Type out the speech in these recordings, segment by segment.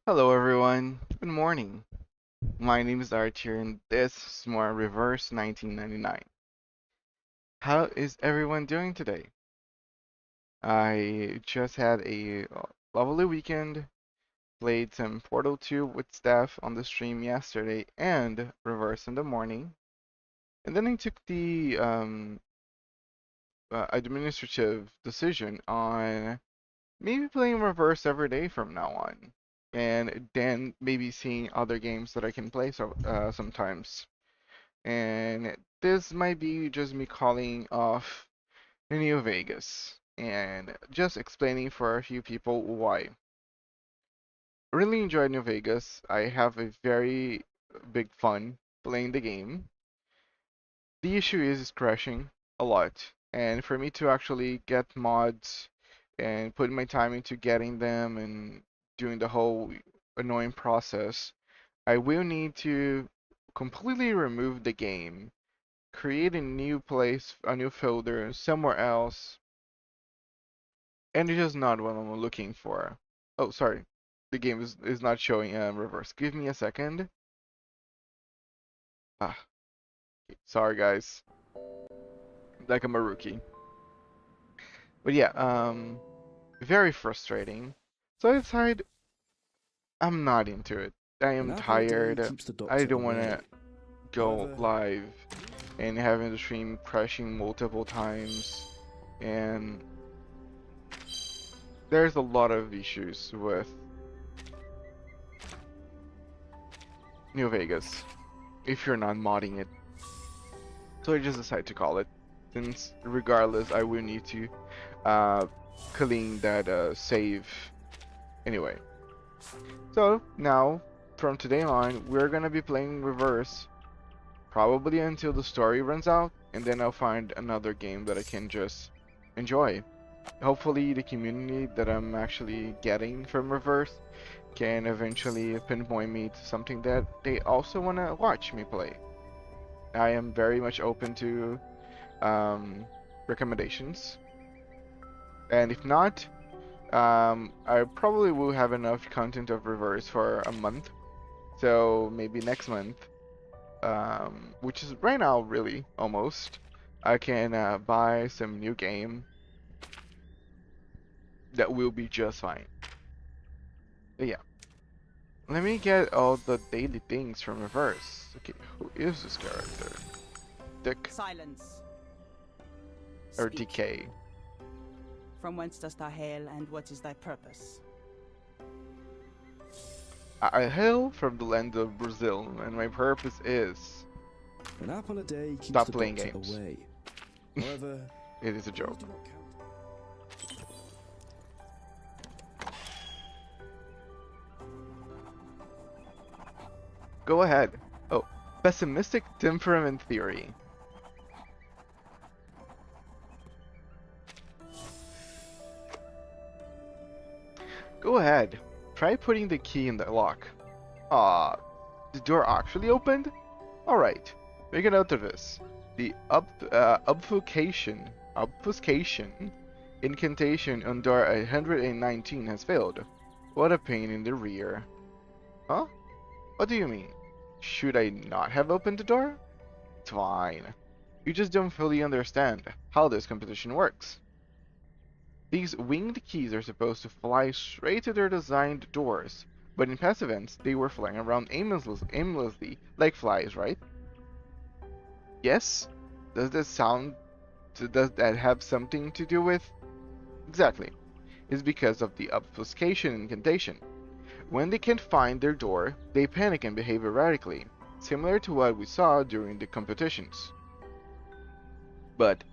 Hello everyone, good morning. My name is Archer and this is more Reverse 1999. How is everyone doing today? I just had a lovely weekend, played some Portal 2 with Steph on the stream yesterday and Reverse in the morning, and then I took the administrative decision on maybe playing Reverse every day from now on, and then maybe seeing other games that I can play sometimes. And this might be just me calling off New Vegas and just explaining for a few people why. Really enjoyed New Vegas. I have a very big fun playing the game. The issue is crashing a lot, and for me to actually get mods and put my time into getting them and doing the whole annoying process, I will need to completely remove the game, create a new place, a new folder somewhere else, and it's just not what I'm looking for. Oh, sorry. The game is not showing reverse. Give me a second. Ah, sorry guys. Like I'm a rookie. But yeah, very frustrating. So I decided I'm not into it. I An am apple a day tired. keeps the I doctor don't want to away. go However, live and having the stream crashing multiple times. And there's a lot of issues with New Vegas if you're not modding it. So I just decided to call it, since regardless I will need to uh, clean that save anyway. So now, from today on, we're gonna be playing reverse, probably until the story runs out, and then I'll find another game that I can just enjoy. Hopefully the community that I'm actually getting from reverse can eventually pinpoint me to something that they also wanna watch me play. I am very much open to um, recommendations. And if not, I probably will have enough content of Reverse for a month. So maybe next month, which is right now really almost, I can buy some new game that will be just fine. But yeah, let me get all the daily things from Reverse. Okay, who is this character? Dick Silence. or Speak. DK? From whence dost thou hail, and what is thy purpose? I hail from the land of Brazil, and my purpose is an apple a day keeps stop the playing doctor games. away. However, It is a those joke. do not count. Go ahead. Oh, pessimistic temperament theory. Go ahead. Try putting the key in the lock. Ah, the door actually opened? Alright, make a note of this. The obfuscation incantation on door 119 has failed. What a pain in the rear. Huh? What do you mean? Should I not have opened the door? It's fine. You just don't fully understand how this competition works. These winged keys are supposed to fly straight to their designed doors, but in past events, they were flying around aimlessly like flies, right? Yes? Does this sound... Does that have something to do with... Exactly. It's because of the obfuscation incantation. When they can't find their door, they panic and behave erratically, similar to what we saw during the competitions. But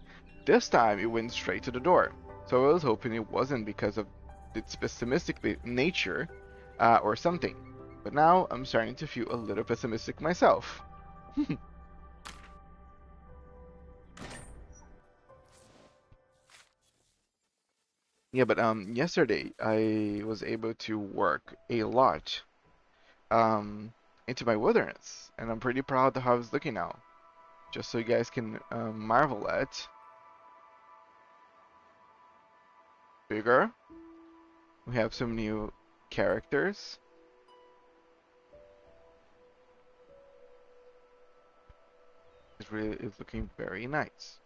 this time it went straight to the door, so I was hoping it wasn't because of its pessimistic nature or something. But now I'm starting to feel a little pessimistic myself. Yeah, but yesterday I was able to work a lot um into my wilderness, and I'm pretty proud of how it's looking now. Just so you guys can marvel at. Bigger. We have some new characters. It really is looking very nice.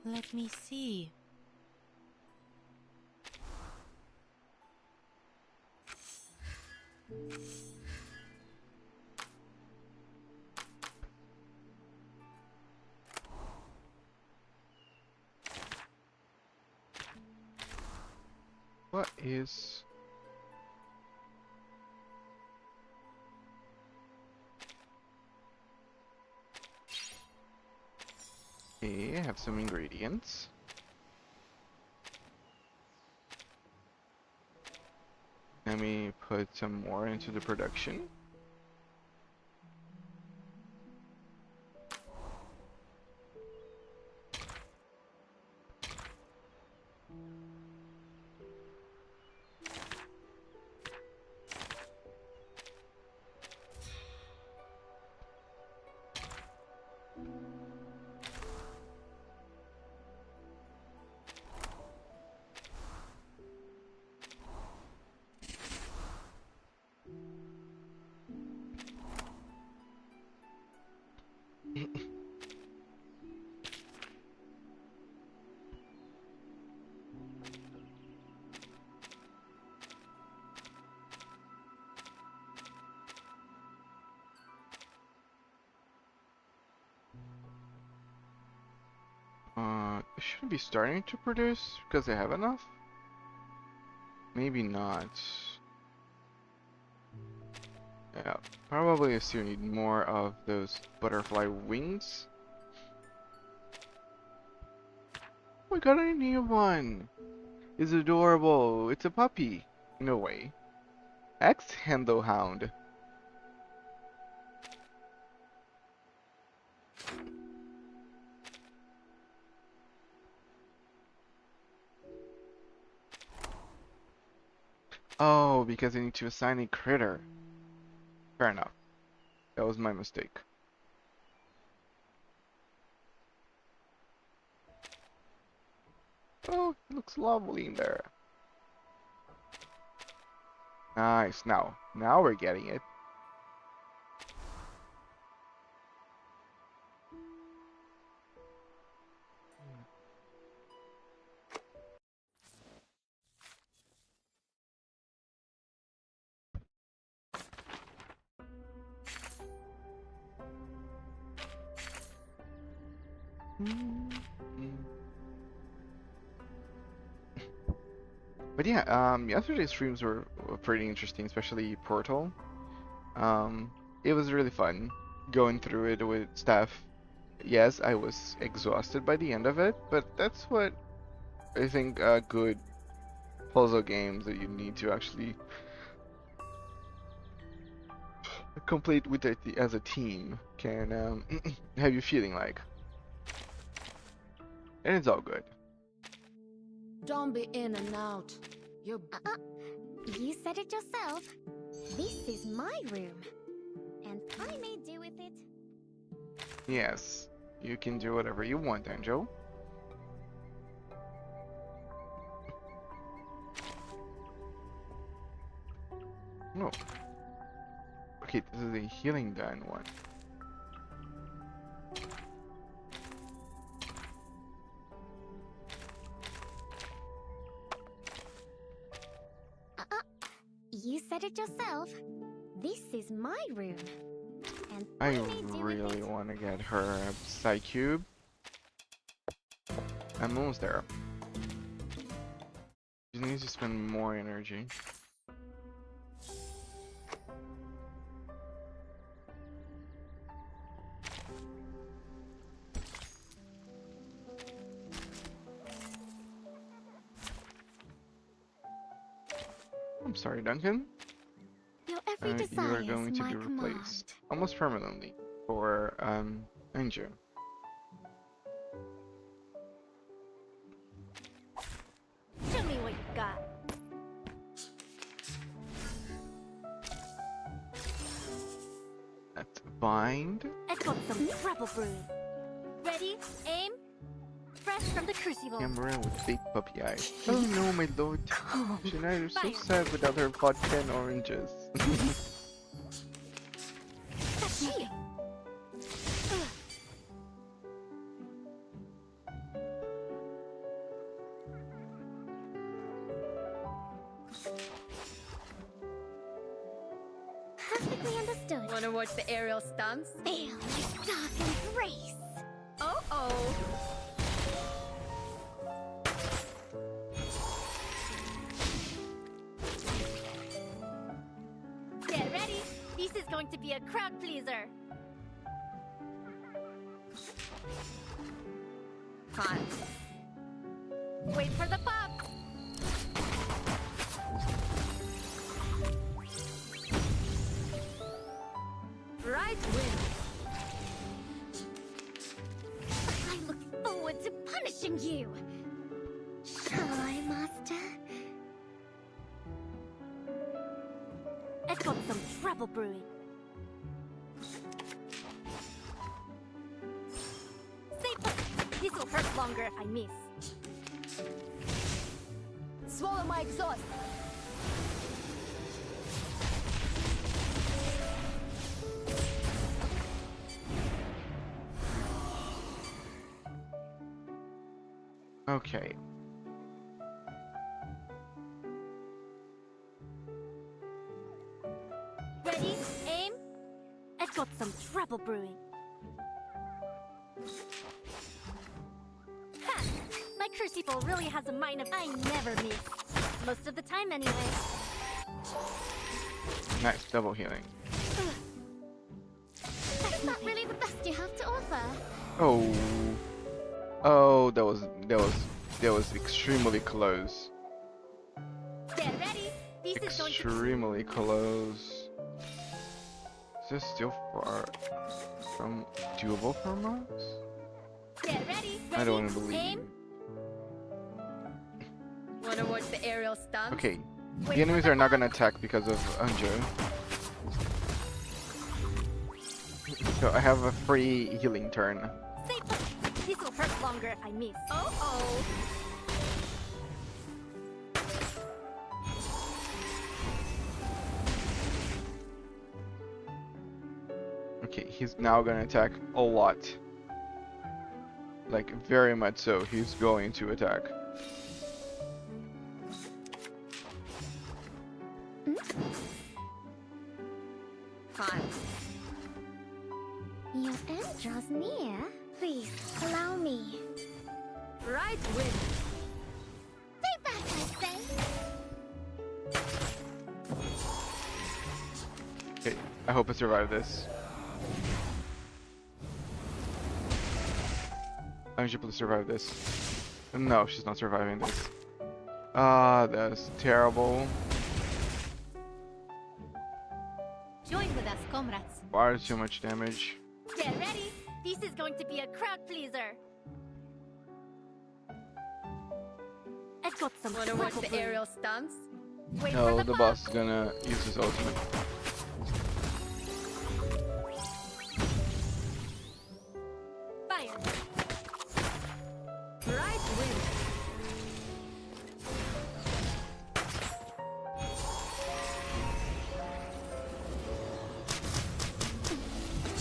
Let me see. What is... Okay, I have some ingredients. Let me put some more into the production. It should be starting to produce because they have enough. Maybe not. Yeah, probably I still need more of those butterfly wings. We got a new one. It's adorable. It's a puppy, in a way. Ex-Hendo Hound. Oh, because I need to assign a critter. Fair enough. That was my mistake. Oh, it looks lovely in there. Nice. Now we're getting it. But yeah, yesterday's streams were pretty interesting, especially Portal. It was really fun going through it with Steph. Yes, I was exhausted by the end of it, but that's what I think good puzzle games that you need to actually complete with it as a team can have you feeling like. And it's all good. Don't be in and out. You're... You said it yourself. This is my room. And I may do with it. Yes, you can do whatever you want, Angel. No. Okay, this is a healing done one. You said it yourself. This is my room. And I may do with really it. want to get her a Psycube. I'm almost there. She needs to spend more energy. I'm sorry, Duncan. Your every You desire are going is to my be command. replaced almost permanently for Angel. Show me what you got. Let's bind. I got some trouble brewing. Ready, aim, throw. fresh from the crucible. Cameron with big puppy eyes. Oh no, my lord. Shania is so sad without her vodka and oranges. That's me. Perfectly understood. Wanna watch the aerial stunts? Feel my dark embrace. Oh. Get ready. This is going to be a crowd pleaser. Fun. Wait for the pop. Right win. I look forward to punishing you. Shall I, Master? I've got some trouble brewing. Stay put. This will hurt longer if I miss. Swallow my exhaust. Okay. Ready? Aim. I've got some trouble brewing. Ha! My crucible really has a mind of I never miss. Most of the time, anyway. Nice, double healing. That's not really the best you have to offer. Oh. Oh, that was extremely close. Get ready. This is going to Extremely close. Is this still far from doable from us? get ready. I don't want to believe Aim. you. Wanna watch the aerial stunts? Okay, Wait the enemies for are not gonna attack because of Anjo. So I have a free healing turn. Stay put. This will hurt longer if I miss. Oh. Okay, he's now gonna attack a lot. Like, very much so, he's going to attack. Fun. Your end draws near. Please, allow me. Right win. Stay back, I say. Okay, I hope I survive this. I'm able to survive this. No, she's not surviving this. Ah, that's terrible. Join with us, comrades. Far too much damage. Get ready. This is going to be a crowd pleaser. I've got some Wanna trouble watch the brewing. aerial stunts? Wait No, for the the pop. boss is gonna use his ultimate. Fire. Right win.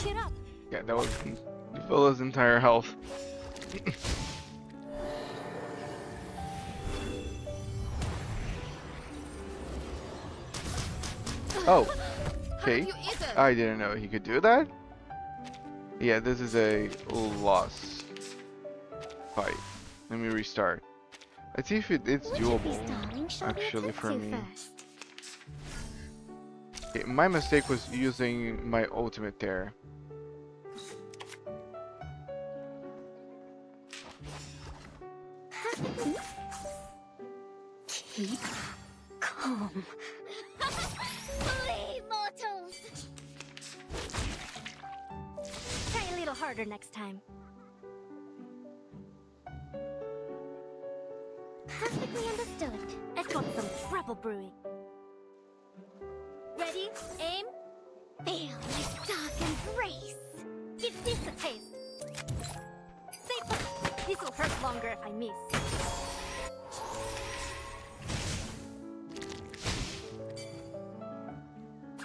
Cheer up. Yeah, that was Villa's entire health. Oh, okay. You eaten. I didn't know he could do that. Yeah, this is a loss fight. Let me restart. Let's see if it's Which of doable, these darlings shall we actually, attend for to me. first? Okay, my mistake was using my ultimate there. Keep calm. Flee, mortals! Try a little harder next time. Perfectly understood. I've got some trouble brewing. Ready? Aim. Feel my dark embrace. Give this a taste. Stay put. This This'll hurt longer if I miss.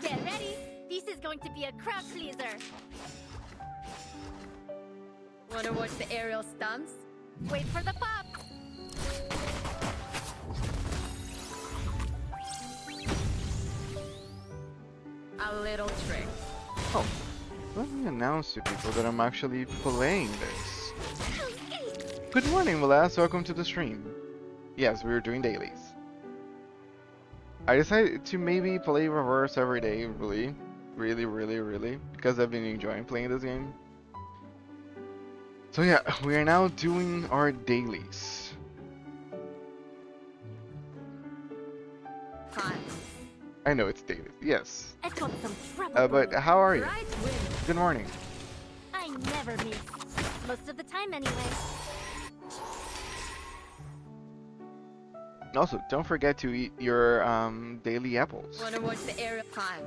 Get ready. This is going to be a crowd pleaser. Wanna watch the aerial stunts? Wait for the pop. A little trick. Oh, let me announce to people that I'm actually playing this. Good morning, Velas. Welcome to the stream. Yes, we're doing dailies. I decided to maybe play reverse every day, really, because I've been enjoying playing this game. So yeah, we are now doing our dailies. Hi. I know it's dailies, yes. I've got some trouble. But how are you? Right win. Good morning. I never miss. Most of the time, anyway. Also, don't forget to eat your daily apples. Wanna watch the aerial time?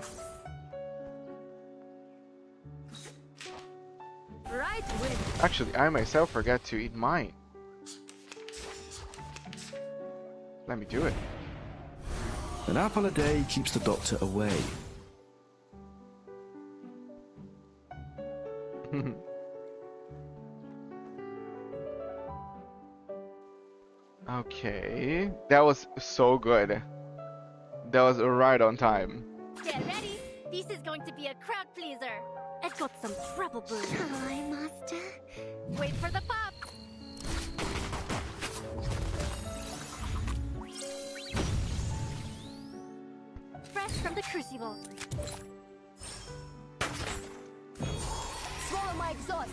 Right win. Actually, I myself forgot to eat mine. Let me do it. An apple a day keeps the doctor away. Okay, that was so good. That was right on time. Get ready. This is going to be a crowd pleaser. I've got some trouble brewing. Hi, Master. Wait for the pop. Fresh from the crucible. Swallow my exhaust.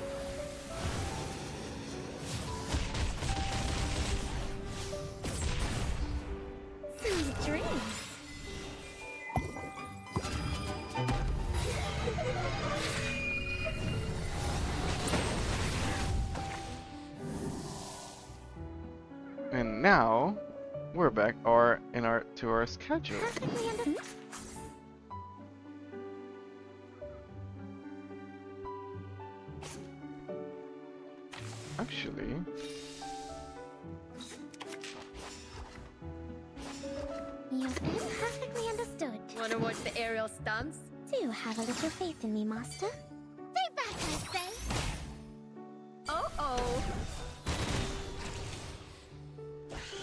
Sweet dreams. And now we're back to our schedule. Perfectly understood. Actually, You've been perfectly understood. Wanna watch the aerial stunts? Do have a little faith in me, Master. Stay back, I say. Oh.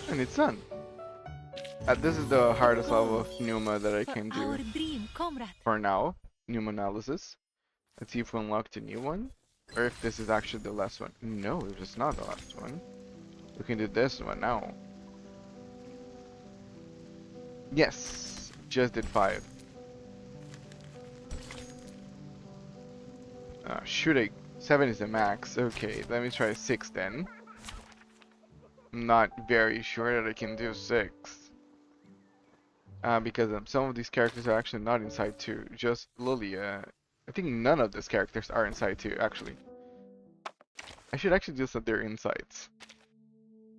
and it's done. This is the hardest level of Pneuma that I can Our do dream, comrade. for now. Pneuma analysis. Let's see if we unlocked a new one. Or if this is actually the last one. No, it is not the last one. We can do this one now. Yes, just did 5. Should I? 7 is the max. Okay, let me try 6 then. I'm not very sure that I can do 6. Because some of these characters are actually not inside 2. Just Lilia. I think none of these characters are inside 2, actually. I should actually do some of their insides.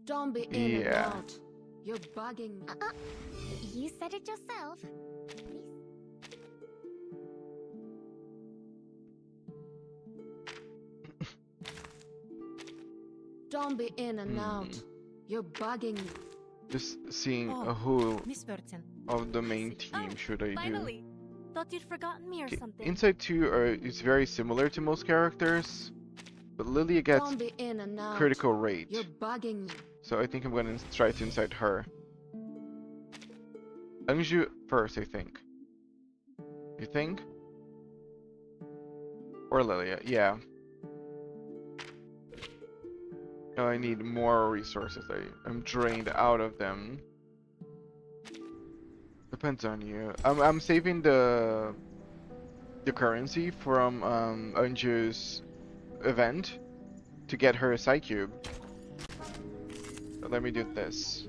Don't be in Yeah. and out. You're bugging me. You said it yourself. Don't be in and out. You're bugging me. Just seeing Oh, who Miss Burton. of the main team should I do. Finally. Thought you'd forgotten me or Okay, something. Inside 2 is very similar to most characters, but Lilia gets Don't be in and out. critical rate. You're bugging me. So I think I'm gonna try to incite her. Anju first, I think. You think? Or Lilia, yeah. No, I need more resources. I'm drained out of them. Depends on you. I'm saving the currency from Anju's event to get her a Psy Cube. But let me do this.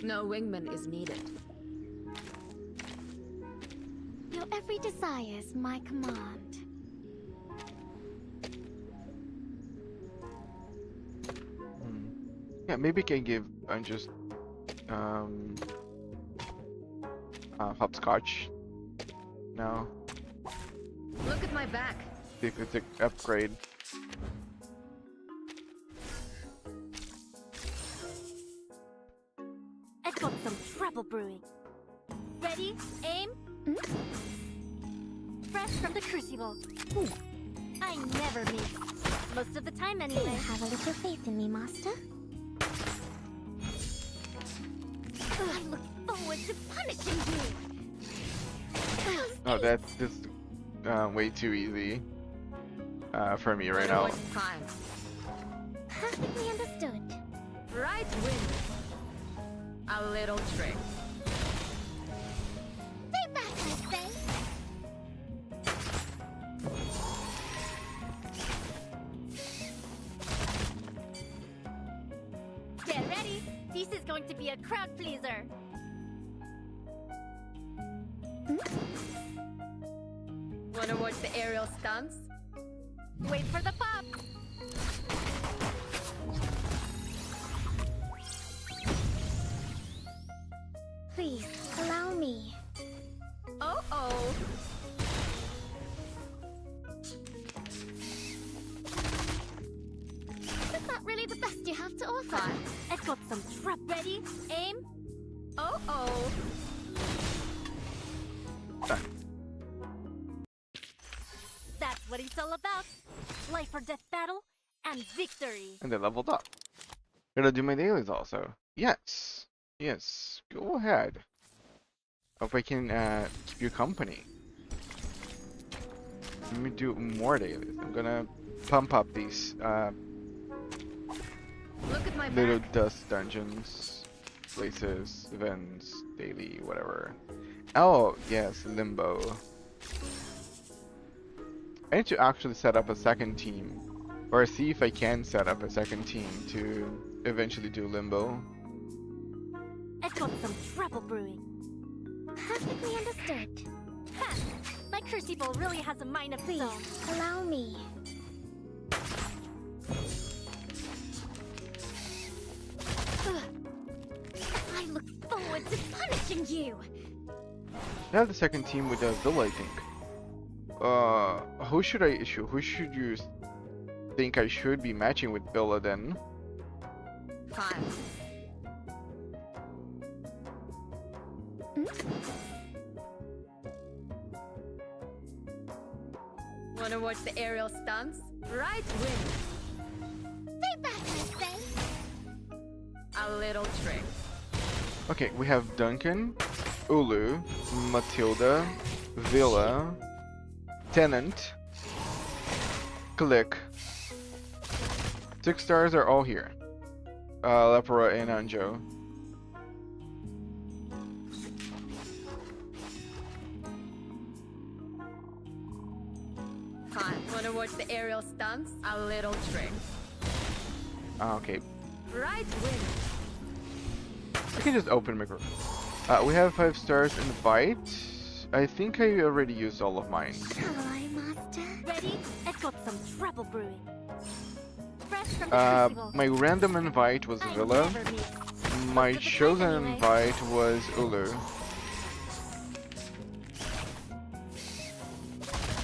No wingman is needed. Your every desire is my command. Yeah, maybe I can give Anju's hopscotch now. my back. See if it's an upgrade. I've got some trouble brewing. Ready? Aim. Fresh from the crucible. I never miss. Most of the time, anyway. You have a little faith in me, Master. I look forward to punishing you. Oh, that's just way too easy for me right now. Time. Perfectly understood. Right wing. A little trick. Stay back, I say. Get ready. This is going to be a crowd pleaser. Wanna watch the aerial stunts? Wait for the pop. Please, allow me. Oh. That's not really the best you have to offer. I've got some trap. Ready? Aim. Oh. Done. That's what it's all about. Life or death battle and victory. And they leveled up. Gonna do my dailies also. Yes. Yes. Go ahead. Hope I can keep you company. Let me do more dailies. I'm gonna pump up these Look at my little back. dust dungeons, places, events, daily, whatever. Oh, yes, Limbo. I need to actually set up a second team, or see if I can set up a second team to eventually do Limbo. I've got some trouble brewing. Perfectly understood. Ha! My crucible really has a mind of its own. Allow me. I look forward to punishing you. I have the second team with Villa, I think. Who should I issue? Who should you think I should be matching with Villa then? Time. Wanna watch the aerial stunts? Right wing. Stay back, I say. A little trick. Okay, we have Duncan, Ulu, Matilda, Villa, Tenant, Click. 6 stars are all here. Lepora and Anjo. Time. Wanna watch the aerial stunts? A little trick. Okay, Right wing. I can just open my group. We have 5 stars in Bite. I think I already used all of mine. Shall I, Master? Ready? I've got some trouble brewing. Fresh from the crucible. My random invite was I Villa. never miss. My Most of the time chosen anyway. invite was Ulu.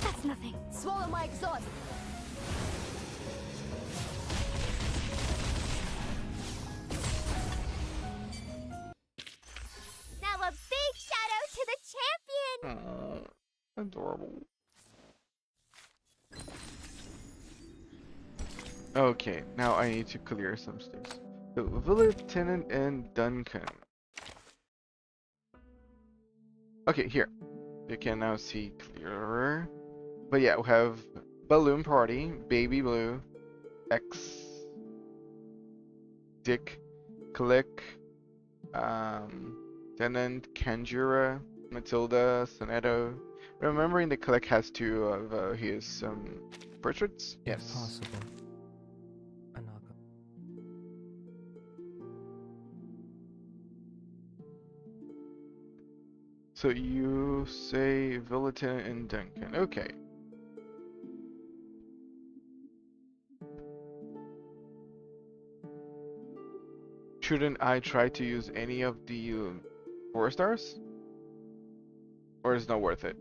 That's nothing. Swallow my exhaust. Now a big shout out to the champion! Adorable. Okay, now I need to clear some stuff. So, Villa, Tenant, and Duncan. Okay, here. You can now see clearer. But yeah, we have Balloon Party, Baby Blue, X, Dick, Click, Tenant, Kanjura, Matilda, Sonetto. Remembering the Click has 2 of his portraits? Yes. Possible. Another. So you say Villatan and Duncan. Okay. Shouldn't I try to use any of the 4 stars? Or is it not worth it?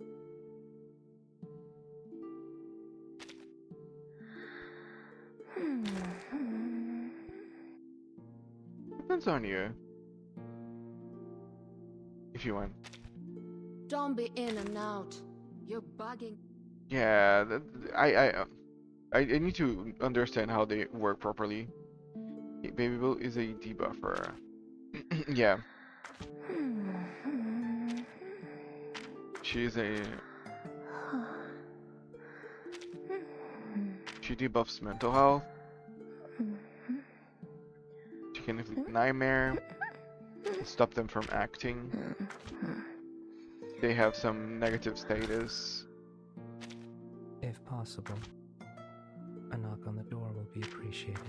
Depends on you. If you want. Don't be in and out. You're bugging. Yeah, I need to understand how they work properly. Baby Bill is a debuffer. Yeah, she's a she debuffs mental health. She can inflict nightmare, stop them from acting. They have some negative status. If possible, a knock on the door will be appreciated.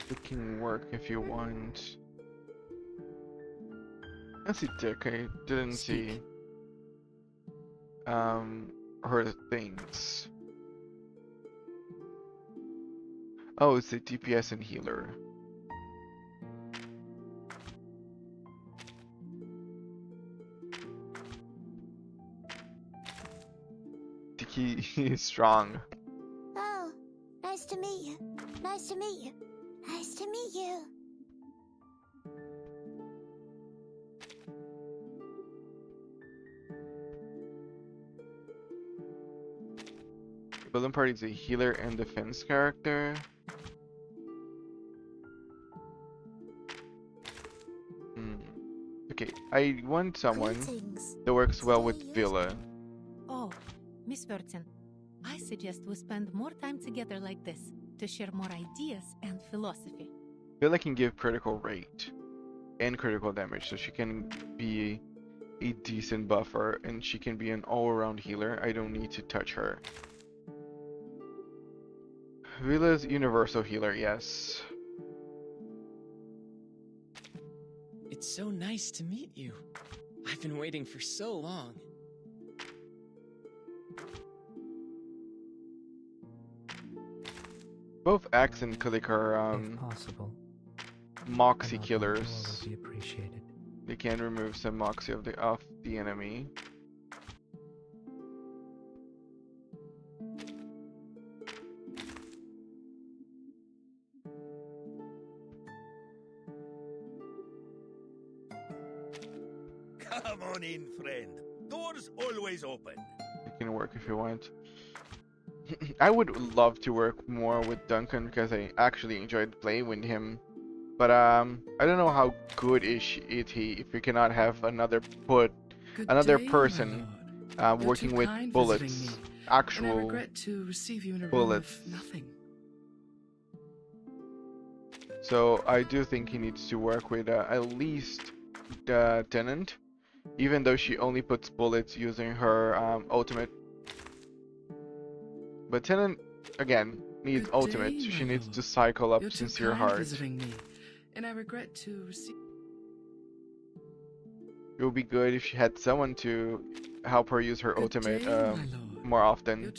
It can work if you want. I see Dick. I didn't see her things. Oh, it's a DPS and healer. Dicky is strong. Oh, nice to meet you. Nice to meet you. Nice to meet you. Balloon Party is a healer and defense character. Okay, I want someone Greetings. that works well with Today Villa. Oh, Miss Burton, I suggest we spend more time together like this to share more ideas and philosophy. Villa can give critical rate and critical damage, so she can be a decent buffer and she can be an all-around healer. I don't need to touch her. Villa's universal healer, yes. It's so nice to meet you. I've been waiting for so long. Both Axe and Click are If possible, a Moxie knock on the door killers. will be appreciated. They can remove some Moxie of the enemy. Come on in, friend. Doors always open. It can work if you want. I would love to work more with Duncan because I actually enjoyed playing with him. But I don't know how good is he if we cannot have another person working with bullets, actual bullets. So I do think he needs to work with at least the Tenant, even though she only puts bullets using her ultimate. But Tenant, again, needs ultimate. She needs to cycle up Sincere Heart. And I regret to receive. It would be good if she had someone to help her use her ultimate more often.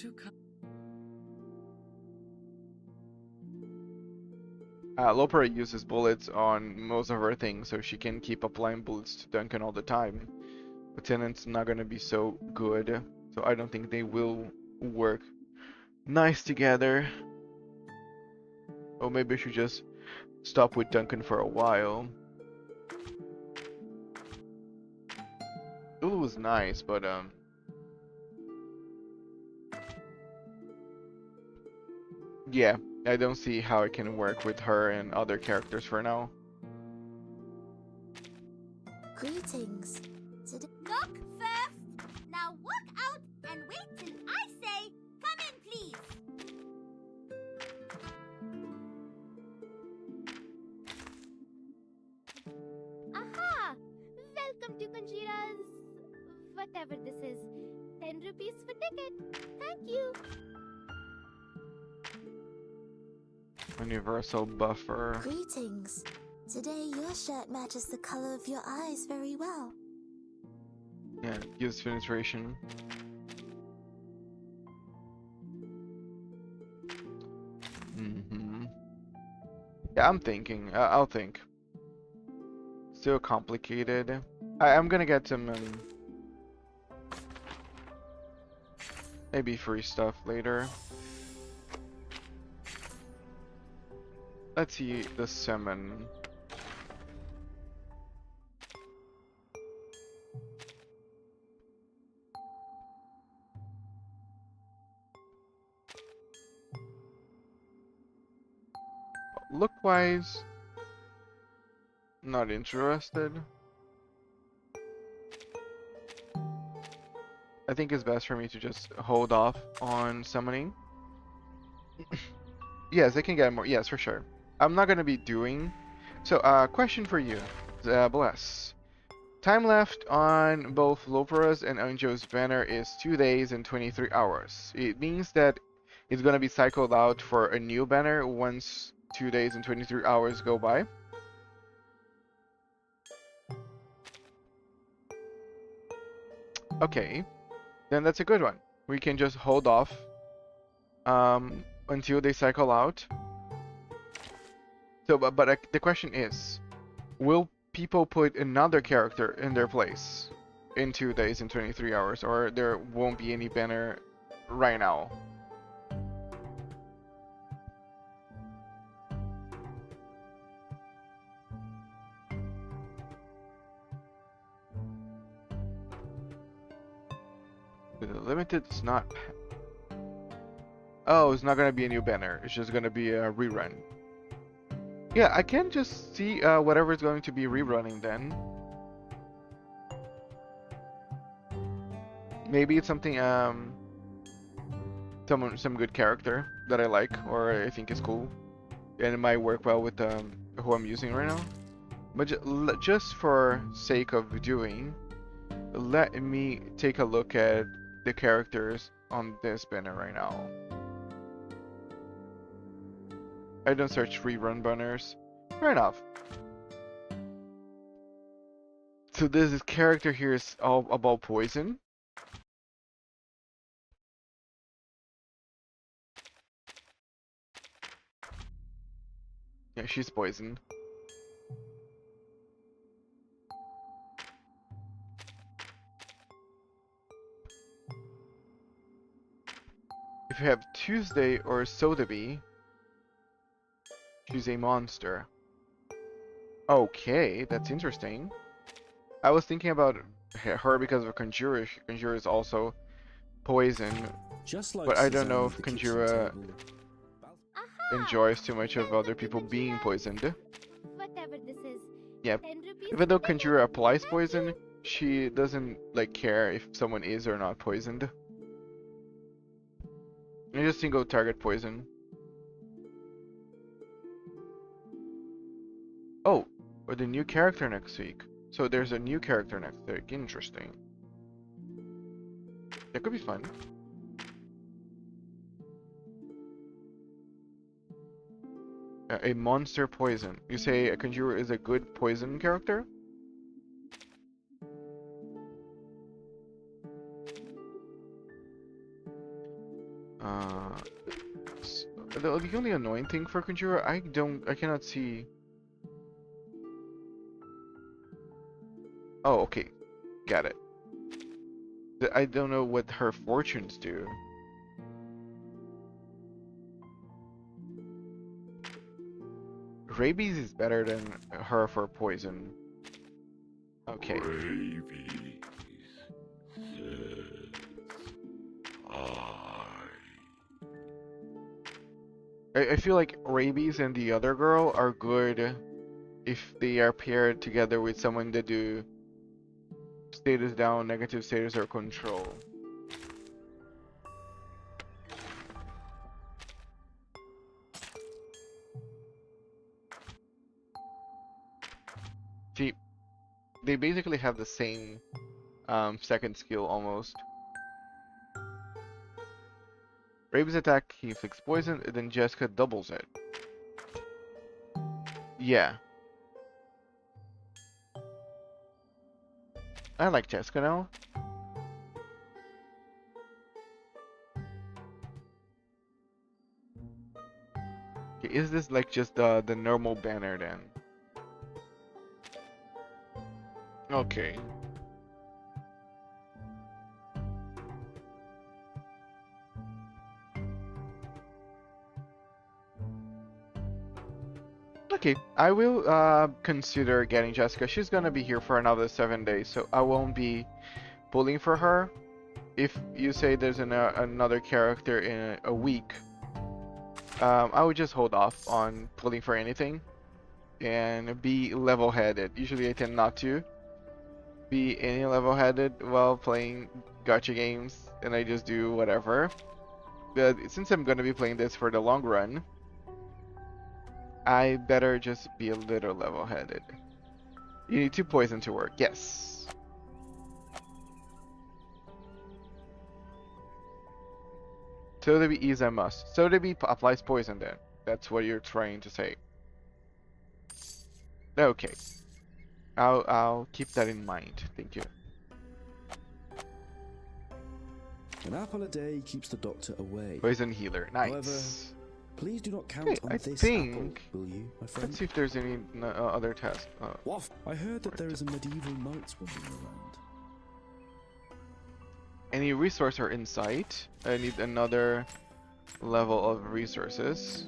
Lopera uses bullets on most of her things, so she can keep applying bullets to Duncan all the time. But Tenant's not gonna be so good, so I don't think they will work nice together. Or maybe I should just stop with Duncan for a while. Lulu was nice, but yeah, I don't see how I can work with her and other characters for now. Greetings. Look first. Now walk out and wait till I say, come in, please. Aha! Welcome to Conjira's whatever this is. 10 rupees for ticket. Thank you. Universal buffer. Greetings. Today your shirt matches the color of your eyes very well. Yeah, gives penetration. Yeah, I'm thinking. I'll think. Still complicated. I'm gonna get some maybe free stuff later. Let's see the salmon. Look-wise, not interested. I think it's best for me to just hold off on summoning. Yes, I can get more. Yes, for sure. I'm not gonna be doing. So, question for you, Bless. Time left on both Lopera's and Anjo's banner is 2 days and 23 hours. It means that it's gonna be cycled out for a new banner once 2 days and 23 hours go by. Okay, then that's a good one. We can just hold off until they cycle out. So, but the question is, will people put another character in their place in 2 days and 23 hours, or there won't be any banner right now? The limited is not. Oh, it's not gonna be a new banner. It's just gonna be a rerun. Yeah, I can just see whatever is going to be rerunning then. Maybe it's something some good character that I like or I think is cool, and it might work well with who I'm using right now. But just for sake of doing, let me take a look at the characters on this banner right now. I don't search rerun banners. Fair enough. So this character here is all about poison. Yeah, she's poison. If you have Tuesday or Sotheby, choose a monster. Okay, that's interesting. I was thinking about her because of Conjura. Conjura is also poison, but I don't know if Conjura enjoys too much of other people being poisoned. Whatever this is. Yeah, 10 rupees even though for ticket. Conjura applies poison, she doesn't like care if someone is or not poisoned. You just single target poison. Oh, or the new character next week. So there's a new character next week. Interesting. That could be fun. A monster poison. You say a Conjurer is a good poison character? The only annoying thing for Conjurer, I cannot see. Oh, okay. Got it. I don't know what her fortunes do. Rabies is better than her for poison. Okay. Rabies I feel like Rabies and the other girl are good if they are paired together with someone that do status down, negative status, or control. See, they basically have the same second skill almost. Rabies attack, he inflicts poison, and then Jessica doubles it. Yeah. I like Jessica now. Okay, is this like just the normal banner then? Okay. Okay, I will consider getting Jessica. She's gonna be here for another 7 days, so I won't be pulling for her. If you say there's another character in a week, I would just hold off on pulling for anything and be level-headed. Usually I tend not to be any level-headed while playing gacha games, and I just do whatever. But since I'm gonna be playing this for the long run, I better just be a little level-headed. You need 2 poison to work, yes. Sotheby is a must. Sotheby applies poison then. That's what you're trying to say. Okay. I'll keep that in mind. Thank you. An apple a day keeps the doctor away. Poison healer, nice. However, please do not count okay, on I this think... apple, will you, my friend? Let's see if there's any other tasks. Waff, I heard that there is a medieval knight wandering around. Any resource or insight? I need another level of resources.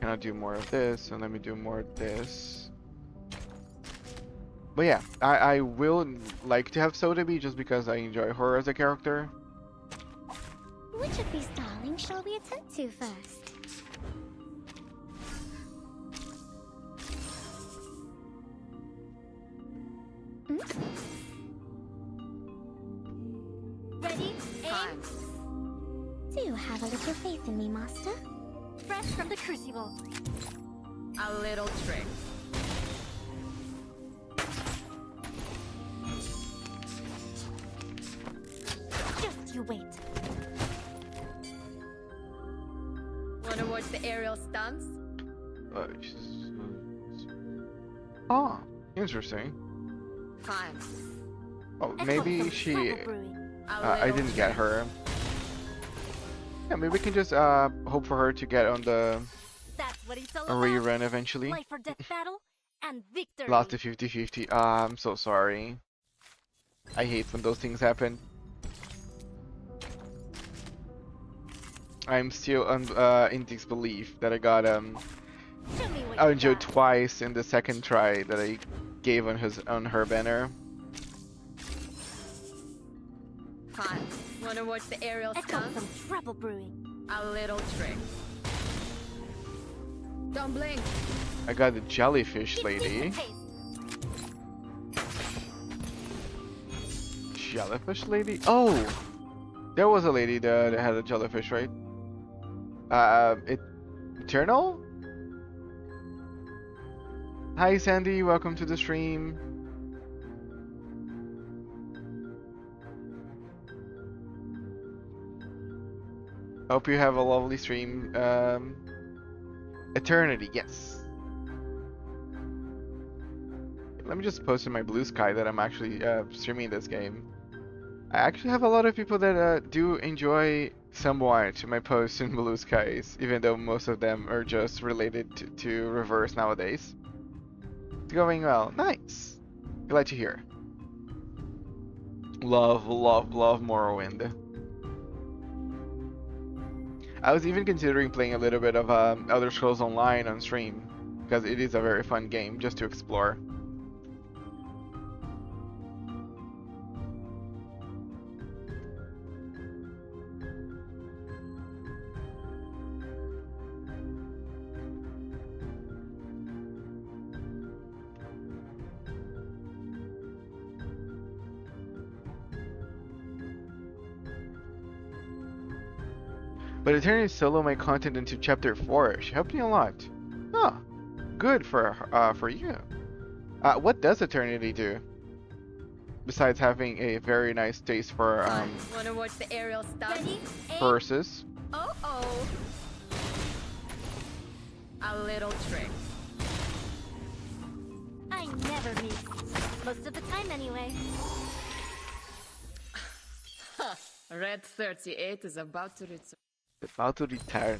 Can I do more of this? And let me do more of this. But yeah, I will like to have Sotheby just because I enjoy her as a character. Which of these darlings shall we attend to first? Ready? Aim. Do have a little faith in me, master. Fresh from the crucible. A little trick. Just you wait. Wanna watch the aerial stunts? Oh, interesting. Fine. Oh, maybe she... I didn't get her. Yeah, maybe we can just hope for her to get on the rerun eventually. Life or death battle and victory. Lost to 50-50. I'm so sorry. I hate when those things happen. I'm still in disbelief that I got Anjo twice in the second try that I gave on her banner. Fine. Wanna watch the aerial stunts? Some trouble brewing. A little trick. Don't blink. I got the jellyfish lady. Jellyfish lady? Oh! There was a lady that had a jellyfish, right? Eternal? Hi Sandy, welcome to the stream. Hope you have a lovely stream. Eternity, yes. Let me just post in my Blue Sky that I'm actually streaming this game. I actually have a lot of people that do enjoy somewhat my posts in Blue Skies, even though most of them are just related to reverse nowadays. It's going well. Nice. Glad to hear. Love, love, love Morrowind. I was even considering playing a little bit of Elder Scrolls Online on stream, because it is a very fun game just to explore. But Eternity solo my content into chapter 4. She helped me a lot. Oh, good for you. What does Eternity do? Besides having a very nice taste for Wanna watch the aerial stuff? verses. Oh. A little trick. I never miss. Most of the time anyway. Red 38 is about to return. About to return.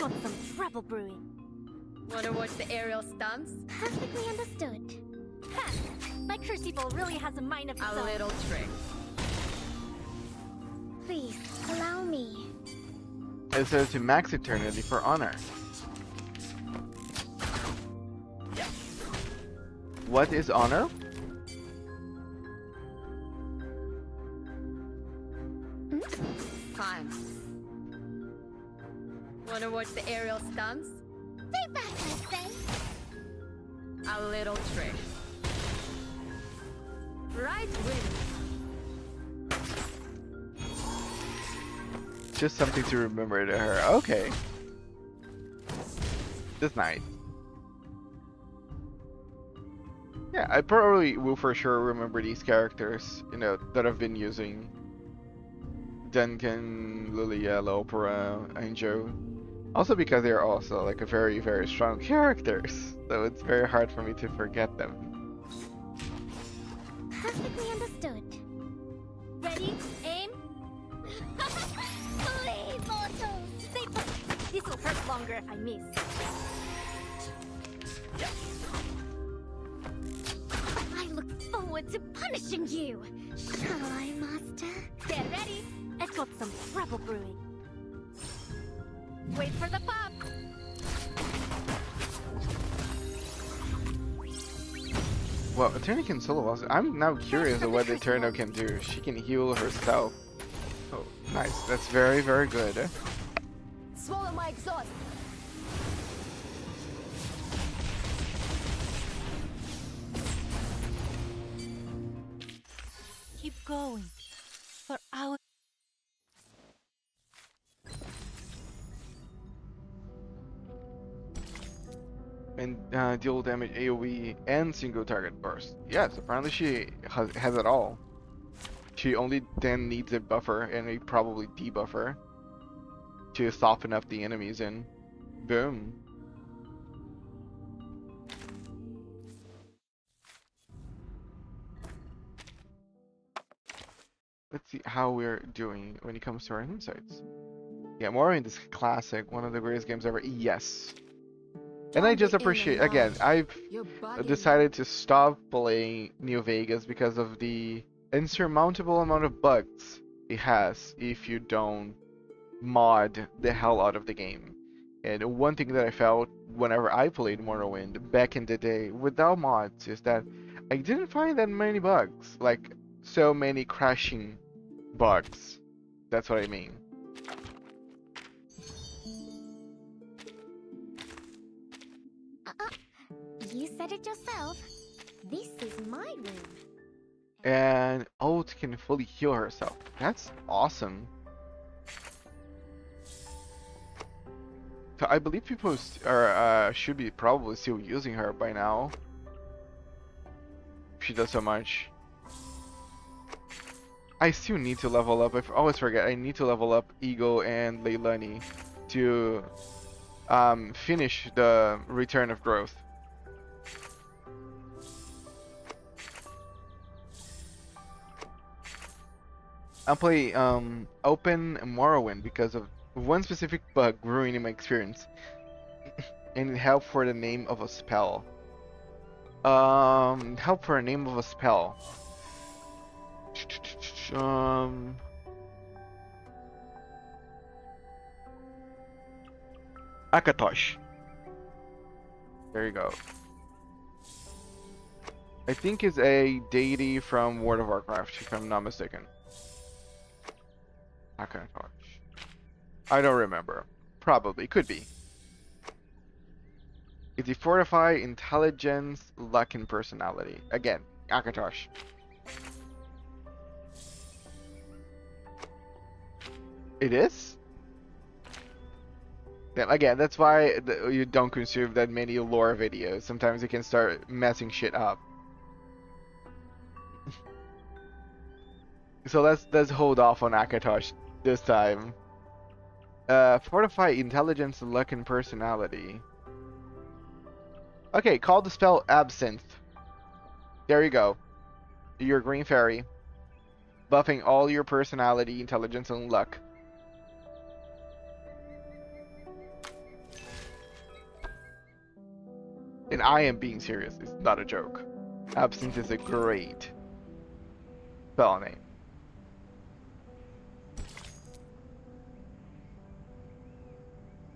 got some trouble brewing. Wanna watch the aerial stunts? Perfectly understood. Ha! My crucible really has a mind of its A own. little trick. Please, allow me. It says to max eternity for honor. What is honor? Fine. Wanna watch the aerial stunts? Stay back, I say. A little trick. Right wing. Just something to remember to her. Okay. That's nice. Yeah, I probably will for sure remember these characters, you know, that I've been using. Duncan, Lilia, Lopera, and Joe. Also because they're also like a very, very strong characters. So it's very hard for me to forget them. Perfectly understood. Ready? Aim? Please, mortals! Stay put! This'll hurt longer if I miss. I look forward to punishing you! Shall I, Master? Get ready! I've got some trouble brewing. Wait for the pop! Well, Eterna can solo also. I'm now curious of what Eterna can do. She can heal herself. Oh, nice. That's very, very good. Swallow my exhaust. Keep going. For our And deal damage AoE and single target burst. Yes, apparently she has it all. She only then needs a buffer and a probably debuffer to soften up the enemies and boom. Let's see how we're doing when it comes to our insights. Yeah, Morrowind is classic, one of the greatest games ever. Yes. And I just appreciate, again, I've decided to stop playing New Vegas because of the insurmountable amount of bugs it has if you don't mod the hell out of the game. And one thing that I felt whenever I played Morrowind back in the day without mods is that I didn't find that many bugs, like so many crashing bugs. That's what I mean. You said it yourself. This is my room. And Oat can fully heal herself. That's awesome. So I believe people should be probably still using her by now. She does so much. I still need to level up. I always forget. I need to level up Eagle and Leilani to finish the Return of Growth. I'll play Open Morrowind because of one specific bug ruining my experience. And help for the name of a spell. Help for a name of a spell. Akatosh. There you go. I think it's a deity from World of Warcraft, if I'm not mistaken. Akatosh. I don't remember. Probably. Could be. It's a fortify intelligence, luck, and personality. Again, Akatosh. It is? Yeah, again, that's why you don't consume that many lore videos. Sometimes you can start messing shit up. So let's hold off on Akatosh this time. Fortify intelligence, luck, and personality. Okay, call the spell Absinthe. There you go. Your green fairy. Buffing all your personality, intelligence, and luck. And I am being serious. It's not a joke. Absinthe is a great spell name.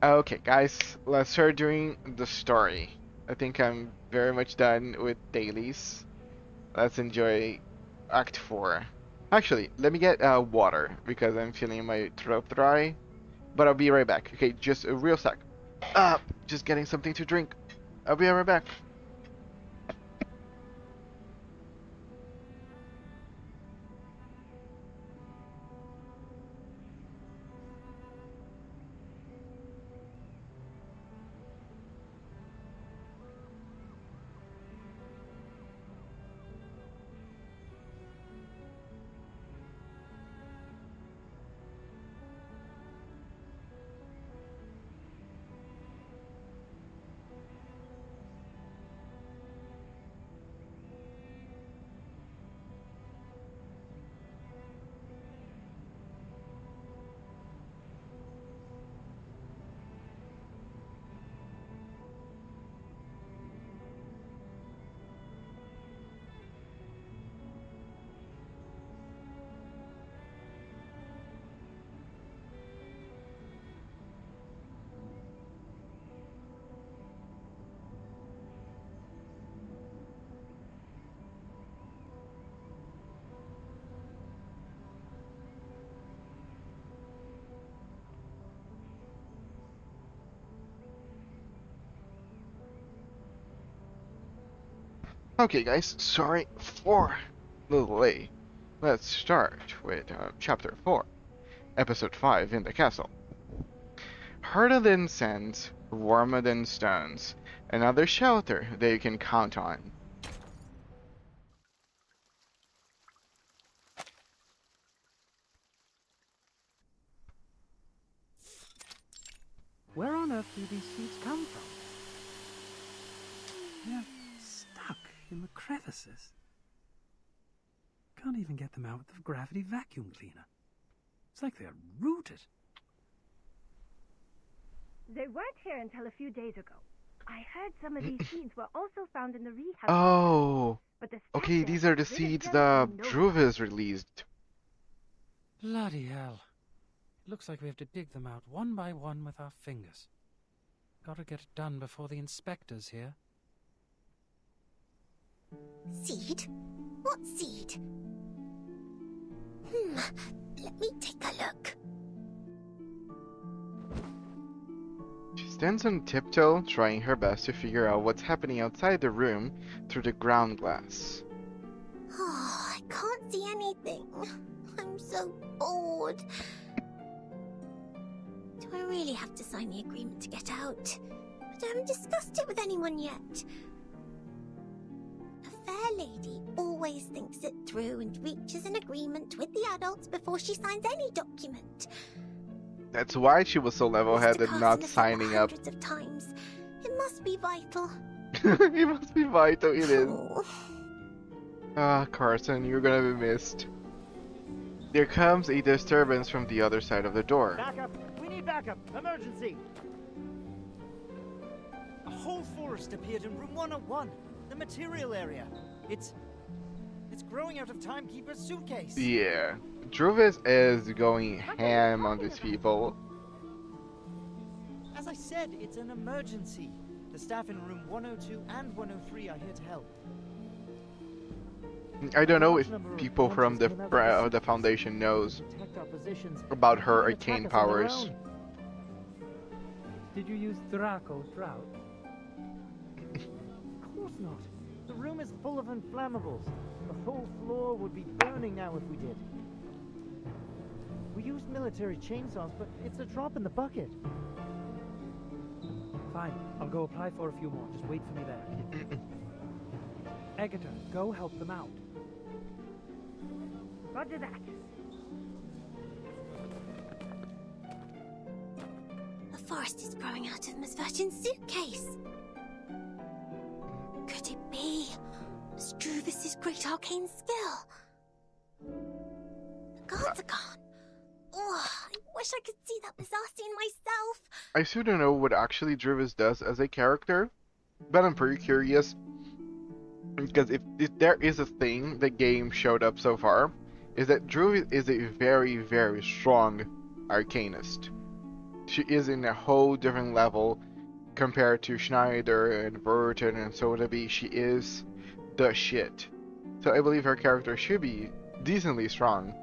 Okay, guys, let's start doing the story. I think I'm very much done with dailies. Let's enjoy Act 4. Actually, let me get water because I'm feeling my throat dry. But I'll be right back. Okay, just a real sec. Just getting something to drink. I'll be right back. Okay, guys, sorry for the delay. Let's start with Chapter 4, Episode 5 in the Castle. Harder than sands, warmer than stones, another shelter that you can count on. Where on earth do these seeds come from? They're stuck in the crevices. Can't even get them out with the gravity vacuum cleaner. It's like they're rooted. They weren't here until a few days ago. I heard some of these seeds were also found in the rehab. Oh, but the okay, these are the seeds the Druvis released. Bloody hell. Looks like we have to dig them out one by one with our fingers. Gotta get it done before the inspector's here. Seed? What seed? Let me take a look. She stands on tiptoe, trying her best to figure out what's happening outside the room through the ground glass. Oh, I can't see anything. I'm so bored. Do I really have to sign the agreement to get out? I haven't discussed it with anyone yet. A fair lady always thinks it through and reaches an agreement with the adults before she signs any document. That's why she was so level-headed, not signing up. Hundreds of times. It must be vital. It must be vital, it is. Oh. Ah, Carson, you're gonna be missed. There comes a disturbance from the other side of the door. Backup! We need backup! Emergency! A whole forest appeared in room 101, the material area. It's growing out of Timekeeper's suitcase. Yeah, Druvis is going ham on these people. As I said, it's an emergency. The staff in room 102 and 103 are here to help. I don't know if people from the Foundation knows about her arcane powers. Did you use Draco's drought? Of course not. The room is full of inflammables. The whole floor would be burning now if we did. We used military chainsaws, but it's a drop in the bucket. Fine, I'll go apply for a few more. Just wait for me there. Eggerton, go help them out. Roger that. A forest is growing out of Miss Virgin's suitcase. Could it be Struvis's great arcane skill? The guards are gone. Oh, I wish I could see that bizarre scene myself. I still don't know what actually Druvis does as a character. but I'm pretty curious because if there is a thing the game showed up so far, is that Drew is a very, very strong arcanist. She is in a whole different level compared to Schneider and Burton and Sotheby. She is the shit. So I believe her character should be decently strong.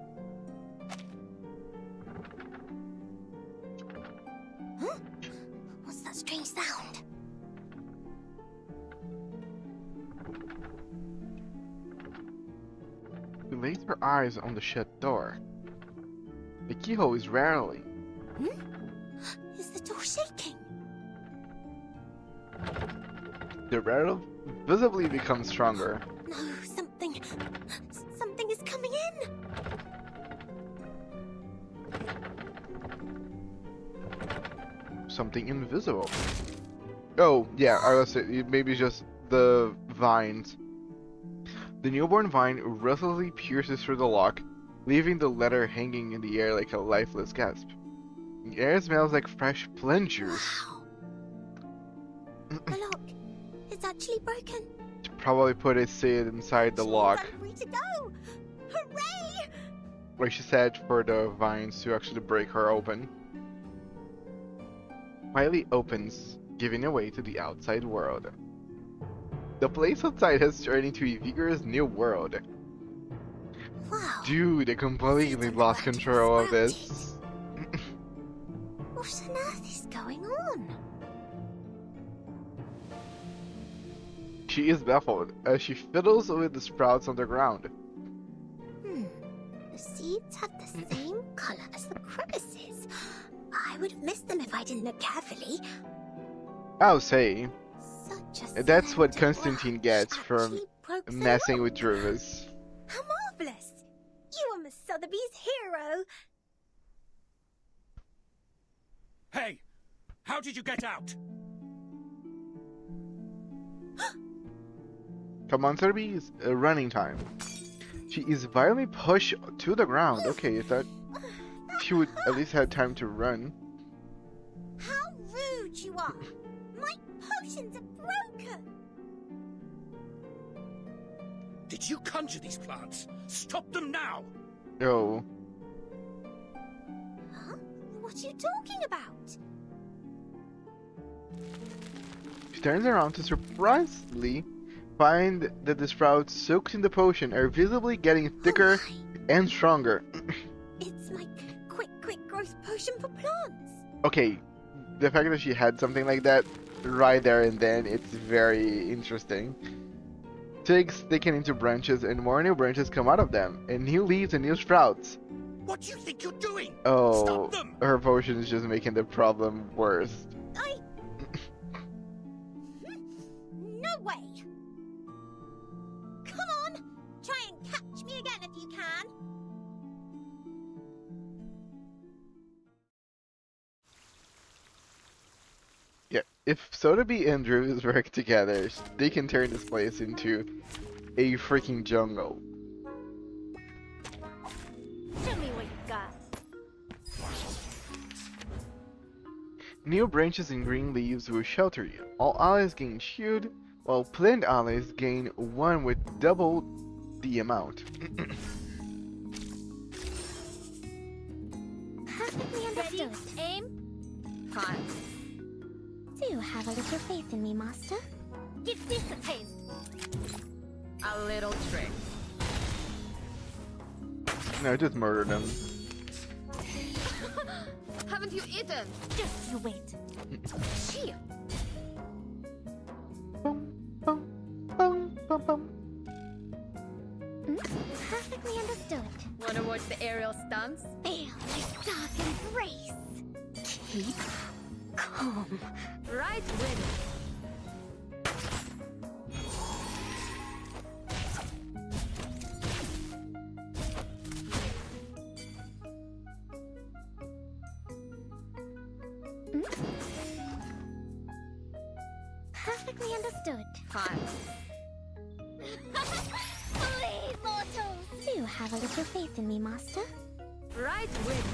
Huh? What's that strange sound? She lays her eyes on the shut door. The keyhole is rattling. Is the door shaking? The rattle visibly becomes stronger. No, something is coming in. Something invisible. Oh, yeah, I was saying, maybe just the vines. The newborn vine ruthlessly pierces through the lock, leaving the letter hanging in the air like a lifeless gasp. The air smells like fresh plant juice. The lock, it's actually broken. She probably put a seed inside the lock. I'm free to go. Hooray! Like she said, for the vines to actually break her open. Quietly opens, giving away to the outside world. The place outside has turned into a vigorous new world. Wow. Dude, I completely lost control of this. What on earth is going on? She is baffled as she fiddles with the sprouts on the ground. The seeds have the same color as the crevices. I would have missed them if I didn't look carefully. I'll say, Such a that's what selective Constantine work. gets She from actually broke the messing lock. with Druvis. How marvelous! You are Miss Sotheby's hero. Hey! How did you get out? Come on, Sotheby, it's running time. She is violently pushed to the ground. Okay, I thought she would at least have time to run. How rude you are! My potions are broken! Did you conjure these plants? Stop them now! Oh. Huh? What are you talking about? She turns around to surprisingly find that the sprouts soaked in the potion are visibly getting thicker and stronger. It's my quick growth potion for plants. Okay, the fact that she had something like that right there and then, it's very interesting. Twigs thicken into branches and more new branches come out of them, and new leaves and new sprouts. What do you think you're doing? Oh, Stop them! her potion is just making the problem worse. No way! Come on! Try and catch me again if you can! Yeah, if Sotheby and Druvis work together, they can turn this place into a freaking jungle. Show me what you got. New branches and green leaves will shelter you. All allies gain shield, while plant allies gain one with double the amount. Perfectly understood. Aim. Fine. Do have a little faith in me, Master. Give this a taste. A little trick. No, just murder them. Haven't you eaten? Just you wait. Here. Perfectly understood. Wanna watch the aerial stunts? Feel my dark embrace. Keep calm. Right with it. Perfectly understood. Fine. Please, mortals! Do have a little faith in me, Master. Right with it.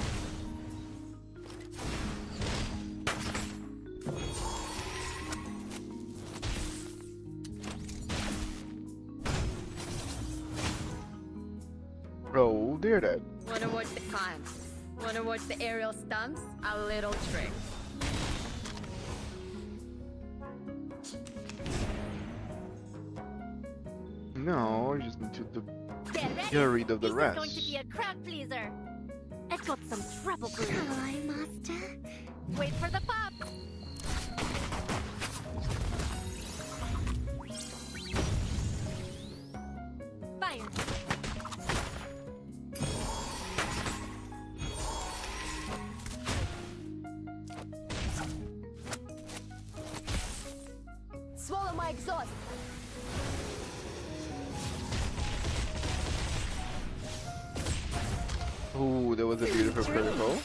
clear that. Wanna watch the time? Wanna watch the aerial stunts? A little trick. No, I just need to Get ready. get rid of the This rest. is going to be a crowd pleaser. I've got some trouble brewing. Hi, Master. Wait for the pop. Fire. Swallow my exhaust. Ooh, that was a beautiful critical.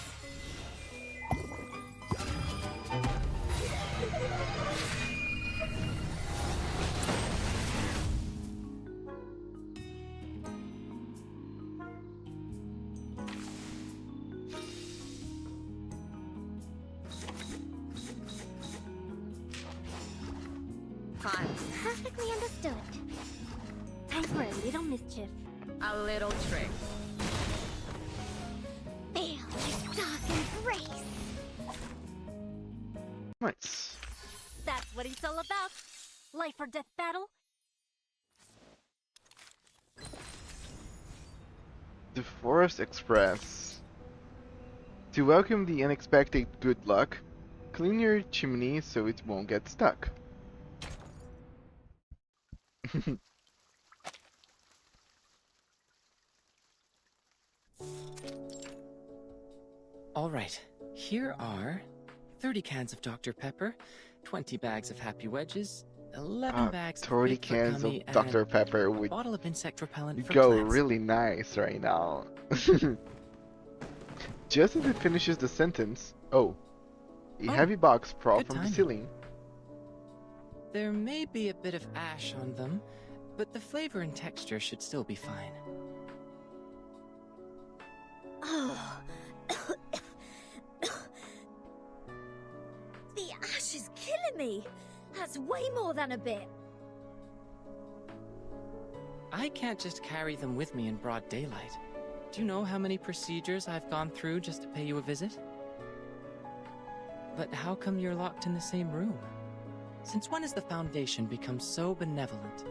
Time. Perfectly understood. Time for a little mischief. A little trick. Feel this dark embrace. Nice. That's what it's all about. Life or death battle. The Forest Express. To welcome the unexpected good luck, clean your chimney so it won't get stuck. All right, here are 30 cans of Dr. Pepper, 20 bags of Happy Wedges, 11 bags of 30 Bigfoot cans of gummy, Dr. and Pepper a would bottle of insect repellent for go plants. really nice right now. Just as it finishes the sentence, a heavy box propped from the timing. ceiling. There may be a bit of ash on them, but the flavor and texture should still be fine. Oh. The ash is killing me. That's way more than a bit. I can't just carry them with me in broad daylight. Do you know how many procedures I've gone through just to pay you a visit? But how come you're locked in the same room? Since when has the Foundation become so benevolent?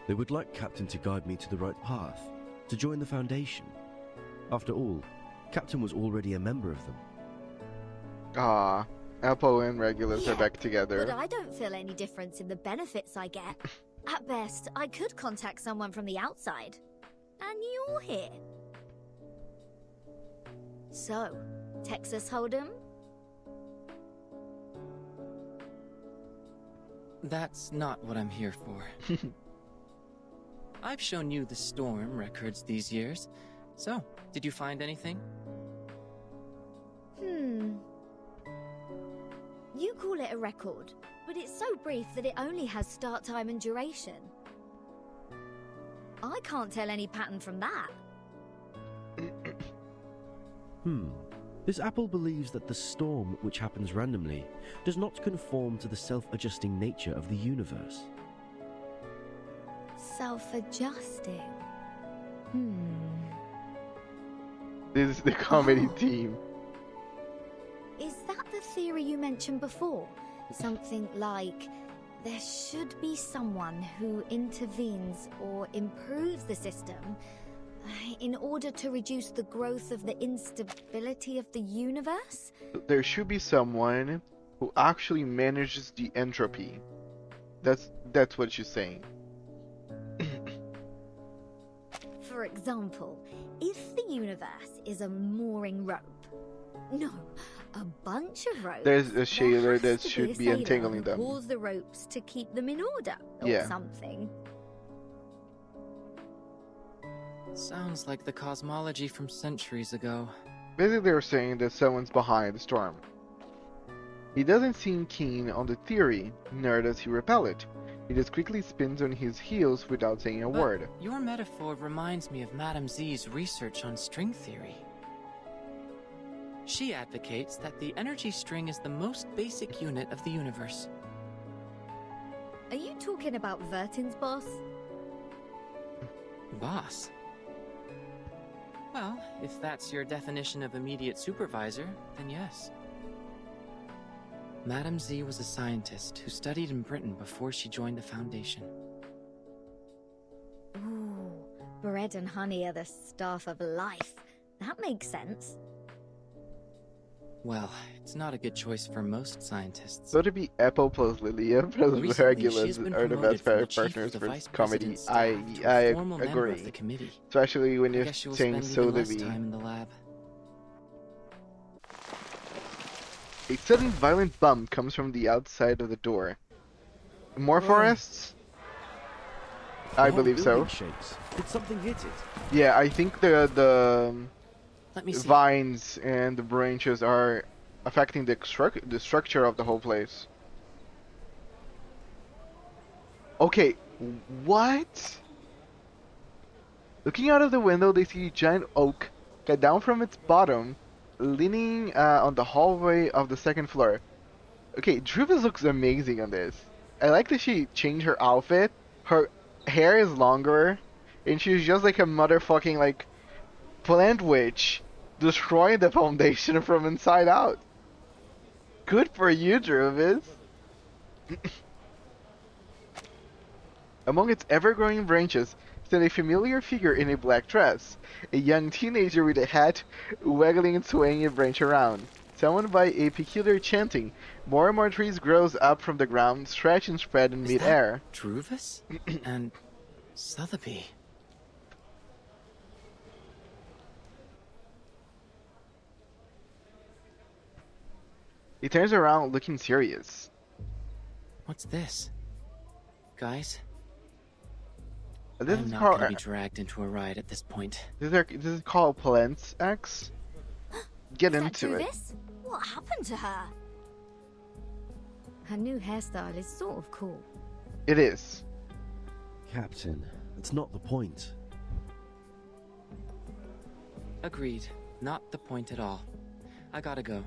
They would like Captain to guide me to the right path, to join the Foundation. After all, Captain was already a member of them. Ah, Apple and Regulus are back together. But I don't feel any difference in the benefits I get. At best, I could contact someone from the outside. And you're here. So, Texas Hold'em? That's not what I'm here for. I've shown you the storm records these years. So, did you find anything? You call it a record, but it's so brief that it only has start time and duration. I can't tell any pattern from that. This apple believes that the storm, which happens randomly, does not conform to the self-adjusting nature of the universe. Self-adjusting. This is the comedy team. Is that the theory you mentioned before? Something like, there should be someone who intervenes or improves the system in order to reduce the growth of the instability of the universe? There should be someone who actually manages the entropy. That's what she's saying. For example, if the universe is a mooring rope, no, a bunch of ropes, There's a shader there that has to should a be sailor untangling who them. pulls the ropes to keep them in order, or Yeah. something. Sounds like the cosmology from centuries ago. Basically, they're saying that someone's behind the storm. He doesn't seem keen on the theory, nor does he repel it. He just quickly spins on his heels without saying a But word. your metaphor reminds me of Madame Z's research on string theory. She advocates that the energy string is the most basic unit of the universe. Are you talking about Vertin's boss? Boss? Well, if that's your definition of immediate supervisor, then yes. Madame Z was a scientist who studied in Britain before she joined the Foundation. Ooh, bread and honey are the staff of life. That makes sense. Well, it's not a good choice for most scientists. So to be Apple plus Lilia plus Recently, she's Regulus been are the promoted best from the chief partners of the for vice comedy. president's I staff to a formal member of agree. the committee. Especially when I you're guess she'll saying spend so even to less be. time in the lab. A sudden violent bump comes from the outside of the door. More forests? I The whole believe so. building shakes. Did something hit it? Yeah, I think the Let me see. vines and the branches are affecting the structure of the whole place. Okay, what? Looking out of the window, they see a giant oak cut down from its bottom, leaning on the hallway of the second floor. Okay, Druvis looks amazing on this. I like that she changed her outfit. Her hair is longer, and she's just like a motherfucking like plant witch, destroying the foundation from inside out. Good for you, Druvis. Among its ever-growing branches stood a familiar figure in a black dress, a young teenager with a hat waggling and swaying a branch around. Summoned by a peculiar chanting, more and more trees grows up from the ground, stretch and spread in mid-air. Druvis? And Sotheby. He turns around looking serious. What's this? Guys? This I'm is not called gonna be dragged into a ride at this point. this is called Plants X. Get Is that into it. Druvis? What happened to her? Her new hairstyle is sort of cool. It is. Captain, that's not the point. Agreed. Not the point at all. I gotta go.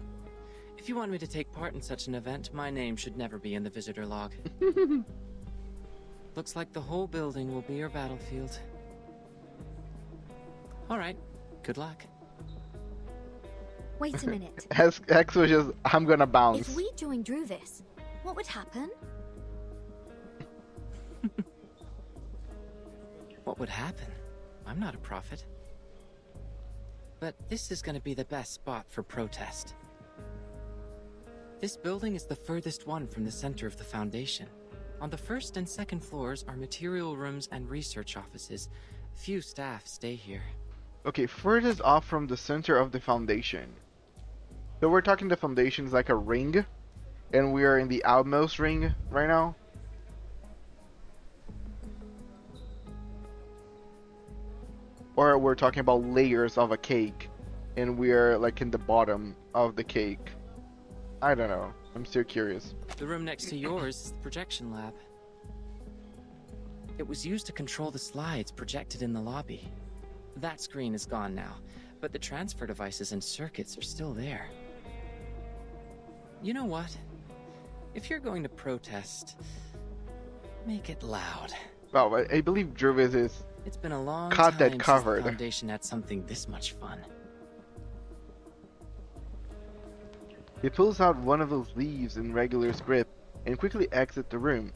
If you want me to take part in such an event, my name should never be in the visitor log. Looks like the whole building will be your battlefield. Alright, good luck. Wait a minute. X was just, I'm gonna bounce. If we join Druvis, what would happen? What would happen? I'm not a prophet. But this is gonna be the best spot for protest. This building is the furthest one from the center of the Foundation. On the first and second floors are material rooms and research offices. Few staff stay here. Okay, furthest off from the center of the Foundation. So we're talking the Foundation is like a ring, and we are in the outmost ring right now. Or we're talking about layers of a cake, and we're like in the bottom of the cake. I don't know. I'm still curious. The room next to yours is the projection lab. It was used to control the slides projected in the lobby. That screen is gone now, but the transfer devices and circuits are still there. You know what? If you're going to protest, make it loud. Well, I believe Druvis is It's been a long caught time that since covered. the Foundation had something this much fun. He pulls out one of those leaves in Regular's grip and quickly exits the room.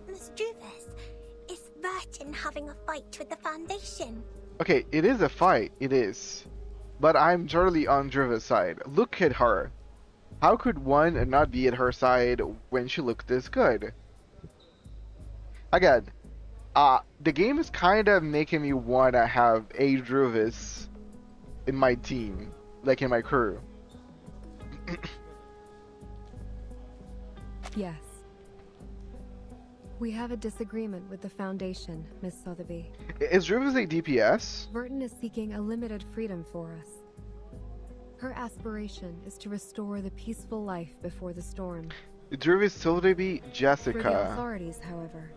Miss Druvis, is Burton having a fight with the Foundation? Okay, it is a fight, it is. But I'm totally on Druvis' side. Look at her. How could one not be at her side when she looked this good? Again, the game is kind of making me want to have a Druvis in my team, like in my crew. Yes. We have a disagreement with the Foundation, Miss Sotheby. Is Druvis a DPS? Burton is seeking a limited freedom for us. Her aspiration is to restore the peaceful life before the storm. Druvis Sotheby For the Jessica. authorities, however,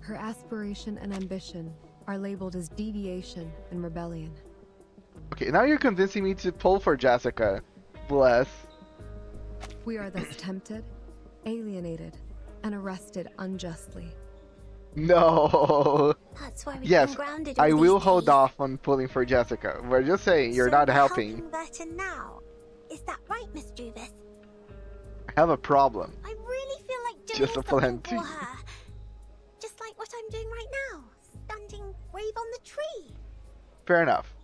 her aspiration and ambition are labeled as deviation and rebellion. Okay, now you're convincing me to pull for Jessica. Bless. We are thus tempted, alienated, and arrested unjustly. No. That's why we've Yes, been grounded all I these will hold days. off on pulling for Jessica. We're just saying you're So not we're helping. Burton now. Is that right, Miss Juvis? I have a problem. I really feel like doing Just a something plenty. for her. Just like what I'm doing right now. Standing brave on the tree. Fair enough.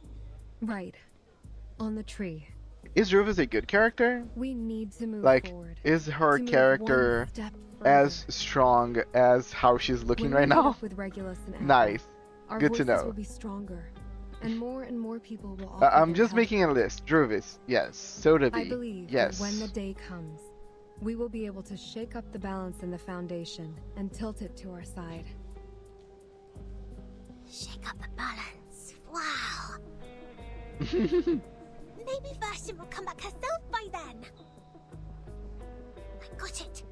Right. On the tree. Is Rufus a good character? We need to move Like, forward. is her To move character one step as further. strong as how she's looking When right we meet now? up with Regulus and Apple, Nice. our Good to voices know. will be stronger, and more people will offer I'm their just help. making a list. Druvis, yes. Sodaby, I believe yes. that when the day comes, we will be able to shake up the balance in the Foundation and tilt it to our side. Shake up the balance. Wow. Maybe Version will come back herself by then. I got it.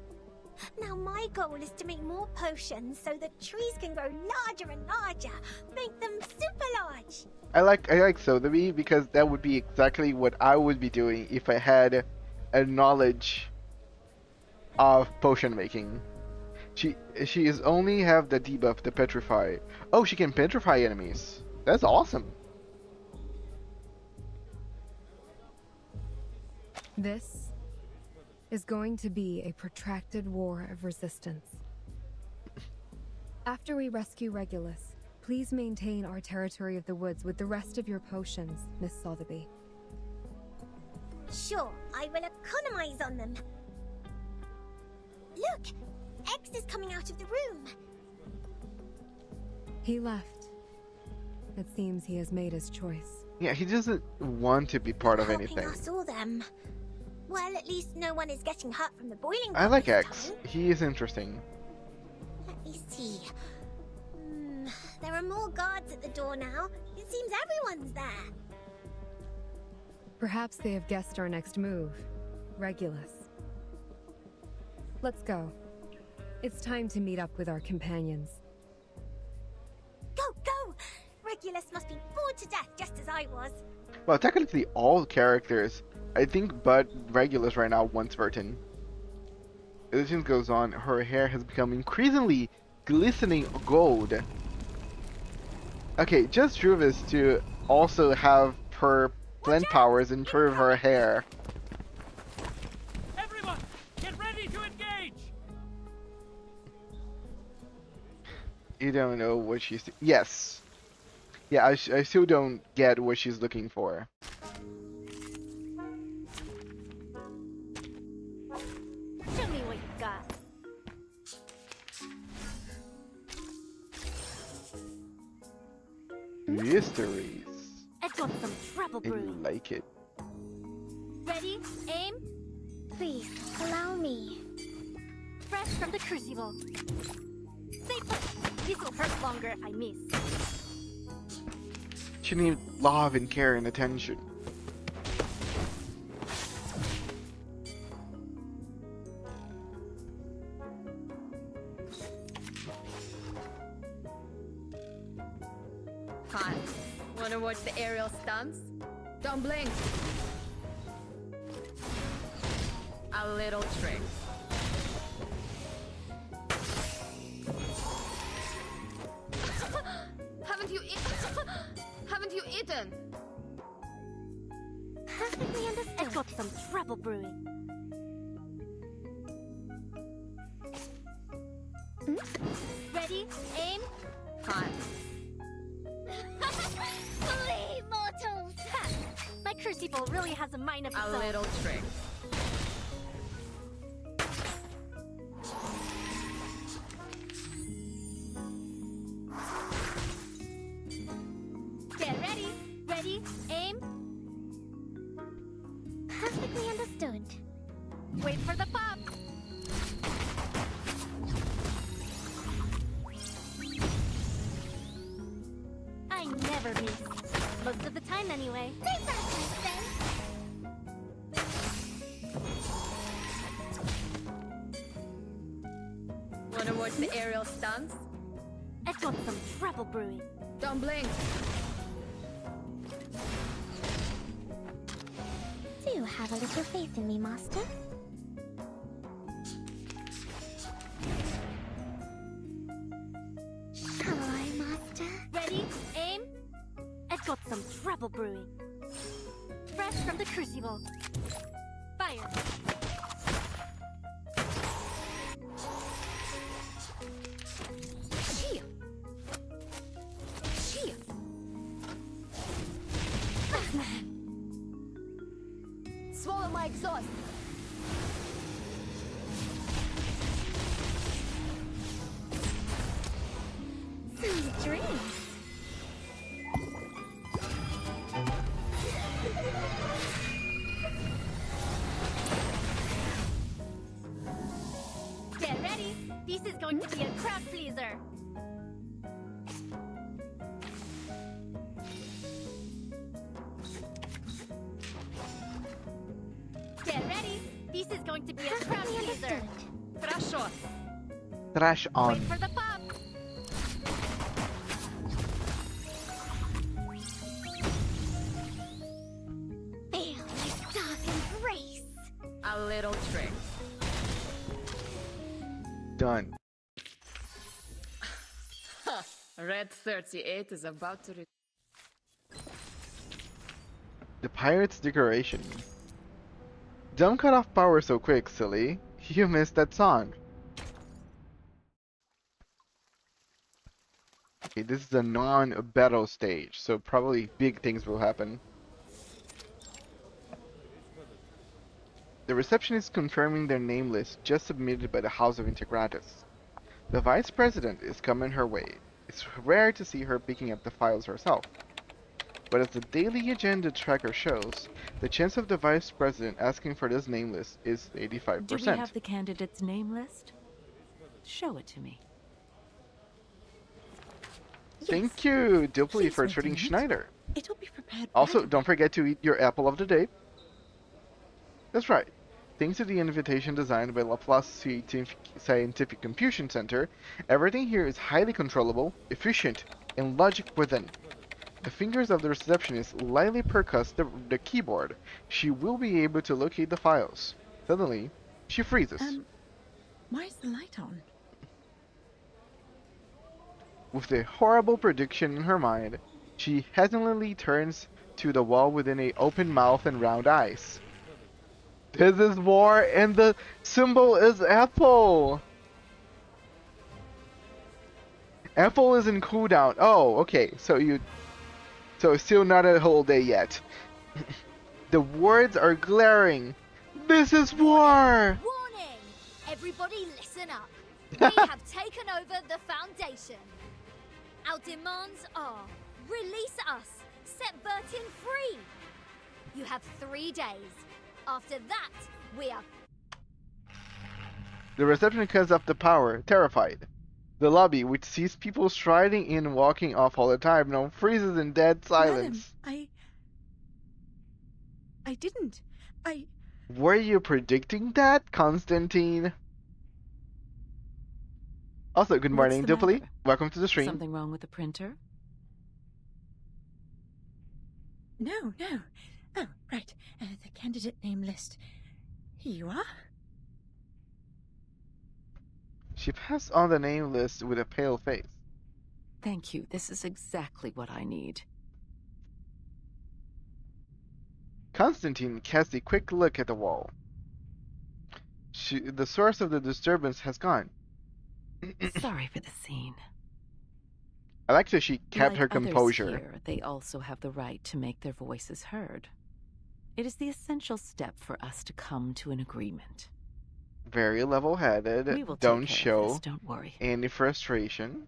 Now my goal is to make more potions so the trees can grow larger and larger. Make them super large. I like Sodaby because that would be exactly what I would be doing if I had a knowledge of potion making. She is only have the debuff, the petrify. Oh, she can petrify enemies. That's awesome. This is going to be a protracted war of resistance. After we rescue Regulus, please maintain our territory of the woods with the rest of your potions, Miss Sotheby. Sure, I will economize on them. Look! X is coming out of the room. He left. It seems he has made his choice. Yeah, he doesn't want to be part of Helping anything. us all them. Well, at least no one is getting hurt from the boiling I pot like this X. time. He is interesting. Let me see. There are more guards at the door now. It seems everyone's there. Perhaps they have guessed our next move. Regulus. Let's go. It's time to meet up with our companions. Go, go! Regulus must be bored to death just as I was. Well, technically all characters. I think but Regulus right now wants Vertin. As the goes on, her hair has become increasingly glistening gold. Okay, just Druvis to also have her plant powers improve her hair. Everyone, get ready to engage! You don't know what she's... Yes. Yeah, I still don't get what she's looking for. Show me what you got. Mysteries. Let's want some trouble I brewing. like it. Ready? Aim? Please, allow me. Fresh from the crucible. Stay put. This will hurt longer if I miss. She needs love and care and attention. Hot. Wanna watch the aerial stunts? Don't blink. A little trick. Haven't you eaten? Haven't you eaten? Perfectly understood. Let's got some trouble brewing. Ready? Aim? Hot. Flee, mortals! Ha! My crucible really has a mind of its A own. little trick. Get ready. Ready? Aim? Perfectly understood. Wait for the pop. I never miss. Most of the time, anyway. Stay fast, my friend. Wanna watch the aerial stunts? Let's got some trouble brewing. Don't blink. Do have a little faith in me, Master. trouble brewing. Fresh from the crucible. Fire. Chia. Chia. Swallow my exhaust. Sweet dreams. Get ready. This is going to be a crowd pleaser. Get ready. This is going to be a crowd pleaser. Trash off. Trash on. Wait for the pop. Feel my dark embrace. A little trick. Done. Red 38 is about to The pirate's decoration. Don't cut off power so quick, silly. You missed that song. Okay, this is a non-battle stage, so probably big things will happen. The receptionist confirming their name list just submitted by the House of Integratus. The Vice President is coming her way. It's rare to see her picking up the files herself. But as the daily agenda tracker shows, the chance of the Vice President asking for this name list is 85%. Do we have the candidate's name list? Show it to me. Thank you, Dupley, for trading Schneider. Also, don't forget to eat your apple of the day. That's right. Thanks to the invitation designed by Laplace Scientific Computation Center, everything here is highly controllable, efficient, and logic within. The fingers of the receptionist lightly percuss the keyboard. She will be able to locate the files. Suddenly, she freezes. Why is the light on? With a horrible prediction in her mind, she hesitantly turns to the wall within an open mouth and round eyes. This is war, and the symbol is apple! Apple is in cooldown. Oh, okay, so still not a whole day yet. The words are glaring. This is war! Warning! Everybody listen up. We have taken over the Foundation. Our demands are release us, set Bertin free. You have 3 days. After that, we are... The reception cuts off the power, terrified. The lobby, which sees people striding in and walking off all the time, now freezes in dead silence. Madam, I didn't. Were you predicting that, Constantine? Also, good morning, What's the Dupley. matter? Welcome to the stream. Something wrong with the printer? No. Oh, right. The candidate name list. Here you are. She passed on the name list with a pale face. Thank you. This is exactly what I need. Constantine cast a quick look at the wall. The source of the disturbance has gone. Sorry for the scene. I like that she kept Like her others composure. here, they also have the right to make their voices heard. It is the essential step for us to come to an agreement. Very level-headed. We will Don't take care show of this, don't worry. any frustration.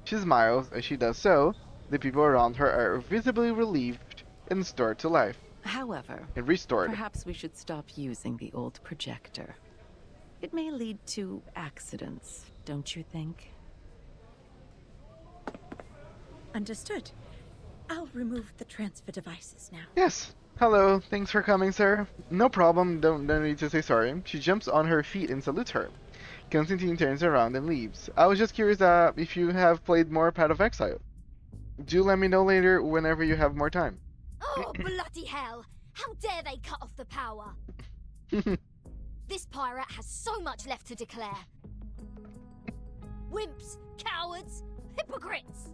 She smiles as she does so. The people around her are visibly relieved and restored to life. However, And restored. perhaps we should stop using the old projector. It may lead to accidents, don't you think? Understood. I'll remove the transfer devices now. Yes. Hello. Thanks for coming, sir. No problem. Don't need to say sorry. She jumps on her feet and salutes her. Constantine turns around and leaves. I was just curious if you have played more Path of Exile. Do let me know later whenever you have more time. Oh, bloody hell! How dare they cut off the power? This pirate has so much left to declare. Wimps, cowards, hypocrites!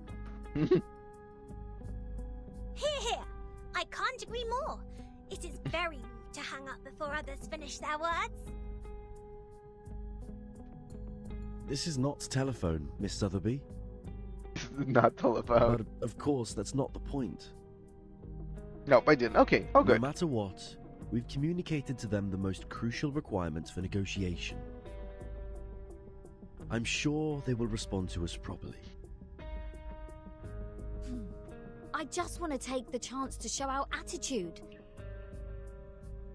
couldn't agree more. It is very rude to hang up before others finish their words. This is not telephone, Miss Sotheby. Not telephone. But of course, that's not the point. No, I didn't. Okay, oh good. No matter what, we've communicated to them the most crucial requirements for negotiation. I'm sure they will respond to us properly. I just want to take the chance to show our attitude.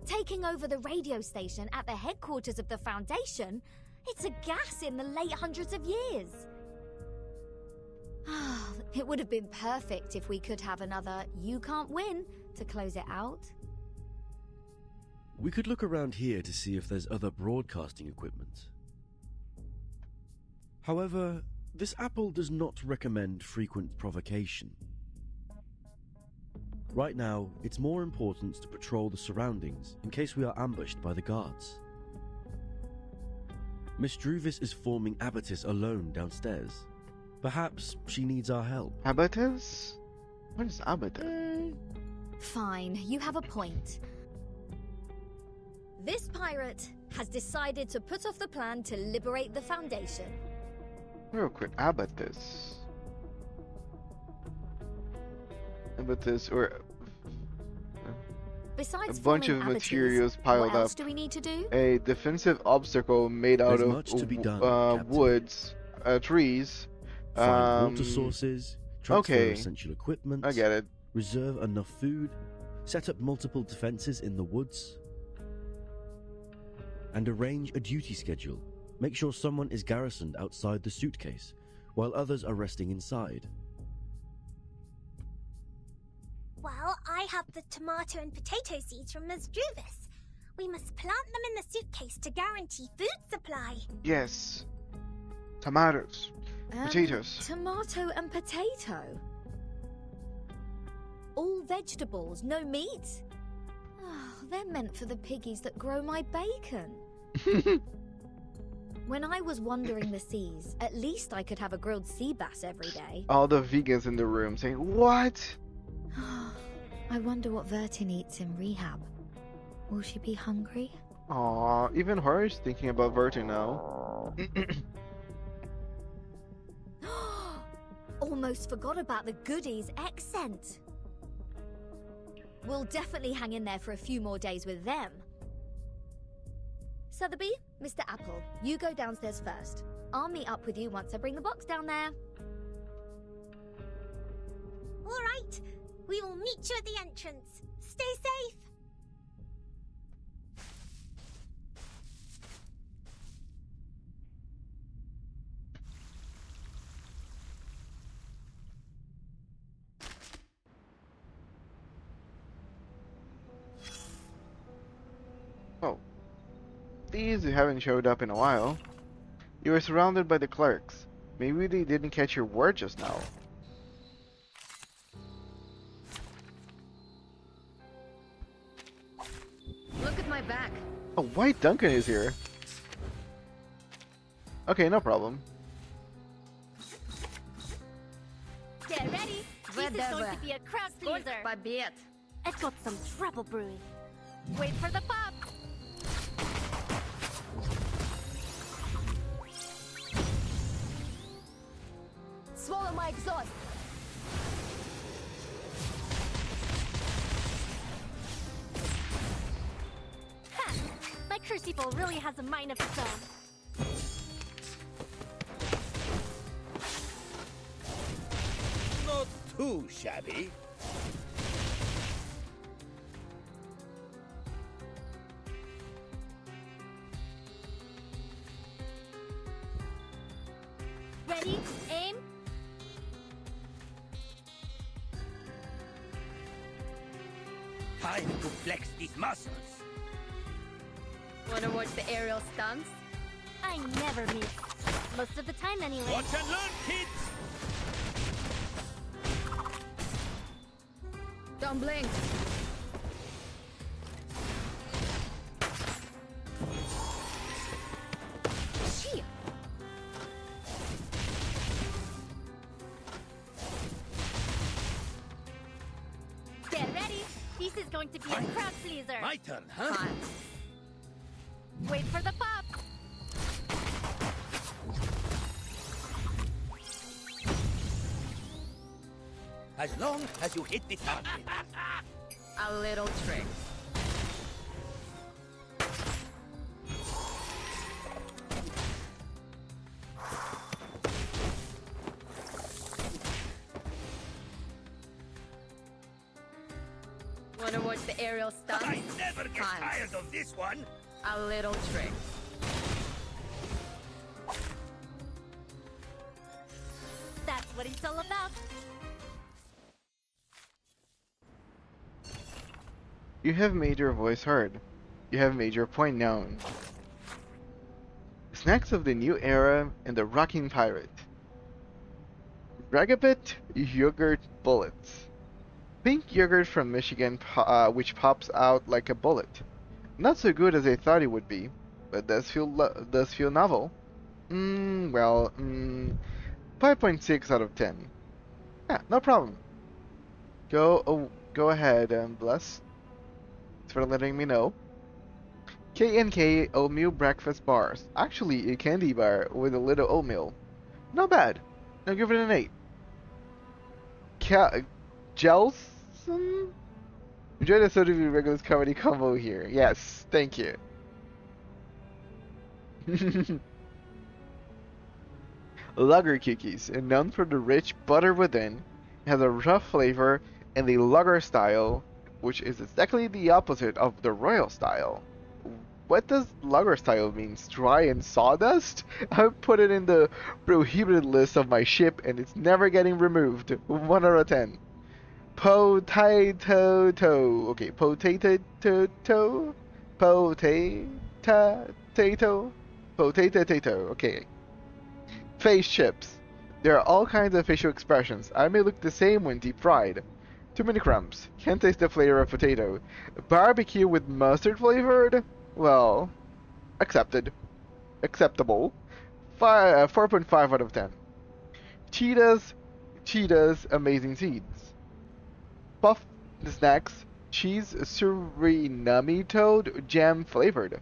Taking over the radio station at the headquarters of the Foundation, it's a gas in the late hundreds of years. It would have been perfect if we could have another "you can't win" to close it out. We could look around here to see if there's other broadcasting equipment. However, this apple does not recommend frequent provocation. Right now, it's more important to patrol the surroundings in case we are ambushed by the guards. Miss Druvis is forming Abatis alone downstairs. Perhaps she needs our help. Abatis? What is Abatis? Fine, you have a point. This pirate has decided to put off the plan to liberate the Foundation. Real quick, Abatis. Abatis, or Besides a bunch of forming materials Abatis, piled what else up. do we need to do? A defensive obstacle made out There's of much to be done, Captain. woods, trees. Find water sources, transfer okay. essential equipment. I get it. Reserve enough food, set up multiple defenses in the woods, and arrange a duty schedule. Make sure someone is garrisoned outside the suitcase, while others are resting inside. Well, I have the tomato and potato seeds from Ms. Druvis. We must plant them in the suitcase to guarantee food supply. Yes. Tomatoes. Potatoes. Tomato and potato. All vegetables, no meat. Oh, they're meant for the piggies that grow my bacon. When I was wandering the seas, at least I could have a grilled sea bass every day. All the vegans in the room saying, "What?" I wonder what Vertin eats in rehab. Will she be hungry? Aw, even her is thinking about Vertin now. Almost forgot about the goodies accent. We'll definitely hang in there for a few more days with them. Sotheby, Mr. Apple, you go downstairs first. I'll meet up with you once I bring the box down there. All right, we will meet you at the entrance. Stay safe. Oh. These haven't showed up in a while. You were surrounded by the clerks. Maybe they didn't catch your word just now. Look at my back. Oh, White Duncan is here. Okay, no problem. Get ready. This is going to be a crowd pleaser. Побед. I've got some trouble brewing. Wait for the pop. Swallow my exhaust. Ha! My crucible really has a mind of its own. Not too shabby. Ready? Aim. Time to flex these muscles. Wanna watch the aerial stunts? I never miss. Most of the time, anyway. Watch and learn, kids! Don't blink. Shit. Get ready. This is going to be a crowd pleaser. My turn, huh? Fun. Wait for the pop. As long as you hit the target. A little trick. Wanna watch the aerial stunts? I never get Fun. tired of this one. A little trick. That's what it's all about. You have made your voice heard. You have made your point known. Snacks of the new era and the rocking pirate. Ragabit yogurt bullets. Pink yogurt from Michigan which pops out like a bullet. Not so good as I thought it would be, but does feel novel. 5.6 out of 10. Yeah, no problem. Go ahead, Bless. Thanks for letting me know. K&K oatmeal breakfast bars. Actually, a candy bar with a little oatmeal. Not bad. I'll give it an 8. Jelson? Enjoy the soda with regular comedy combo here. Yes, thank you. Lager cookies, known for the rich butter within, has a rough flavor and the lager style, which is exactly the opposite of the royal style. What does lager style mean? Dry and sawdust? I put it in the prohibited list of my ship and it's never getting removed. 1 out of 10. Potato. Okay, potato. Potato. Okay. Face chips. There are all kinds of facial expressions. I may look the same when deep fried. Too many crumbs. Can't taste the flavor of potato. Barbecue with mustard flavored? Well, accepted. Acceptable. 4.5 out of 10. Cheetah's amazing seeds. Puff snacks. Cheese Suriname toad jam flavored.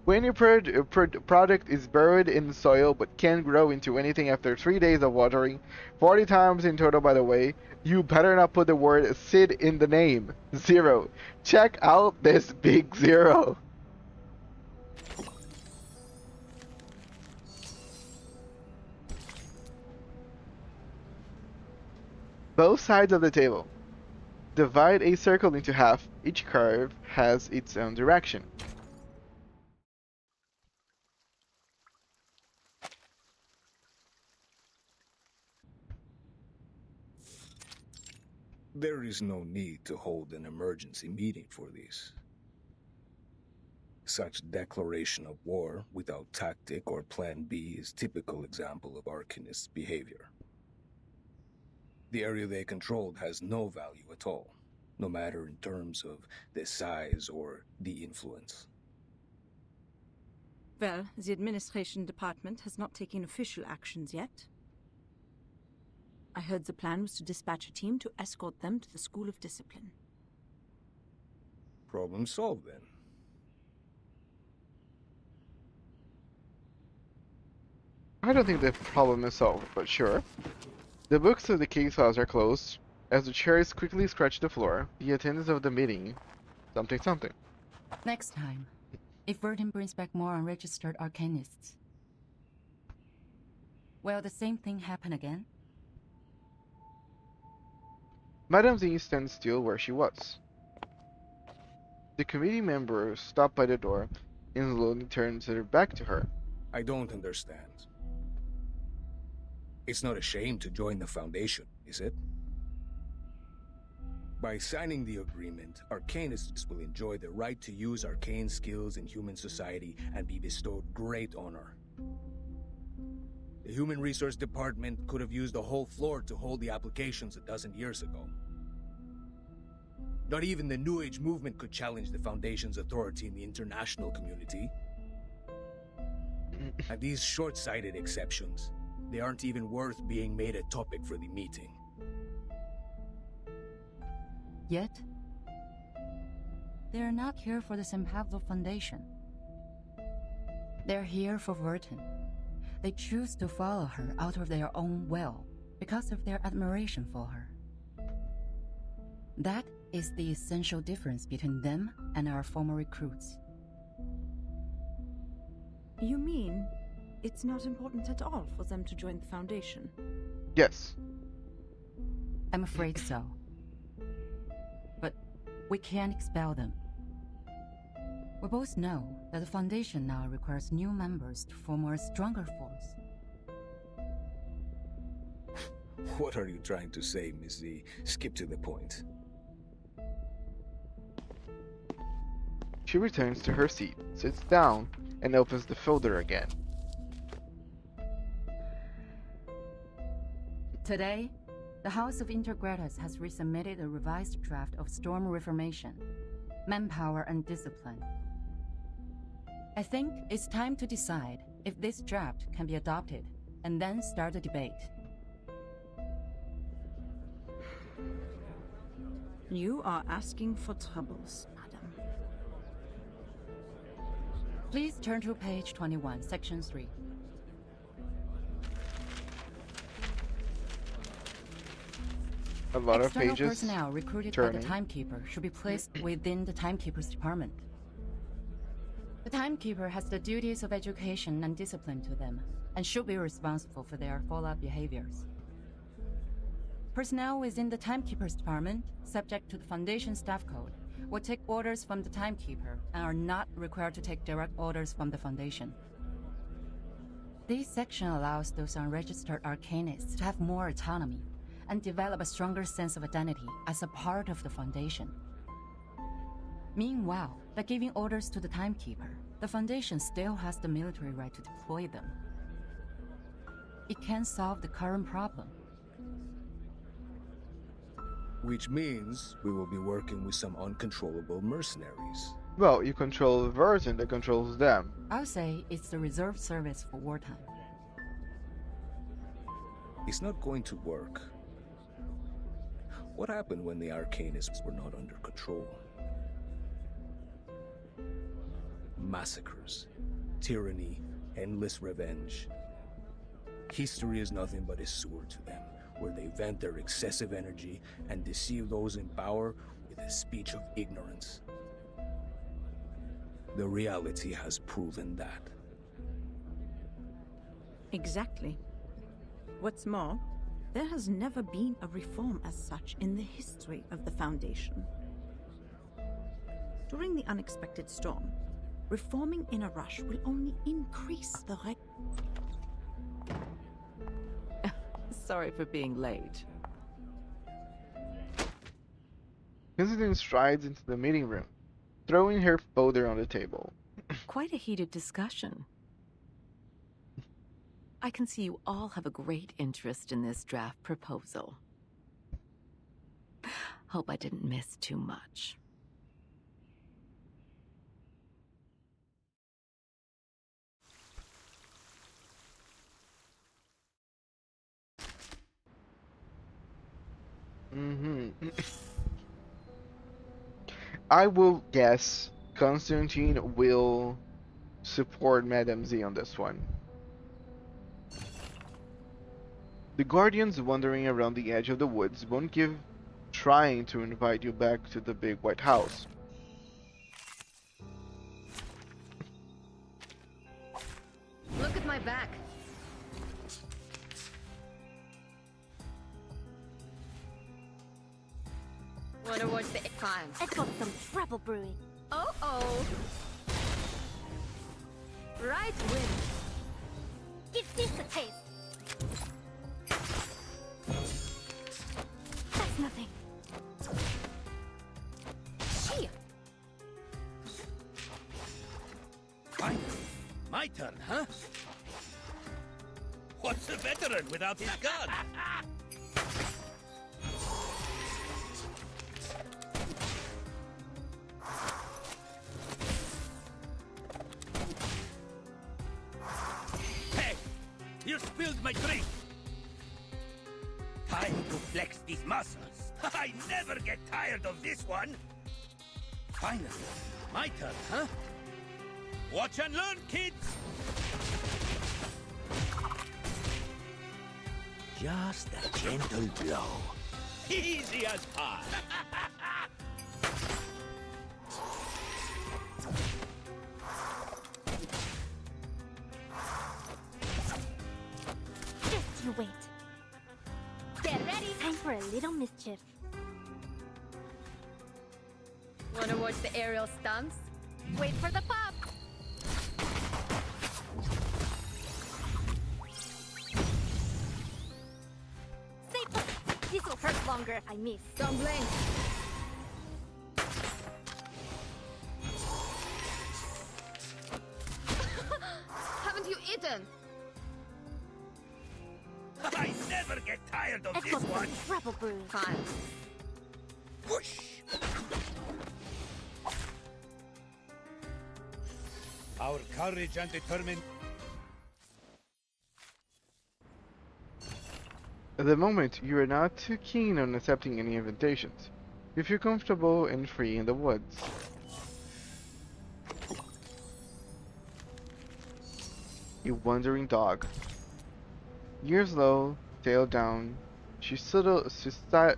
When your product is buried in the soil but can't grow into anything after 3 days of watering, 40 times in total by the way, you better not put the word Sid in the name. 0. Check out this big 0. Both sides of the table. Divide a circle into half. Each curve has its own direction. There is no need to hold an emergency meeting for this. Such declaration of war without tactic or plan B is typical example of Arcanists' behavior. The area they controlled has no value at all, no matter in terms of the size or the influence. Well, the administration department has not taken official actions yet. I heard the plan was to dispatch a team to escort them to the School of Discipline. Problem solved then. I don't think the problem is solved, but sure. The books of the case files are closed. As the chairs quickly scratch the floor, the attendance of the meeting... something. Next time, if Verdun brings back more unregistered Arcanists, will the same thing happen again? Madame Z stands still where she was. The committee member stopped by the door and slowly turns her back to her. I don't understand. It's not a shame to join the Foundation, is it? By signing the agreement, Arcanists will enjoy the right to use arcane skills in human society and be bestowed great honor. The Human Resource Department could have used the whole floor to hold the applications a dozen years ago. Not even the New Age movement could challenge the Foundation's authority in the international community. And these short-sighted exceptions, they aren't even worth being made a topic for the meeting. Yet, They are not here for the St. Pavlo Foundation. They're here for Vertin. They choose to follow her out of their own will because of their admiration for her. That is the essential difference between them and our former recruits. You mean it's not important at all for them to join the Foundation? Yes. I'm afraid so. But we can't expel them. We both know that the Foundation now requires new members to form a stronger force. What are you trying to say, Miss Z? Skip to the point. She returns to her seat, sits down, and opens the folder again. Today, the House of Intergratus has resubmitted a revised draft of Storm Reformation, Manpower and Discipline. I think it's time to decide if this draft can be adopted, and then start a debate. You are asking for troubles, madam. Please turn to page 21, section 3. A lot of External pages. personnel recruited by the Timekeeper should be placed within the Timekeeper's department. The Timekeeper has the duties of education and discipline to them, and should be responsible for their follow-up behaviors. Personnel within the Timekeeper's department, subject to the Foundation Staff Code, will take orders from the Timekeeper and are not required to take direct orders from the Foundation. This section allows those unregistered arcanists to have more autonomy and develop a stronger sense of identity as a part of the Foundation. Meanwhile, by giving orders to the Timekeeper, the Foundation still has the military right to deploy them. It can solve the current problem. Which means we will be working with some uncontrollable mercenaries. Well, you control the version that controls them. I'll say it's the reserve service for wartime. It's not going to work. What happened when the Arcanists were not under control? Massacres, tyranny, endless revenge. History is nothing but a sewer to them, where they vent their excessive energy and deceive those in power with a speech of ignorance. The reality has proven that. Exactly. What's more, there has never been a reform as such in the history of the Foundation. During the unexpected storm, reforming in a rush will only increase the Sorry for being late. Constantine strides into the meeting room, throwing her folder on the table. Quite a heated discussion. I can see you all have a great interest in this draft proposal. Hope I didn't miss too much. I will guess Constantine will support Madame Z on this one. The Guardians wandering around the edge of the woods won't give trying to invite you back to the big white house. Look at my back. Wanna watch the time? I've got some trouble brewing. Oh. Right win. Give this a taste. That's nothing. Shit. Fine. My turn, huh? What's a veteran without his gun? Hey! You spilled my drink! Time to flex these muscles. I never get tired of this one. Finally, my turn, huh? Watch and learn, kids! Just a gentle blow. Easy as pie. Just you wait. Get ready. Time for a little mischief. Wanna watch the aerial stumps? Wait for the pop. Stay put. This'll hurt longer if I miss. Don't blink. Haven't you eaten? I never get tired of this one. Rebel brew. Fine. Whoosh! Our courage and determination. At the moment, you are not too keen on accepting any invitations. You feel comfortable and free in the woods. A wandering dog. Ears low, tail down. She settles back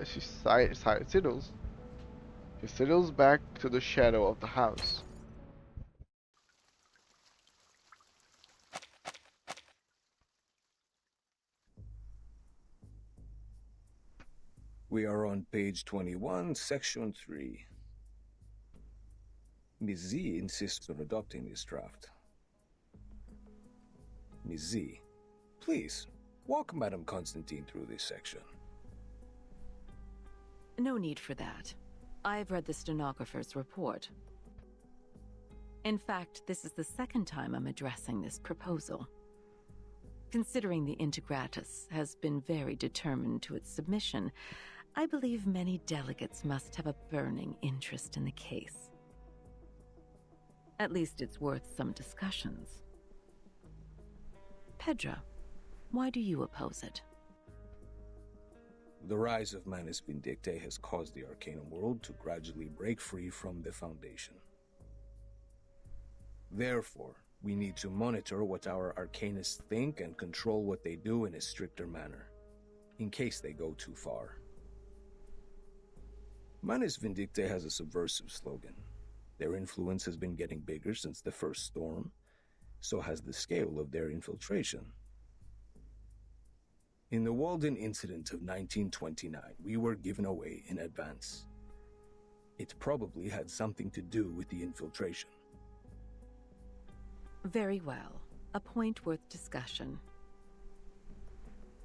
to the shadow of the house. We are on page 21, section 3. Ms. Z insists on adopting this draft. Ms. Z, please, walk Madame Constantine through this section. No need for that. I've read the stenographer's report. In fact, this is the second time I'm addressing this proposal. Considering the Integratus has been very determined to its submission, I believe many delegates must have a burning interest in the case. At least it's worth some discussions. Pedra, why do you oppose it? The rise of Manus Vindictae has caused the Arcanum world to gradually break free from the Foundation. Therefore, we need to monitor what our Arcanists think and control what they do in a stricter manner, in case they go too far. Manus Vindictae has a subversive slogan. Their influence has been getting bigger since the first storm, so has the scale of their infiltration. In the Walden incident of 1929, we were given away in advance. It probably had something to do with the infiltration. Very well. A point worth discussion.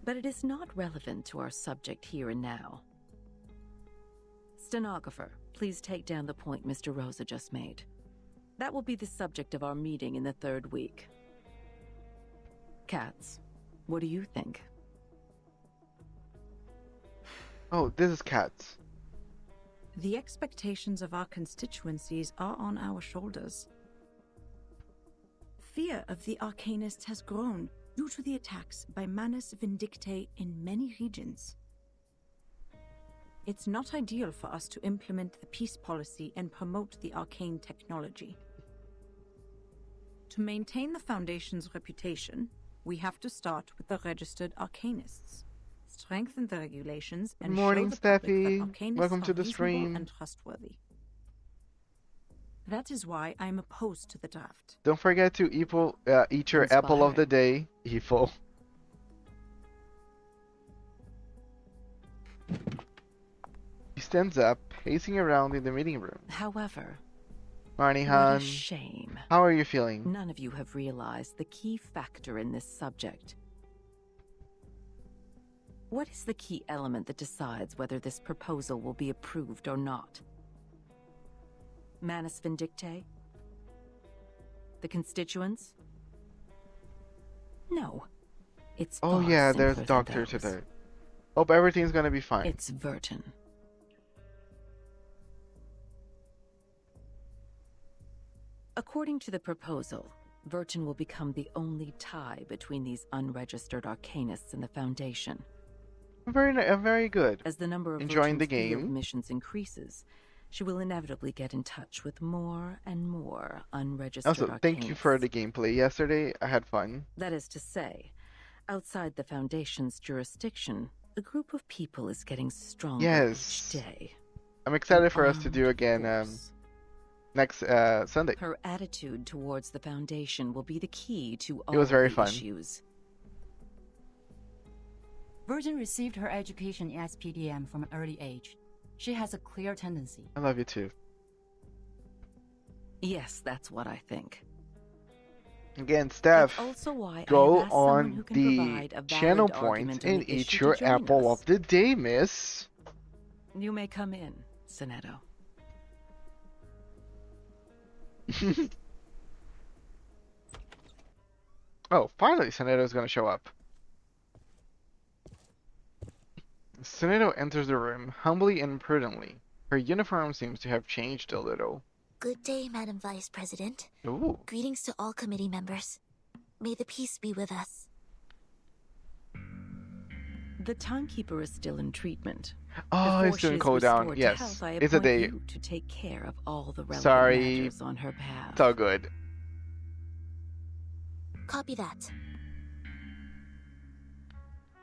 But it is not relevant to our subject here and now. Stenographer, please take down the point Mr. Rosa just made. That will be the subject of our meeting in the 3rd week. Katz, what do you think? Oh, this is Katz. The expectations of our constituencies are on our shoulders. Fear of the Arcanists has grown due to the attacks by Manus Vindictae in many regions. It's not ideal for us to implement the peace policy and promote the arcane technology. To maintain the Foundation's reputation, we have to start with the registered Arcanists, strengthen the regulations, and Morning, show the public that Steffi. Arcanists Welcome to are the reasonable stream. and trustworthy. That is why I am opposed to the draft. Don't forget to eat your apple of the day, Evil. He stands up, pacing around in the meeting room. However, Marnie what Han, a shame. how are you feeling? None of you have realized the key factor in this subject. What is the key element that decides whether this proposal will be approved or not? Manus Vindictae? The constituents? No. It's Oh far yeah, simpler there's than Doctor those. today. Hope everything's gonna be fine. It's Vertin. According to the proposal, Vertin will become the only tie between these unregistered Arcanists and the Foundation. Very good. As the number of Enjoying the Vertin's field game. missions increases, she will inevitably get in touch with more and more unregistered Also, thank you for the gameplay yesterday. I had fun. That is to say, outside the Foundation's jurisdiction, a group of people is getting stronger Yes. each day. I'm excited for us to do again next Sunday. Her attitude towards the Foundation will be the key to all It was very the fun. issues. Virgin received her education in SPDM from an early age. She has a clear tendency. I love you too. Yes, that's what I think. Again, Steph, Also why I go have asked someone on who can the provide a valid channel argument points on and the eat issue your to join apple us. of the day, miss. You may come in, Sonetto. Oh, finally, Sonetto's gonna show up. Sonetto enters the room humbly and prudently. Her uniform seems to have changed a little. Good day, Madam Vice President. Ooh. Greetings to all committee members. May the peace be with us. The timekeeper is still in treatment. Oh, Before it's doing she is cooldown. restored to Yes, health, I it's a appoint day. you to take care of all the relevant Sorry, matters on her behalf. it's all good. Copy that.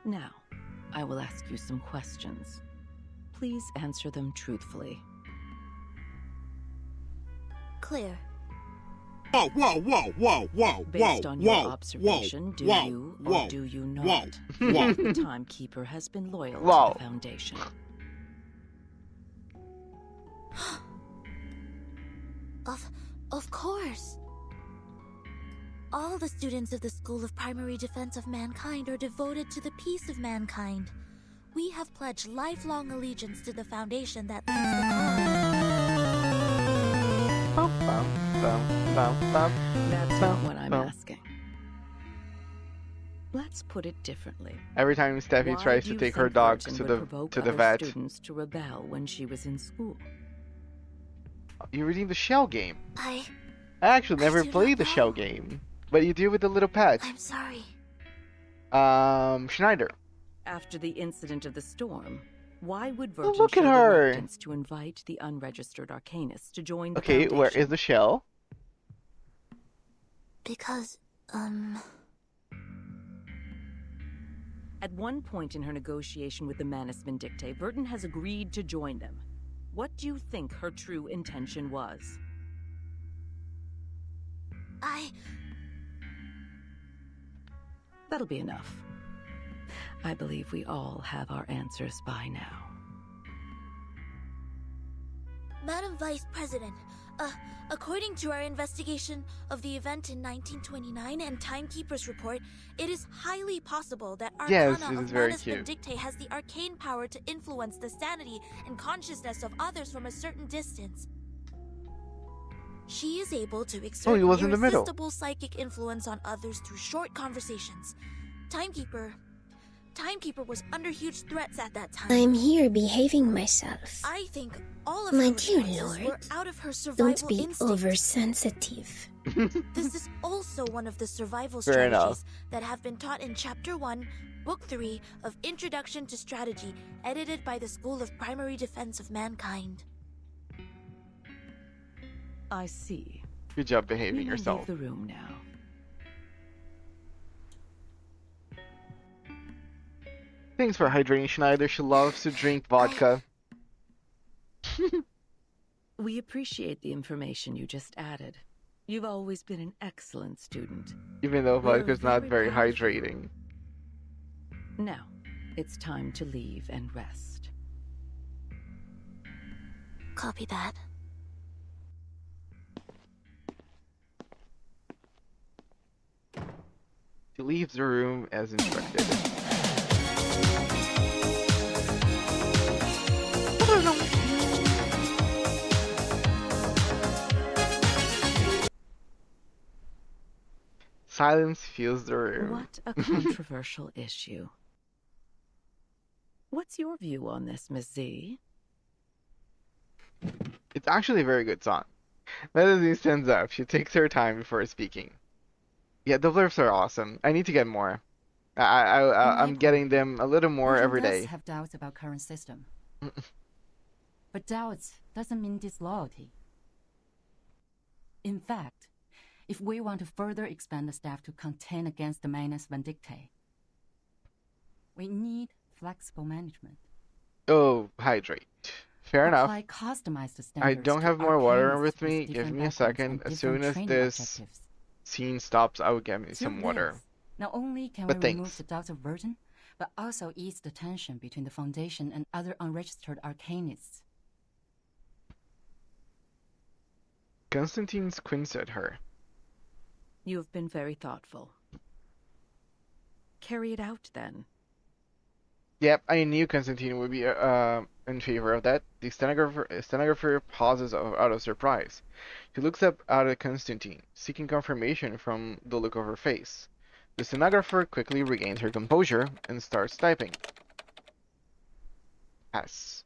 Now, I will ask you some questions. Please answer them truthfully. Clear. Whoa, whoa, whoa, whoa, whoa, Based whoa, on your whoa, observation, do whoa, you whoa, or do you whoa, not whoa. think the timekeeper has been loyal Whoa. to the Foundation? Of course. All the students of the School of Primary Defense of Mankind are devoted to the peace of mankind. We have pledged lifelong allegiance to the Foundation that leads That's not what I'm asking. Let's put it differently. Every time Steffi Why tries do to you take her think dogs Virgin to would the provoke to the other vet, students to rebel when she was in school? you're reading the shell game. I actually never do played not the shell game, but you do with the little pet. I'm sorry. Schneider. After the incident of the storm, why would Oh, Virgin look at show her. reluctance to invite the unregistered arcanists to join the Okay, Foundation? where is the shell? Because, At one point in her negotiation with the Manus Vindictae, Verdun has agreed to join them. What do you think her true intention was? That'll be enough. I believe we all have our answers by now. Madam Vice President, according to our investigation of the event in 1929 and Timekeeper's report, it is highly possible that Yes, Arcana it of is very Manus cute. Vindictae has the arcane power to influence the sanity and consciousness of others from a certain distance. She is able to exert he was in the middle. irresistible psychic influence on others through short conversations. Timekeeper was under huge threats at that time. I'm here behaving myself. I think all of My her dear responses were lord, out of her survival don't be instinct. oversensitive. This is also one of the survival Fair strategies enough. that have been taught in Chapter 1, Book 3 of Introduction to Strategy, edited by the School of Primary Defense of Mankind. I see. Good job behaving You may yourself. leave the room now. Thanks for hydrating, Schneider. She loves to drink vodka. We appreciate the information you just added. You've always been an excellent student. Even though We're vodka's not very proud of you. hydrating. Now, it's time to leave and rest. Copy that. She leaves the room as instructed. Silence fills the room. What a controversial issue. What's your view on this, Miss Z? It's actually a very good song. Melody stands up. She takes her time before speaking. Yeah, the blurbs are awesome. I need to get more. I'm getting them a little more Virgin every does day. have doubts about current system. But doubts doesn't mean disloyalty. In fact, if we want to further expand the staff to contend against the Manus Vindictae, we need flexible management. Oh, hydrate. Fair enough. Apply customized standards I don't to have more water arcanists with me. Give different me a backgrounds second. and As soon different as training this objectives. scene stops, I will get me Through some water. this, not only can But we thanks. remove the doubts of Virgin, but also ease the tension between the Foundation and other unregistered arcanists. Constantine squints at her. You have been very thoughtful. Carry it out, then. Yep, I knew Constantine would be in favor of that. The stenographer pauses out of surprise. He looks up at Constantine, seeking confirmation from the look of her face. The stenographer quickly regains her composure and starts typing. Yes.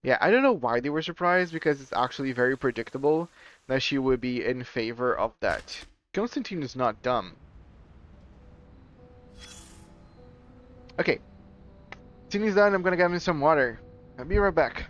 Yeah, I don't know why they were surprised, because it's actually very predictable that she would be in favor of that. Constantine is not dumb. Okay. As soon as done, I'm gonna get me some water. I'll be right back.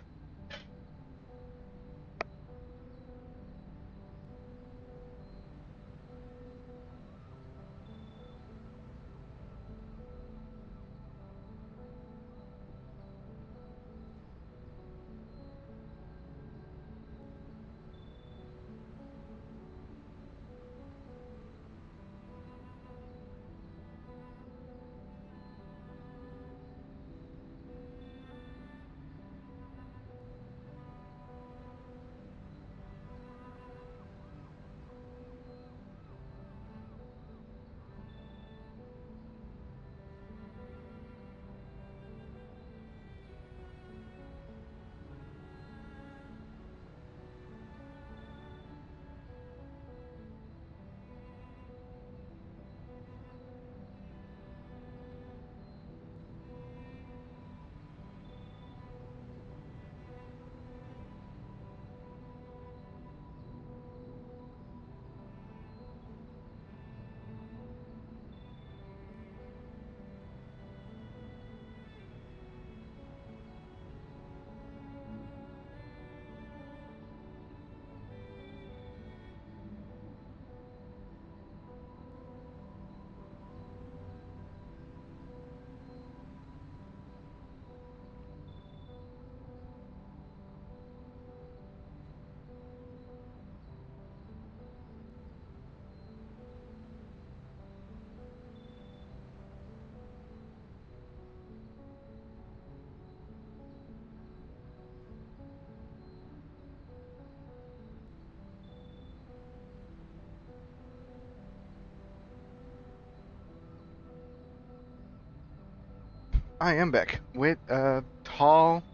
I am back with a tall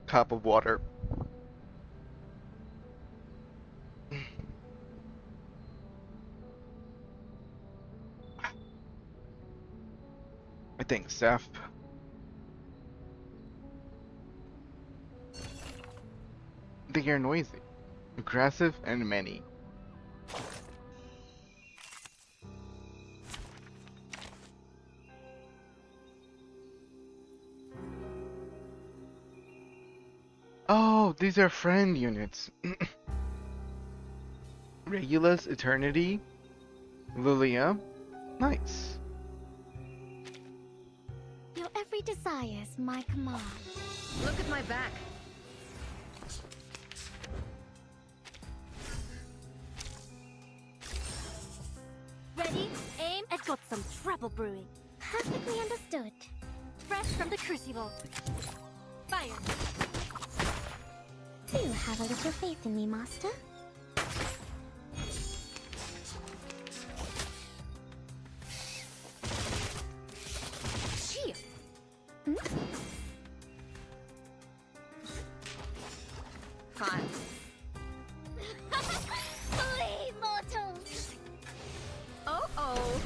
cup of water. I think staff. They are noisy, aggressive, and many. Oh, these are friend units. Regulus, Eternity, Lilia. Nice. Your every desire is my command. Look at my back. Ready? Aim. I've got some trouble brewing. Perfectly understood. Fresh from the crucible. Fire. Do have a little faith in me, Master? Shield. Hot. Flee, mortals! Oh.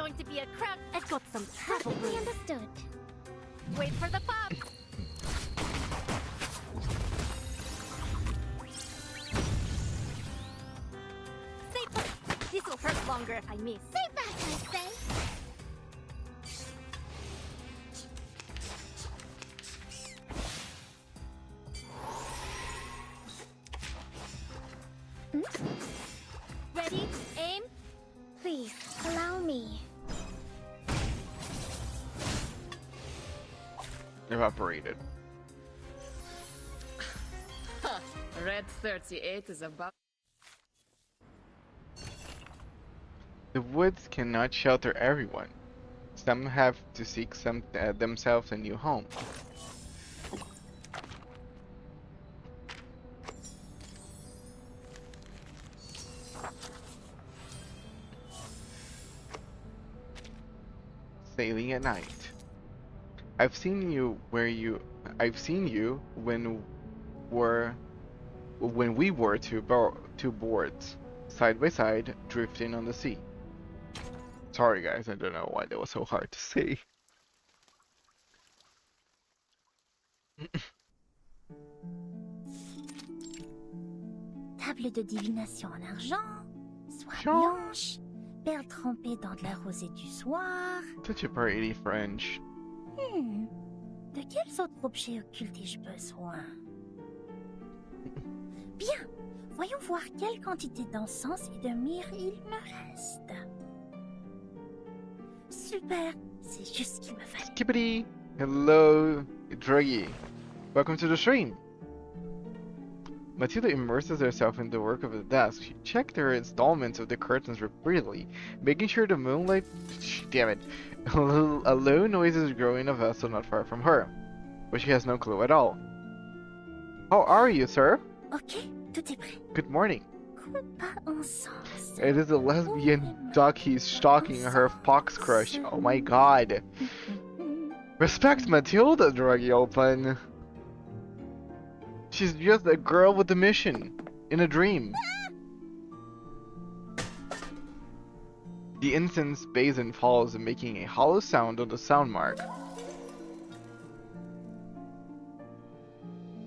going to be a crowd. I've got some trouble. Perfectly understood. Wait for the pop. Stay put. This'll hurt longer if I miss. Stay back, I say. Ready? Aim? Please, allow me. Evaporated. Huh. Red 38 is about. The woods cannot shelter everyone. Some have to seek themselves a new home. Sailing at night. I've seen you when we were two boards, side by side, drifting on the sea. Sorry guys, I don't know why that was so hard to say. Table de divination en argent, soie blanche, perles trempées dans de la rosée du soir. Such a pretty French. De quels autres objets occultes ai-je besoin? Bien, voyons voir quelle quantité d'encens et de myrrhe il me reste. Super, c'est juste ce qu'il me fallait. Skippity! Hello, Druggy. Welcome to the stream. Matilda immerses herself in the work of the desk. She checked her installments of the curtains repeatedly, making sure the moonlight... Damn it. A low noise is growing in a vessel not far from her, but she has no clue at all. How are you, sir? Ok, tout est prêt. Good morning. Pas encens. It is a lesbian ducky stalking her fox crush. Oh my god. Respect Matilda, Druggy Open. She's just a girl with a mission. In a dream. The incense basin falls, making a hollow sound on the sound mark.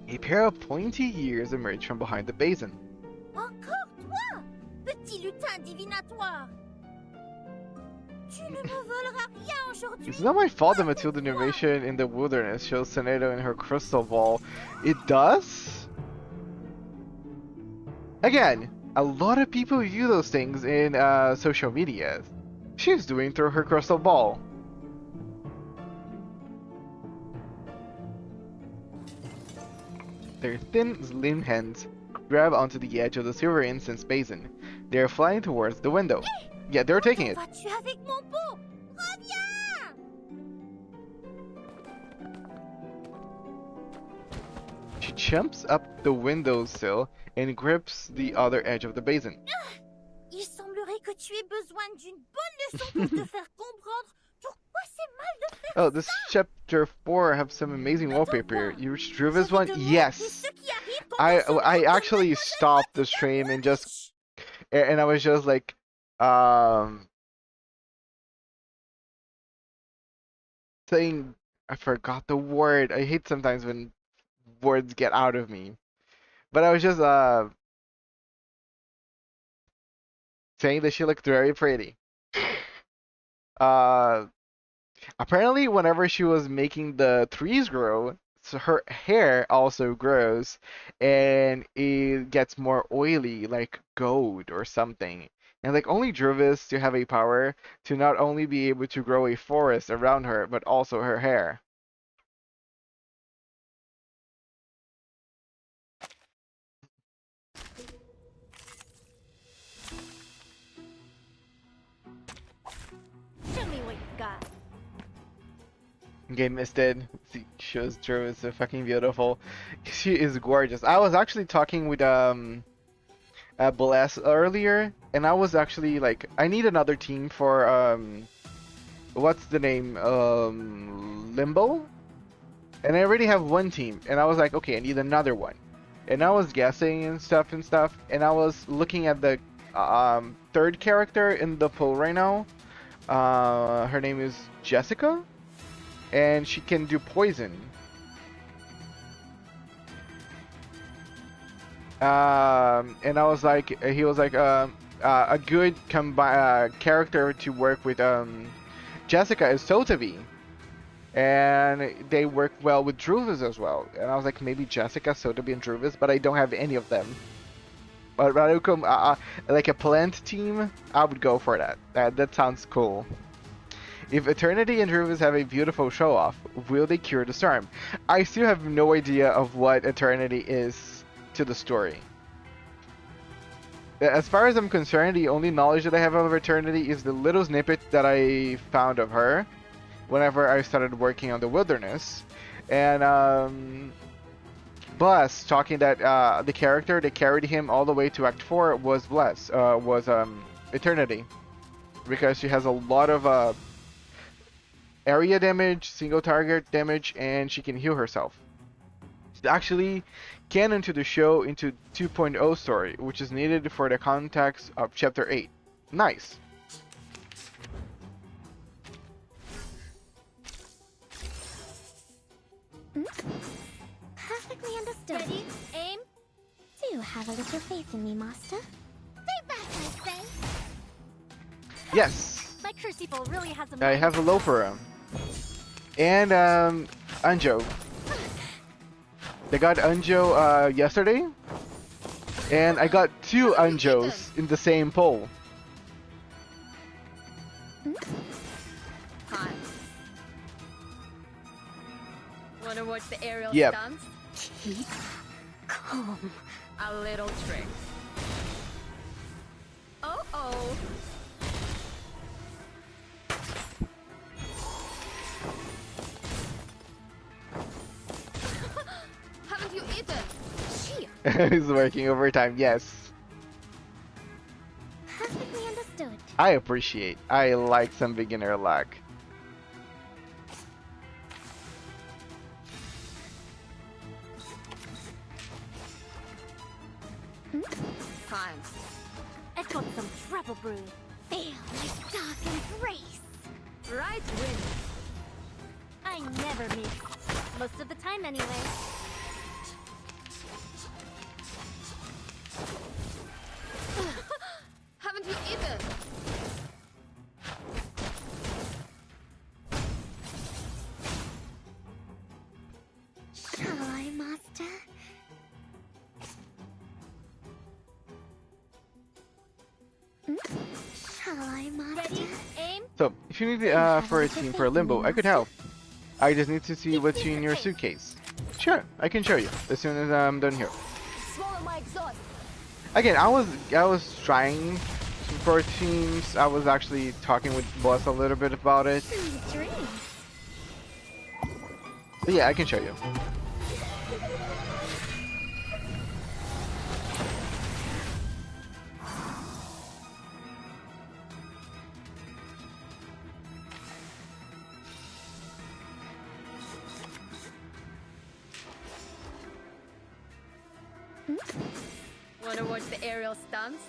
A pair of pointy ears emerge from behind the basin. Encore toi, petit lutin divinatoire. Tu ne me voleras rien aujourd'hui. It's not my fault that Matilda narration in the wilderness shows Senedo in her crystal ball. It does? Again, a lot of people view those things in social media. She's doing through her crystal ball. Their thin, slim hands grab onto the edge of the silver incense basin. They are flying towards the window. Yeah, they're taking it. Vas-tu avec mon pot? Reviens! She jumps up the windowsill and grips the other edge of the basin. Il semblerait que tu aies besoin d'une bonne leçon pour te faire comprendre pourquoi c'est mal de faire. Oh, this chapter 4 have some amazing wallpaper. You reached Druva's one? Yes. I actually stopped the stream and I was just like saying, I forgot the word. I hate sometimes when words get out of me. But I was just saying that she looked very pretty. Apparently whenever she was making the trees grow, so her hair also grows and it gets more oily, like gold or something. And like only Druvis to have a power to not only be able to grow a forest around her, but also her hair. Show me what you got. Game misted. See, shows Druvis so fucking beautiful. She is gorgeous. I was actually talking with Bless earlier, and I was actually like, I need another team for what's the name, Limbo, and I already have one team, and I was like, okay, I need another one, and I was guessing and stuff, and I was looking at the third character in the pool right now, Her name is Jessica, and she can do poison. And I was like, he was like, a good character to work with Jessica is Sotavi, and they work well with Druvis as well. And I was like, maybe Jessica, Sotavi, and Druvis, but I don't have any of them. But Raruko, like a plant team, I would go for that. That sounds cool. If Eternity and Druvis have a beautiful show-off, will they cure the storm? I still have no idea of what Eternity is to the story. As far as I'm concerned, the only knowledge that I have of Eternity is the little snippet that I found of her whenever I started working on the Wilderness. And Bless talking that the character that carried him all the way to Act 4 was Eternity. Because she has a lot of area damage, single target damage, and she can heal herself. It's actually canon to the show into 2.0 story, which is needed for the context of Chapter 8. Nice. Perfectly understood. Ready, aim. Do have a little faith in me, Master. Stay back, I say. Yes. My crucible really has a I have a Loafer. And Anjo. They got Anjo yesterday, and I got 2 Anjos in the same poll. Hi. Wanna watch the aerial Yep. stunts? Keep calm. A little trick. Oh. Haven't you eaten? Shit. He's working overtime, yes. Perfectly understood. I appreciate. I like some beginner luck. Time. I've got some trouble brewing. Feel my dark embrace. Right win. I never miss. Most of the time, anyway. Haven't you eaten? Shall I, Master? Shall I, Master? Ready, aim. So, if you need for a team for Limbo, I could help. I just need to see what's in your suitcase. Sure, I can show you as soon as I'm done here. Swallow my exhaust. Again, I was trying for teams. I was actually talking with Boss a little bit about it. But yeah, I can show you. Wanna watch the aerial stunts?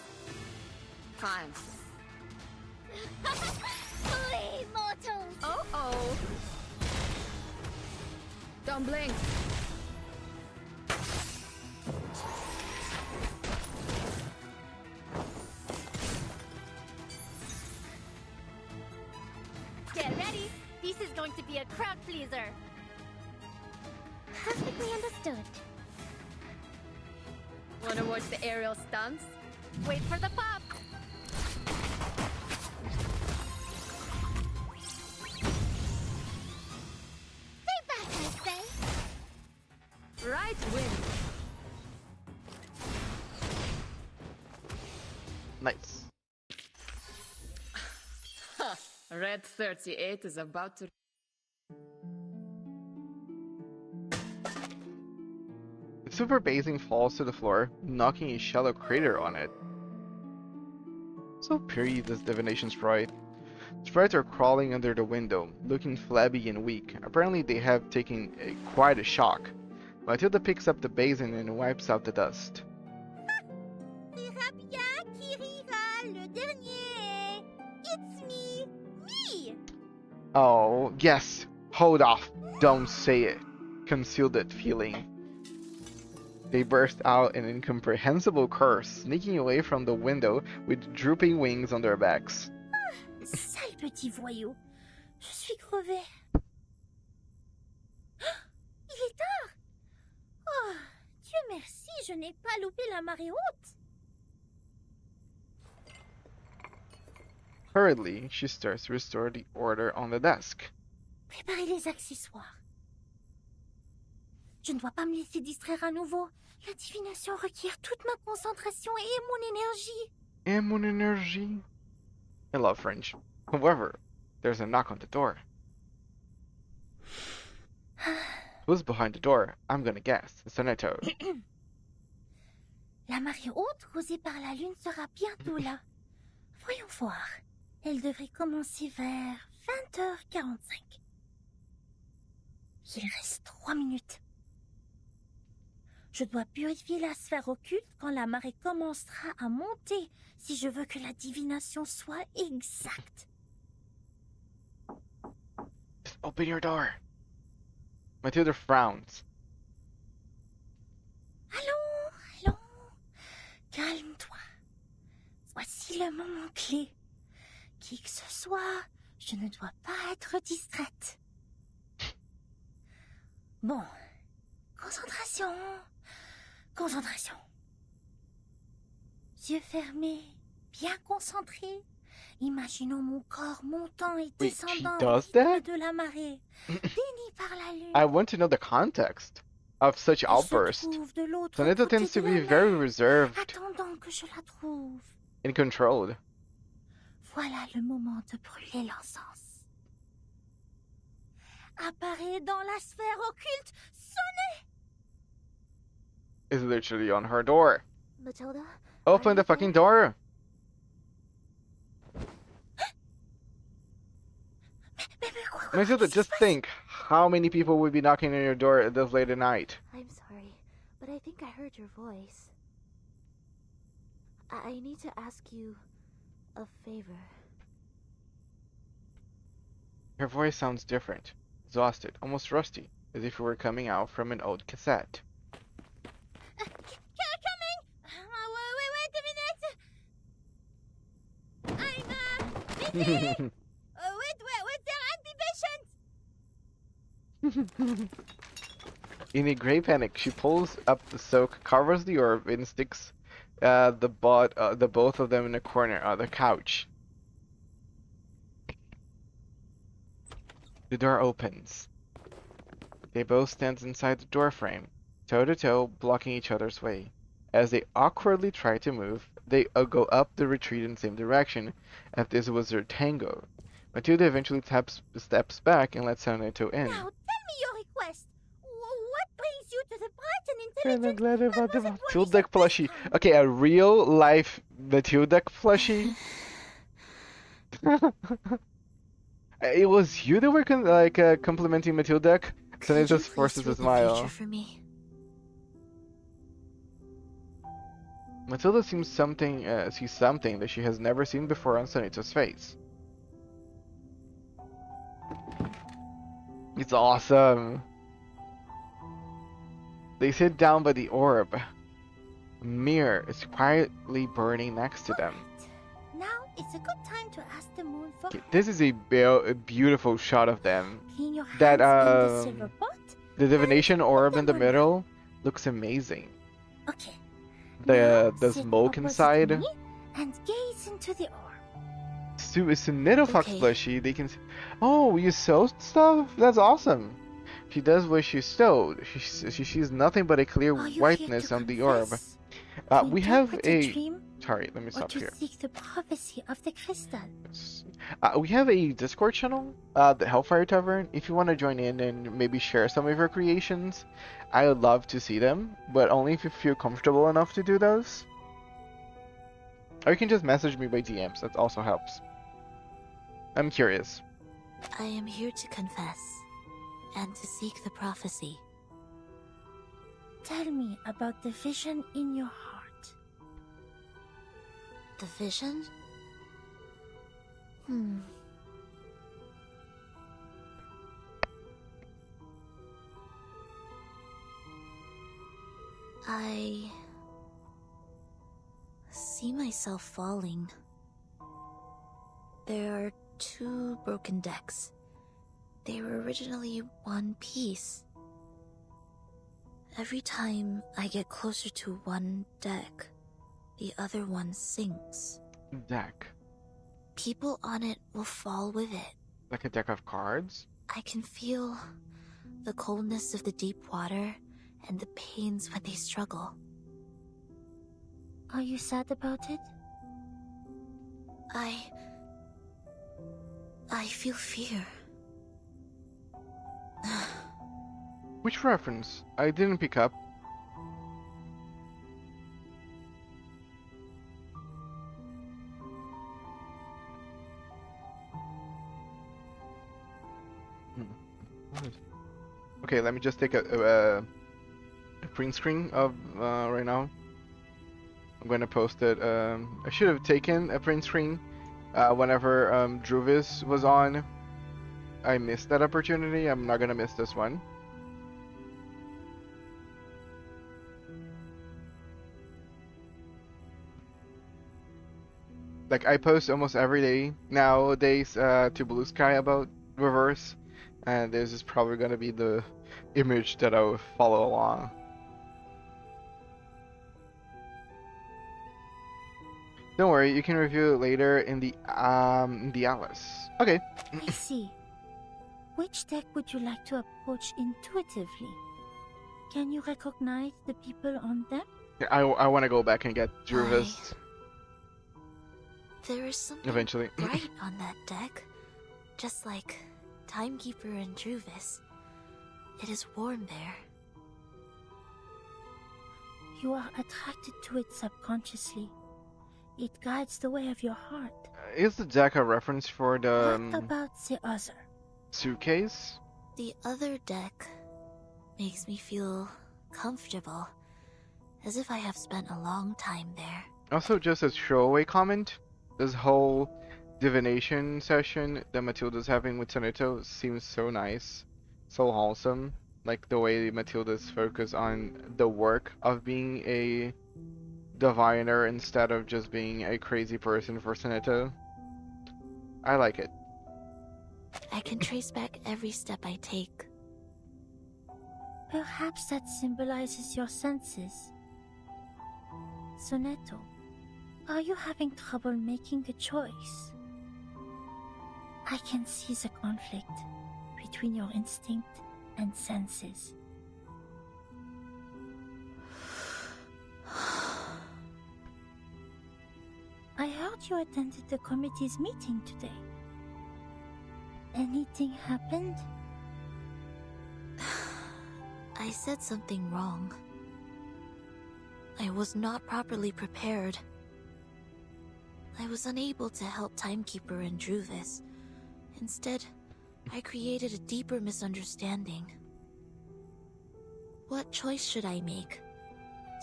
Time. Flee, mortals! Oh. Don't blink. Get ready. This is going to be a crowd pleaser. Perfectly understood. Wanna watch the aerial stunts? Wait for the pop. Stay back, I say. Right win. Nice. Red 38 is about to... The super basing falls to the floor, knocking a shallow crater on it. So pretty, this divination sprite. Sprites are crawling under the window, looking flabby and weak. Apparently they have taken quite a shock. Matilda picks up the basin and wipes out the dust. C'est Rabia qui rira le dernier. It's me, Oh, yes. Hold off. Don't say it. Conceal that feeling. They burst out an incomprehensible curse, sneaking away from the window with drooping wings on their backs. Sale petit voyou. Je suis crevée. Il est tard. Oh, Dieu merci, je n'ai pas loupé la marée haute. Hurriedly, she starts to restore the order on the desk. Préparez les accessoires. Je ne dois pas me laisser distraire à nouveau. La divination requiert toute ma concentration et mon énergie. Et mon énergie. I love French. However, there's a knock on the door. Who's behind the door? I'm gonna guess. Soneto. La marée haute causée par la lune sera bientôt là. Voyons voir. Elle devrait commencer vers 20h45. Il reste 3 minutes. Je dois purifier la sphère occulte quand la marée commencera à monter si je veux que la divination soit exacte. Just open your door. Matilda frowns. Allons. Calme-toi. Voici le moment clé. Qui que ce soit, je ne dois pas être distraite. Bon. Concentration. Yeux fermés, bien concentrés. Imaginons mon corps montant et descendant de la marée, béni par la lune. I want to know the context of such outbursts. Soneto tends to be very reserved Attendant que je la trouve. and controlled. Voilà le moment de brûler l'encens. Apparaît dans la sphère occulte. Sonnez! Is literally on her door. Matilda? Open the fucking door! Matilda, just think how many people would be knocking on your door at this late at night. I'm sorry, but I think I heard your voice. I need to ask you a favor. Her voice sounds different, exhausted, almost rusty, as if it were coming out from an old cassette. Coming! Wait a minute! I'm busy! Wait, there are In a great panic, she pulls up the soak, covers the orb, and sticks the both of them in a corner of the couch. The door opens. They both stand inside the doorframe, toe to toe, blocking each other's way. As they awkwardly try to move, they go up the retreat in the same direction, as if this was their tango. Matilda eventually steps back and lets Soneto in. Now tell me your request. What brings you to the bright and intelligent Matilda plushie. Okay, a real life Matilda plushie. It was you that were complimenting Matilda. Soneto forces a smile. Matilda sees something that she has never seen before on Soneto's face. It's awesome. They sit down by the orb. A mirror is quietly burning next to them. Now it's a good time to ask the moon for This is a beautiful shot of them. clean your hands That in the silver pot. the divination orb in the middle looks amazing. Okay. The smoke inside. Me and gaze into the orb. It's a Nidofox plushie. They can. Oh, you sewed stuff? That's awesome. She does what she sewed. She sees nothing but a clear whiteness on the orb. We have a. Sorry, let me stop here. Seek the prophecy of the crystal. We have a Discord channel, the Hellfire Tavern. If you want to join in and maybe share some of your creations, I would love to see them, but only if you feel comfortable enough to do those. Or you can just message me by DMs. That also helps. I'm curious. I am here to confess and to seek the prophecy. Tell me about the vision in your heart. The vision? I see myself falling. There are 2 broken decks. They were originally one piece. Every time I get closer to one deck, the other one sinks. Deck. People on it will fall with it. Like a deck of cards? I can feel the coldness of the deep water and the pains when they struggle. Are you sad about it? I feel fear. Which reference? I didn't pick up. Okay, let me just take a print screen of right now. I'm gonna post it. I should have taken a print screen whenever Druvis was on. I missed that opportunity. I'm not gonna miss this one. Like, I post almost every day nowadays to Blue Sky about Reverse, and this is probably gonna be the image that I will follow along. Don't worry, you can review it later in the Atlas. Okay. I see. Which deck would you like to approach intuitively? Can you recognize the people on them? I want to go back and get Druvis. There is something eventually. bright on that deck. Just like Timekeeper and Druvis. It is warm there. You are attracted to it subconsciously. It guides the way of your heart. Is the deck a reference for the What about the other? suitcase? The other deck makes me feel comfortable. As if I have spent a long time there. Also, just a throwaway comment. This whole divination session that Matilda's having with Sonito seems so nice, so wholesome. Like the way Matilda's focus on the work of being a diviner instead of just being a crazy person for Sonito. I like it. I can trace back every step I take. Perhaps that symbolizes your senses. Sonetto, are you having trouble making a choice? I can see the conflict between your instinct and senses. I heard you attended the committee's meeting today. Anything happened? I said something wrong. I was not properly prepared. I was unable to help Timekeeper and Druvis. Instead, I created a deeper misunderstanding. What choice should I make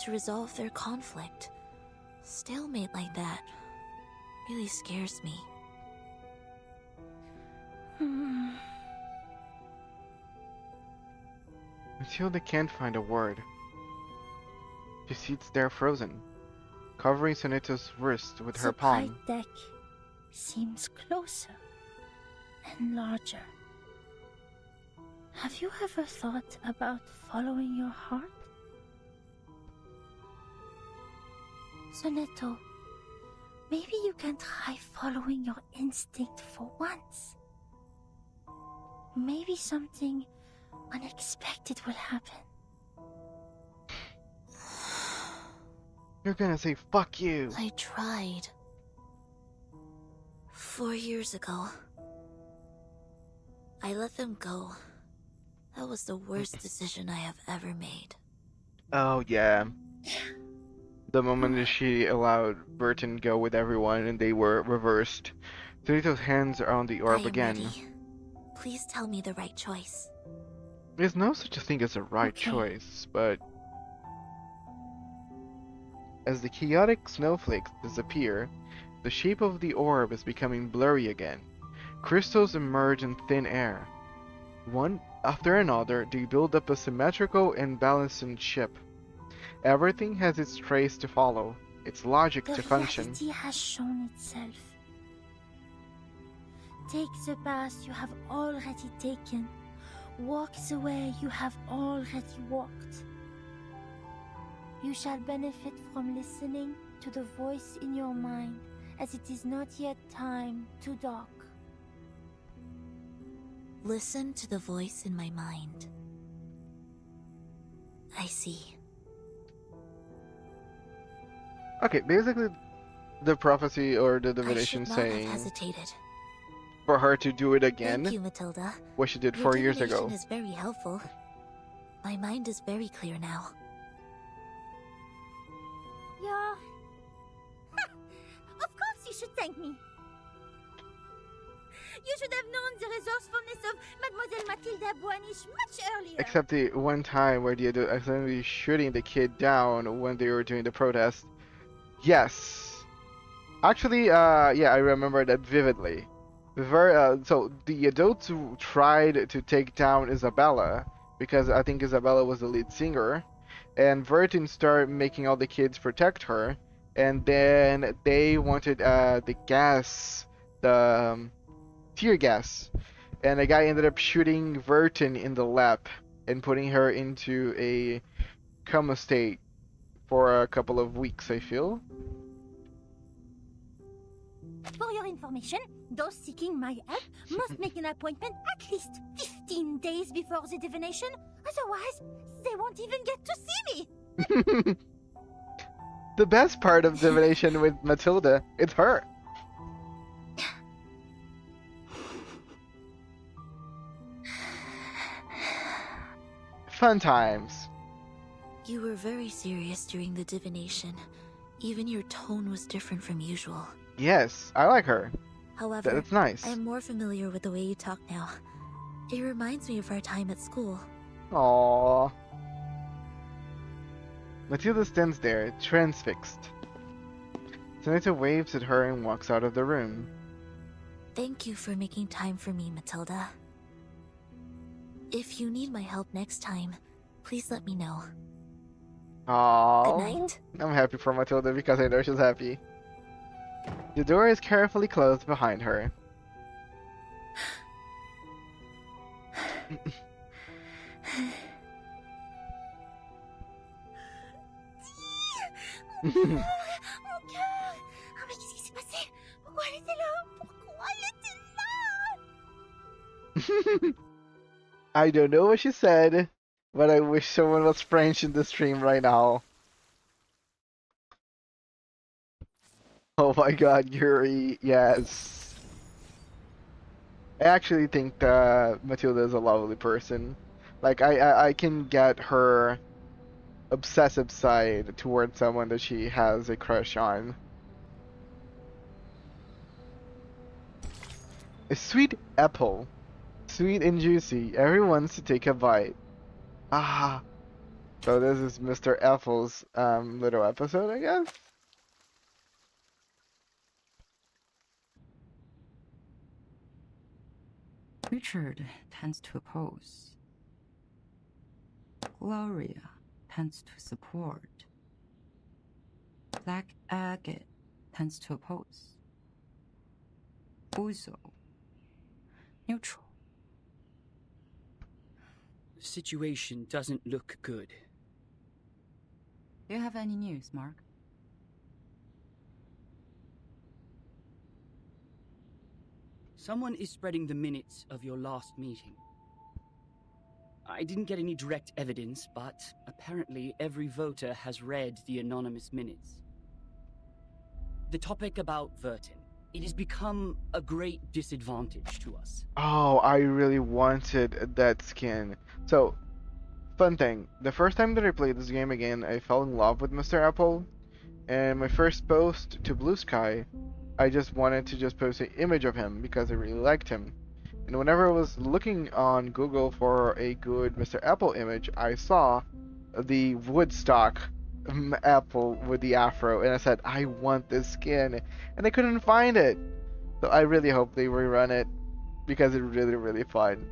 to resolve their conflict? Stalemate like that really scares me. Matilda can't find a word. She sits there frozen, covering Sonito's wrist with her palm. The deck seems closer and larger. Have you ever thought about following your heart? Sonetto, maybe you can try following your instinct for once. Maybe something unexpected will happen. You're gonna say fuck you. I tried. 4 years ago. I let them go. That was the worst decision I have ever made. Oh yeah. The moment that she allowed Burton go with everyone and they were reversed. Sonito's hands are on the orb I am again. ready. Please tell me the right choice. There's no such a thing as a right Okay. choice, but as the chaotic snowflakes disappear, the shape of the orb is becoming blurry again. Crystals emerge in thin air. One after another, they build up a symmetrical and balanced ship. Everything has its trace to follow, its logic The to function. reality has shown itself. Take the path you have already taken. Walk the way you have already walked. You shall benefit from listening to the voice in your mind, as it is not yet time to dock. Listen to the voice in my mind. I see. Okay, basically, the prophecy or the I divination should not have saying hesitated. for her to do it again, Thank you, Matilda. what she did Your 4 years ago. divination is very helpful. My mind is very clear now. Yeah. Of course you should thank me. You should have known the resourcefulness of Mademoiselle Mathilda Boanish much earlier. Except the one time where they did accidentally shooting the kid down when they were doing the protest. Yes. Actually, yeah, I remember that vividly. So the adults who tried to take down Isabella, because I think Isabella was the lead singer, and Vertin started making all the kids protect her, and then they wanted the gas, the tear gas, and the guy ended up shooting Vertin in the lap and putting her into a coma state for a couple of weeks, I feel. For your information, those seeking my help must make an appointment at least 15 days before the divination. Otherwise, they won't even get to see me. The best part of divination with Matilda, it's her. Fun times. You were very serious during the divination. Even your tone was different from usual. Yes, I like her. However, that's nice. I am more familiar with the way you talk now. It reminds me of our time at school. Aww. Matilda stands there, transfixed. Senator waves at her and walks out of the room. Thank you for making time for me, Matilda. If you need my help next time, please let me know. Aww. Good night. I'm happy for Matilda because I know she's happy. The door is carefully closed behind her. Mon cœur. Ah, mais qu'est-ce qui s'est passé? Pourquoi elle était là? Pourquoi elle était là? I don't know what she said, but I wish someone was French in the stream right now. Oh my god, Yuri, yes. I actually think that Matilda is a lovely person. Like, I can get her obsessive side towards someone that she has a crush on. A sweet apple. Sweet and juicy. Everyone wants to take a bite. Ah. So this is Mr. Apple's little episode, I guess? Richard tends to oppose. Gloria tends to support. Black Agate tends to oppose. Uzo, neutral. The situation doesn't look good. Do you have any news, Mark? Someone is spreading the minutes of your last meeting. I didn't get any direct evidence, but apparently every voter has read the anonymous minutes. The topic about Vertin. It has become a great disadvantage to us. Oh, I really wanted that skin. So, fun thing. The first time that I played this game again, I fell in love with Mr. Apple. And my first post to Blue Sky, I just wanted to just post an image of him because I really liked him. And whenever I was looking on Google for a good Mr. Apple image, I saw the Woodstock Apple with the afro, and I said, I want this skin, and I couldn't find it. So I really hope they rerun it because it's really, really fun.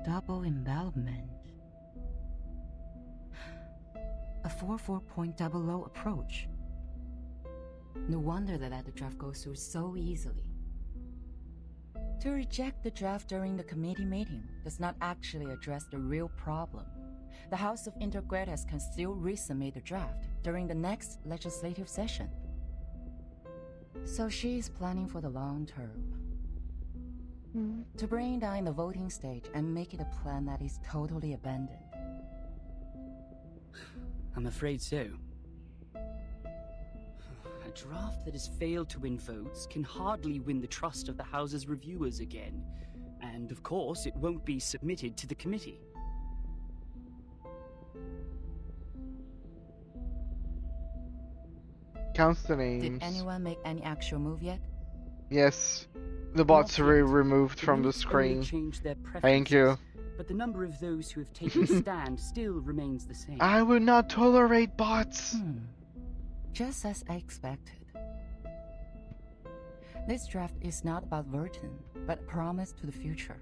Double embellishment. A 44.00 approach. No wonder that the draft goes through so easily. To reject the draft during the committee meeting does not actually address the real problem. The House of Intergrades can still resubmit the draft during the next legislative session. So she is planning for the long term. To bring down the voting stage and make it a plan that is totally abandoned. I'm afraid so. A draft that has failed to win votes can hardly win the trust of the House's reviewers again. And of course, it won't be submitted to the committee. Counts the names. Did anyone make any actual move yet? Yes. The bots are removed from the screen. Thank you. But the number of those who have taken a stand still remains the same. I will not tolerate bots. Just as I expected. This draft is not about Verton, but a promise to the future.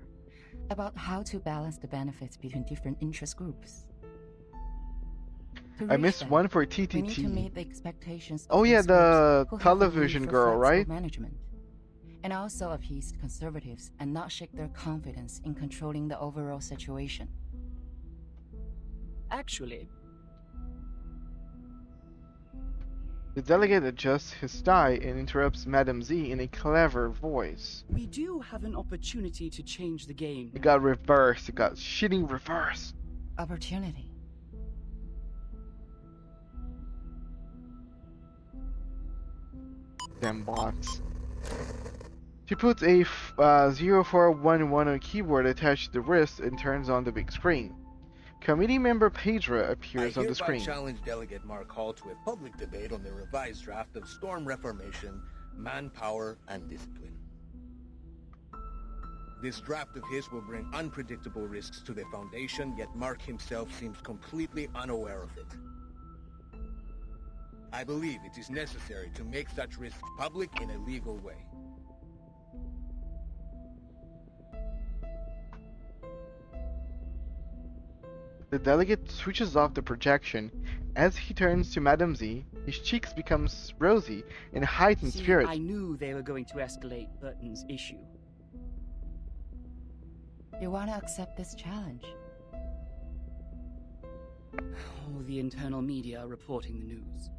About how to balance the benefits between different interest groups. I missed one for We need to TTT. meet the expectations Oh of yeah, those the groups who have a television need for girl, flexible right? Management, and also appease conservatives and not shake their confidence in controlling the overall situation. Actually, The delegate adjusts his tie and interrupts Madame Z in a clever voice. we do have an opportunity to change the game. It got reversed. It got shitting reversed. Opportunity. Damn bots. She puts a 0411 on a keyboard attached to the wrist and turns on the big screen. Committee member Pedra appears on the screen. I challenge Delegate Mark Hall to a public debate on the revised draft of Storm Reformation, Manpower, and Discipline. This draft of his will bring unpredictable risks to the Foundation, yet Mark himself seems completely unaware of it. I believe it is necessary to make such risks public in a legal way. The delegate switches off the projection. As he turns to Madame Z, his cheeks becomes rosy and heightened See, spirit. I knew they were going to escalate Burton's issue. You want to accept this challenge? Oh, the internal media are reporting the news.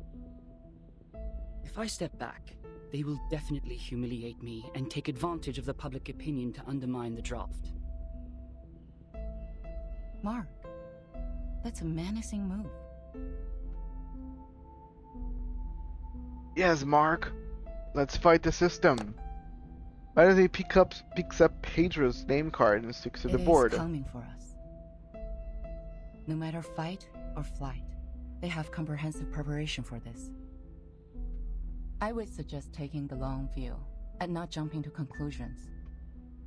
If I step back, they will definitely humiliate me and take advantage of the public opinion to undermine the draft. Mark, that's a menacing move. Yes, Mark. Let's fight the system. Why does he picks up Pedra's name card and sticks to the board? It is coming for us. No matter fight or flight, they have comprehensive preparation for this. I would suggest taking the long view and not jumping to conclusions.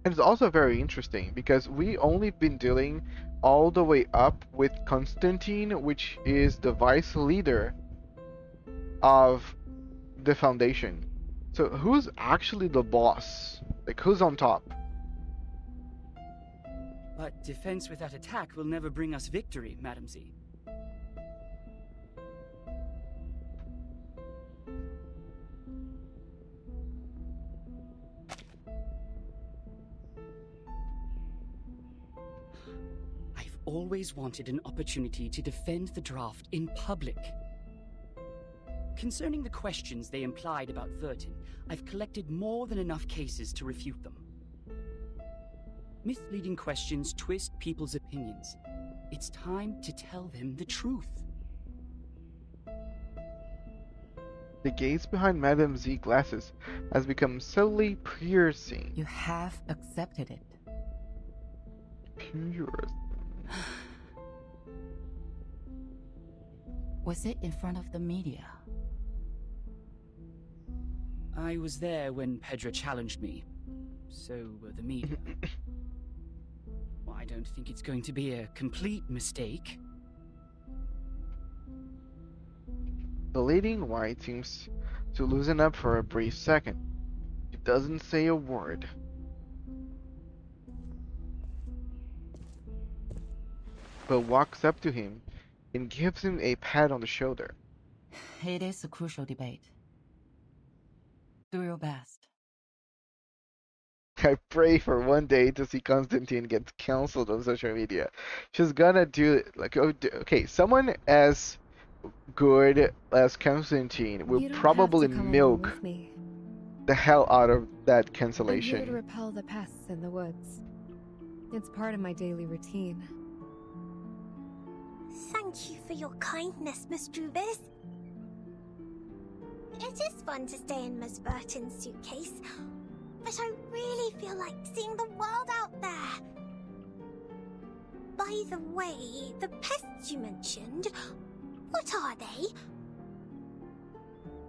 And it's also very interesting because we only been dealing all the way up with Constantine, which is the vice leader of the Foundation. So who's actually the boss? Like, who's on top? But defense without attack will never bring us victory, Madam Z. I've always wanted an opportunity to defend the draft in public. Concerning the questions they implied about Verton, I've collected more than enough cases to refute them. Misleading questions twist people's opinions. It's time to tell them the truth. The gaze behind Madame Z glasses has become subtly piercing. You have accepted it. Piercing. Was it in front of the media? I was there when Pedra challenged me. So were the media. Well, I don't think it's going to be a complete mistake. The lady in white seems to loosen up for a brief second. She doesn't say a word. But walks up to him and gives him a pat on the shoulder. It is a crucial debate. Do your best. I pray for one day to see Constantine get cancelled on social media. She's gonna do it like, okay, someone as good as Constantine will You don't probably have to come along milk with me. the hell out of that I'm here to cancellation. repel the pests in the woods. It's part of my daily routine. Thank you for your kindness, Miss Druvis. It is fun to stay in Miss Burton's suitcase, but I really feel like seeing the world out there. By the way, the pests you mentioned, what are they?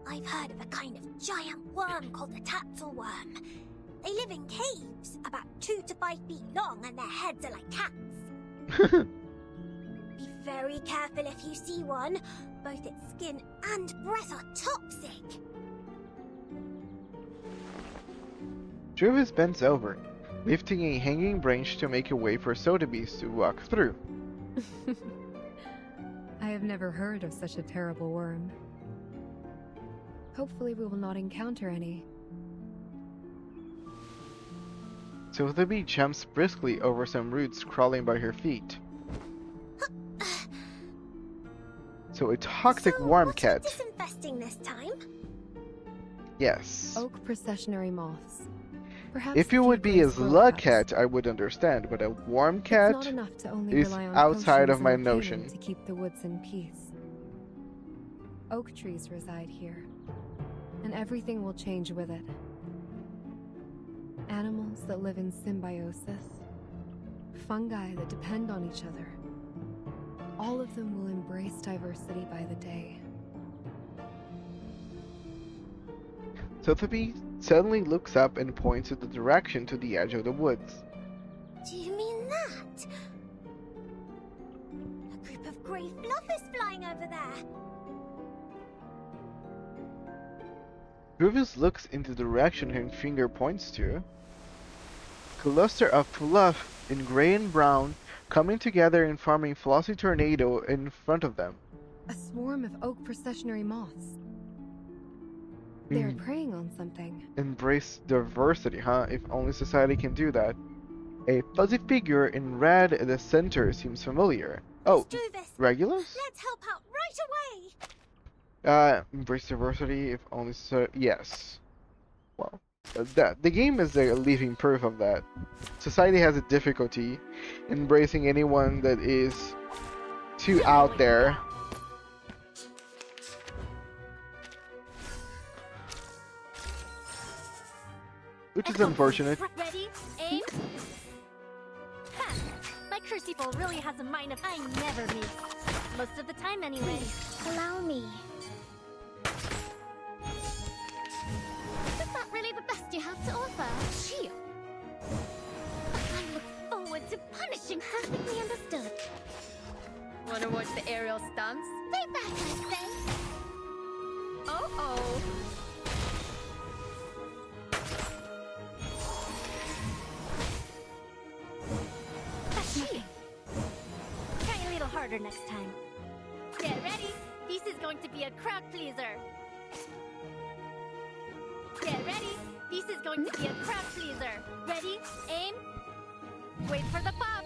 I've heard of a kind of giant worm called the taxel worm. They live in caves, about 2 to 5 feet long, and their heads are like cats. Be very careful if you see one. Both its skin and breath are toxic. Druvis bends over, lifting a hanging branch to make a way for Sotheby's to walk through. I have never heard of such a terrible worm. Hopefully we will not encounter any. Sotheby jumps briskly over some roots crawling by her feet. So a toxic worm cat. Disinfesting this time? Yes. Oak processionary moths. Perhaps If it would be a slug cat, I would understand, but a worm cat it's not enough to only is rely on outside of potions my and healing notion. to keep the woods in peace. Oak trees reside here, and everything will change with it. Animals that live in symbiosis, fungi that depend on each other. All of them will embrace diversity by the day. Sotheby suddenly looks up and points in the direction to the edge of the woods. Do you mean that? A group of grey fluff is flying over there. Druvis looks in the direction her finger points to. Cluster of fluff in gray and brown coming together and forming flossy tornado in front of them. A swarm of oak processionary moths. They are preying on something. Embrace diversity, huh? If only society can do that. A fuzzy figure in red at the center seems familiar. Oh, Regulus? Let's help out right away. Embrace diversity if only yes. Well, the game is a living proof of that. Society has a difficulty embracing anyone that is too out there. Which is unfortunate. Ready? Aim. Ha! My crucible really has a mind of I never miss. Most of the time anyway. Allow me. Is that really the best you have to offer? Shield. I look forward to punishing. Perfectly understood. Wanna watch the aerial stunts? Stay back, I say. Oh. Try a little harder next time. Get ready. This is going to be a crowd pleaser. Get ready. This is going to be a crowd pleaser. Ready? Aim. Wait for the pop.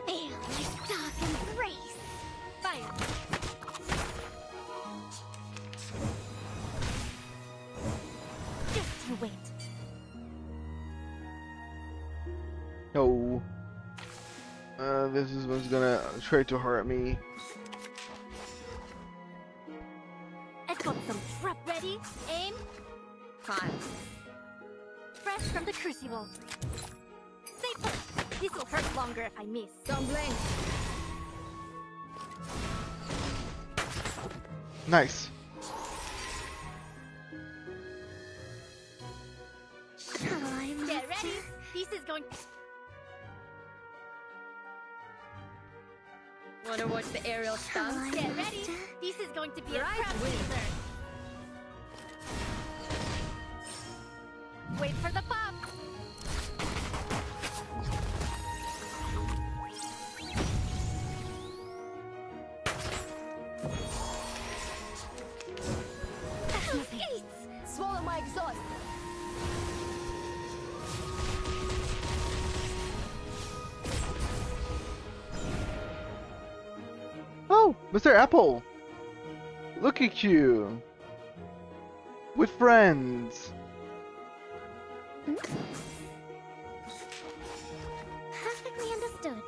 Feel my dark embrace. Fire. Just you wait. No. This is what's gonna try to hurt me. I've got some trap ready. Aim. Fine. Fresh from the crucible. Stay put. This will hurt longer if I miss. Don't blink. Nice. Get ready. This is going. Wanna watch the aerial stunts? Get ready. This is going to be a crowd pleaser. Wait for the pop. Mr. Apple! Look at you! With friends! Perfectly understood.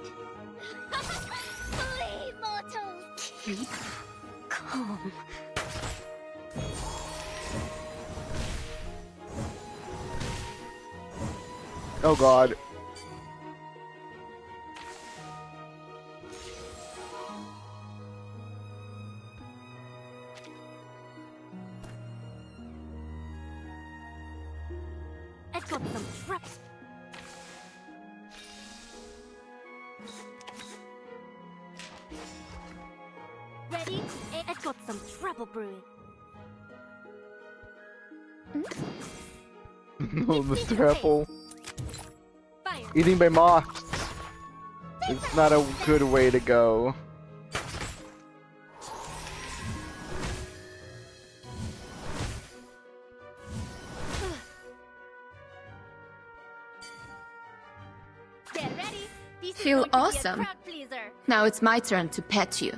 Flee, mortals! Keep calm. Oh god. I've got some traps. Ready? I've got some trouble brewing. No, Mr. Apple. Fire. Eating by moths. It's not a good way to go. Get ready. This is Feel going to be a awesome. crowd pleaser. Now it's my turn to pet you.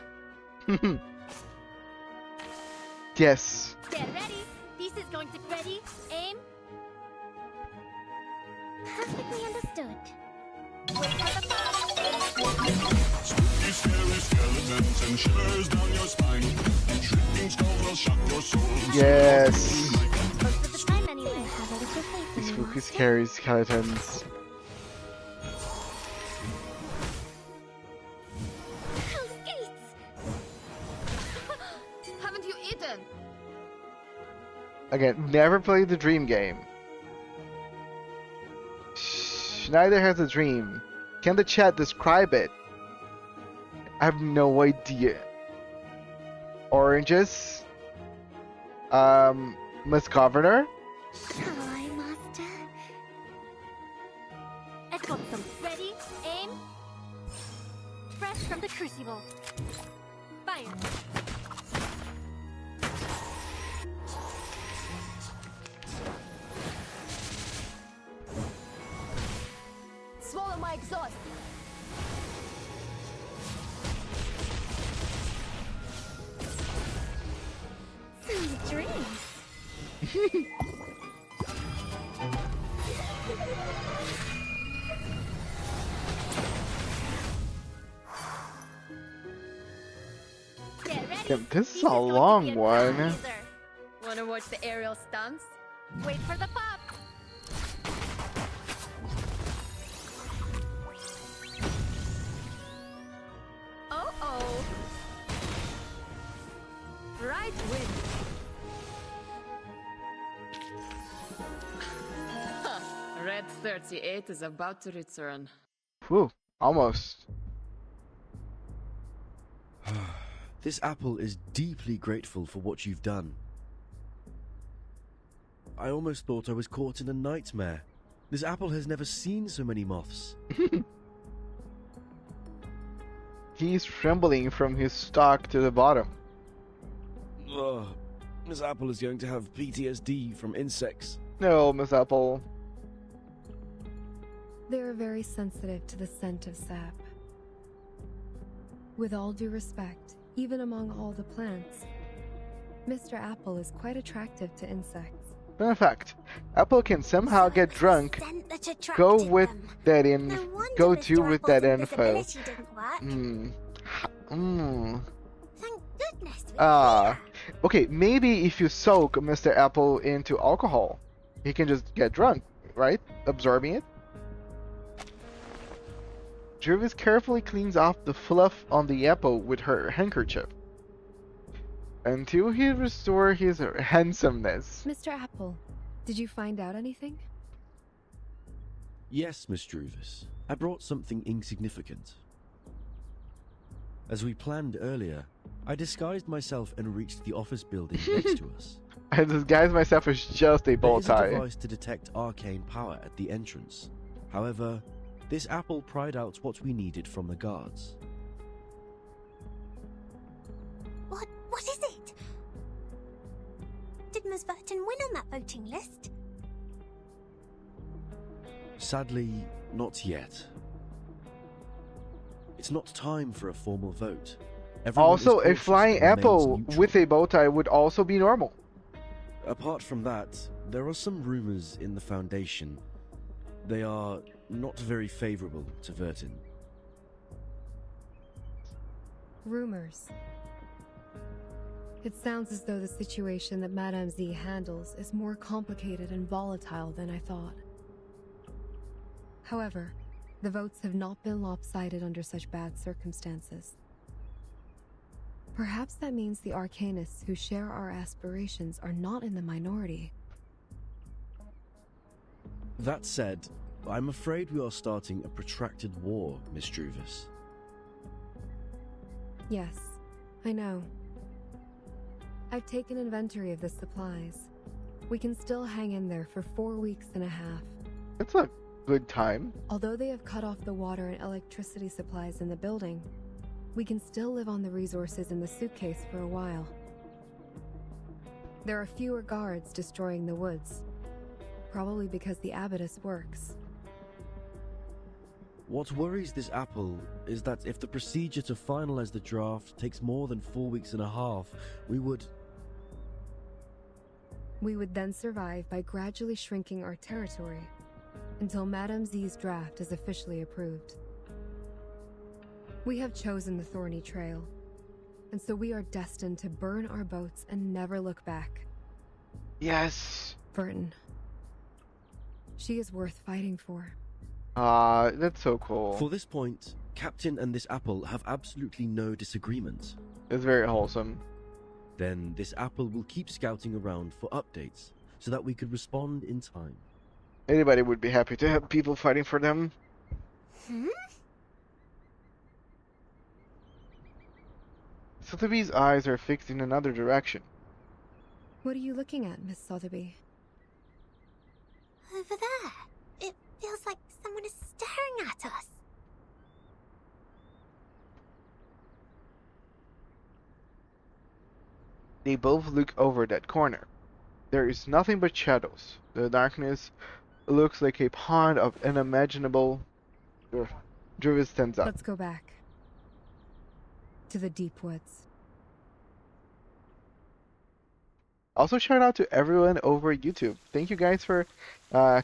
Yes. Get ready. This is going to ready. Aim. Perfectly understood. Wait for the pop. Spooky, scary skeletons and shivers down your spine. Shrieking skulls will shock your soul. Yes. Most of the time anyway. Have a little faith in me, Spooky, master. scary skeletons. Hell's gates. Haven't you eaten? Again, never played the dream game. Schneider has a dream. Can the chat describe it? I have no idea. Oranges? Miss Governor? Shall I, master? I've got some. Ready? Aim. Fresh from the crucible. Fire. Swallow my exhaust. Sweet dreams. Get ready. Damn, this is a long one. Wanna watch the aerial stunts? Wait for the pop. Oh. Right win. Red 38 is about to return. Whew, almost. This apple is deeply grateful for what you've done. I almost thought I was caught in a nightmare. This apple has never seen so many moths. He's trembling from his stalk to the bottom. Ugh, this apple is going to have PTSD from insects. No, Miss Apple. They are very sensitive to the scent of sap. With all due respect, even among all the plants, Mr. Apple is quite attractive to insects. In fact, Apple can somehow get drunk. Go with that Go to with that info. Okay, maybe if you soak Mr. Apple into alcohol, he can just get drunk, right? Absorbing it. Jervis carefully cleans off the fluff on the apple with her handkerchief until he restores his handsomeness. Mr. Apple, did you find out anything? Yes, Miss Jervis. I brought something insignificant. As we planned earlier, I disguised myself and reached the office building next to us. I disguised myself as just a bow There is a tie. device to detect arcane power at the entrance. However, this apple pried out what we needed from the guards. What is it? Did Ms. Burton win on that voting list? Sadly, not yet. It's not time for a formal vote. Everyone is Also, a cautious flying and remains apple neutral. with a bow tie would also be normal. Apart from that, there are some rumors in the Foundation. They are not very favorable to Vertin. Rumors. It sounds as though the situation that Madame Z handles is more complicated and volatile than I thought. However, the votes have not been lopsided under such bad circumstances. Perhaps that means the Arcanists who share our aspirations are not in the minority. That said, I'm afraid we are starting a protracted war, Miss Druvis. Yes, I know. I've taken inventory of the supplies. We can still hang in there for 4 weeks and a half. That's a good time. Although they have cut off the water and electricity supplies in the building, we can still live on the resources in the suitcase for a while. There are fewer guards destroying the woods, probably because the abattis works. What worries this apple is that if the procedure to finalize the draft takes more than 4 weeks and a half, we would then survive by gradually shrinking our territory until Madame Z's draft is officially approved. We have chosen the thorny trail, and so we are destined to burn our boats and never look back. Yes. Vertin. She is worth fighting for. That's so cool. For this point, Captain and this apple have absolutely no disagreement. It's very wholesome. Then this apple will keep scouting around for updates, so that we could respond in time. Anybody would be happy to have people fighting for them. Sotheby's eyes are fixed in another direction. What are you looking at, Miss Sotheby? Over there. It feels like someone is staring at us. They both look over that corner. There is nothing but shadows. The darkness looks like a pond of unimaginable... Druvis stands up. Let's go back. To the deep woods. Also, shout out to everyone over YouTube. Thank you guys for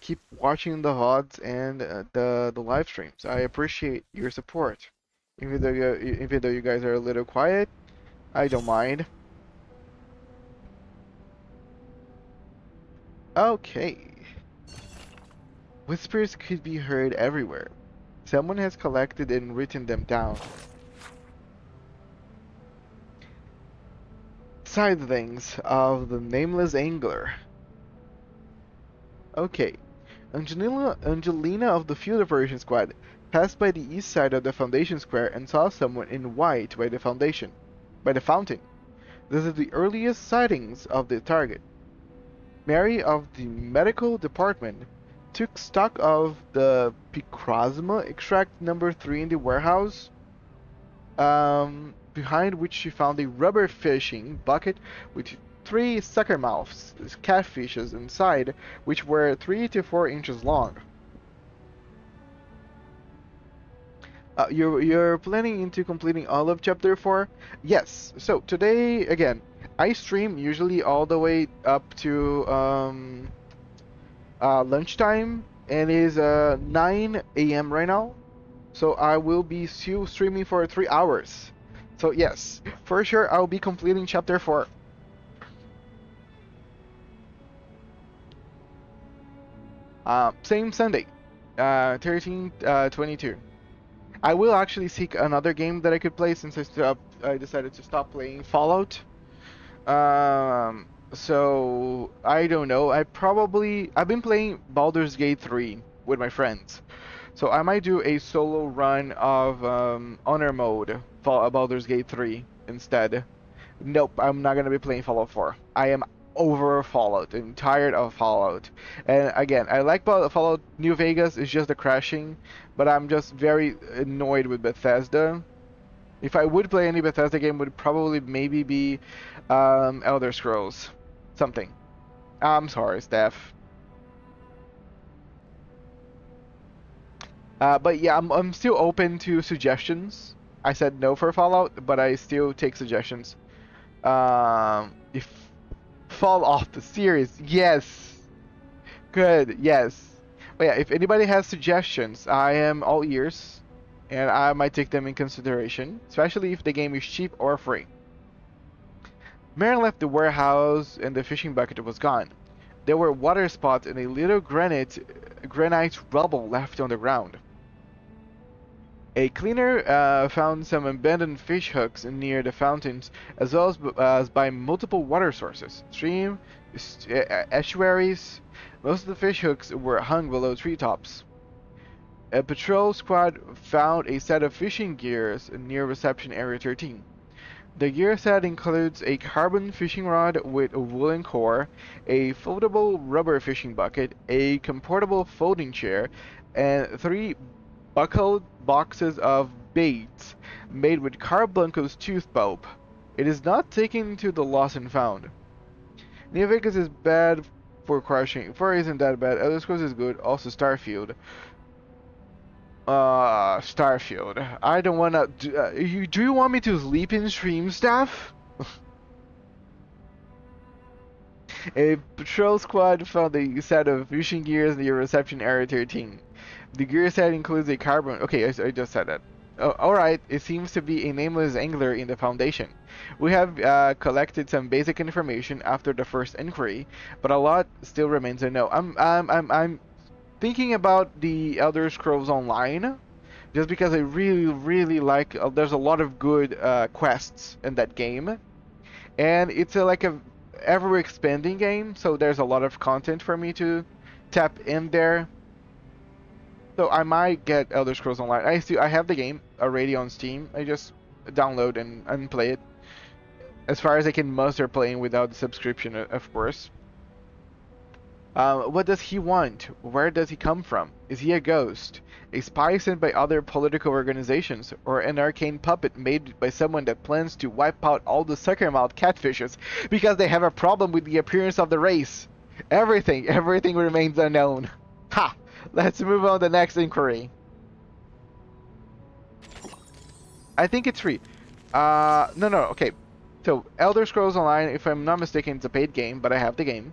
keep watching the VODs and the live streams. I appreciate your support. Even though you guys are a little quiet, I don't mind. Okay. Whispers could be heard everywhere. Someone has collected and written them down. Sightings of the nameless angler. Okay. Angelina of the field operation squad passed by the east side of the Foundation Square and saw someone in white by the fountain. This is the earliest sightings of the target. Mary of the medical department took stock of the picrosma extract number 3 in the warehouse, behind which she found a rubber fishing bucket with 3 sucker mouths, catfishes inside, which were 3 to 4 inches long. You're planning into completing all of chapter 4? Yes. So today, again, I stream usually all the way up to lunchtime, and it is 9 a.m. right now. So I will be still streaming for 3 hours. So yes, for sure I'll be completing chapter 4. Same Sunday, 13/22. I will actually seek another game that I could play since I decided to stop playing Fallout. So I don't know. I've been playing Baldur's Gate 3 with my friends. So I might do a solo run of Honor Mode for Baldur's Gate 3 instead. Nope, I'm not gonna be playing Fallout 4. I am over Fallout. I'm tired of Fallout. And again, I like Fallout New Vegas, it's just the crashing, but I'm just very annoyed with Bethesda. If I would play any Bethesda game, it would probably maybe be Elder Scrolls. Something. I'm sorry, Steph. But yeah, I'm still open to suggestions. I said no for Fallout, but I still take suggestions. If fall off the series, yes. Good, yes. But yeah, if anybody has suggestions, I am all ears, and I might take them in consideration, especially if the game is cheap or free. Mary left the warehouse and the fishing bucket was gone. There were water spots and a little granite rubble left on the ground. A cleaner found some abandoned fish hooks near the fountains, as well as by multiple water sources, stream, estuaries. Most of the fish hooks were hung below treetops. A patrol squad found a set of fishing gears near reception area 13. The gear set includes a carbon fishing rod with a woolen core, a foldable rubber fishing bucket, a comfortable folding chair, and 3 buckled boxes of baits made with Carbunco's tooth bulb. It is not taken to the lost and found. New Vegas is bad for crushing. Fur isn't that bad. Elder Scrolls is good. Also Starfield. Starfield. I don't wanna. Do you want me to sleep in stream staff? A patrol squad found a set of fishing gears near reception area 13. The gear set includes a carbon. Okay, I just said that. Oh, alright, it seems to be a nameless angler in the Foundation. We have collected some basic information after the first inquiry, but a lot still remains unknown. I'm thinking about the Elder Scrolls Online, just because I really like. There's a lot of good quests in that game, and it's like a ever expanding game, so there's a lot of content for me to tap in there. So I might get Elder Scrolls Online. I have the game already on Steam. I just download and play it. As far as I can muster playing without the subscription, of course. What does he want? Where does he come from? Is he a ghost? A spy sent by other political organizations? Or an arcane puppet made by someone that plans to wipe out all the sucker-mouthed catfishes because they have a problem with the appearance of the race? Everything remains unknown. Ha! Let's move on to the next inquiry. I think it's free. No, okay. So, Elder Scrolls Online, if I'm not mistaken, it's a paid game, but I have the game.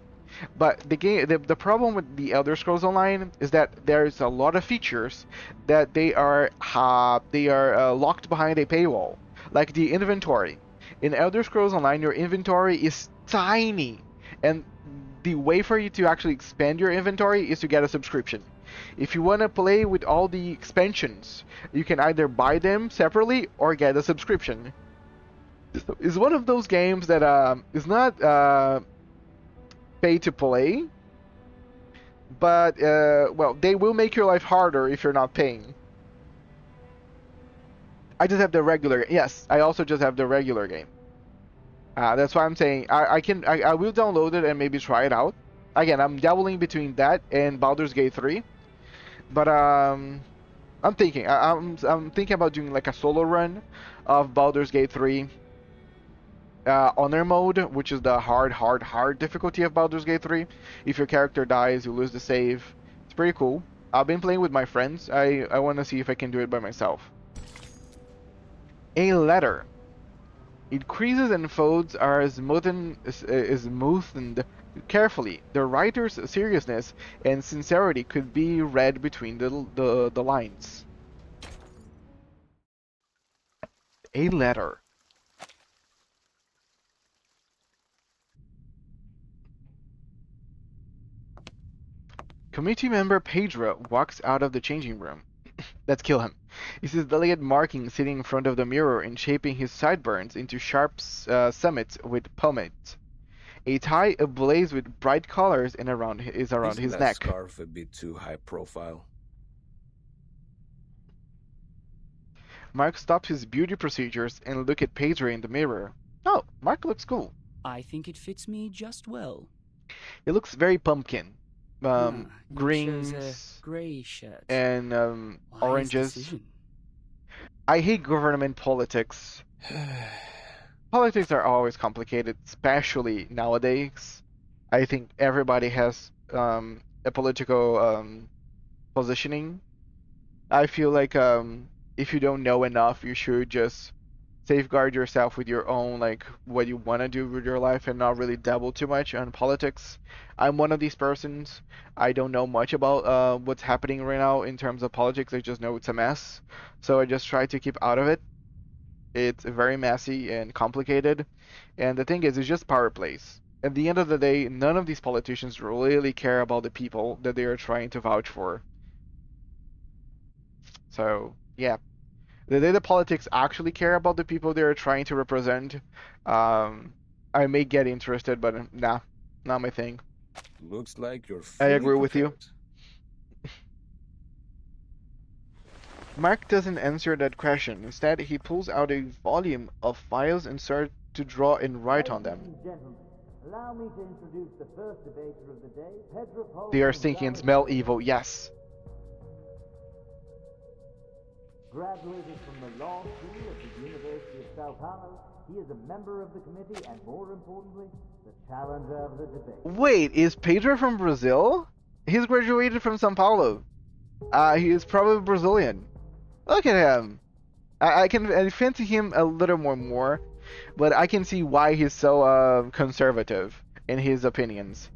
But the problem with the Elder Scrolls Online is that there's a lot of features that they are locked behind a paywall, like the inventory. In Elder Scrolls Online, your inventory is tiny, and the way for you to actually expand your inventory is to get a subscription. If you want to play with all the expansions, you can either buy them separately or get a subscription. It's one of those games that is not pay to play, but well, they will make your life harder if you're not paying. I just have the regular. Yes, I also just have the regular game. That's why I'm saying I will download it and maybe try it out. Again, I'm dabbling between that and Baldur's Gate 3, but I'm thinking about doing like a solo run of Baldur's Gate 3. Honor mode, which is the hard difficulty of Baldur's Gate 3. If your character dies, you lose the save. It's pretty cool. I've been playing with my friends. I want to see if I can do it by myself. A letter. Its creases and folds are smoothened carefully. The writer's seriousness and sincerity could be read between the lines. A letter. Committee member Pedro walks out of the changing room. Let's kill him. He sees Delegate Marking sitting in front of the mirror and shaping his sideburns into sharp summits with pomade. A tie ablaze with bright colors and around his neck. Isn't that scarf a bit too high profile? Mark stops his beauty procedures and looks at Pedro in the mirror. Oh, Mark looks cool. I think it fits me just well. He looks very pumpkin. Greens, gray shirt, and oranges. I hate government politics. Politics are always complicated, especially nowadays. I think everybody has a political positioning. I feel like if you don't know enough, you should just safeguard yourself with your own, like, what you want to do with your life and not really dabble too much on politics. I'm one of these persons. I don't know much about what's happening right now in terms of politics. I just know it's a mess. So I just try to keep out of it. It's very messy and complicated. And the thing is, it's just power plays. At the end of the day, none of these politicians really care about the people that they are trying to vouch for. So, yeah. The day the politics actually care about the people they're trying to represent, I may get interested, but nah, not my thing. Looks like you're I fully agree with you. prepared. Mark doesn't answer that question. Instead, he pulls out a volume of files and starts to draw and write on them. Ladies and gentlemen, allow me to introduce the first debater of the day, Pedro. They are stinky and smell evil, yes. Graduated from the law school at the University of Sao Paulo, he is a member of the committee and, more importantly, the challenger of the debate. Wait, is Pedro from Brazil? He's graduated from Sao Paulo. He is probably Brazilian. Look at him. I fancy him a little more, but I can see why he's so conservative in his opinions.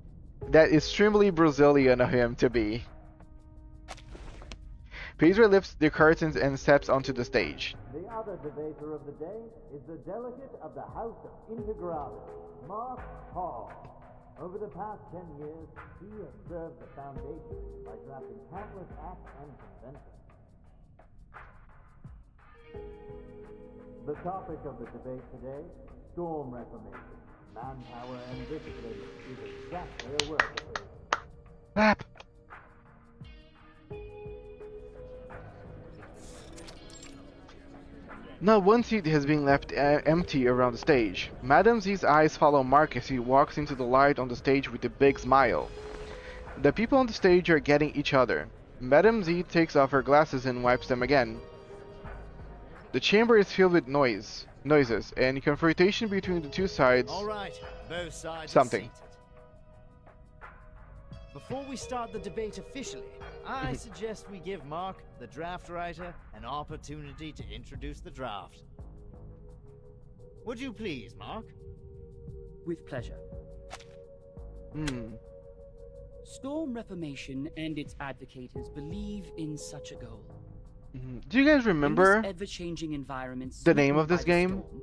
That is extremely Brazilian of him to be. Pedro lifts the curtains and steps onto the stage. The other debater of the day is the delegate of the House of Integralis, Mark Hall. Over the past 10 years, he has served the Foundation by drafting countless acts and conventions. The topic of the debate today, storm reformation, manpower and discipline, is exactly a word of it. Clap. Not one seat has been left empty around the stage. Madame Z's eyes follow Mark as he walks into the light on the stage with a big smile. The people on the stage are getting each other. Madame Z takes off her glasses and wipes them again. The chamber is filled with noises, and confrontation between the two sides. All right, both sides Something. are seated. Before we start the debate officially, I suggest we give Mark, the draft writer, an opportunity to introduce the draft. Would you please, Mark? With pleasure. Storm Reformation and its advocates believe in such a goal. Do you guys remember in this ever-changing environment the name of by this the game? storm,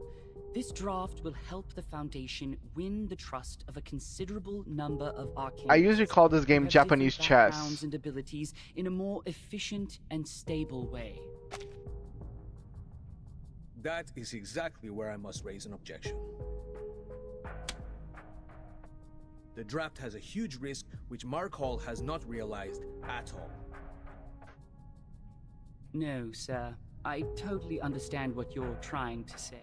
this draft will help the Foundation win the trust of a considerable number of arcane. I usually call this game Japanese chess. And abilities in a more efficient and stable way. That is exactly where I must raise an objection. The draft has a huge risk which Mark Hall has not realized at all. No, sir. I totally understand what you're trying to say.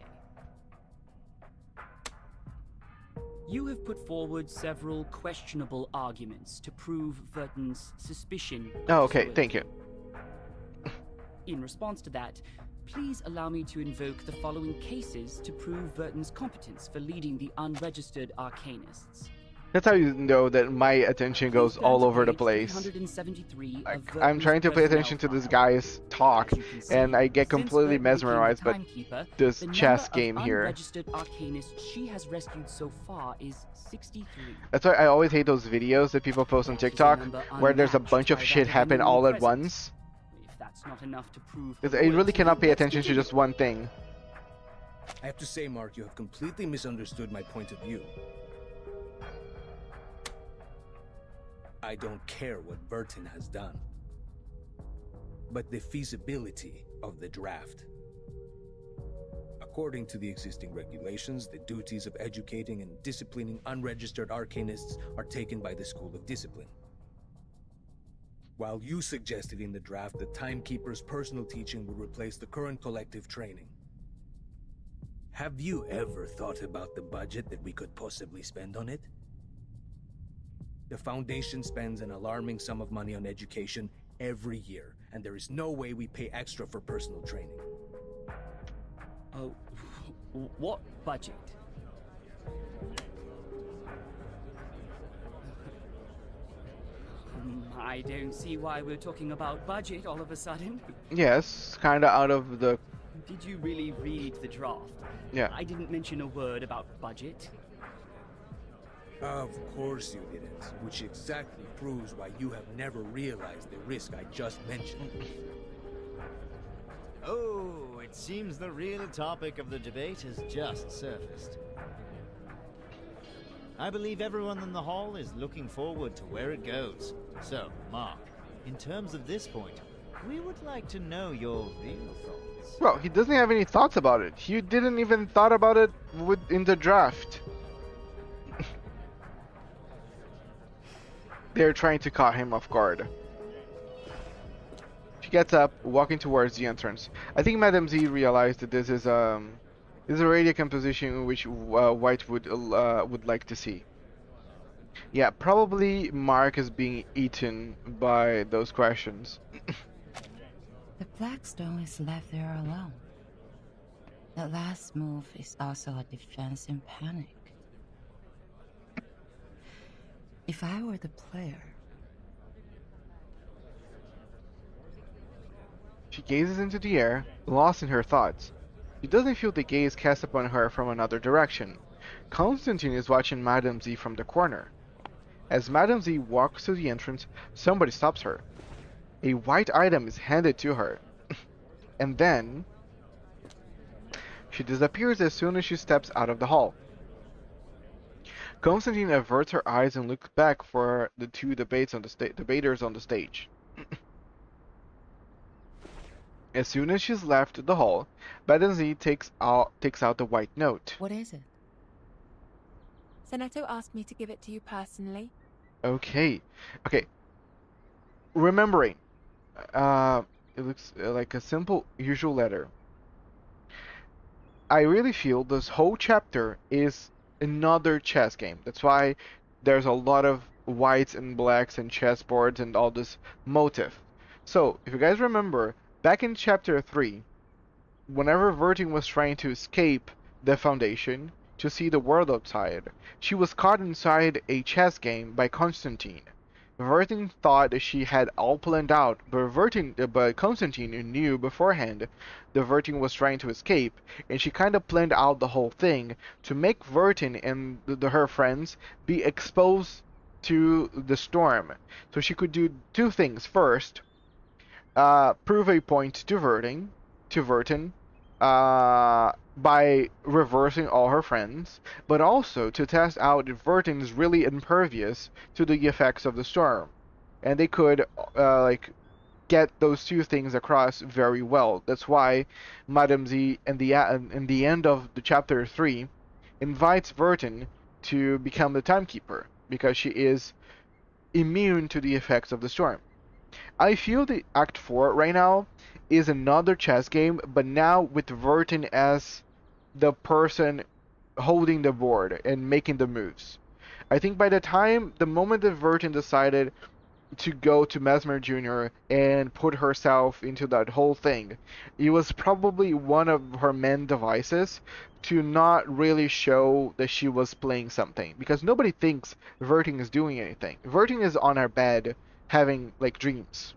You have put forward several questionable arguments to prove Verton's suspicion. Oh, okay, thank you. In response to that, please allow me to invoke the following cases to prove Verton's competence for leading the unregistered arcanists. That's how you know that my attention goes all over the place. I'm trying to pay attention to this guy's talk, and I get completely mesmerized by this chess game here. Unregistered arcanists she has rescued so far is 63. That's why I always hate those videos that people post on TikTok, where there's a bunch of shit happen all at once. If that's not enough to prove, Because I really cannot pay attention to just one thing. I have to say, Mark, you have completely misunderstood my point of view. I don't care what Verton has done, but the feasibility of the draft. According to the existing regulations, the duties of educating and disciplining unregistered arcanists are taken by the School of Discipline. While you suggested in the draft that Timekeeper's personal teaching would replace the current collective training. Have you ever thought about the budget that we could possibly spend on it? The Foundation spends an alarming sum of money on education every year, and there is no way we pay extra for personal training. Oh, what budget? I don't see why we're talking about budget all of a sudden. Yes, kinda out of the... Did you really read the draft? Yeah. I didn't mention a word about budget. Of course you didn't, which exactly proves why you have never realized the risk I just mentioned. Oh, it seems the real topic of the debate has just surfaced. I believe everyone in the hall is looking forward to where it goes. So, Mark, in terms of this point, we would like to know your real thoughts. Well, he doesn't have any thoughts about it. He didn't even thought about it in the draft. They're trying to caught him off guard. She gets up, walking towards the entrance. I think Madame Z realized that this is already a composition which White would like to see. Yeah, probably Mark is being eaten by those questions. The Blackstone is left there alone. The last move is also a defense in panic. If I were the player... She gazes into the air, lost in her thoughts. She doesn't feel the gaze cast upon her from another direction. Constantine is watching Madame Z from the corner. As Madame Z walks to the entrance, somebody stops her. A white item is handed to her. And then... she disappears as soon as she steps out of the hall. Constantine averts her eyes and looks back for the two debaters on the stage. As soon as she's left the hall, Madame Z takes out the white note. What is it? Seneto asked me to give it to you personally. Okay. Remembering, it looks like a simple, usual letter. I really feel this whole chapter is another chess game. That's why there's a lot of whites and blacks and chessboards and all this motif. So, if you guys remember, back in chapter 3, whenever Vertin was trying to escape the Foundation to see the world outside, she was caught inside a chess game by Constantine. Vertin thought that she had all planned out, but Constantine knew beforehand that Vertin was trying to escape, and she kind of planned out the whole thing to make Vertin and her friends be exposed to the storm. So she could do two things. First, prove a point to Vertin, by reversing all her friends, but also to test out if Vertin is really impervious to the effects of the storm. And they could get those two things across very well. That's why Madame Z in the end of the chapter 3 invites Vertin to become the timekeeper, because she is immune to the effects of the storm. I feel the Act 4 right now is another chess game, but now with Vertin as the person holding the board and making the moves. I think by the moment that Vertin decided to go to Mesmer Jr. and put herself into that whole thing, it was probably one of her main devices to not really show that she was playing something, because nobody thinks Vertin is doing anything. Vertin is on her bed having dreams.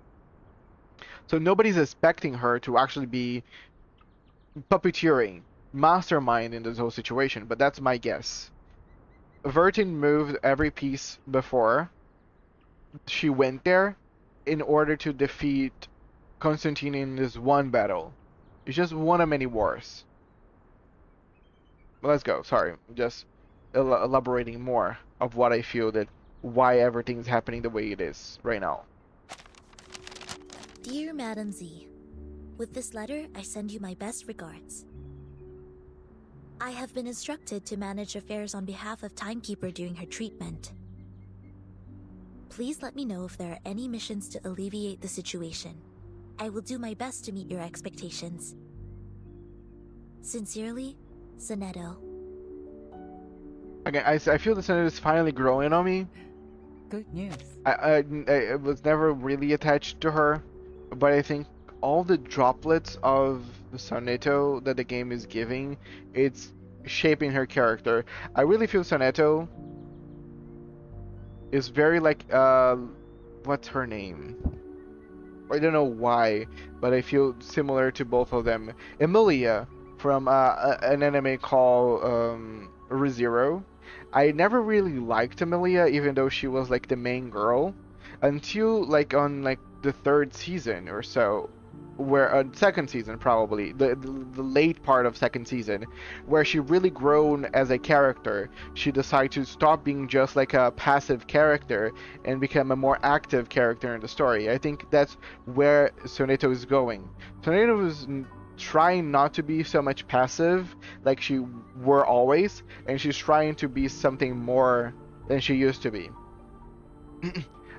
So nobody's expecting her to actually be puppeteering, mastermind in this whole situation, but that's my guess. Vertin moved every piece before she went there in order to defeat Constantine in this one battle. It's just one of many wars. But let's go. Sorry, just elaborating more of what I feel that why everything's happening the way it is right now. Dear Madame Z, with this letter, I send you my best regards. I have been instructed to manage affairs on behalf of Timekeeper during her treatment. Please let me know if there are any missions to alleviate the situation. I will do my best to meet your expectations. Sincerely, Seneto. Again, I feel the Senate is finally growing on me. Good news. I was never really attached to her, but I think all the droplets of Soneto that the game is giving, it's shaping her character. I really feel Soneto is very what's her name? I don't know why, but I feel similar to both of them. Emilia from an anime called ReZero. I never really liked Emilia, even though she was like the main girl, until like on like the third season or so, where second season probably the late part of second season, where she really grown as a character. She decided to stop being just like a passive character and become a more active character in the story. I think that's where Soneto is going. Soneto is trying not to be so much passive like she were always, and she's trying to be something more than she used to be.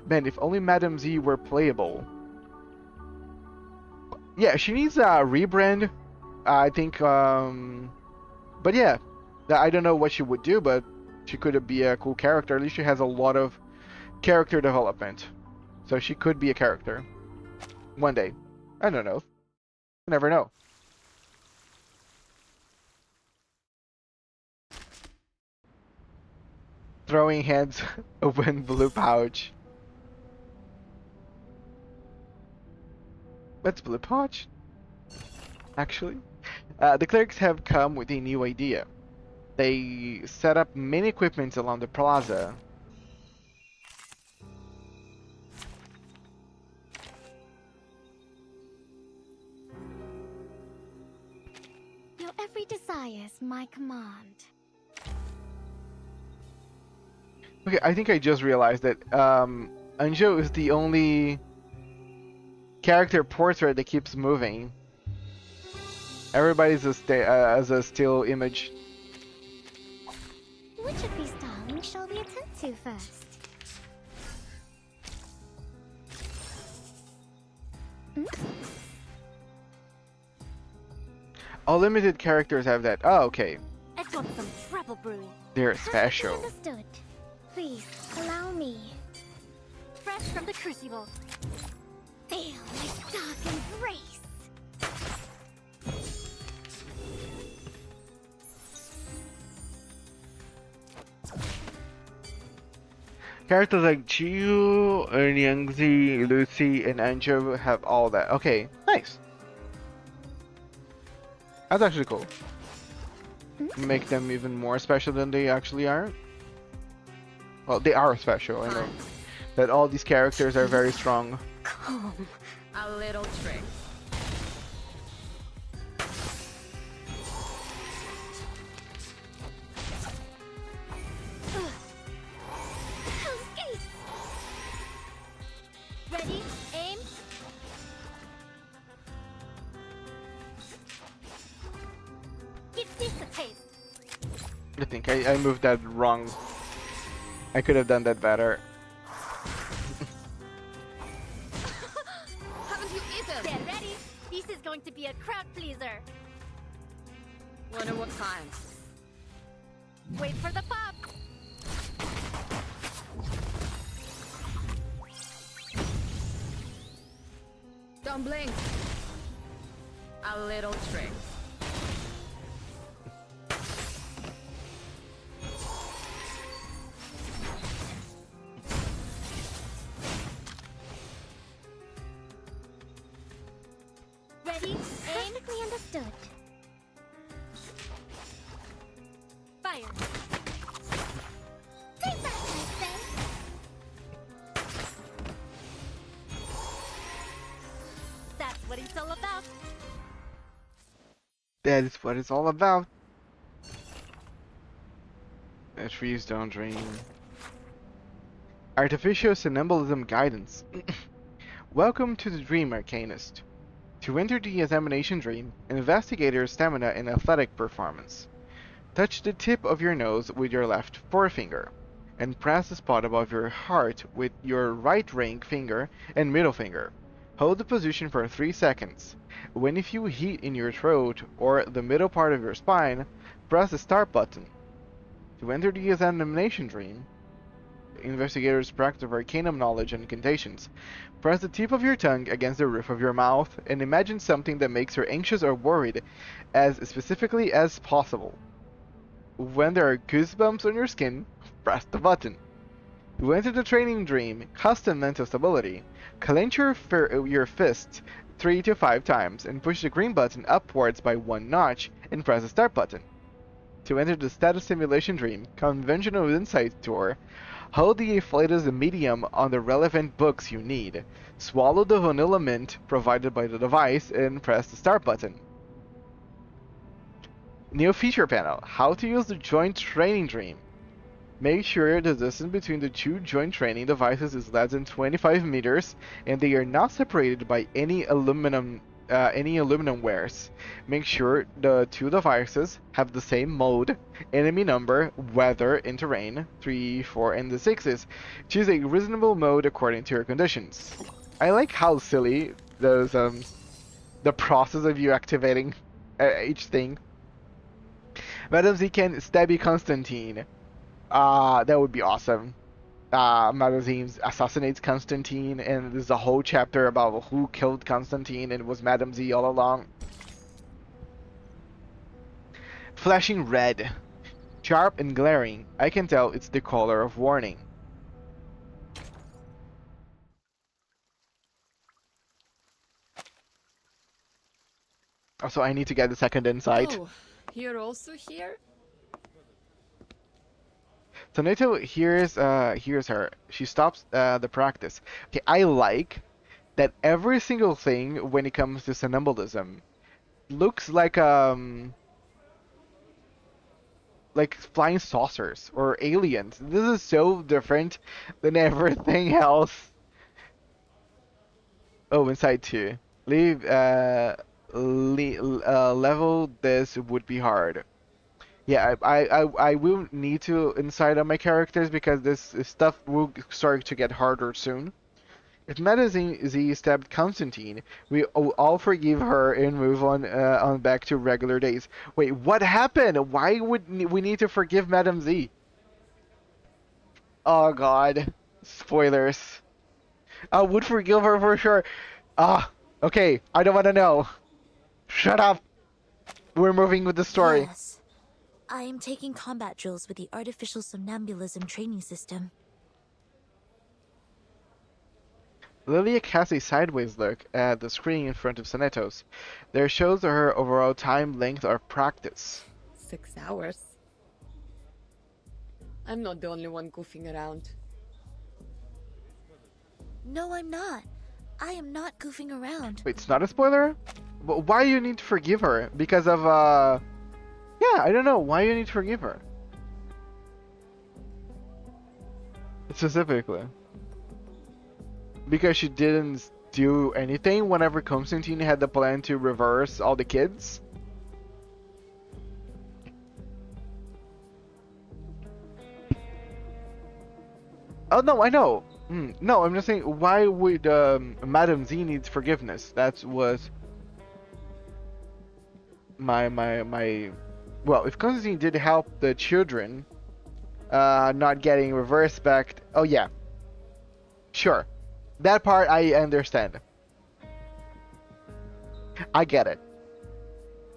Man, if only Madame Z were playable. Yeah, she needs a rebrand, I think, but yeah, I don't know what she would do, but she could be a cool character. At least she has a lot of character development, so she could be a character one day. I don't know. You never know. Throwing hands, open blue pouch. What's blue pouch? Actually, the clerics have come with a new idea. They set up many equipments along the plaza. Your every desire is my command. Okay, I think I just realized that Anjo is the only character portrait that keeps moving. Everybody's as a still image. Which of these darlings shall we attend to first? All limited characters have that. Oh, okay. I've got some trouble brewing. They're special. Understood. Please, allow me. Fresh from the crucible. Feel my dark embrace. Characters like Chiyu, Nyangzi, Lucy, and Anjo have all that. Okay, nice. That's actually cool. Make them even more special than they actually are. Well, they are special, I know. That all these characters are very strong. Calm. A little trick. Ready? Aim. Give this a taste. I think I moved that wrong. I could have done that better. Haven't you eaten? Get ready. This is going to be a crowd pleaser. Wonder what kind. Wait for the pop. Don't blink. A little trick. Ready? Aim. Perfectly understood. Fire. Take that, I say. That's what it's all about. That is what it's all about. The trees don't dream. Artificial Symbolism Guidance. Welcome to the Dream Arcanist. To enter the examination dream, investigate your stamina and athletic performance. Touch the tip of your nose with your left forefinger, and press the spot above your heart with your right ring finger and middle finger. Hold the position for 3 seconds. When you feel heat in your throat or the middle part of your spine, press the start button. To enter the examination dream, investigators practice arcanum knowledge and incantations. Press the tip of your tongue against the roof of your mouth and imagine something that makes you anxious or worried as specifically as possible. When there are goosebumps on your skin, press the button. To enter the training dream, custom mental stability. Clench your fist 3 to 5 times and push the green button upwards by 1 notch and press the start button. To enter the status simulation dream, conventional insight tour, hold the inflated medium on the relevant books you need. Swallow the vanilla mint provided by the device and press the start button. New feature panel, how to use the joint training dream. Make sure the distance between the two joint training devices is less than 25 meters and they are not separated by any aluminum wares. Make sure the two devices have the same mode, enemy number, weather, and terrain, 3, 4, and the 6s. Choose a reasonable mode according to your conditions. I like how silly those the process of you activating each thing. Madam Z can stabby Constantine. That would be awesome. Madam Z assassinates Constantine, and there's a whole chapter about who killed Constantine, and it was Madam Z all along. Flashing red. Sharp and glaring. I can tell it's the color of warning. Also, I need to get the second insight. Oh, you're also here? Tonato hears her. She stops the practice. Okay, I like that every single thing when it comes to somnambulism looks like flying saucers or aliens. This is so different than everything else. Oh, inside 2. Level this would be hard. Yeah, I will need to inside on my characters because this stuff will start to get harder soon. If Madam Z stabbed Constantine, we all forgive her and move on back to regular days. Wait, what happened? Why would we need to forgive Madam Z? Oh God, spoilers. I would forgive her for sure. Okay, I don't want to know. Shut up. We're moving with the story. Yes. I am taking combat drills with the artificial somnambulism training system. Lilia casts a sideways look at the screen in front of Sonetos. There shows her overall time length of practice. 6 hours. I'm not the only one goofing around. No, I'm not. I am not goofing around. Wait, it's not a spoiler? But why you need to forgive her? Because of, yeah, I don't know. Why you need to forgive her? Specifically. Because she didn't do anything whenever Constantine had the plan to reverse all the kids? Oh, no, I know. No, I'm just saying, why would Madam Z needs forgiveness? That was my well, if Constantine did help the children not getting reversed back, oh yeah, sure, that part I understand. I get it.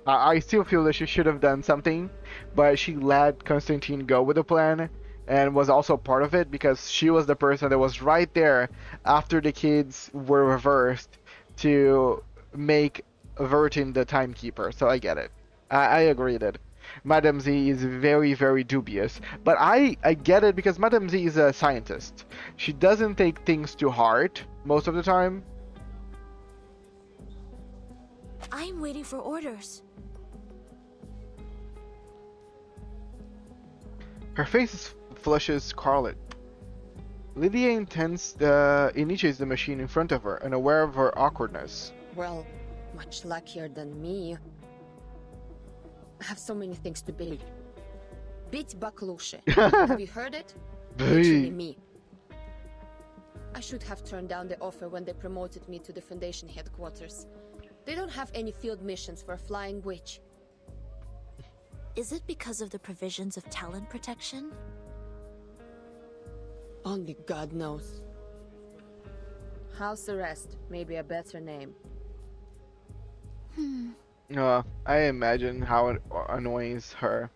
I still feel that she should have done something, but she let Constantine go with the plan and was also part of it because she was the person that was right there after the kids were reversed to make Vertin the timekeeper. So I get it. I agree that Madam Z is very, very dubious. But I get it because Madam Z is a scientist. She doesn't take things to heart most of the time. I'm waiting for orders. Her face flushes scarlet. Lydia initiates the machine in front of her, unaware of her awkwardness. Well, much luckier than me. I have so many things to build. Bit Baklushe. Have you heard it? Literally me. I should have turned down the offer when they promoted me to the Foundation headquarters. They don't have any field missions for a flying witch. Is it because of the provisions of talent protection? Only God knows. House arrest may be a better name. I imagine how it annoys her.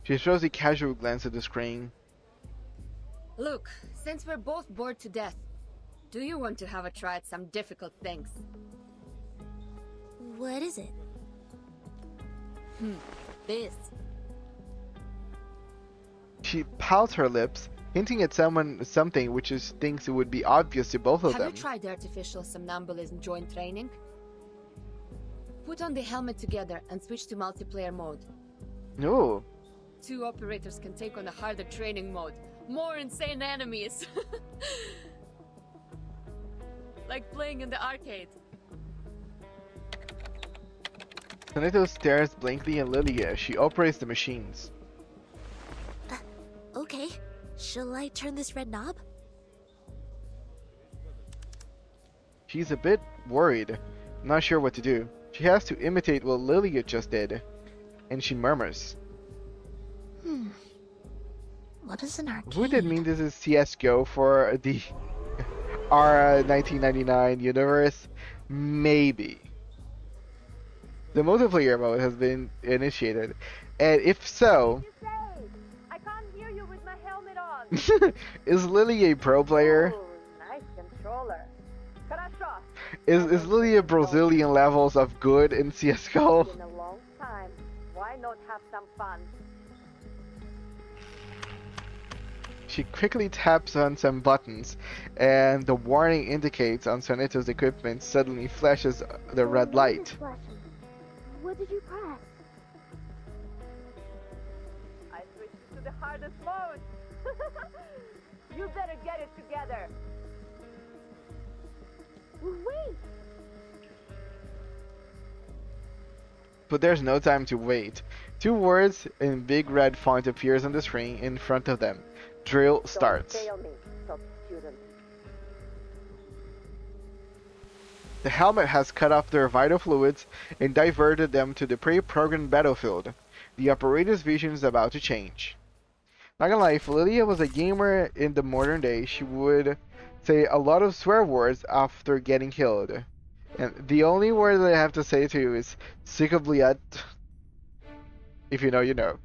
She throws a casual glance at the screen. Look, Since we're both bored to death, do you want to have a try at some difficult things? What is it? This. She pouts her lips, hinting at something which is thinks it would be obvious to both of Have them. you tried the artificial somnambulism joint training? Put on the helmet together and switch to multiplayer mode. No. 2 operators can take on a harder training mode. More insane enemies. Like playing in the arcade. Soneto stares blankly at Lily as she operates the machines. Okay. Shall I turn this red knob? She's a bit worried, not sure what to do. She has to imitate what Lilia just did, and she murmurs. What is an arcade? Would that mean this is CSGO for the R1999 universe? Maybe. The multiplayer mode has been initiated, and if so, I can't hear you with my helmet on. is Lily a pro player? Ooh, nice controller. Хорошо. Is Lily a Brazilian levels of good in CSGO? It's been a long time. Why not have some fun? She quickly taps on some buttons, and the warning indicates on Soneto's equipment suddenly flashes the red light. What did you press? I switched to the hardest mode. You better get it together. Wait. But there's no time to wait. 2 words in big red font appears on the screen in front of them. Drill starts. Don't fail me, top student. The helmet has cut off their vital fluids and diverted them to the pre-programmed battlefield. The operator's vision is about to change. Not gonna lie, if Lilia was a gamer in the modern day, she would say a lot of swear words after getting killed. And the only word that I have to say to you is "Sikabliat." If you know, you know.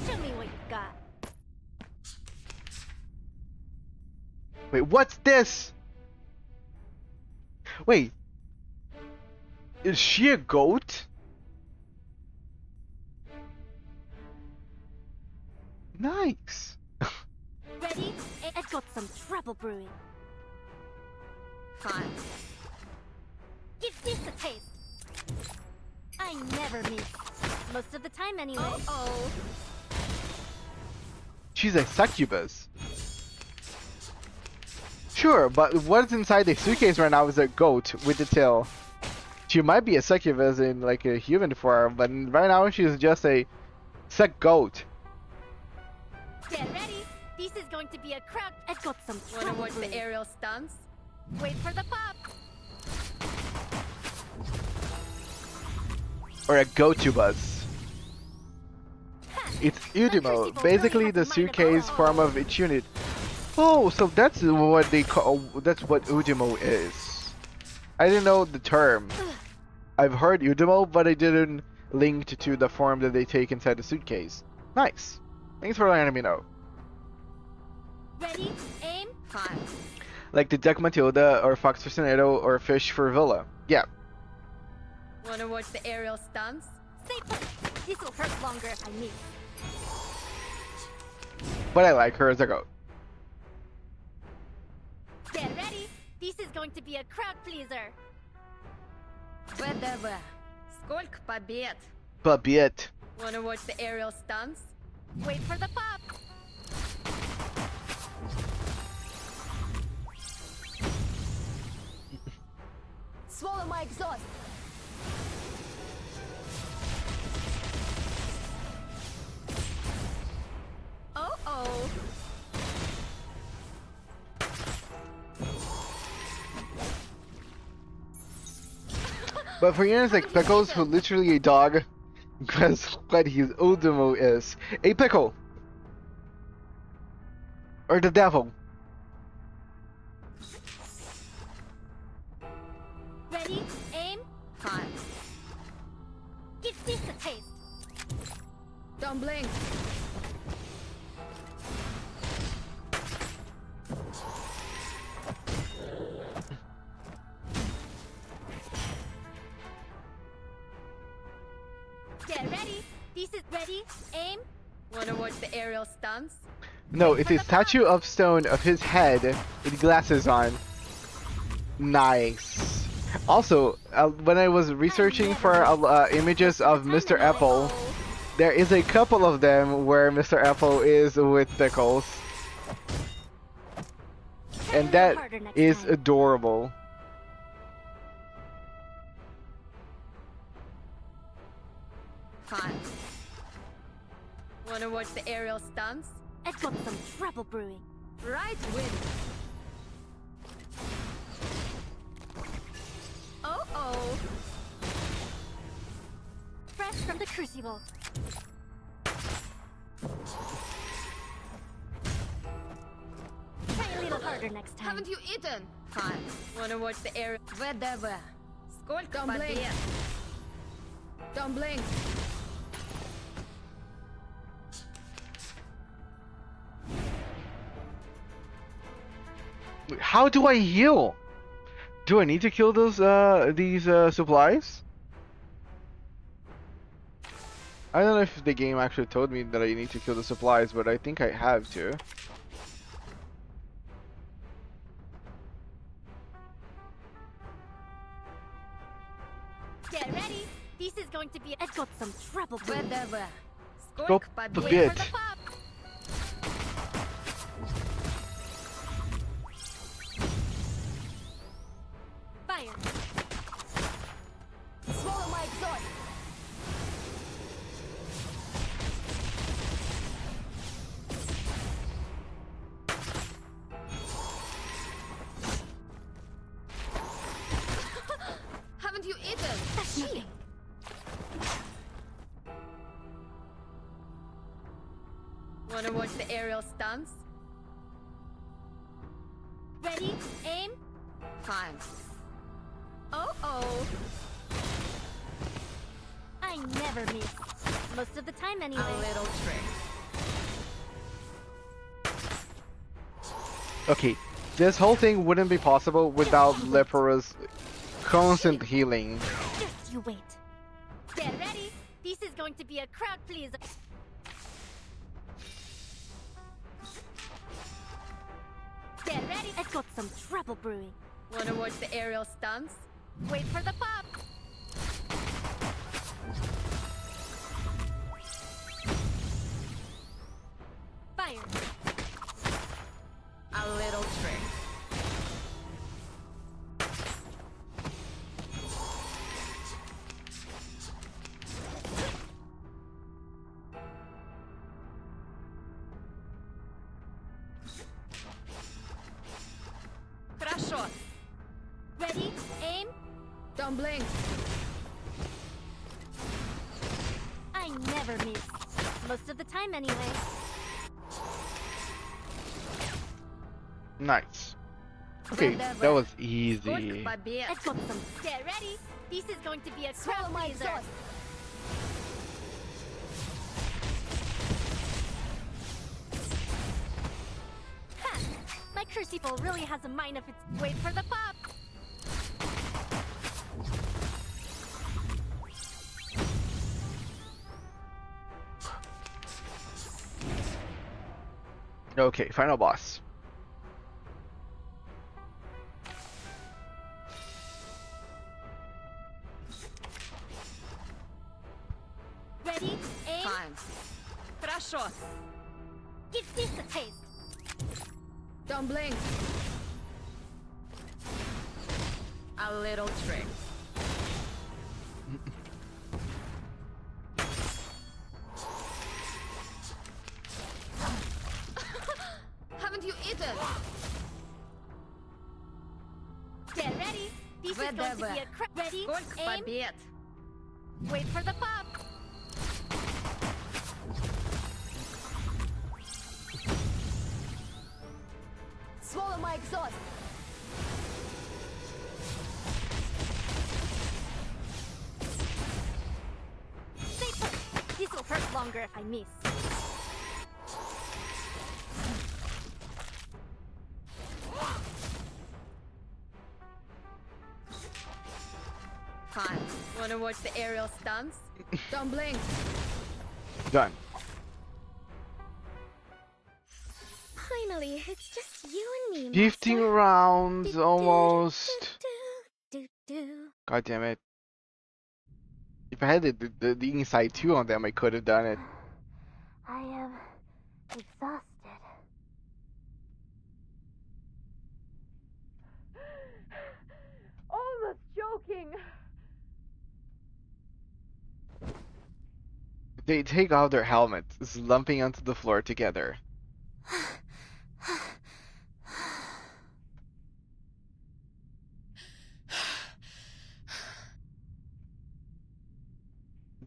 Show me what you got. Wait, what's this? Wait. Is she a goat? Nice. Ready? I've got some trouble brewing. Fine. Give this a taste. I never miss. Most of the time anyway. Oh. She's a succubus. Sure, but what's inside the suitcase right now is a goat with a tail. She might be a succubus in like a human form, but right now she's just a suck goat. Get ready. This is going to be a crowd. I've got some Wanna trouble watch the brewing. aerial stunts? Wait for the pop. Or a go-to-bus. It's Udimo, basically the suitcase form of its unit. Oh, so that's what they call. That's what Udimo is. I didn't know the term. I've heard Udimo, but I didn't link to the form that they take inside the suitcase. Nice. Thanks for letting me know. Ready? Aim. Fine. Like the Duck Matilda, or Fox for Soneto, or Fish for Villa. Yeah. Wanna watch the aerial stunts? Stay put. This will hurt longer if I miss. But I like her as a goat. Get ready. This is going to be a crowd pleaser. ВДВ. Сколько побед? Babette. Wanna watch the aerial stunts? Wait for the pop. Swallow my exhaust. Oh. But for instance, like Pickles, who literally a dog, because what his Udimo is. A pickle! Or the devil. Ready? Aim. Fine. Give this a taste. Don't blink. Get ready. This is ready. Aim. Wanna watch the aerial stunts? No, it's a statue of stone of his head with glasses on. Nice. Also, when I was researching for images of Mr. Apple, there is a couple of them where Mr. Apple is with Pickles. And that is adorable. Fine. Wanna watch the aerial stunts? I've got some trouble brewing. Right win. Oh. Fresh from the crucible. Try a little harder next time. Haven't you eaten? Fine. Wanna watch the air? Whatever. Сколько побед? Don't blink. How do I heal? Do I need to kill those these supplies? I don't know if the game actually told me that I need to kill the supplies, but I think I have to. Get ready. This is going to be. I've got some trouble brewing. Whatever. Go побед. Fire. Swallow my exhaust. Haven't you eaten? That's nothing. Wanna watch the aerial stunts? Ready? Aim. Fine. Oh. I never miss. Most of the time, anyway. A little trick. Okay, this whole thing wouldn't be possible without Lepera's constant healing. Just you wait. Get ready. This is going to be a crowd pleaser. Get ready. I've got some trouble brewing. Wanna watch the aerial stunts? Wait for the pop. Fire. A little trick. Хорошо. Ready? Aim. Don't blink. I never miss. Most of the time, anyway. Nice. Okay, that was easy. I've got some. Get ready. This is going to be a crowd pleaser. Ha! My crucible really has a mind of its. Wait for the pop. Okay, final boss. Ready? Aim. Fine. Хорошо. Give this a taste. Don't blink. A little trick. Haven't you eaten? Get ready. This is going to be a ready. Сколько Aim. побед? Wait for the pop. Swallow my exhaust. Stay put. This will hurt longer if I miss. Fine. Wanna watch the aerial stunts? Don't blink. Done. Finally, it's just you and me, 15 Master. rounds almost. God damn it. If I had the inside 2 on them, I could have done it. I am exhausted. Almost joking. They take off their helmets, slumping onto the floor together.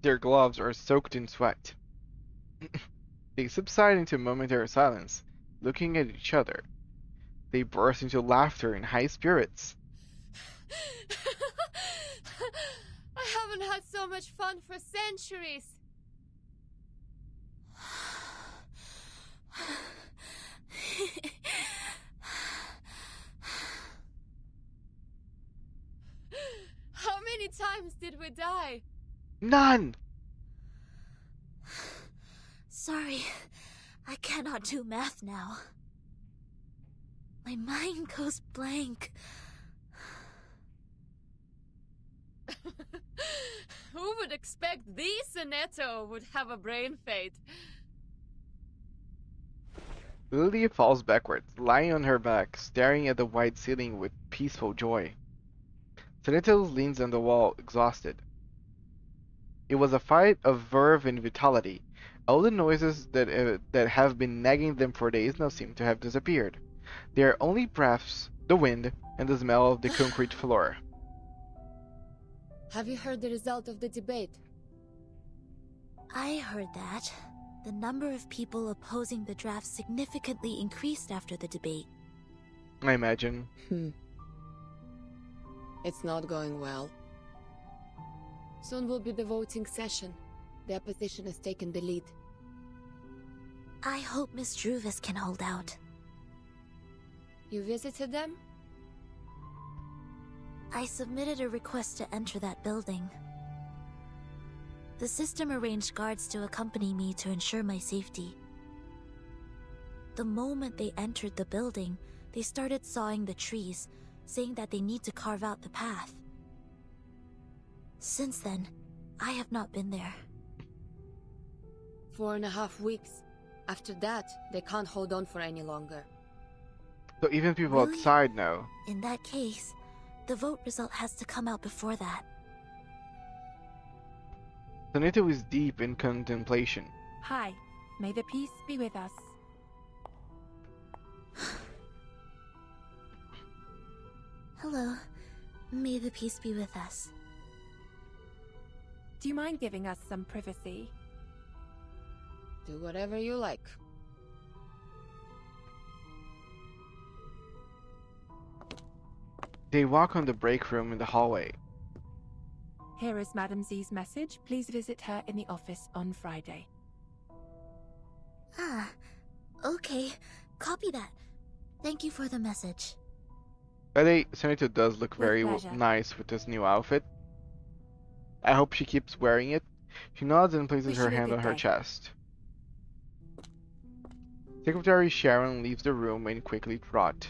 Their gloves are soaked in sweat. They subside into momentary silence, looking at each other. They burst into laughter in high spirits. I haven't had so much fun for centuries. How many times did we die? None! Sorry, I cannot do math now. My mind goes blank. Who would expect the Sonetto would have a brain fade? Lily falls backwards, lying on her back, staring at the white ceiling with peaceful joy. Sonetto leans on the wall, exhausted. It was a fight of verve and vitality. All the noises that have been nagging them for days now seem to have disappeared. There are only breaths, the wind, and the smell of the concrete floor. Have you heard the result of the debate? I heard that. The number of people opposing the draft significantly increased after the debate. I imagine. It's not going well. Soon will be the voting session. The opposition has taken the lead. I hope Miss Druvis can hold out. You visited them? I submitted a request to enter that building. The system arranged guards to accompany me to ensure my safety. The moment they entered the building, they started sawing the trees, saying that they need to carve out the path. Since then, I have not been there. 4.5 weeks. After that, they can't hold on for any longer. So even people Really? outside know. In that case, the vote result has to come out before that. Sonetto is deep in contemplation. Hi, may the peace be with us. Hello. May the peace be with us. Do you mind giving us some privacy? Do whatever you like. They walk on the break room in the hallway. Here is Madam Z's message. Please visit her in the office on Friday. Ah, okay. Copy that. Thank you for the message. By the way, Sonetto does look very pleasure. nice with this new outfit. I hope she keeps wearing it. She nods and places Wish her you a hand good on her day. chest. Secretary Sharon leaves the room and quickly trot.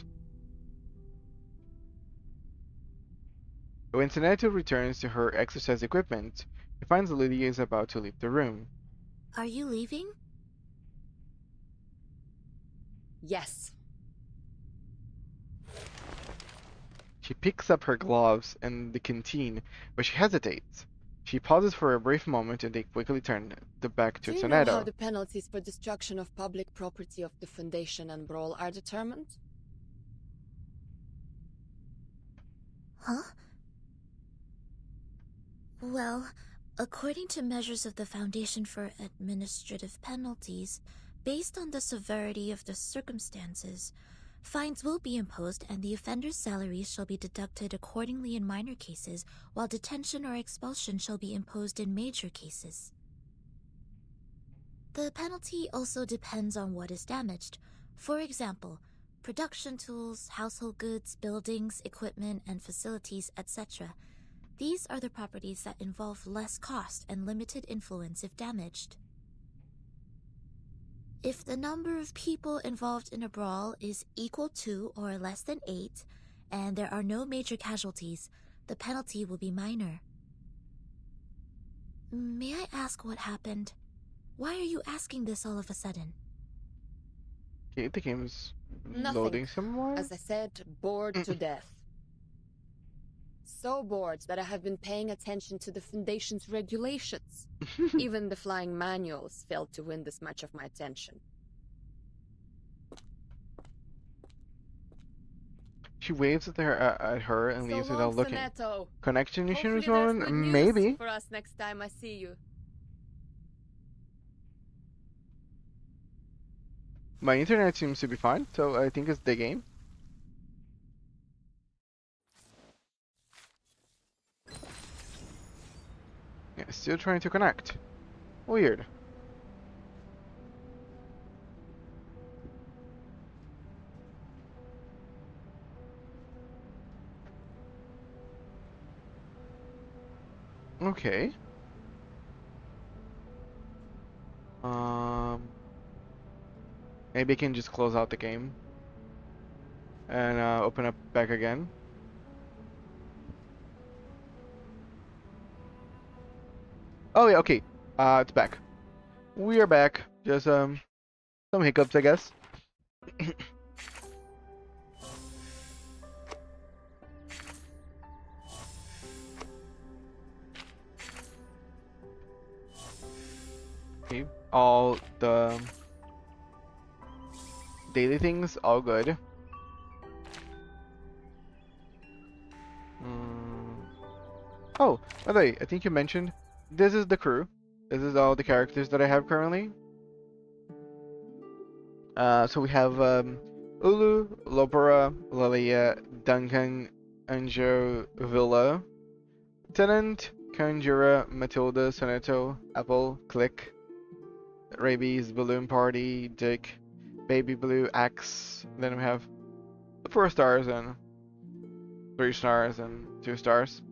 When Sonetto returns to her exercise equipment, she finds Lydia is about to leave the room. Are you leaving? Yes. She picks up her gloves and the canteen, but she hesitates. She pauses for a brief moment and they quickly turn the back to Do you know how Sonetto. the penalties for destruction of public property of the Foundation and Brawl are determined? Huh? Well, according to measures of the Foundation for Administrative Penalties, based on the severity of the circumstances, fines will be imposed and the offender's salaries shall be deducted accordingly in minor cases, while detention or expulsion shall be imposed in major cases. The penalty also depends on what is damaged. For example, production tools, household goods, buildings, equipment, and facilities, etc. These are the properties that involve less cost and limited influence if damaged. If the number of people involved in a brawl is equal to or less than 8, and there are no major casualties, the penalty will be minor. May I ask what happened? Why are you asking this all of a sudden? Okay, the game's Nothing. loading somewhere. As I said, bored to death. So bored that I have been paying attention to the Foundation's regulations. Even the flying manuals failed to win this much of my attention. She waves at her and leaves So without long, looking. Sonetto. Connection issue or Hopefully there's something? good news Maybe. for us next time I see you. My internet seems to be fine, so I think it's the game. Yeah, still trying to connect. Weird. Okay. Maybe I can just close out the game and open up back again. Oh yeah, okay. It's back. We are back. Just some hiccups, I guess. Okay, all the daily things, all good. Oh, by the way, I think you mentioned this is the crew. This is all the characters that I have currently. So we have Ulu, Lopera, Lilia, Duncan, Anjo, Villa, Tenant, Conjura, Matilda, Sonetto, Apple, Click, Rabies, Balloon Party, Dick, Baby Blue, Axe. Then we have 4 stars and 3 stars and 2 stars.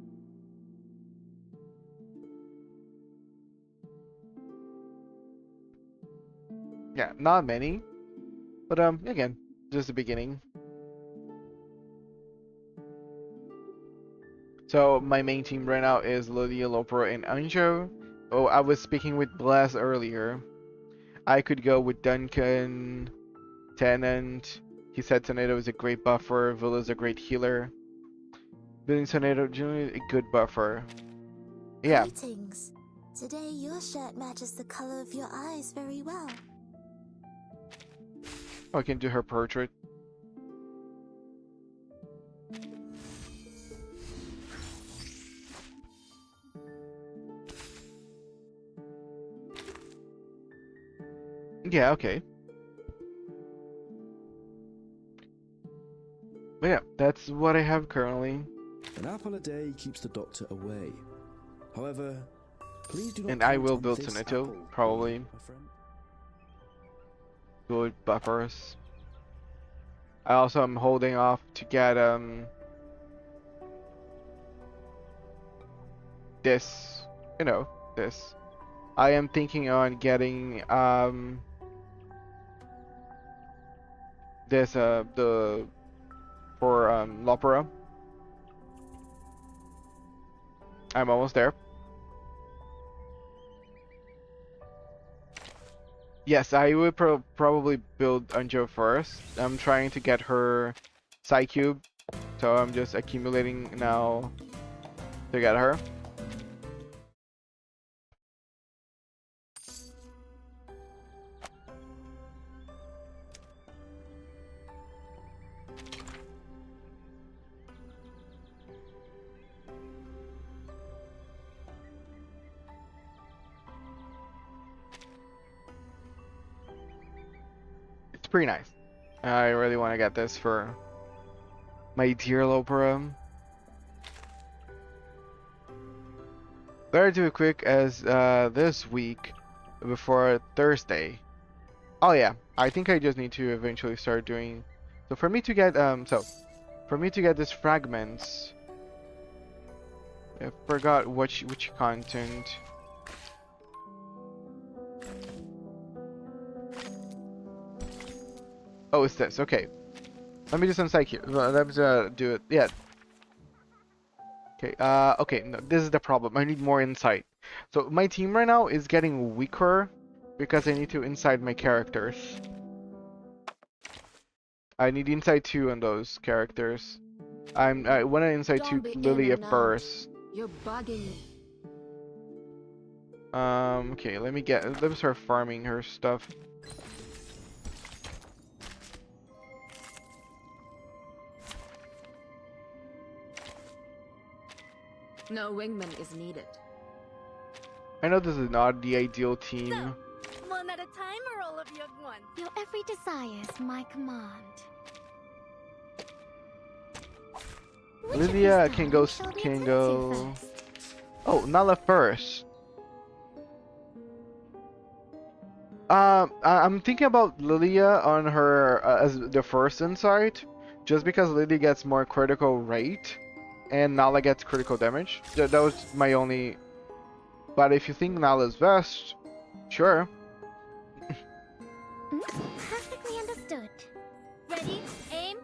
Yeah, not many, but again, just the beginning. So my main team right now is Lydia, Lopera, and Anjo. Oh, I was speaking with Blaz earlier. I could go with Duncan, Tenant. He said Tornado is a great buffer. Villa's a great healer. Billing Tornado, generally a good buffer. Yeah. Greetings. Today your shirt matches the color of your eyes very well. I can do her portrait. Yeah, okay. But yeah, that's what I have currently. An apple a day keeps the doctor away. However, please do not. And I count will on build this Sonetto, apple, probably. my friend. Good buffers. I also am holding off to get this, you know, this. I am thinking on getting this the for Lopera. I'm almost there. Yes, I would probably build Anjo first. I'm trying to get her Psi Cube, so I'm just accumulating now to get her. It's pretty nice. I really want to get this for my dear Lopera. Better do it quick as this week before Thursday. Oh yeah, I think I just need to eventually start doing. So for me to get for me to get these fragments, I forgot which content. Oh, it's this. Okay. Let me do some psych here. Let's do it. Yeah. Okay. Okay. No, this is the problem. I need more insight. So my team right now is getting weaker because I need to insight my characters. I need insight 2 on those characters. I want to insight 2 Lilia first. You're bugging. Okay. Let me start farming her stuff. No wingman is needed. I know this is not the ideal team. One at a time or all of you at once? Your every desire is my command. Lilia can go. Oh, Nala first. I'm thinking about Lilia on her as the first insight, just because Lilia gets more critical rate, and Nala gets critical damage. That was my only. But if you think Nala's best, sure. Perfectly understood. Ready? Aim?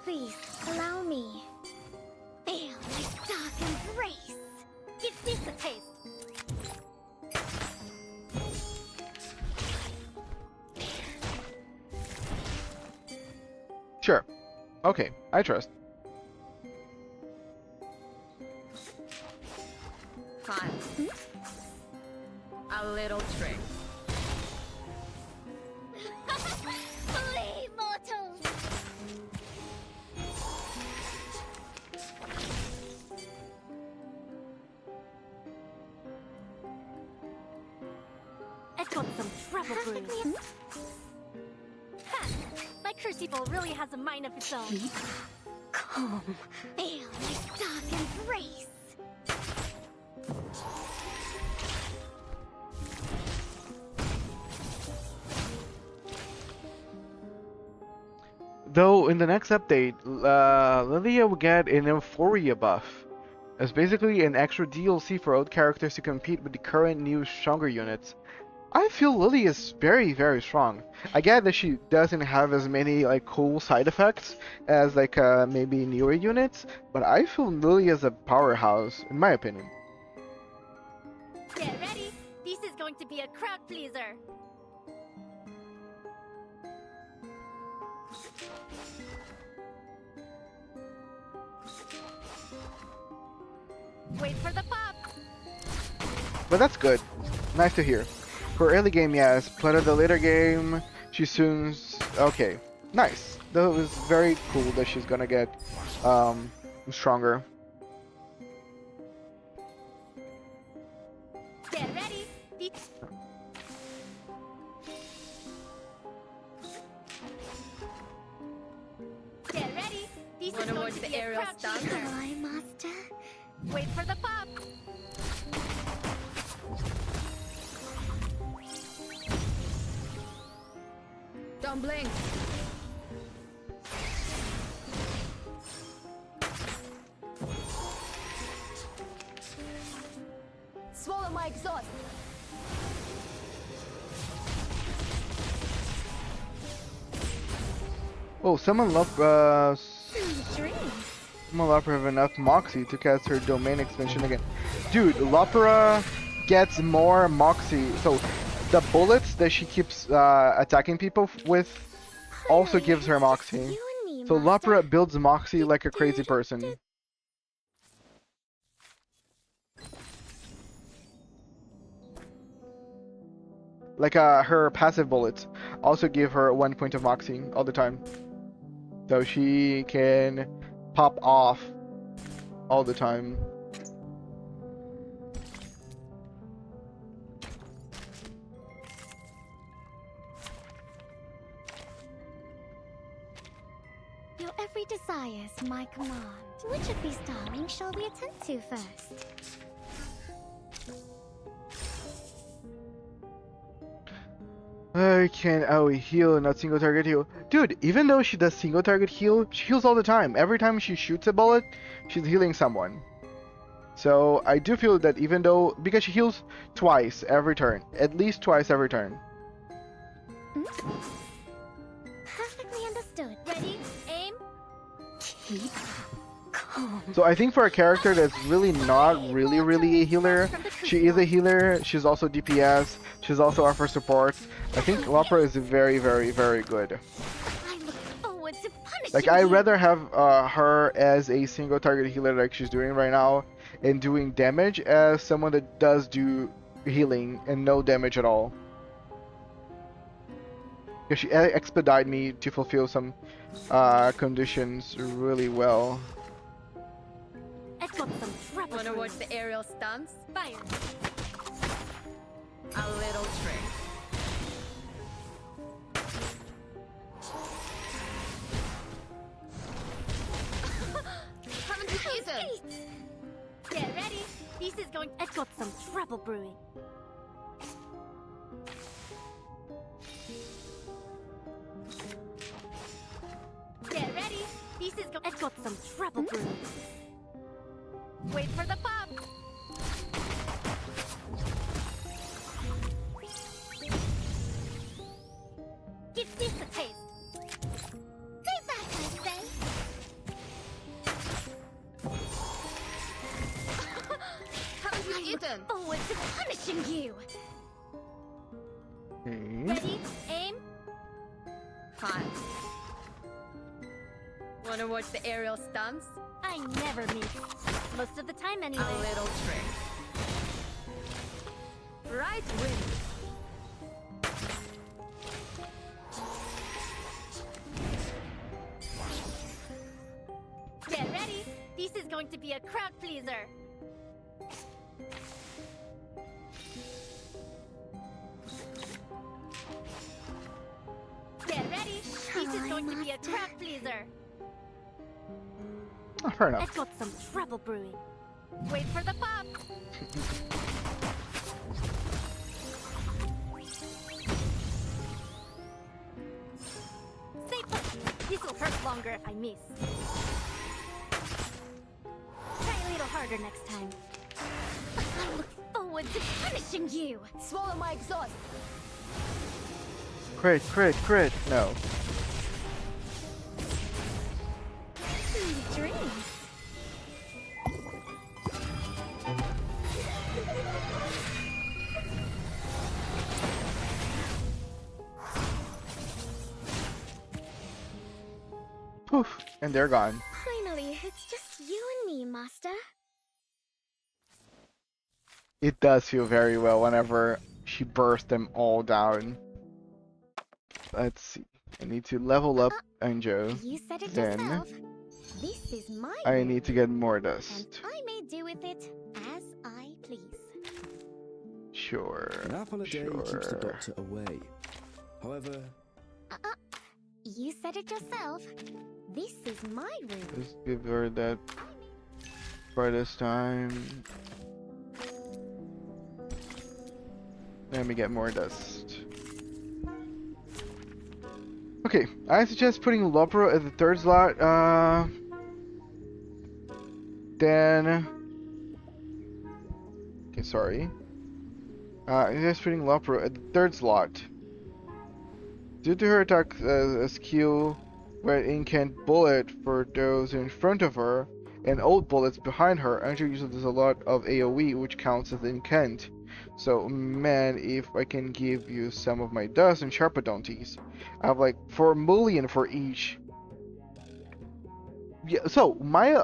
Please, allow me. Feel my dark embrace. Give this a taste. Sure. Okay, I trust. Fine. A little trick. Flee, mortals! I've got some trouble brewing. Ha! My crucible really has a mind of its own. Keep calm. Feel my dark embrace. Though in the next update, Lilia will get an Euphoria buff. It's basically an extra DLC for old characters to compete with the current new stronger units. I feel Lily is very, very strong. I get that she doesn't have as many like cool side effects as like maybe newer units, but I feel Lily is a powerhouse in my opinion. Get ready. This is going to be a crowd pleaser. Wait for the pop. But that's good. Nice to hear. For early game, yes. But the later game, she soon. Okay, nice. That was very cool that she's gonna get stronger. Get ready. Get ready. This is going to be a crowd pleaser. My master. Wait for the pop. Don't blink. Swallow my exhaust. Oh, someone love have enough Moxie to cast her domain extension again. Dude, Lopera gets more Moxie, so the bullets that she keeps attacking people with also gives her Moxie. So Lopera builds Moxie like a crazy person. Like her passive bullets also give her 1 point of Moxie all the time. So she can pop off all the time. Your every desire is my command. Which of these darlings shall we attend to first? I can heal, not single target heal. Dude, even though she does single target heal, she heals all the time. Every time she shoots a bullet, she's healing someone. So I do feel that even though, because she heals twice every turn, at least twice every turn. Perfectly understood. Ready? Aim. Keep calm. So I think for a character that's really not really a healer, she is a healer, she's also DPS, she's also offer support. I think Lopra is very good. I look forward to punishing Like, I'd you. rather have her as a single target healer like she's doing right now and doing damage as someone that does do healing and no damage at all. Because she expedite me to fulfill some conditions really well. I've got some trouble. Wanna watch the aerial stunts? Fire. A little trick. Haven't you eaten? Get ready. This is going. I've got some trouble brewing. Get ready. This is going. I've got some trouble brewing. Wait for the pop. Give this a taste. Stay back, I say. Haven't you eaten? Forward to punishing you. Okay. Ready? Aim. Fine. Wanna watch the aerial stunts? I never miss. Most of the time, anyway. A little trick. Right wing. Get ready. This is going to be a crowd pleaser. Get ready. This is going to be a crowd pleaser. Oh, fair enough. I've got some trouble brewing. Wait for the pop. Stay put. This will hurt longer if I miss. Try a little harder next time. I look forward to punishing you. Swallow my exhaust. Crit. No. Sweet dreams. Poof, and they're gone. Finally, it's just you and me, Master. It does feel very well whenever she bursts them all down. Let's see. I need to level up Anjo. You said it Then yourself. This is my I room, need to get more and dust. I may do with it as I please. Sure. An apple a day keeps the doctor away. However, You said it yourself. This is my room. Let's give her that for this time. Let me get more dust. Okay, I suggest putting Lopro at the third slot. Then. Okay, sorry. I suggest putting Lopro at the third slot. Due to her attack skill, where incant bullet for those in front of her and old bullets behind her, Andrew uses a lot of AoE, which counts as incant. So, man, if I can give you some of my dust and sharpodonties, I have like 4 million for each. Yeah, so my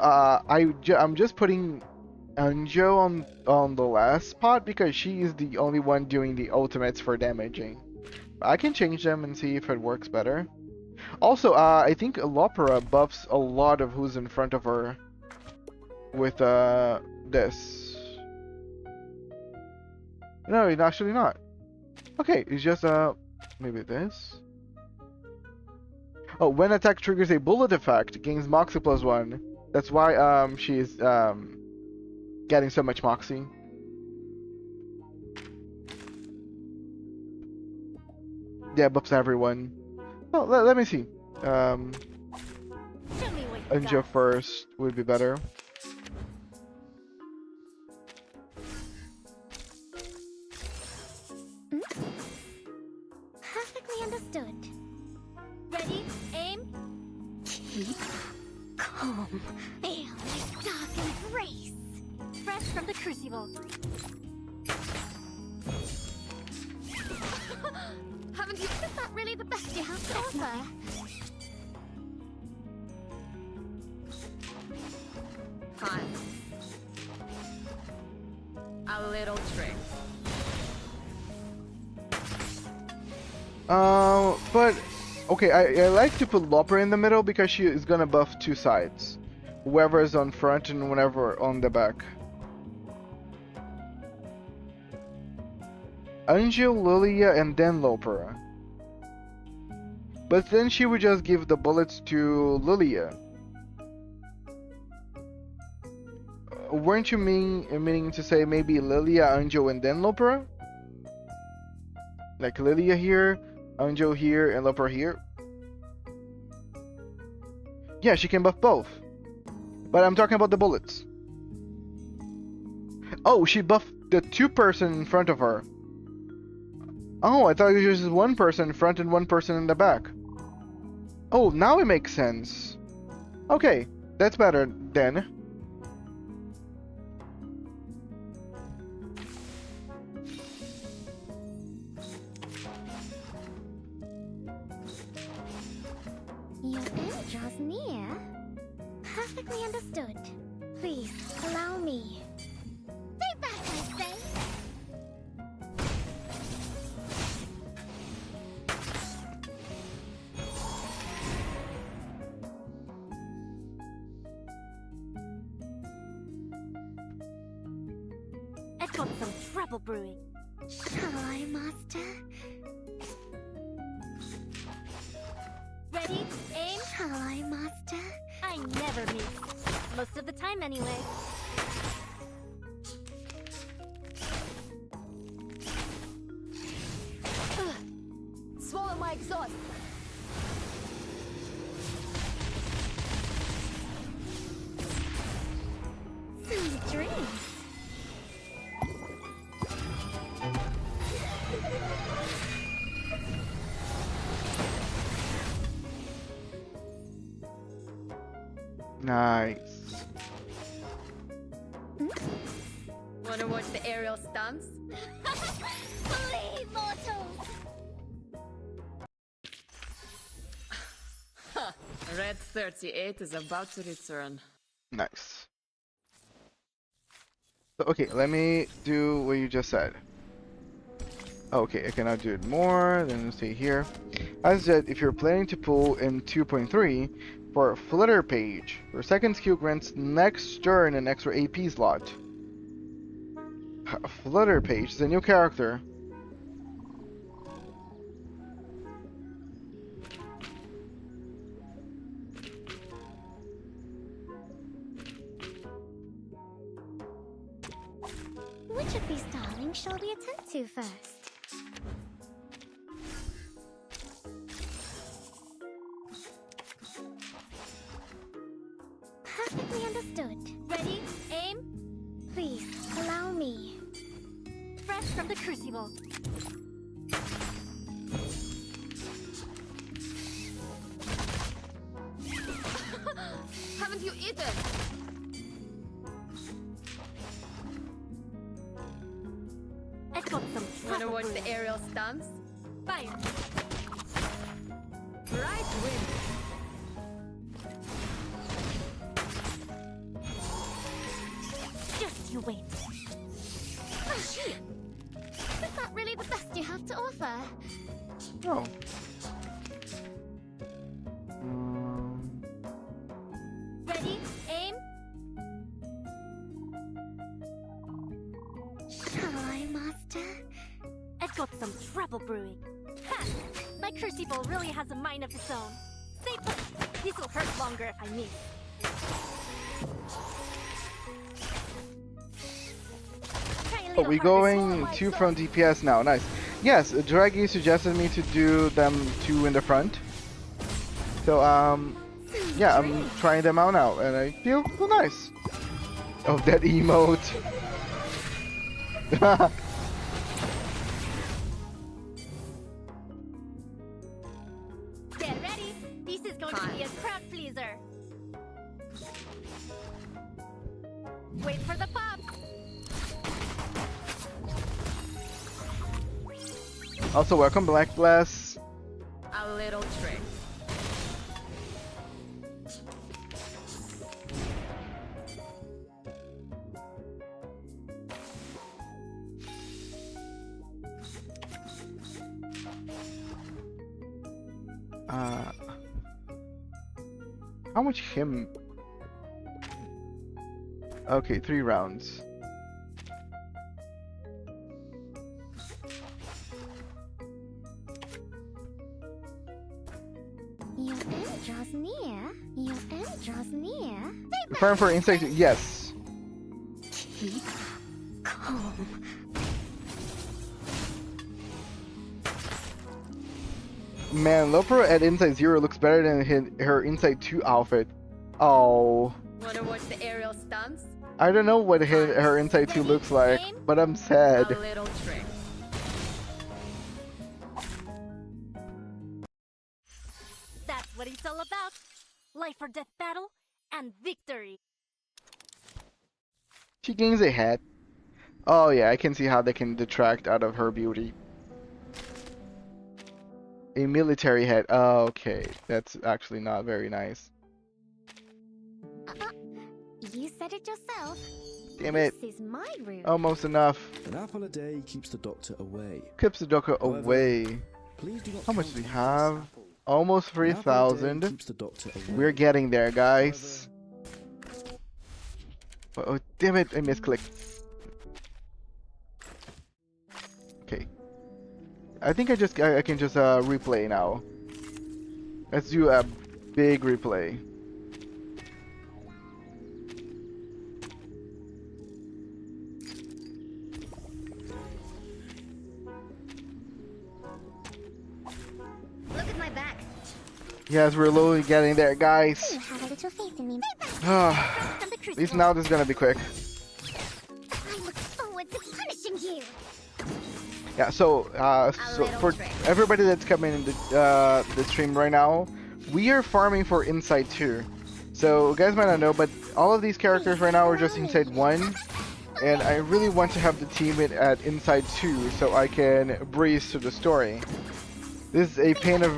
I'm just putting Anjo on the last spot because she is the only one doing the ultimates for damaging. I can change them and see if it works better. Also, I think Lopera buffs a lot of who's in front of her with this. No, it's actually not. Okay, it's just maybe this. Oh, when attack triggers a bullet effect, gains Moxie +1. That's why she's getting so much Moxie. Yeah, buffs everyone. Oh, let me see. Anjo first would be better. understood. Ready, aim. Keep calm. Feel my dark embrace. Fresh from the crucible. Haven't you? Is that really the best you have to offer? Fine. A little trick. But okay, I like to put Lopper in the middle because she is gonna buff two sides, whoever is on front and whoever on the back. Angel, Lilia, and then Lopera. But then she would just give the bullets to Lilia. Weren't you meaning to say maybe Lilia, Angel, and then Lopera? Like Lilia here, Angel here, and Lopera here? Yeah, she can buff both. But I'm talking about the bullets. Oh, she buffed the two person in front of her. Oh, I thought it was just one person in front and one person in the back. Oh, now it makes sense. Okay, that's better then. Your end draws near. Perfectly understood. Please, allow me. Stay back, I say! I've got some trouble brewing. Shall I, Master? Ready, aim. Shall I, Master? I never miss. Most of the time, anyway. Swallow my exhaust. Sweet dreams. Nice. Wanna watch the aerial stunts? Flee, mortals! Huh. Red 38 is about to return. Nice. So, okay, let me do what you just said. Okay, I cannot do it more, then stay here. As said, if you're planning to pull in 2.3, for Flutter Page, your second skill grants next turn an extra AP slot. Flutter Page is a new character. Which of these darlings shall we attend to first? Perfectly understood. Ready, aim. Please, allow me. Fresh from the crucible. Haven't you eaten? I've got some Wanna trouble watch brewing. the aerial stunts? Fire. Right wind. Just you wait. Is that really the best you have to offer? Oh. Ready, aim. Shall I, Master? I've got some trouble brewing. Ha! My crucible really has a mind of its own. Stay put. This will hurt longer if I miss. Oh, we're going 2 from DPS now. Nice. Yes, Draggy suggested me to do them 2 in the front. So, yeah, I'm trying them out now, and I feel nice. Oh, that emote. Also, welcome Black Blast. A little trick. How much him? Okay, 3 rounds. Your end draws near. Your end draws near. Referring for insight. Yes. Keep calm. Man, Lopro at Insight 0 looks better than her Insight 2 outfit. Oh. Wanna watch the aerial stunts? I don't know what her Insight 2 looks like, but I'm sad. A little trick. That's what it's all about. Life or death battle and victory. She gains a head. Oh yeah, I can see how they can detract out of her beauty. A military head. Oh, okay. That's actually not very nice. You said it yourself. Damn it. This is my room. Almost enough. An apple a day keeps the doctor away. Keeps the doctor However, away. Please do not How much do we count have? Almost An apple a day 3,000. keeps the doctor away. We're getting there, guys. Oh, damn it. I misclicked. Okay. I think I can just replay now. Let's do a big replay. Look at my back. Yes, we're slowly getting there, guys. You have a little faith in me. At least now this is gonna be quick. I look forward to punishing you. Yeah, so for everybody that's coming in the stream right now, we are farming for Inside 2. So you guys might not know, but all of these characters right now are just Inside 1. And I really want to have the team at Inside 2 so I can breeze through the story. This is a pain of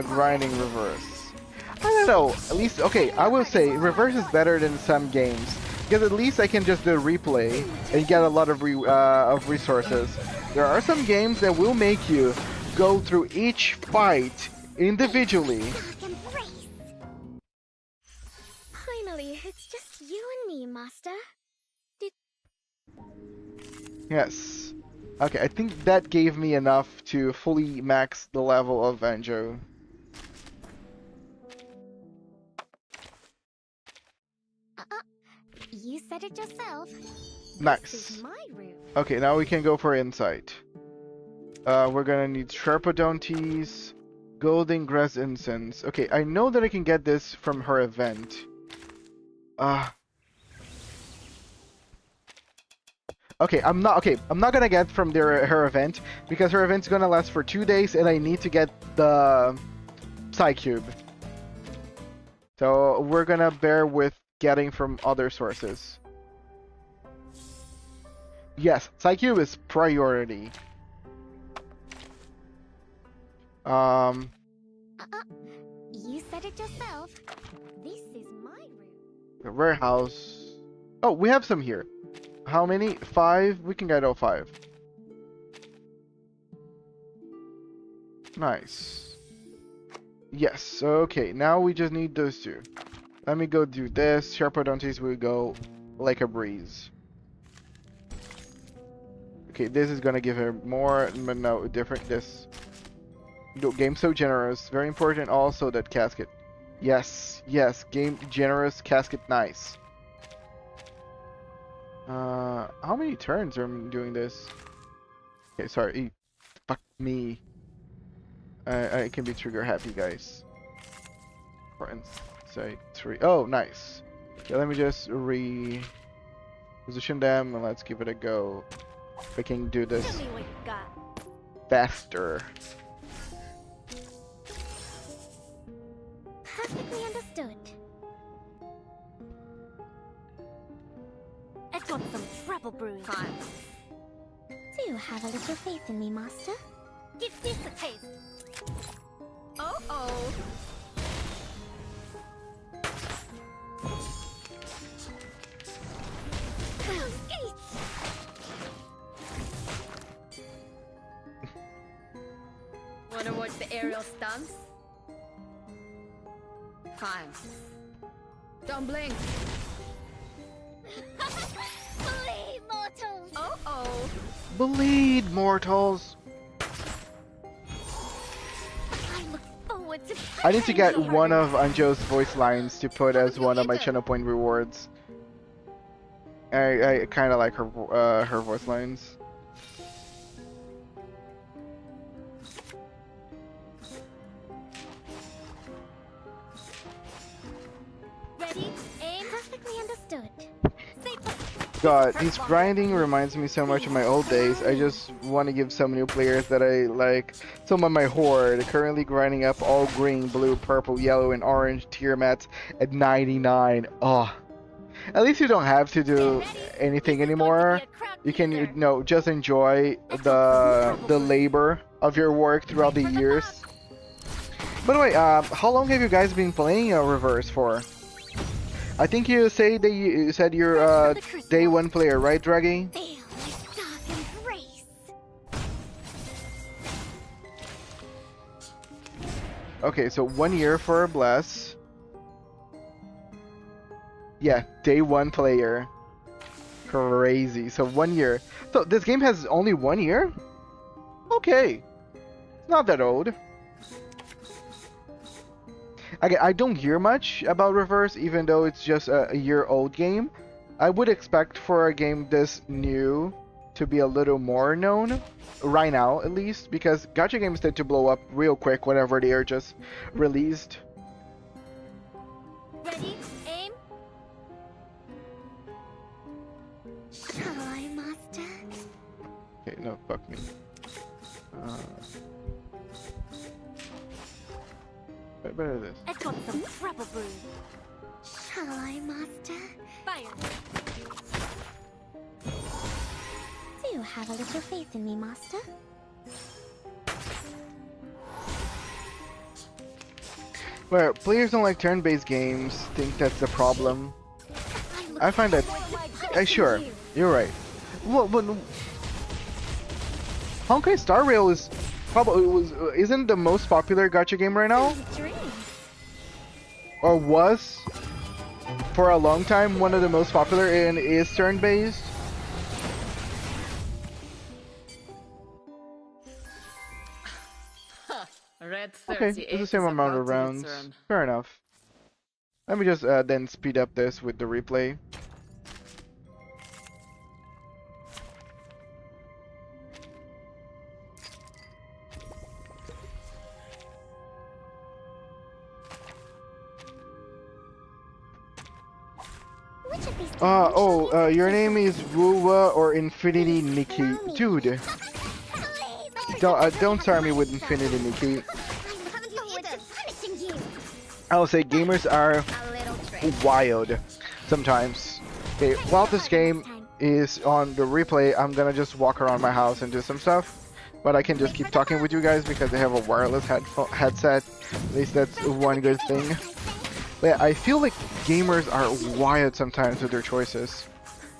grinding reverse. I don't know, at least, okay, I will say reverse is better than some games. Because at least I can just do a replay and get a lot of resources. There are some games that will make you go through each fight individually. Finally, it's just you and me, Master. Yes. Okay, I think that gave me enough to fully max the level of Vanjo. You said it yourself. Nice. This is my room. Okay, now we can go for insight. We're gonna need Sharpodontes, Golden Grass Incense. Okay, I know that I can get this from her event. Okay, I'm not gonna get from her event because her event's gonna last for 2 days and I need to get the Psycube. So we're gonna bear with getting from other sources. Yes, Psycube is priority. You said it yourself. This is my room. The warehouse. Oh, we have some here. How many? 5? We can get all 5. Nice. Yes, okay, now we just need those 2. Let me go do this. Sharpodontes will go like a breeze. Okay, this is gonna give her more, but no, different. This game so generous. Very important also that casket. Yes, yes, game generous, casket nice. How many turns are I doing this? Okay, sorry. Fuck me. I can be trigger happy, guys. For insight 3. Oh, nice. Okay, let me just reposition them and let's give it a go. We can do this faster. Perfectly understood. I've got some trouble brews. Do you have a little faith in me, Master? Give this a taste. Oh. Wanna watch the aerial stunts? Fine. Don't blink. Bleed, mortals! Oh. Bleed, mortals. I look forward to I need to get one of Anjo's voice lines to put as one of my channel point rewards. I kind of like her voice lines. Ready? Aim. Perfectly understood. God, this grinding reminds me so much of my old days. I just want to give some new players that I like. Some of my horde currently grinding up all green, blue, purple, yellow, and orange tier mats at 99. Oh, at least you don't have to do anything anymore. You can, you know, just enjoy the labor of your work throughout the years. By the way, how long have you guys been playing Reverse for? I think you say that you said you're a day one player, right, Draggy? Okay, so 1 year for Bless. Yeah, day one player. Crazy. So 1 year. So this game has only 1 year? Okay. It's not that old. I don't hear much about Reverse, even though it's just a year-old game. I would expect for a game this new to be a little more known, right now at least, because gacha games tend to blow up real quick whenever they are just released. Ready? Aim. Shall I, master? Okay, no, fuck me. Better this. I've got some trouble brewing. Shall I, master? Fire. Do have a little faith in me, master. Where players don't like turn-based games, think that's the problem. I find that. Sure, you're right. Well, but Honkai Star Rail is probably isn't the most popular gacha game right now, or was for a long time one of the most popular and is turn-based. Okay, it's the same amount of rounds. Fair enough. Let me just then speed up this with the replay. Your name is Wuwa or Infinity Nikki. Dude. Don't start me with Infinity Nikki. I'll say gamers are wild sometimes. Okay, while this game is on the replay, I'm gonna just walk around my house and do some stuff. But I can just keep talking with you guys because I have a wireless headset. At least that's one good thing. But yeah, I feel like gamers are wild sometimes with their choices.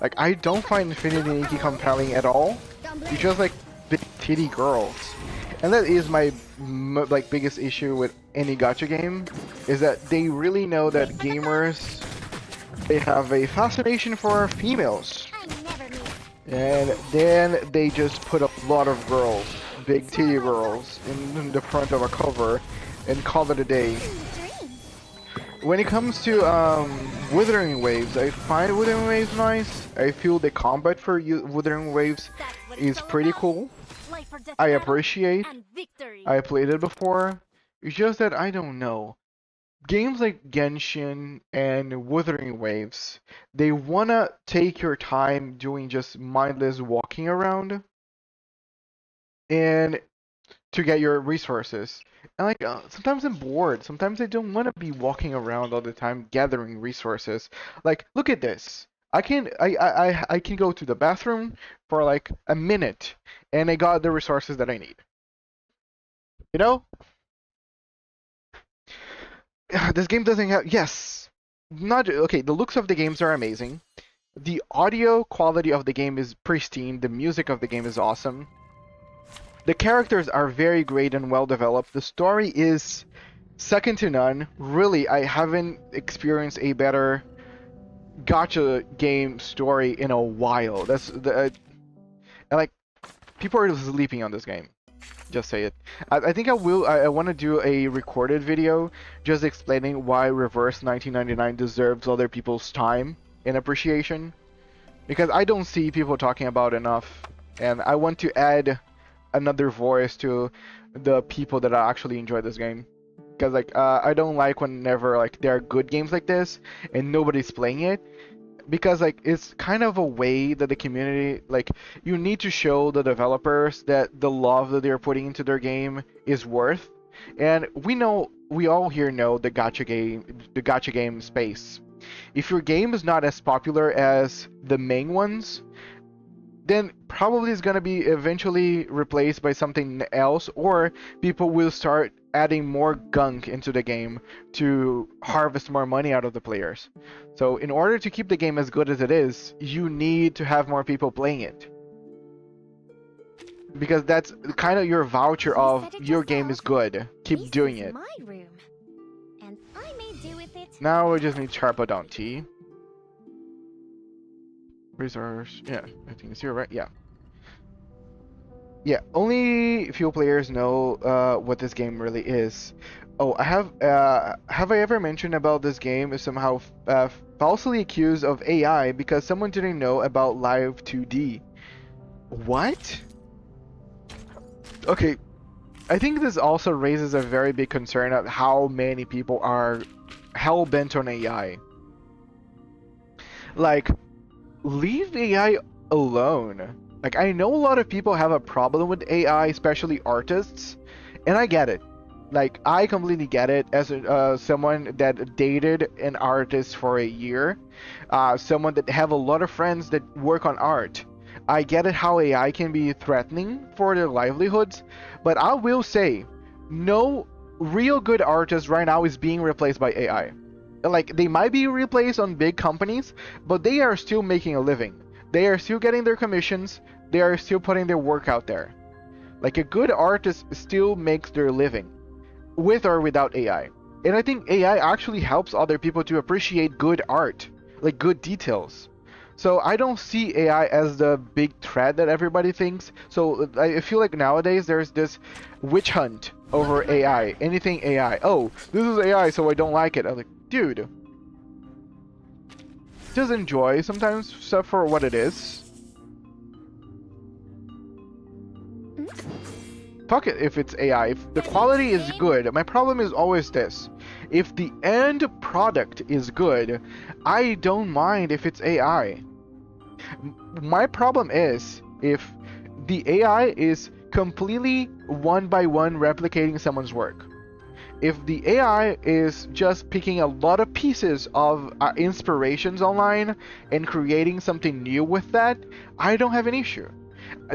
Like, I don't find Infinity Nikki compelling at all. It's just like big titty girls. And that is my biggest issue with any gacha game, is that they really know that gamers, they have a fascination for females. And then they just put a lot of girls, big titty girls, in the front of a cover and call it a day. When it comes to Withering Waves, I find Withering Waves nice. I feel the combat for Withering Waves is pretty cool. I appreciate. I played it before. It's just that I don't know. Games like Genshin and Wuthering Waves, they wanna take your time doing just mindless walking around and to get your resources. And like sometimes I'm bored. Sometimes I don't want to be walking around all the time gathering resources. Like, look at this. I can go to the bathroom for like a minute and I got the resources that I need. You know, this game doesn't have. Yes, not okay. The looks of the games are amazing. The audio quality of the game is pristine. The music of the game is awesome. The characters are very great and well developed. The story is second to none. Really, I haven't experienced a better gacha game story in a while. That's the like people are sleeping on this game. Just say it. I think I will. I want to do a recorded video just explaining why Reverse 1999 deserves other people's time and appreciation, because I don't see people talking about enough, and I want to add another voice to the people that actually enjoy this game. Because like I don't like whenever like there are good games like this and nobody's playing it, because like it's kind of a way that the community, like, you need to show the developers that the love that they're putting into their game is worth. And we all here know the gacha game space. If your game is not as popular as the main ones, then probably it's gonna be eventually replaced by something else, or people will start adding more gunk into the game to harvest more money out of the players. So in order to keep the game as good as it is, you need to have more people playing it. Because that's kind of your voucher of your game is good. Keep doing it. My room, and I may do with it. Now we just need Charpa down T. Resource, yeah, I think it's here, right? Yeah. Yeah, only few players know what this game really is. Oh, have I ever mentioned about this game is somehow falsely accused of AI because someone didn't know about Live 2D. What? Okay, I think this also raises a very big concern of how many people are hell-bent on AI. Like, leave AI alone. Like, I know a lot of people have a problem with AI, especially artists, and I get it. Like, I completely get it as someone that dated an artist for a year, someone that have a lot of friends that work on art. I get it how AI can be threatening for their livelihoods, but I will say, no real good artist right now is being replaced by AI. Like, they might be replaced on big companies, but they are still making a living. They are still getting their commissions. They are still putting their work out there. Like, a good artist still makes their living, with or without AI. And I think AI actually helps other people to appreciate good art, like good details. So I don't see AI as the big threat that everybody thinks. So I feel like nowadays there's this witch hunt over AI. Anything AI. Oh, this is AI, so I don't like it. I'm like, dude, just enjoy sometimes stuff for what it is. Fuck it if it's AI. If the quality is good, my problem is always this. If the end product is good, I don't mind if it's AI. My problem is if the AI is completely one by one replicating someone's work. If the AI is just picking a lot of pieces of inspirations online and creating something new with that, I don't have an issue.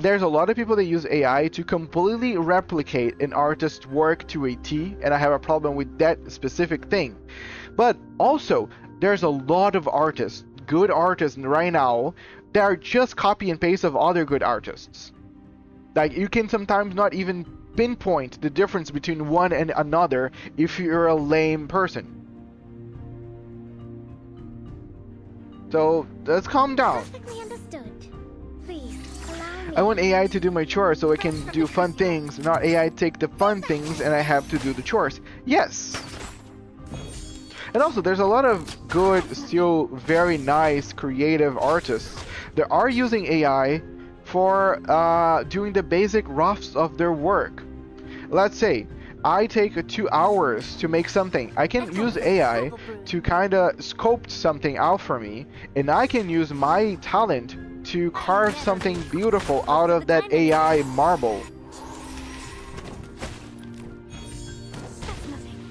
There's a lot of people that use AI to completely replicate an artist's work to a T, and I have a problem with that specific thing. But also, there's a lot of artists, good artists right now, that are just copy and paste of other good artists. Like, you can sometimes not even pinpoint the difference between one and another if you're a lame person. So, let's calm down. Perfectly understood. Please, allow me. I want AI to do my chores so I can do fun things, not AI take the fun things and I have to do the chores. Yes! And also, there's a lot of good, still very nice, creative artists that are using AI for doing the basic roughs of their work. Let's say I take 2 hours to make something. I can use AI to kind of sculpt something out for me, and I can use my talent to carve something beautiful out of that AI marble.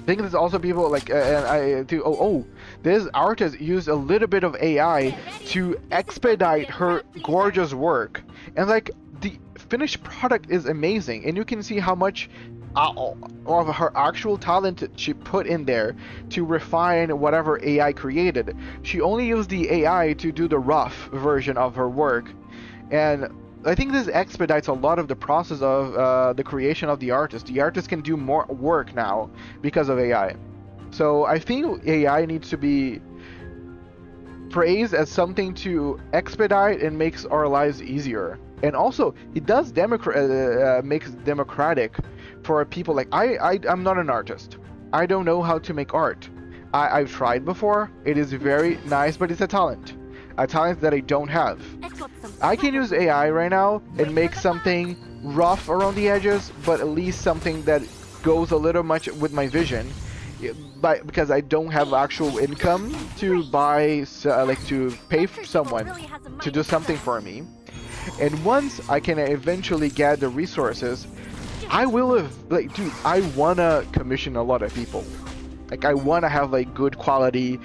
I think there's also people like, this artist used a little bit of AI to expedite her gorgeous work, and like the finished product is amazing, and you can see how much of her actual talent she put in there to refine whatever AI created. She only used the AI to do the rough version of her work, and I think this expedites a lot of the process of the creation of the artist. The artist can do more work now because of AI. So I think AI needs to be praised as something to expedite and makes our lives easier. And also, it does makes democratic for people. Like I'm not an artist. I don't know how to make art. I've tried before. It is very nice, but it's a talent that I don't have. I can use AI right now and make something rough around the edges, but at least something that goes a little much with my vision. Because I don't have actual income to buy, to pay someone to do something for me. And once I can eventually get the resources, I will have, dude, I wanna commission a lot of people. Like, I wanna have, good quality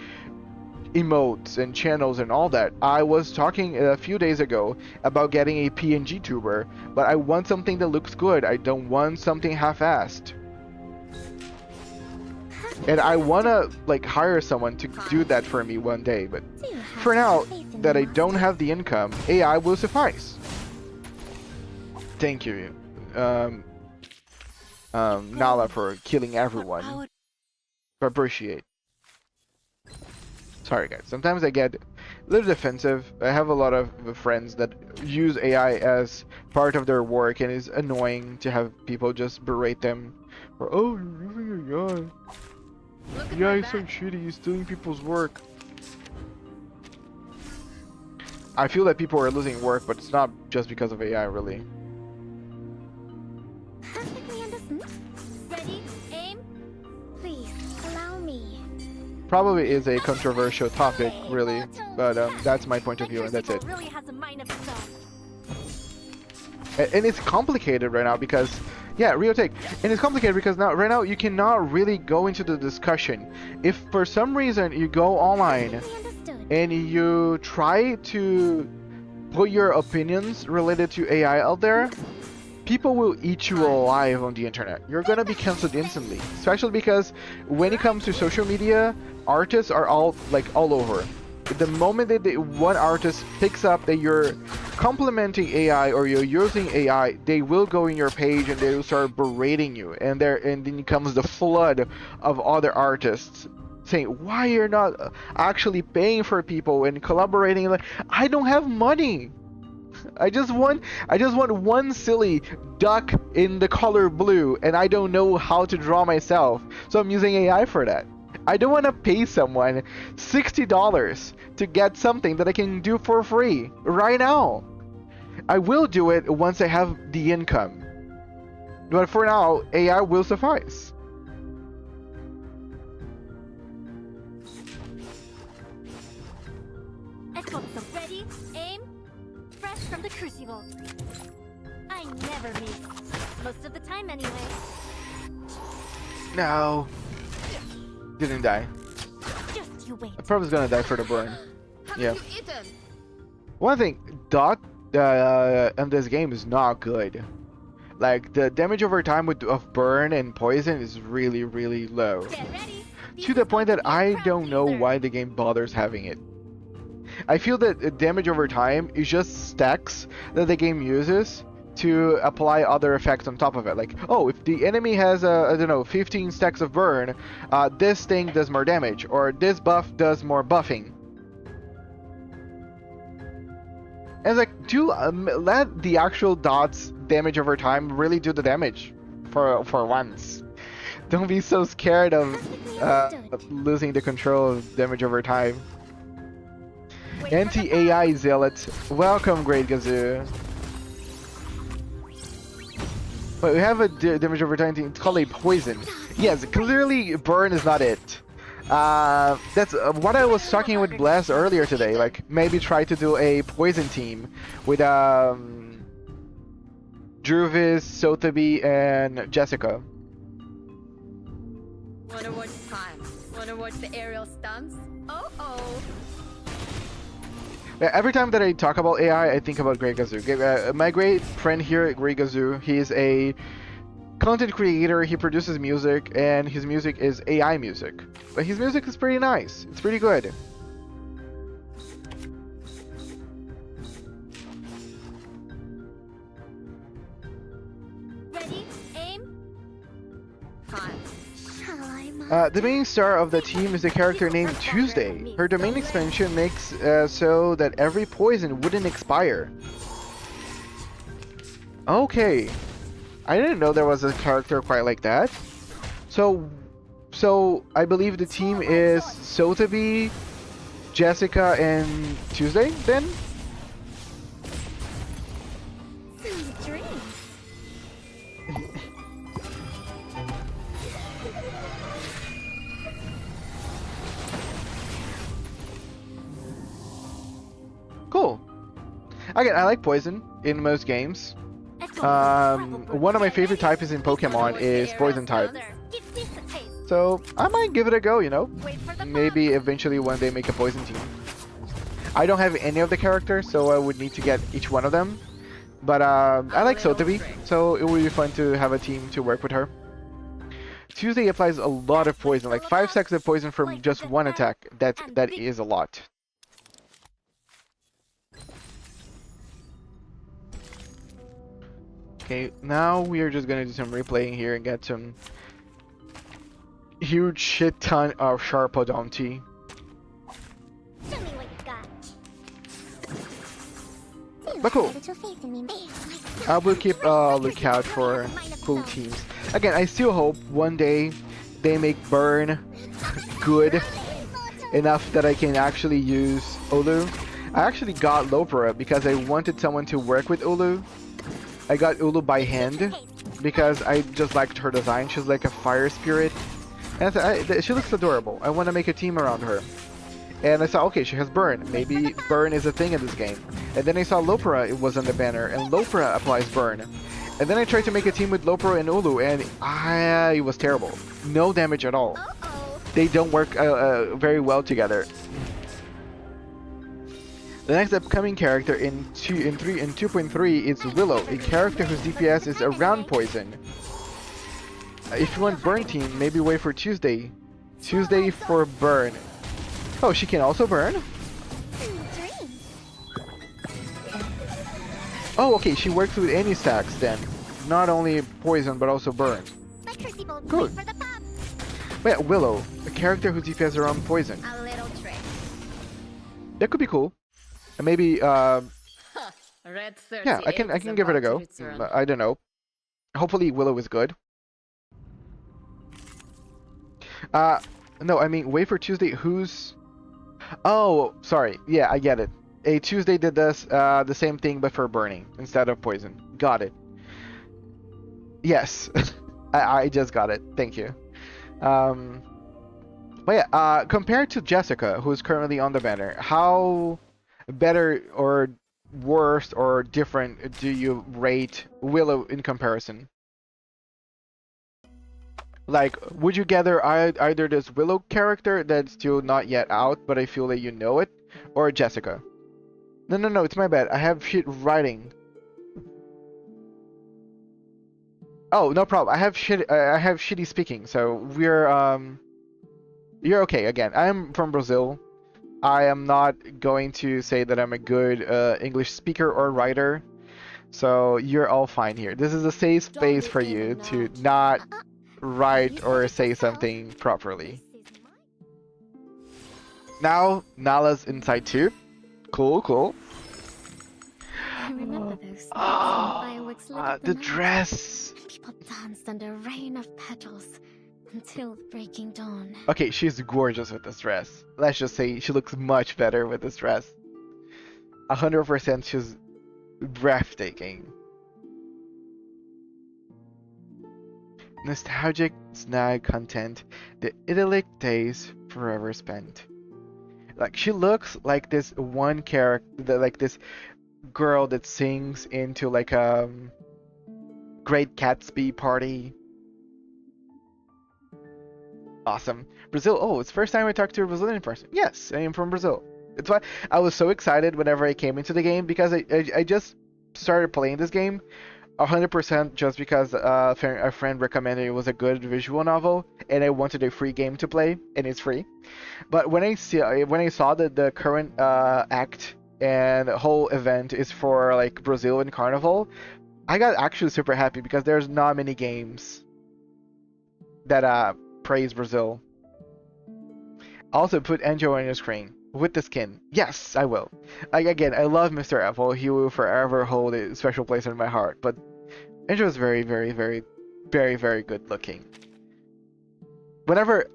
emotes and channels and all that. I was talking a few days ago about getting a PNG tuber, but I want something that looks good. I don't want something half-assed. And I wanna hire someone to do that for me one day, but for now that I don't have the income, AI will suffice. Thank you, Nala, for killing everyone. I appreciate. Sorry guys, sometimes I get a little defensive. I have a lot of friends that use AI as part of their work, and it's annoying to have people just berate them for, oh, you're using AI. Yeah, he's so shitty, he's stealing people's work. I feel that people are losing work, but it's not just because of AI, really. Ready, aim. Please, allow me. Probably is a controversial topic, really, but that's my point of view, and that's it. Really has a mind of its own. And it's complicated right now because, yeah, Rio Take. And it's complicated because right now you cannot really go into the discussion. If for some reason you go online and you try to put your opinions related to AI out there, people will eat you alive on the internet. You're gonna be cancelled instantly. Especially because when it comes to social media, artists are all over. The moment that one artist picks up that you're complimenting AI or you're using AI, they will go in your page and they will start berating you. And then comes the flood of other artists saying, why you're not actually paying for people and collaborating? Like, I don't have money. I just want one silly duck in the color blue, and I don't know how to draw myself, so I'm using AI for that. I don't want to pay someone $60 to get something that I can do for free right now. I will do it once I have the income. But for now, AI will suffice. Ready, aim, fresh from the crucible. I never miss. Most of the time anyway. No. Didn't die. Just you wait. I probably was gonna die for the burn. Yeah. You eaten? One thing, dot in this game is not good. Like, the damage over time of burn and poison is really, really low. To the point that I don't know why the game bothers having it. I feel that damage over time is just stacks that the game uses to apply other effects on top of it. Like, oh, if the enemy has, I don't know, 15 stacks of burn, this thing does more damage, or this buff does more buffing. And like, let the actual dots damage over time really do the damage for once. Don't be so scared of losing the control of damage over time. Anti-AI zealots, welcome, Great Gazoo. But we have a damage over time thing. It's called a poison. Yes, clearly burn is not it. That's what I was talking with Blast earlier today. Like, maybe try to do a poison team with Druvis, Sotheby, and Jessica. Wanna watch time? Wanna watch the aerial stunts? Oh. Every time that I talk about AI, I think about Grey Gazoo. My great friend here, Grey Gazoo, he's a content creator. He produces music, and his music is AI music. But his music is pretty nice. It's pretty good. Ready? Aim. The main star of the team is a character named Tuesday. Her domain expansion makes so that every poison wouldn't expire. Okay. I didn't know there was a character quite like that. So I believe the team is Sotheby, Jessica, and Tuesday then? Cool. Again, I like poison in most games. One of my favorite types in Pokemon is poison type. So I might give it a go, you know? Maybe eventually one day make a poison team. I don't have any of the characters, so I would need to get each one of them. But I like Sotheby, so it would be fun to have a team to work with her. Tuesday applies a lot of poison, like 5 seconds of poison from just one attack. That is a lot. Okay, now we are just gonna do some replaying here and get some huge shit ton of Sharpodonty. Show me what you got. But cool. I will keep a lookout for cool teams. Again, I still hope one day they make Burn good enough that I can actually use Ulu. I actually got Lopera because I wanted someone to work with Ulu. I got Ulu by hand because I just liked her design. She's like a fire spirit. And she looks adorable. I want to make a team around her. And I saw, okay, she has Burn. Maybe Burn is a thing in this game. And then I saw Lopera, it was on the banner, and Lopera applies Burn. And then I tried to make a team with Lopera and Ulu, and it was terrible. No damage at all. They don't work very well together. The next upcoming character in 2.3 is Willow, a character whose DPS is around poison. If you want Burn team, maybe wait for Tuesday. Tuesday for Burn. Oh, she can also burn? Oh, okay, she works with any stacks then. Not only poison, but also burn. Good. But yeah, Willow, a character whose DPS are on poison. A little trick. That could be cool. And maybe, Red yeah, I can give it a go. I don't know. Hopefully Willow is good. No, I mean, wait for Tuesday, who's... Oh, sorry. Yeah, I get it. A Tuesday did this, the same thing, but for burning instead of poison. Got it. Yes. I just got it. Thank you. But yeah, compared to Jessica, who's currently on the banner, how better or worse or different do you rate Willow in comparison? Like, would you gather either this Willow character that's still not yet out, but I feel that you know it, or Jessica? No, it's my bad. I have shit writing. Oh, no problem. I have shitty speaking, so we're you're okay again. I'm from Brazil. I am not going to say that I'm a good English speaker or writer, so you're all fine here. This is a safe space for you to not write or say something properly. Now, Nala's inside too. Cool. I remember those fireworks lit up The night. dress. People danced under a rain of petals until the breaking dawn. Okay, she's gorgeous with this dress. Let's just say she looks much better with this dress. 100% she's breathtaking. Nostalgic snag content, the idyllic days forever spent. Like, she looks like this one character, like this girl that sings into like a Great Gatsby party. Awesome. Brazil. Oh, it's the first time I talked to a Brazilian person. Yes, I am from Brazil. It's why I was so excited whenever I came into the game, because I just started playing this game 100% just because a friend recommended it was a good visual novel, and I wanted a free game to play, and it's free. But when I saw that the current act and the whole event is for like Brazil and Carnival, I got actually super happy because there's not many games that praise Brazil. Also, put Angel on your screen with the skin. Yes, I will. Again, I love Mr. Apple. He will forever hold a special place in my heart. But Angel is very, very, very, very, very good looking. Whenever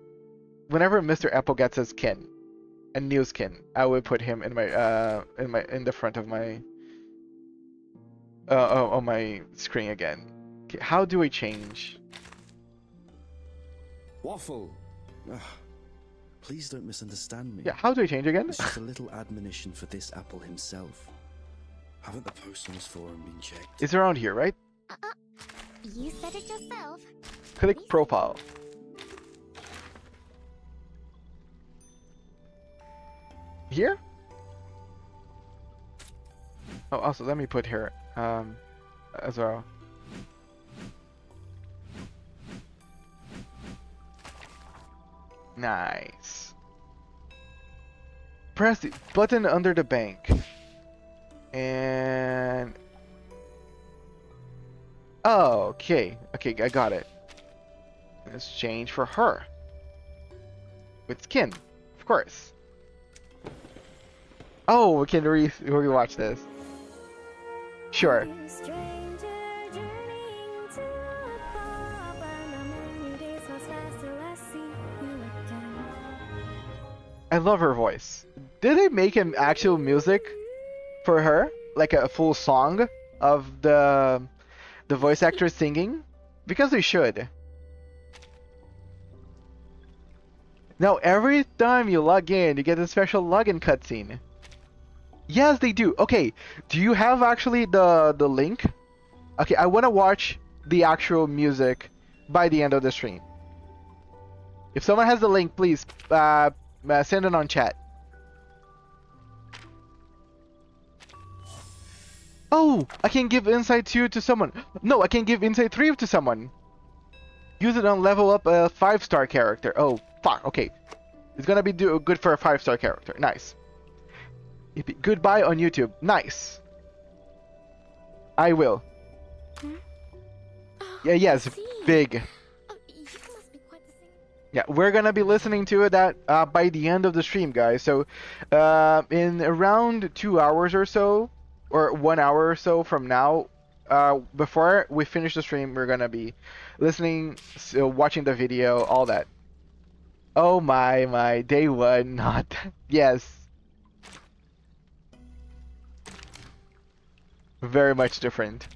Mr. Apple gets a skin, a new skin, I would put him in the front of my on my screen again. Okay, how do I change? Waffle. Ugh. Please don't misunderstand me. Yeah, how do I change again? It's just a little admonition for this Apple himself. Haven't the postman's forum been checked? It's around here, right? You said it yourself. Click profile. Here? Oh, also let me put here as well. Nice. Press the button under the bank. And oh, okay. Okay, I got it. Let's change for her. With skin, of course. Oh, we can rewatch this. Sure. I love her voice. Did they make an actual music for her? Like a full song of the voice actor singing? Because they should. Now every time you log in, you get a special login cutscene. Yes, they do. Okay, do you have actually the link? Okay, I want to watch the actual music by the end of the stream. If someone has the link, please send it on chat. Oh, I can give Insight 2 to someone. No, I can give Insight 3 to someone. Use it on level up a 5-star character. Oh, fuck. Okay. It's gonna be good for a 5-star character. Nice. Goodbye on YouTube. Nice. I will. Yeah, yes, big. Yeah, we're gonna be listening to that by the end of the stream, guys. So, in around 2 hours or so, or 1 hour or so from now, before we finish the stream, we're gonna be listening, watching the video, all that. Oh my, day one, not yes. Very much different.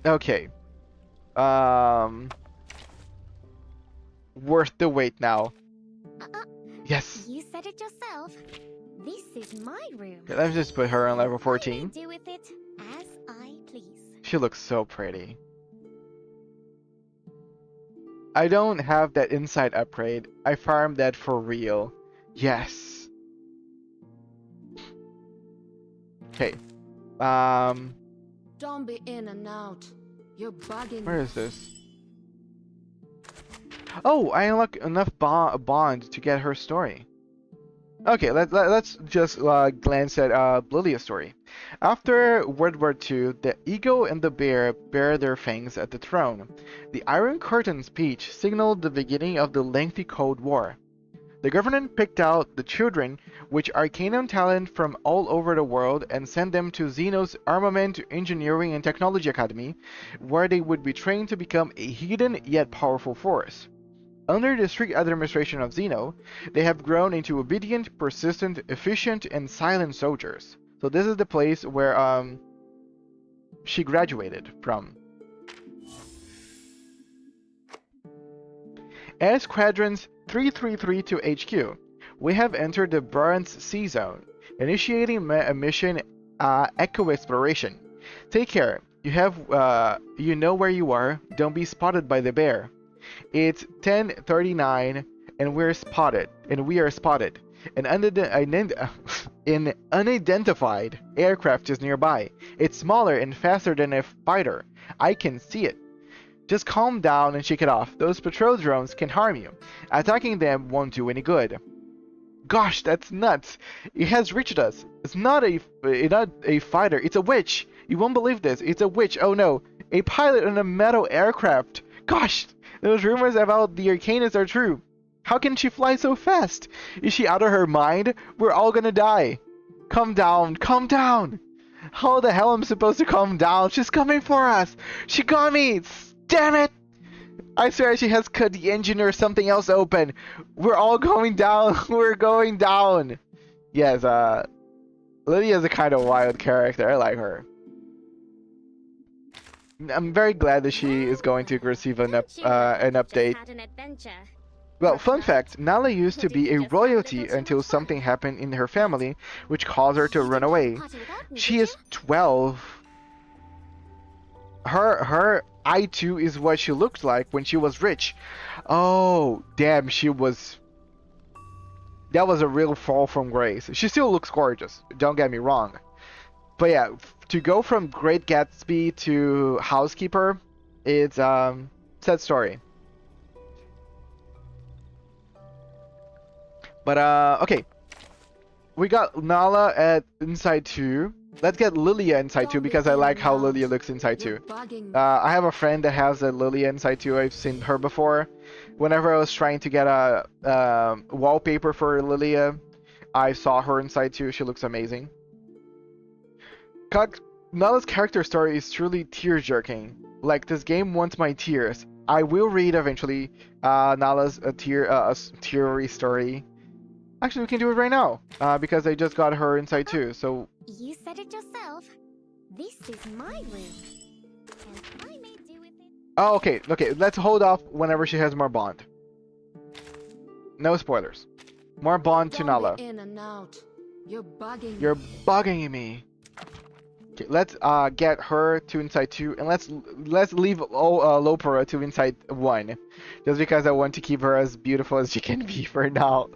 Okay. Worth the wait now. Yes. You said it yourself. This is my room. Okay, let's just put her on level 14. Do with it as I please. She looks so pretty. I don't have that inside upgrade. I farmed that for real. Yes. Okay. Don't be in and out. You're bugging. Where is this? Oh, I unlock enough bond to get her story. Okay, let's just glance at Lilia's story. After World War II, the eagle and the bear bare their fangs at the throne. The Iron Curtain speech signaled the beginning of the lengthy Cold War. The government picked out the children with Arcanum talent from all over the world and sent them to Xeno's Armament, Engineering and Technology Academy, where they would be trained to become a hidden yet powerful force. Under the strict administration of Xeno, they have grown into obedient, persistent, efficient, and silent soldiers. So this is the place where she graduated from. As Squadrons 333 to HQ, we have entered the Barents Sea Zone, initiating a mission Echo Exploration. Take care. You know where you are. Don't be spotted by the bear. It's 10:39 and we are spotted. And under the An unidentified aircraft is nearby. It's smaller and faster than a fighter. I can see it. Just calm down and shake it off. Those patrol drones can harm you. Attacking them won't do any good. Gosh, that's nuts. It has reached us. It's not a fighter. It's a witch. You won't believe this. It's a witch. Oh no. A pilot on a metal aircraft. Gosh, those rumors about the Arcanists are true. How can she fly so fast? Is she out of her mind? We're all gonna die. Calm down. Calm down. How the hell am I supposed to calm down? She's coming for us. She got me. Damn it. I swear she has cut the engine or something else open. We're all going down. We're going down. Yes, Lydia's a kind of wild character. I like her. I'm very glad that she is going to receive an update. Well, fun fact, Nala used to be a royalty until something happened in her family, which caused her to run away. She is 12. Her I2 is what she looked like when she was rich. Oh, damn, that was a real fall from grace. She still looks gorgeous, don't get me wrong. But yeah, to go from Great Gatsby to Housekeeper, it's sad story. But okay, we got Nala at inside 2. Let's get Lilia inside 2 because I like how Lilia looks inside 2. I have a friend that has a Lilia inside 2. I've seen her before. Whenever I was trying to get a wallpaper for Lilia, I saw her inside 2. She looks amazing. Nala's character story is truly tear-jerking. Like, this game wants my tears. I will read eventually Nala's teary story. Actually, we can do it right now because I just got her inside 2. So you said it yourself. This is my room, and I may do with it. Oh, okay. Let's hold off whenever she has more bond. No spoilers. More bond to Nala. In and out. You're bugging me. Okay, let's get her to inside 2, and let's leave Lopera to inside 1, just because I want to keep her as beautiful as she can be for now.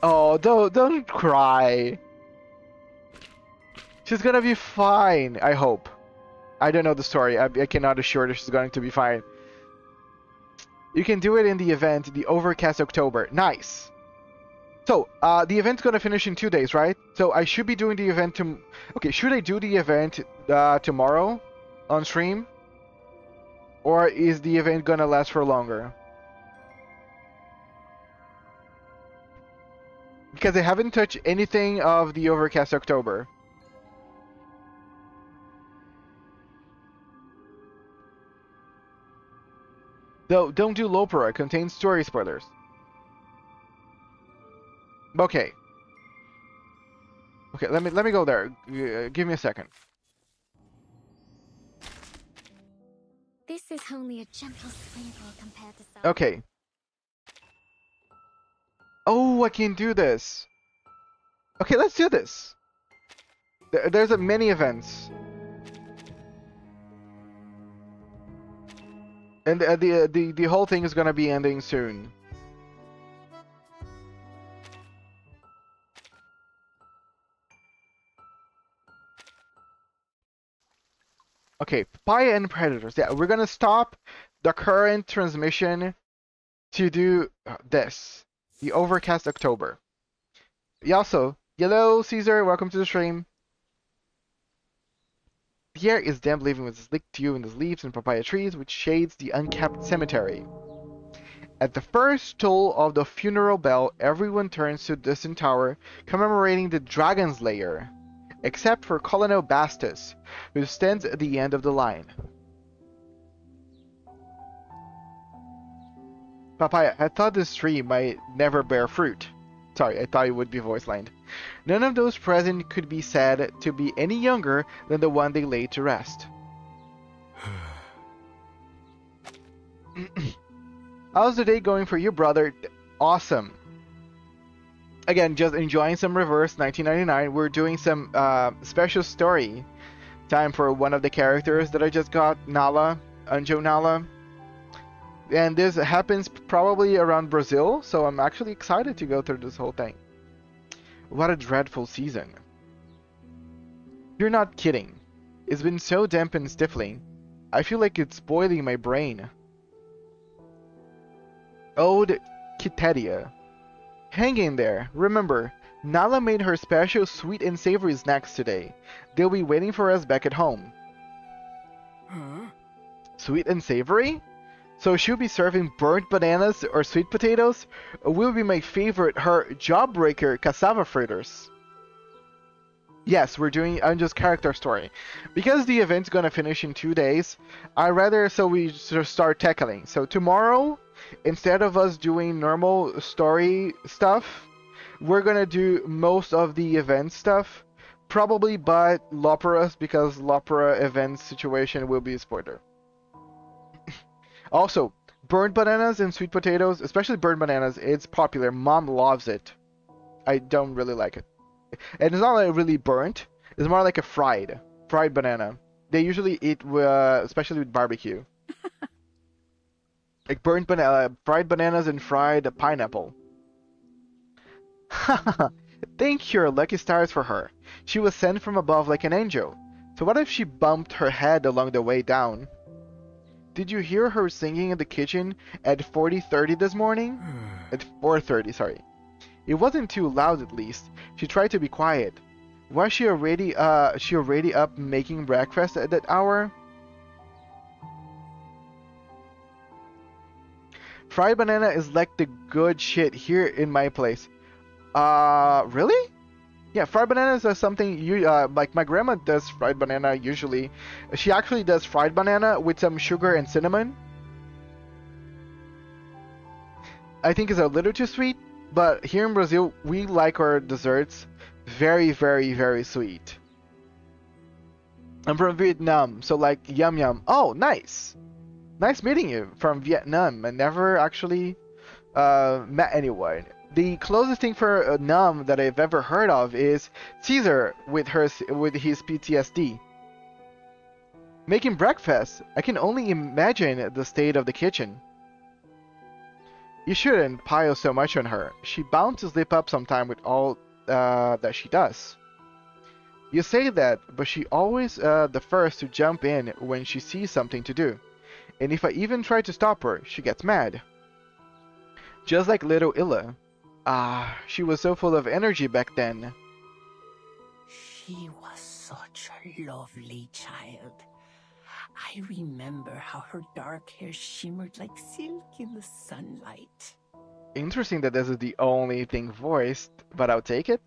Oh, don't cry. She's gonna be fine, I hope. I don't know the story. I cannot assure that she's going to be fine. You can do it in the event, the Overcast October. Nice. So, the event's gonna finish in 2 days, right? So I should be doing the event okay, should I do the event tomorrow on stream? Or is the event gonna last for longer? Because I haven't touched anything of the Overcast October. Though, don't do Lopera, it contains story spoilers. Okay. Okay, let me go there. Give me a second. This is only a gentle sprinkle compared to some. Okay. Oh, I can do this. Okay, let's do this. There's a many events. And the whole thing is gonna be ending soon. Okay, Papaya and Predators. Yeah, we're gonna stop the current transmission to do this. The Overcast October. Also, hello Caesar, welcome to the stream. The air is damp, leaving with a slick dew in the leaves and papaya trees, which shades the unkept cemetery. At the first toll of the funeral bell, everyone turns to the distant tower, commemorating the Dragon's Lair, except for Colonel Bastus, who stands at the end of the line. Papaya, I thought this tree might never bear fruit. Sorry, I thought it would be voice lined. None of those present could be said to be any younger than the one they laid to rest. How's the day going for you, brother? Awesome. Again, just enjoying some Reverse 1999. We're doing some special story time for one of the characters that I just got, Nala, Anjo Nala. And this happens probably around Brazil, so I'm actually excited to go through this whole thing. What a dreadful season. You're not kidding. It's been so damp and stifling. I feel like it's boiling my brain. Ode Kiteria. Hang in there. Remember, Nala made her special sweet and savory snacks today. They'll be waiting for us back at home. Huh? Sweet and savory? So she'll be serving burnt bananas or sweet potatoes? Or will be my favorite, her jawbreaker cassava fritters? Yes, we're doing Anjo's character story. Because the event's gonna finish in 2 days, I'd rather we just start tackling. So tomorrow, instead of us doing normal story stuff, we're gonna do most of the event stuff. Probably but Lopera's, because Lopera event situation will be a spoiler. Also, burnt bananas and sweet potatoes, especially burnt bananas, it's popular. Mom loves it. I don't really like it. And it's not like really burnt. It's more like a fried banana. They usually eat, especially with barbecue. Like fried bananas and fried pineapple. Thank your lucky stars for her. She was sent from above like an angel. So what if she bumped her head along the way down? Did you hear her singing in the kitchen at 40:30 this morning? At 4:30, sorry. It wasn't too loud at least. She tried to be quiet. Was she already up making breakfast at that hour? Fried banana is like the good shit here in my place. Really? Yeah, fried bananas is something you like my grandma does fried banana usually. She actually does fried banana with some sugar and cinnamon. I think it's a little too sweet, but here in Brazil we like our desserts very, very, very sweet. I'm from Vietnam, so like yum yum. Oh, nice. Nice meeting you from Vietnam. I never actually met anyone. The closest thing for numb that I've ever heard of is Caesar with his PTSD. Making breakfast. I can only imagine the state of the kitchen. You shouldn't pile so much on her. She bound to slip up sometime with all that she does. You say that, but she always the first to jump in when she sees something to do. And if I even try to stop her, she gets mad. Just like little Illa. Ah, she was so full of energy back then. She was such a lovely child. I remember how her dark hair shimmered like silk in the sunlight. Interesting that this is the only thing voiced, but I'll take it.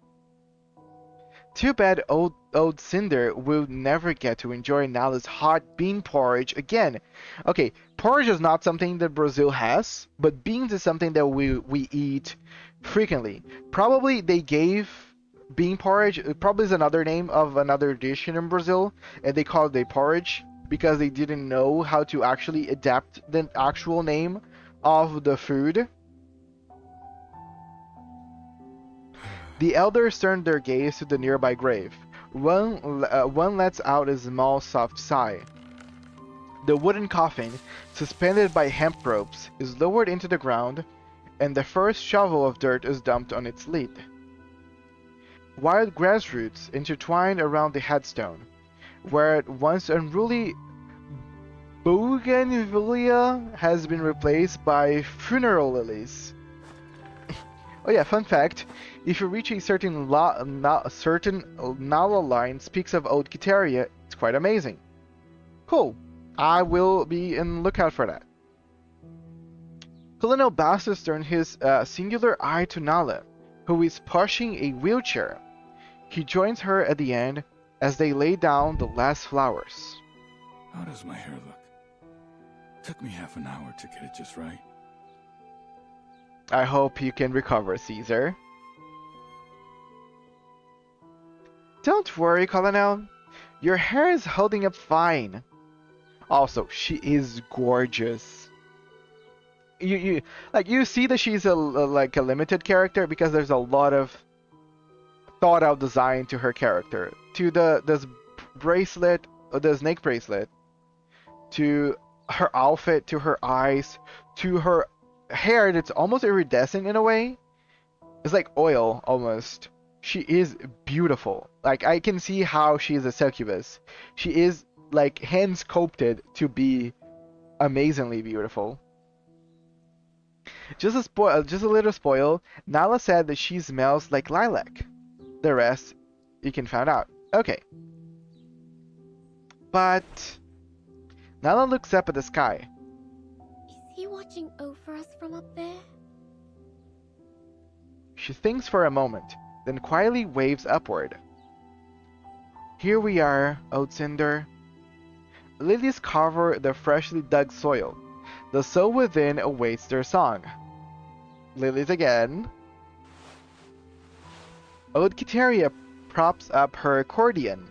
Too bad old Cinder will never get to enjoy Nala's hot bean porridge again. Okay, porridge is not something that Brazil has, but beans is something that we eat frequently. Probably they gave bean porridge, it probably is another name of another dish in Brazil, and they call it a porridge because they didn't know how to actually adapt the actual name of the food. The elders turned their gaze to the nearby grave. One lets out a small, soft sigh. The wooden coffin, suspended by hemp ropes, is lowered into the ground, and the first shovel of dirt is dumped on its lid. Wild grass roots intertwine around the headstone, where once unruly bougainvillea has been replaced by funeral lilies. Oh yeah, fun fact, if you reach a certain Nala line speaks of Old Kiteria, it's quite amazing. Cool, I will be in lookout for that. Colonel Bastos turned his singular eye to Nala, who is pushing a wheelchair. He joins her at the end as they lay down the last flowers. How does my hair look? Took me half an hour to get it just right. I hope you can recover, Caesar. Don't worry, Colonel. Your hair is holding up fine. Also, she is gorgeous. You see that she's a limited character because there's a lot of thought out design to her character. To this bracelet, the snake bracelet, to her outfit, to her eyes, to her hair that's almost iridescent in a way. It's like oil almost. She is beautiful. Like I can see how she is a succubus. She is like hand sculpted to be amazingly beautiful. Just a little spoil. Nala said that she smells like lilac. The rest, you can find out. Okay. But Nala looks up at the sky. Is he watching over us from up there? She thinks for a moment, then quietly waves upward. Here we are, old cinder. Lilies cover the freshly dug soil. The soul within awaits their song. Lilies again. Old Kiteria props up her accordion.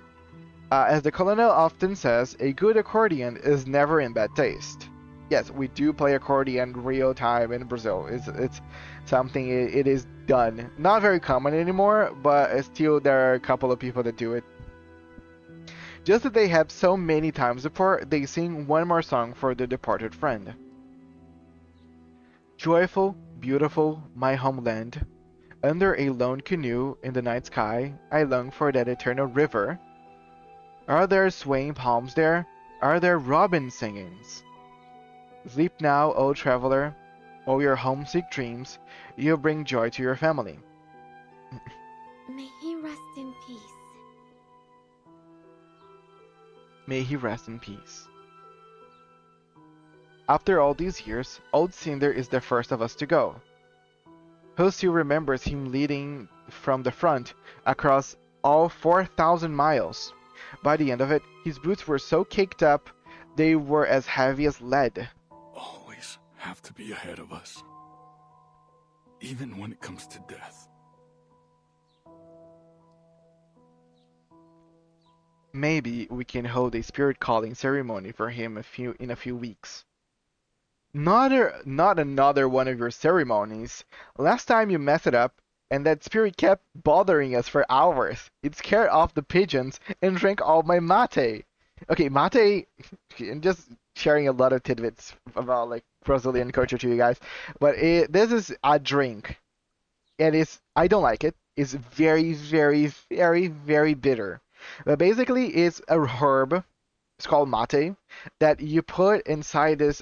As the colonel often says, a good accordion is never in bad taste. Yes, we do play accordion real time in Brazil. It's something it is done. Not very common anymore, but still there are a couple of people that do it. Just as they have so many times before, they sing one more song for the departed friend. Joyful, beautiful, my homeland. Under a lone canoe in the night sky, I long for that eternal river. Are there swaying palms there? Are there robin singings? Sleep now, old traveler. All your homesick dreams, you'll bring joy to your family. May he rest in peace. May he rest in peace. After all these years, old Cinder is the first of us to go. Who still remembers him leading from the front across all 4,000 miles? By the end of it, his boots were so caked up, they were as heavy as lead. Always have to be ahead of us. Even when it comes to death. Maybe we can hold a spirit calling ceremony for him in a few weeks. Not another one of your ceremonies. Last time you messed it up, and that spirit kept bothering us for hours. It scared off the pigeons and drank all my mate. Okay, mate, I'm just sharing a lot of tidbits about like Brazilian culture to you guys, but this is a drink, and I don't like it. It's very, very, very, very bitter. But basically, it's a herb. It's called mate that you put inside this.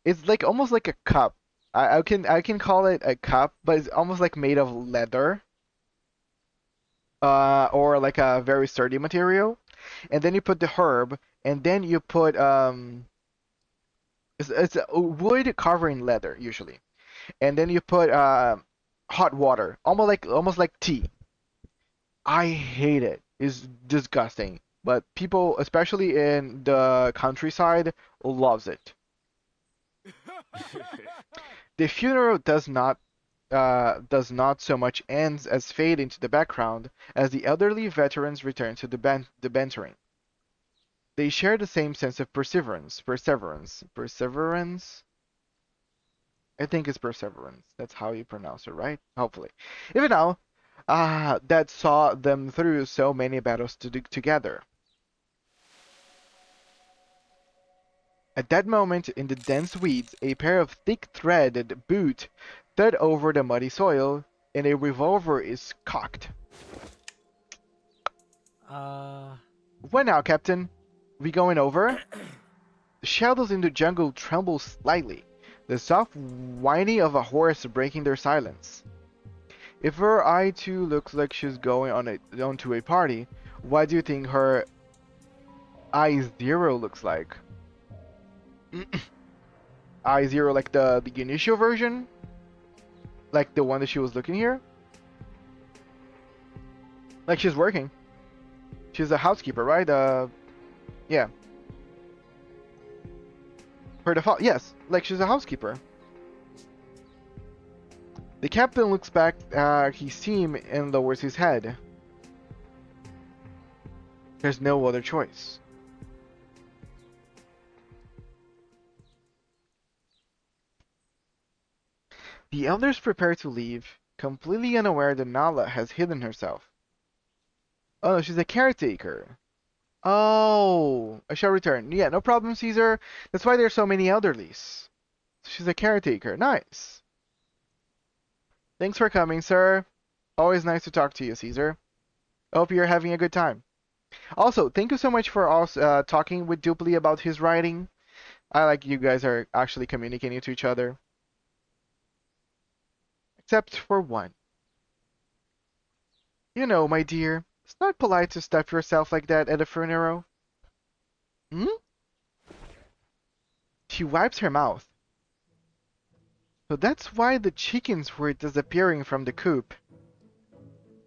It's like almost like a cup. I can call it a cup, but it's almost like made of leather. Or like a very sturdy material. And then you put the herb, and then you put it's a wood covering leather usually. And then you put hot water, almost like tea. I hate it. It's disgusting. But people, especially in the countryside, loves it. The funeral does not so much ends as fade into the background as the elderly veterans return to the bantering. They share the same sense of perseverance. I think it's perseverance. That's how you pronounce it, right? Hopefully. Even now, that saw them through so many battles together. At that moment, in the dense weeds, a pair of thick-threaded boots thud over the muddy soil, and a revolver is cocked. What now, Captain? We going over? The shadows in the jungle tremble slightly, the soft whining of a horse breaking their silence. If her eye too looks like she's going onto a party, what do you think her I-0 looks like? I-0 like the initial version? Like the one that she was looking here? Like she's working. She's a housekeeper, right? Yeah. Her default, yes, like she's a housekeeper. The captain looks back at his team and lowers his head. There's no other choice. The elders prepare to leave, completely unaware that Nala has hidden herself. Oh no, she's a caretaker. Oh, I shall return. Yeah, no problem, Caesar. That's why there's so many elderlies. she's a caretaker. Nice. Thanks for coming, sir. Always nice to talk to you, Caesar. Hope you're having a good time. Also, thank you so much for also talking with Dupley about his writing. I like you guys are actually communicating to each other. Except for one. You know, my dear, it's not polite to stuff yourself like that at a funeral. Hmm? She wipes her mouth. So that's why the chickens were disappearing from the coop.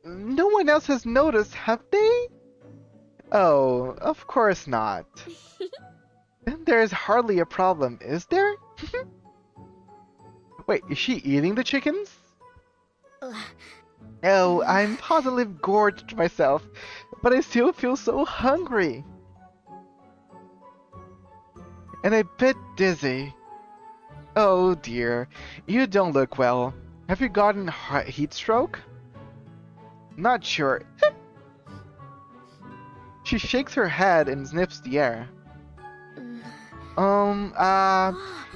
No one else has noticed, have they? Oh, of course not. Then there's hardly a problem, is there? Wait, is she eating the chickens? Oh, I'm positively gorged myself, but I still feel so hungry. And a bit dizzy. Oh dear, you don't look well. Have you gotten heat stroke? Not sure. She shakes her head and sniffs the air.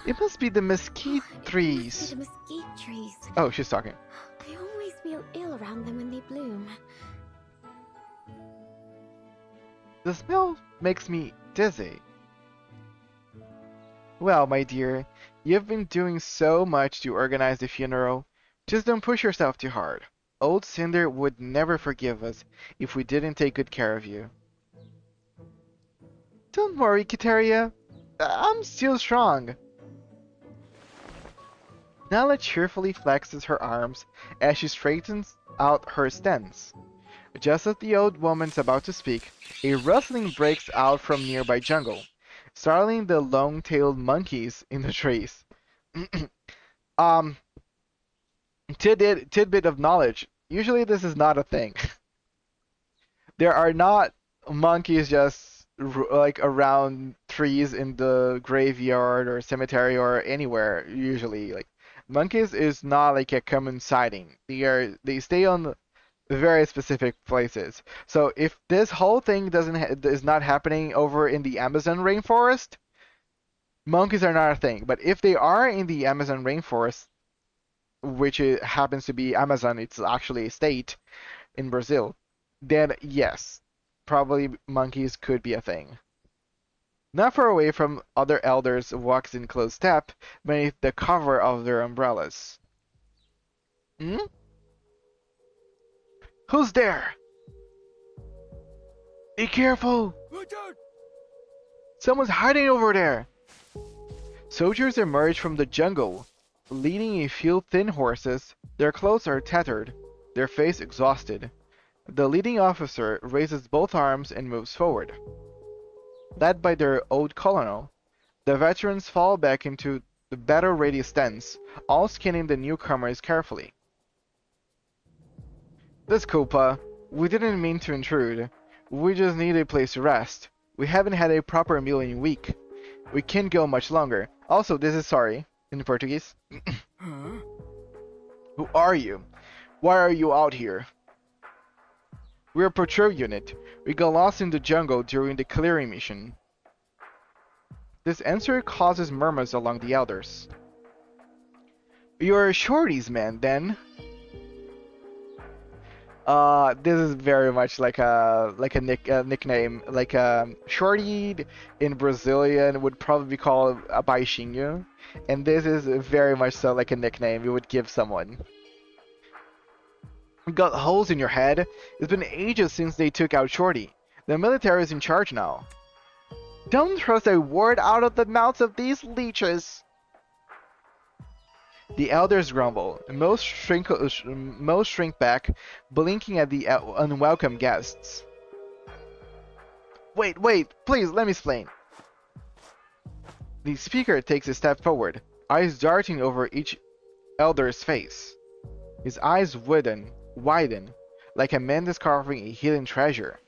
It must be the mesquite trees. The mesquite trees. Oh, she's talking. I always feel ill around them when they bloom. The smell makes me dizzy. Well, my dear, you've been doing so much to organize the funeral. Just don't push yourself too hard. Old Cinder would never forgive us if we didn't take good care of you. Don't worry, Kiteria. I'm still strong. Nala cheerfully flexes her arms as she straightens out her stance. Just as the old woman's about to speak, a rustling breaks out from nearby jungle, startling the long-tailed monkeys in the trees. Tidbit of knowledge. Usually this is not a thing. There are not monkeys just like around trees in the graveyard or cemetery or anywhere. Usually, like monkeys is not like a common sighting. They stay on very specific places. So if this whole thing is not happening over in the Amazon rainforest, monkeys are not a thing. But if they are in the Amazon rainforest, which happens to be Amazon, it's actually a state in Brazil, then yes, probably monkeys could be a thing. Not far away from other elders walks in close step beneath the cover of their umbrellas. Hmm? Who's there? Be careful! Someone's hiding over there! Soldiers emerge from the jungle, leading a few thin horses. Their clothes are tattered, their face exhausted. The leading officer raises both arms and moves forward. Led by their old colonel, the veterans fall back into the battle-ready stance, all scanning the newcomers carefully. Disculpa, we didn't mean to intrude. We just need a place to rest. We haven't had a proper meal in a week. We can't go much longer. Also, this is sorry, in Portuguese. Who are you? Why are you out here? We're a patrol unit. We got lost in the jungle during the clearing mission. This answer causes murmurs among the elders. You're Shorty's man, then? This is very much like a nickname. Like Shorty in Brazilian would probably be called a baixinho, and this is very much so like a nickname you would give someone. You got holes in your head? It's been ages since they took out Shorty. The military is in charge now. Don't trust a word out of the mouths of these leeches. The elders grumble. Most shrink back, blinking at the unwelcome guests. Wait, please, let me explain. The speaker takes a step forward, eyes darting over each elder's face. His eyes widen, like a man discovering a hidden treasure.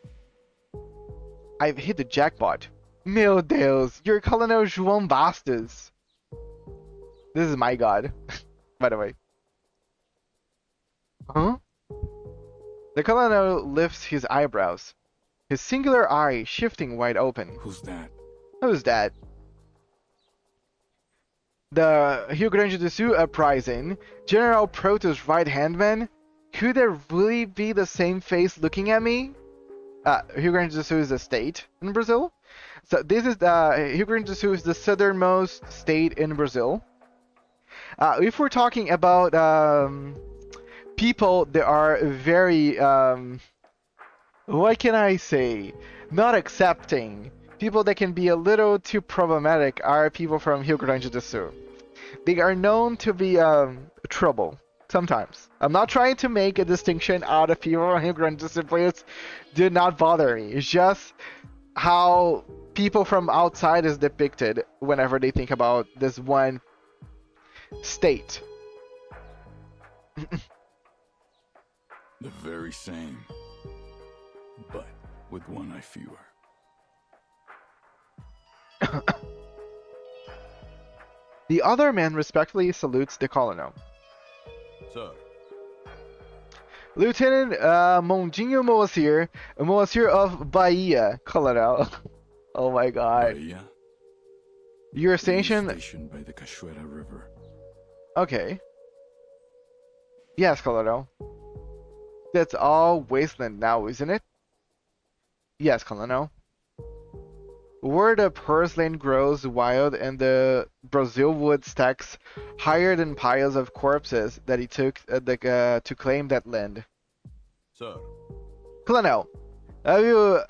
I've hit the jackpot. Meu Deus, you're Colonel João Bastos. This is my god, by the way. Huh? The colonel lifts his eyebrows, his singular eye shifting wide open. Who's that? Who's that? The Rio Grande do Sul uprising, General Proto's right-hand man. Could there really be the same face looking at me? Rio Grande do Sul is a state in Brazil. So this is the Rio Grande do Sul is the southernmost state in Brazil. If we're talking about people that are very what can I say? Not accepting. People that can be a little too problematic are people from Rio Grande do Sul. They are known to be trouble sometimes. I'm not trying to make a distinction out of people from Rio Grande do Sul. Please do not bother me. It's just how people from outside is depicted whenever they think about this one state. The very same, but with one eye fewer. The other man respectfully salutes the colonel. Sir. Lieutenant Mondinho Moacir, Moacir of Bahia, Colonel. Oh my god. Bahia? You're stationed by the Cachoeira River. Okay. Yes, Colonel. That's all wasteland now, isn't it? Yes, Colonel. Where the purslane grows wild and the Brazil wood stacks higher than piles of corpses that he took to claim that land. Sir. Colonel, you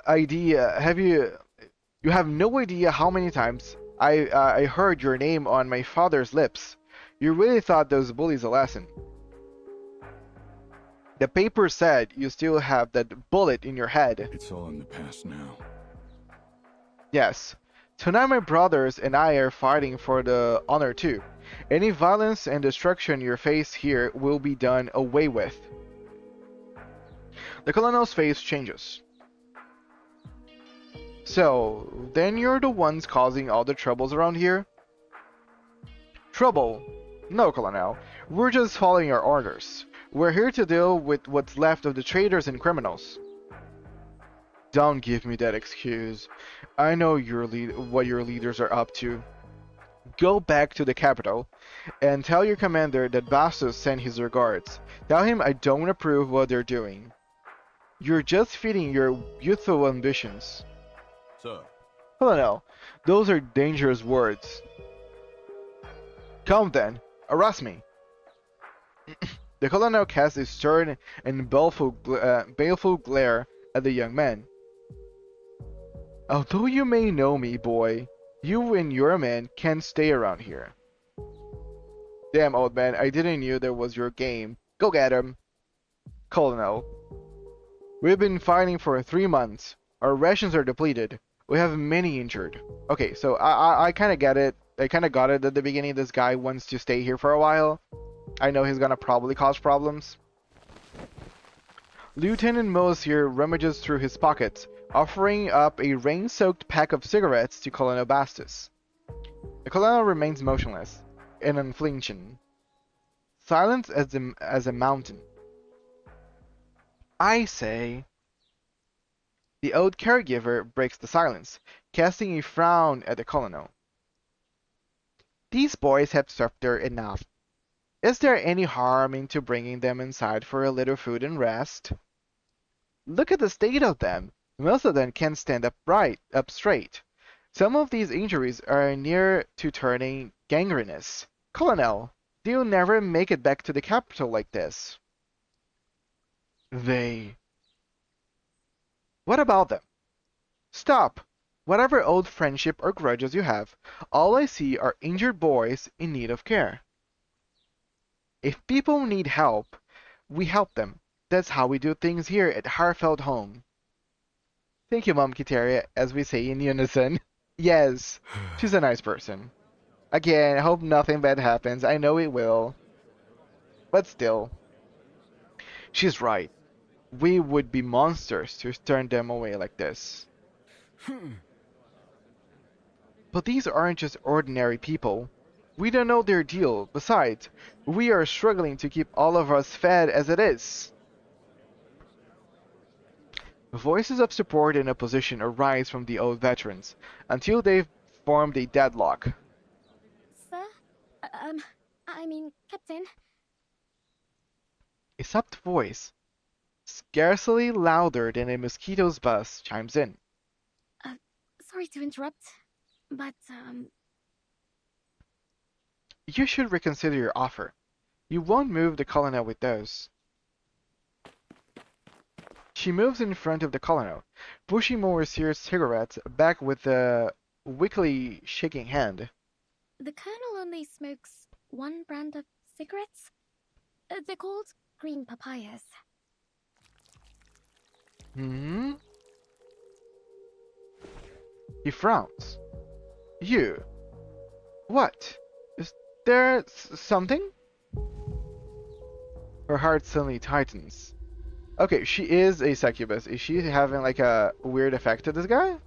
have no idea how many times I heard your name on my father's lips. You really thought those bullies a lesson. The paper said you still have that bullet in your head. It's all in the past now. Yes. Tonight my brothers and I are fighting for the honor too. Any violence and destruction you face here will be done away with. The colonel's face changes. So, then you're the ones causing all the troubles around here? Trouble? No, Colonel. We're just following your orders. We're here to deal with what's left of the traitors and criminals. Don't give me that excuse. I know what your leaders are up to. Go back to the capital and tell your commander that Bastos sent his regards. Tell him I don't approve what they're doing. You're just feeding your youthful ambitions. Sir. Colonel, those are dangerous words. Come then, arrest me. The colonel casts a stern and baleful glare at the young man. Although you may know me, boy, you and your men can't stay around here. Damn, old man, I didn't know that was your game. Go get him. Colonel, we've been fighting for 3 months. Our rations are depleted. We have many injured. Okay, so I kind of get it. I kind of got it at the beginning. This guy wants to stay here for a while. I know he's gonna probably cause problems. Lieutenant Moser rummages through his pockets, offering up a rain-soaked pack of cigarettes to Colonel Bastos. The colonel remains motionless and unflinching, silent as a mountain. I say... The old caregiver breaks the silence, casting a frown at the colonel. These boys have suffered enough. Is there any harm into bringing them inside for a little food and rest? Look at the state of them. Most of them can't stand up straight. Some of these injuries are near to turning gangrenous. Colonel, they'll never make it back to the capital like this. What about them? Stop! Whatever old friendship or grudges you have, all I see are injured boys in need of care. If people need help, we help them. That's how we do things here at Harfeld Home. Thank you, Mom Kiteria, as we say in unison. Yes, she's a nice person. Again, I hope nothing bad happens. I know it will. But still. She's right. We would be monsters to turn them away like this. But these aren't just ordinary people. We don't know their deal. Besides, we are struggling to keep all of us fed as it is. Voices of support and opposition arise from the old veterans, until they've formed a deadlock. Sir, I mean, Captain. A soft voice, scarcely louder than a mosquito's buzz, chimes in. Sorry to interrupt, but, You should reconsider your offer. You won't move the colonel with those. She moves in front of the colonel, pushing Morrisier's cigarettes back with a weakly shaking hand. The Colonel only smokes one brand of cigarettes. They're called green papayas. Hmm? He frowns. You? What? Is there something? Her heart suddenly tightens. Okay, she is a succubus. Is she having like a weird effect to this guy?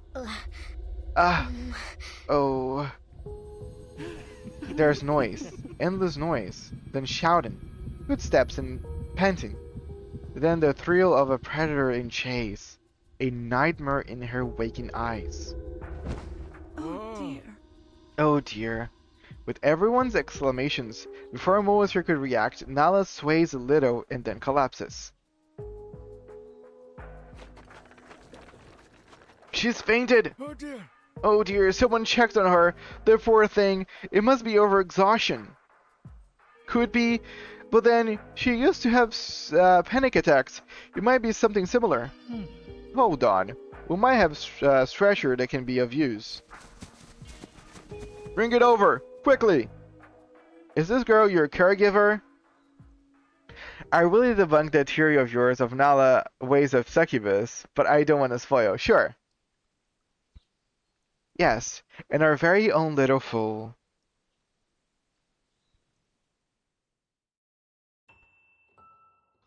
Oh. There's noise. Endless noise. Then shouting. Footsteps and panting. Then the thrill of a predator in chase. A nightmare in her waking eyes. Oh dear. Oh dear. With everyone's exclamations, before Moiser could react, Nala sways a little and then collapses. She's fainted! Oh dear. Oh dear, someone checked on her. The poor thing. It must be overexhaustion. Could be, but then she used to have panic attacks. It might be something similar. Hold on. We might have a stretcher that can be of use. Bring it over, quickly! Is this girl your caregiver? I really debunk that theory of yours of Nala ways of succubus, but I don't want to spoil. Sure. Yes, and our very own little fool.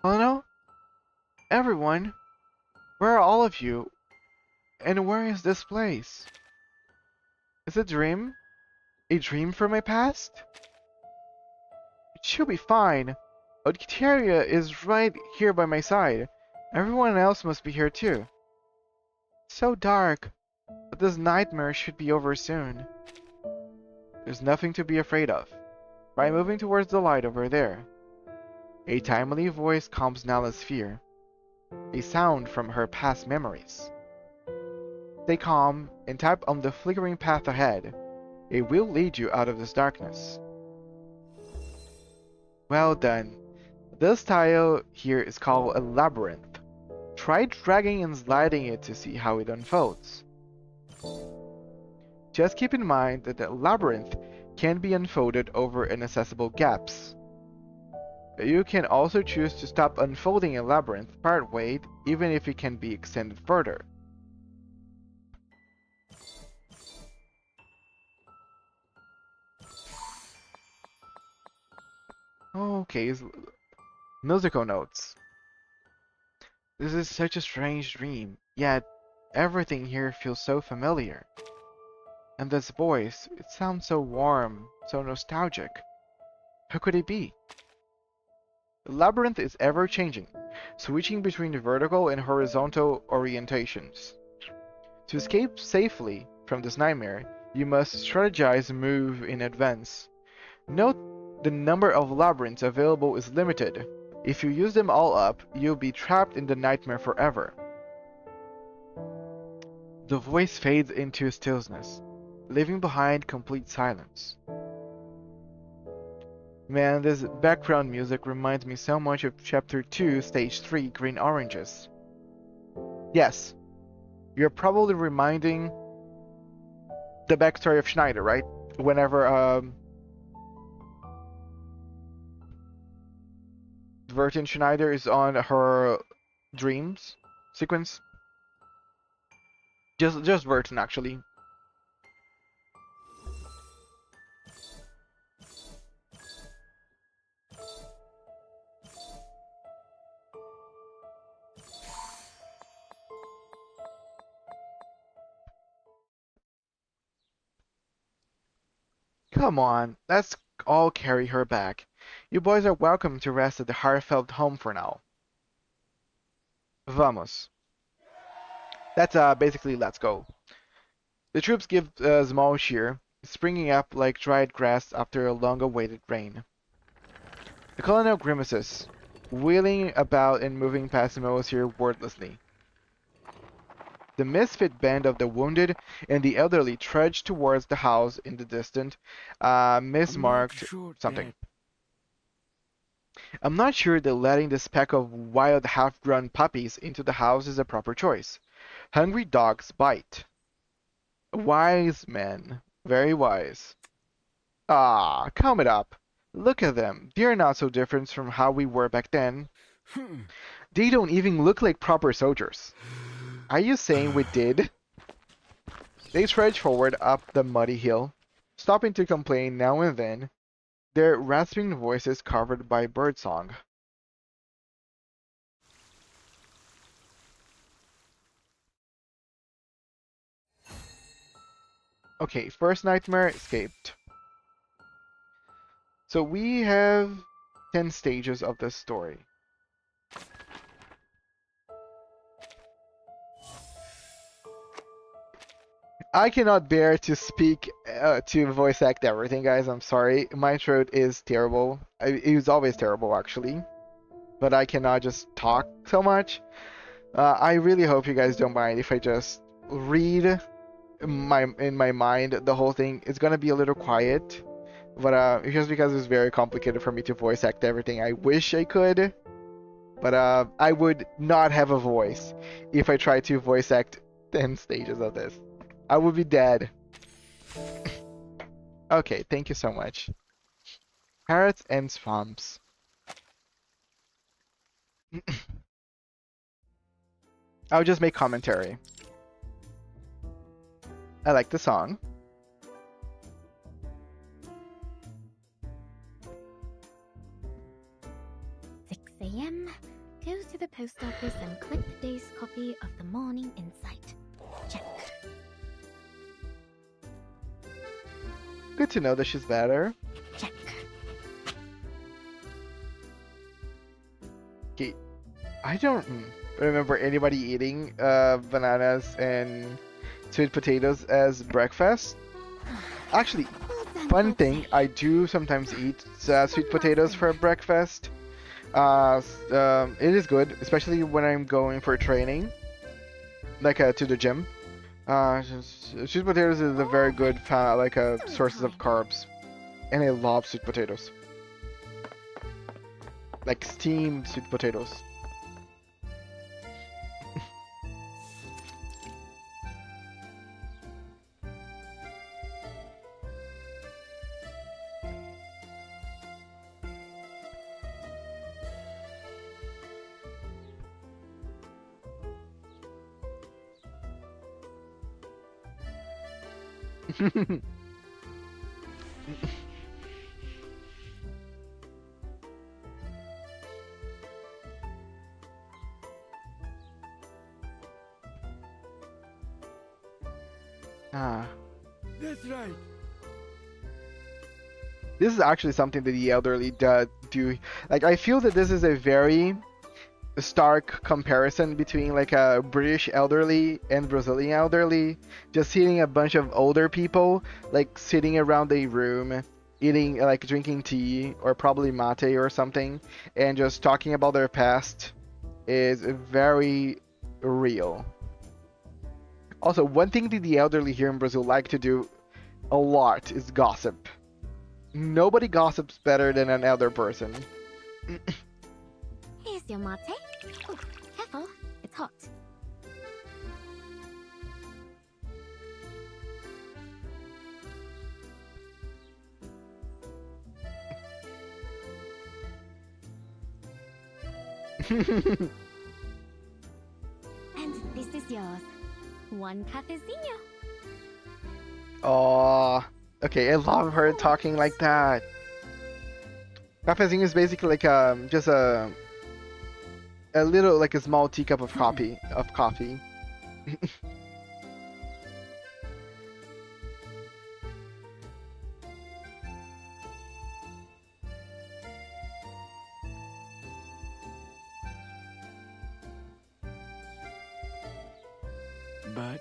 Colonel? Everyone? Where are all of you? And where is this place? Is it a dream? A dream from my past? It should be fine. Oditeria is right here by my side. Everyone else must be here too. So dark. But this nightmare should be over soon. There's nothing to be afraid of. By moving towards the light over there. A timely voice calms Nala's fear. A sound from her past memories. Stay calm and tap on the flickering path ahead. It will lead you out of this darkness. Well done. This tile here is called a labyrinth. Try dragging and sliding it to see how it unfolds. Just keep in mind that the labyrinth can be unfolded over inaccessible gaps. You can also choose to stop unfolding a labyrinth partway, even if it can be extended further. Okay, musical notes. This is such a strange dream, yet everything here feels so familiar. And this voice, it sounds so warm, so nostalgic. Who could it be? The labyrinth is ever-changing, switching between the vertical and horizontal orientations. To escape safely from this nightmare, you must strategize and move in advance. Note the number of labyrinths available is limited. If you use them all up, you'll be trapped in the nightmare forever. The voice fades into stillness, leaving behind complete silence. Man, this background music reminds me so much of Chapter 2, Stage 3, Green Oranges. Yes, you're probably reminding the backstory of Schneider, right? Whenever, Vertin Schneider is on her dreams sequence. Just Vertin, actually. Come on, let's all carry her back. You boys are welcome to rest at the heartfelt home for now. Vamos. That's basically let's go. The troops give a small cheer, springing up like dried grass after a long-awaited rain. The colonel grimaces, wheeling about and moving past Moasir wordlessly. The misfit band of the wounded and the elderly trudge towards the house in the distant, mismarked something. I'm not sure that letting this pack of wild half-grown puppies into the house is a proper choice. Hungry dogs bite. Wise men. Very wise. Ah, calm it up. Look at them. They're not so different from how we were back then. They don't even look like proper soldiers. Are you saying we did? They trudge forward up the muddy hill, stopping to complain now and then, their rasping voices covered by birdsong. Okay, first nightmare escaped. So we have 10 stages of this story. I cannot bear to speak, to voice act everything, guys. I'm sorry. My throat is terrible. It was always terrible, actually. But I cannot just talk so much. I really hope you guys don't mind if I just read in my mind the whole thing. It's gonna be a little quiet, but just because it's very complicated for me to voice act everything. I wish I could, but I would not have a voice if I tried to voice act 10 stages of this. I would be dead. Okay, thank you so much. Parrots and swamps. I'll just make commentary. I like the song. a.m. Go to the post office and clip today's copy of the Morning Insight. Check. Good to know that she's better. Check. Okay, I don't remember anybody eating bananas and sweet potatoes as breakfast. Actually, fun thing, I do sometimes eat sweet potatoes for breakfast. It is good, especially when I'm going for training, like to the gym. Sweet potatoes is a very good sources of carbs, and I love sweet potatoes, like steamed sweet potatoes. That's right. This is actually something that the elderly do. Like, I feel that this is a very stark comparison between like a British elderly and Brazilian elderly. Just seeing a bunch of older people like sitting around a room, eating, like drinking tea or probably mate or something, and just talking about their past is very real. Also, one thing that the elderly here in Brazil like to do a lot is gossip. Nobody gossips better than an elder person. Here's your mate. Oh, careful, it's hot. And this is yours. One cafezinho. Oh, okay, I love her talking like that. Cafezinho is basically like just a little, like a small teacup of coffee. But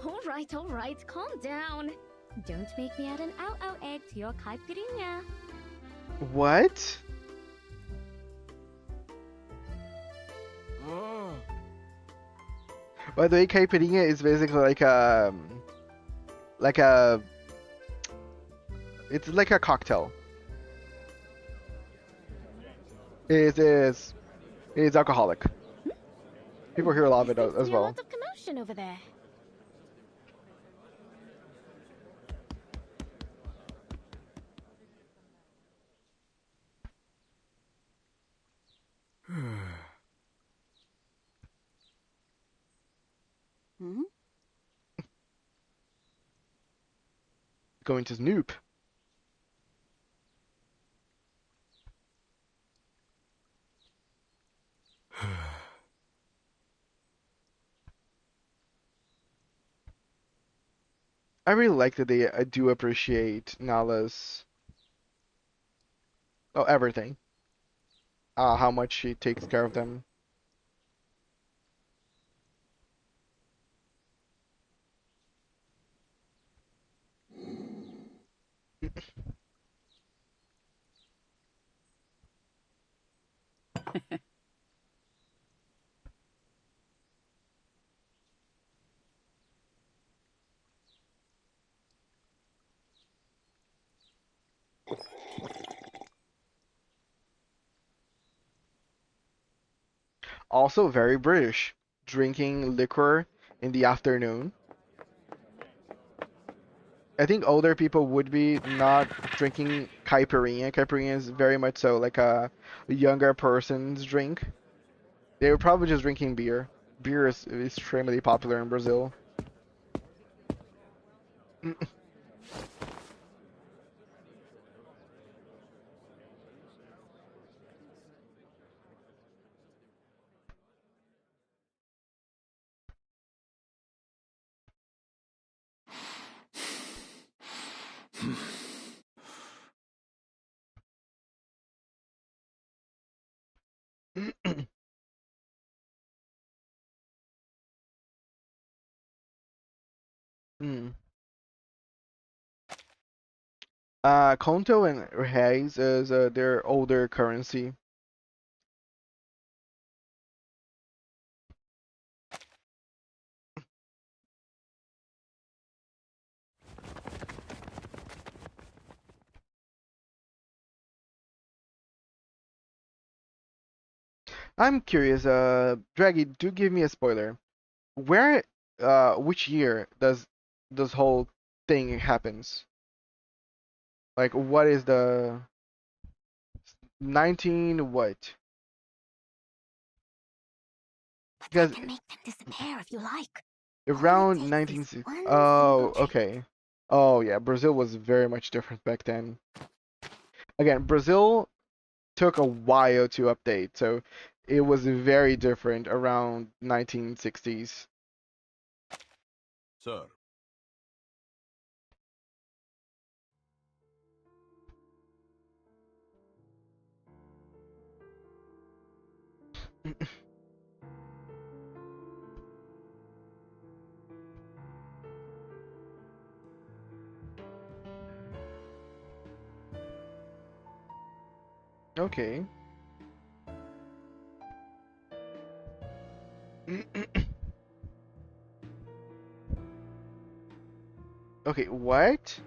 All right, calm down. Don't make me add an ow-ow egg to your caipirinha. What? By the way, caipirinha is basically like a it's like a cocktail. It is it's alcoholic. People here love it as well. Lots of commotion over there. Hmm? Going to Snoop. I really like that they do appreciate Nala's everything. How much she takes care of them. Also very British, drinking liquor in the afternoon. I think older people would be not drinking caipirinha. Caipirinha is very much so like a younger person's drink. They were probably just drinking beer. Beer is extremely popular in Brazil. Hmm. Conto and reais is their older currency. I'm curious, Draggy, do give me a spoiler. Where, which year does this whole thing happens? Like, what is the 19 what? Because Make them disappear if you like. around 1960. Oh, okay. Oh, yeah, Brazil was very much different back then. Again, Brazil took a while to update, so it was very different around 1960s. Sir. Okay. Okay, what?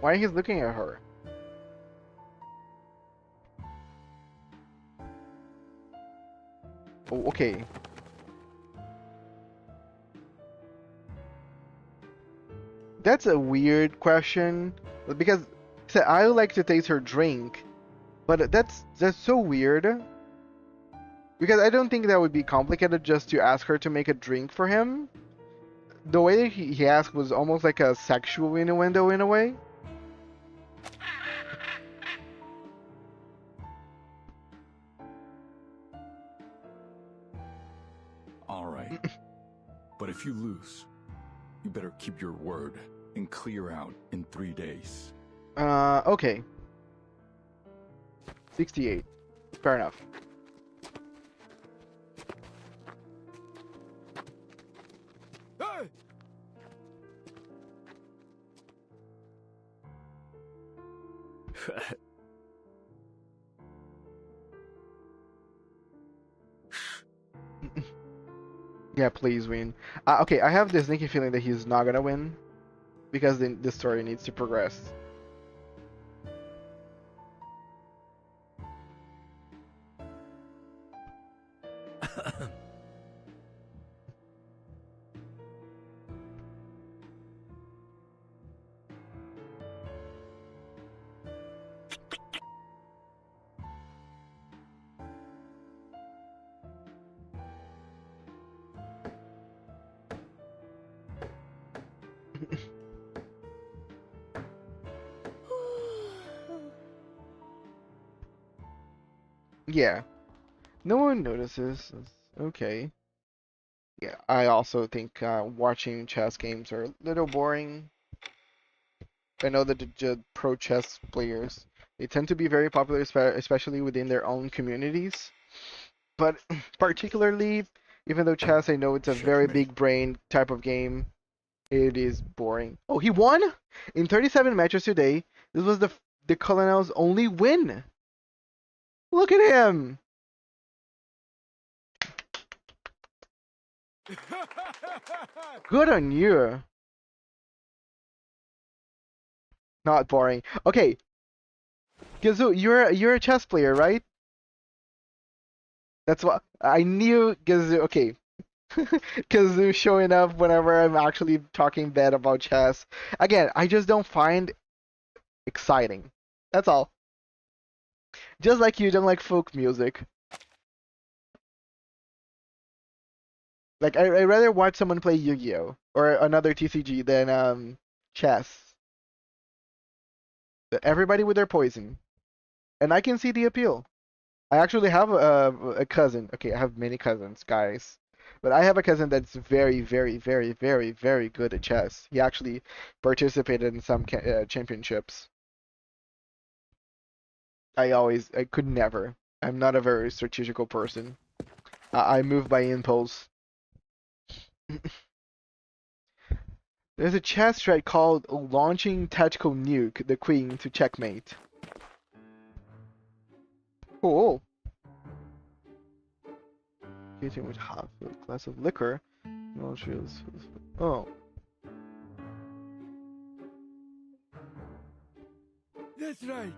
Why he's looking at her? Oh, okay. That's a weird question because I would like to taste her drink, but that's so weird because I don't think that would be complicated just to ask her to make a drink for him. The way that he asked was almost like a sexual innuendo in a way. All right. But if you lose, you better keep your word and clear out in 3 days. Okay. 68. Fair enough. Hey! Yeah, please win. Okay, I have this sneaky feeling that he's not gonna win because the story needs to progress. Yeah, no one notices. It's okay. Yeah, I also think watching chess games are a little boring. I know that the pro chess players, they tend to be very popular, especially within their own communities. But particularly, even though chess, I know it's a very big brain type of game, it is boring. Oh, he won in 37 matches today. This was the Colonel's only win. Look at him. Good on you. Not boring. Okay, Gazoo, you're a chess player, right? That's what I knew. Gazoo. Okay, Gazoo showing up whenever I'm actually talking bad about chess. Again, I just don't find exciting. That's all. Just like you don't like folk music. Like I rather watch someone play Yu-Gi-Oh or another TCG than chess. Everybody with their poison, and I can see the appeal. I actually have a cousin. Okay, I have many cousins, guys. But I have a cousin that's very, very, very, very, very good at chess. He actually participated in some championships. I could never. I'm not a very strategical person. I move by impulse. There's a chess strat called launching tactical nuke the queen to checkmate. Cool. Hitting with half a glass of liquor. Oh. That's right.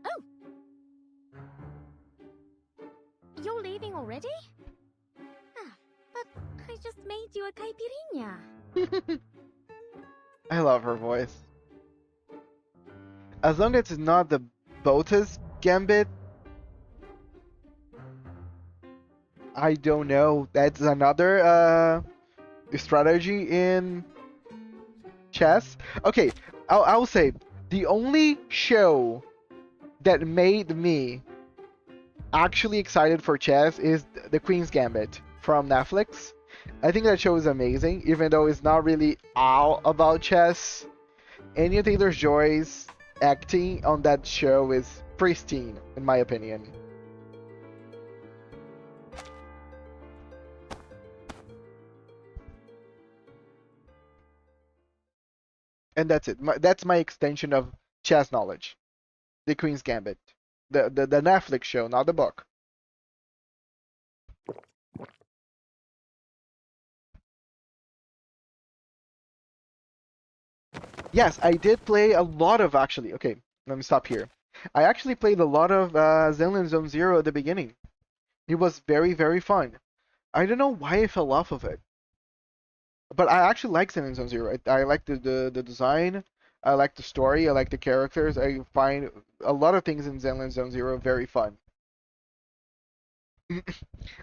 Oh! You're leaving already? Ah, but I just made you a caipirinha. I love her voice. As long as it's not the Botas Gambit, I don't know. That's another strategy in chess. Okay, I'll say the only show that made me actually excited for chess is the Queen's Gambit from Netflix. I think that show is amazing, even though it's not really all about chess. Anya Taylor-Joy's acting on that show is pristine, in my opinion. And that's it. That's my extension of chess knowledge. The Queen's Gambit. The Netflix show, not the book. Yes, I did play a lot of actually. Okay, let me stop here. I actually played a lot of Zenlin Zone Zero at the beginning. It was very, very fun. I don't know why I fell off of it. But I actually like Zenlin Zone Zero. I like the design. I like the story. I like the characters. I find a lot of things in Zenlin Zone Zero very fun.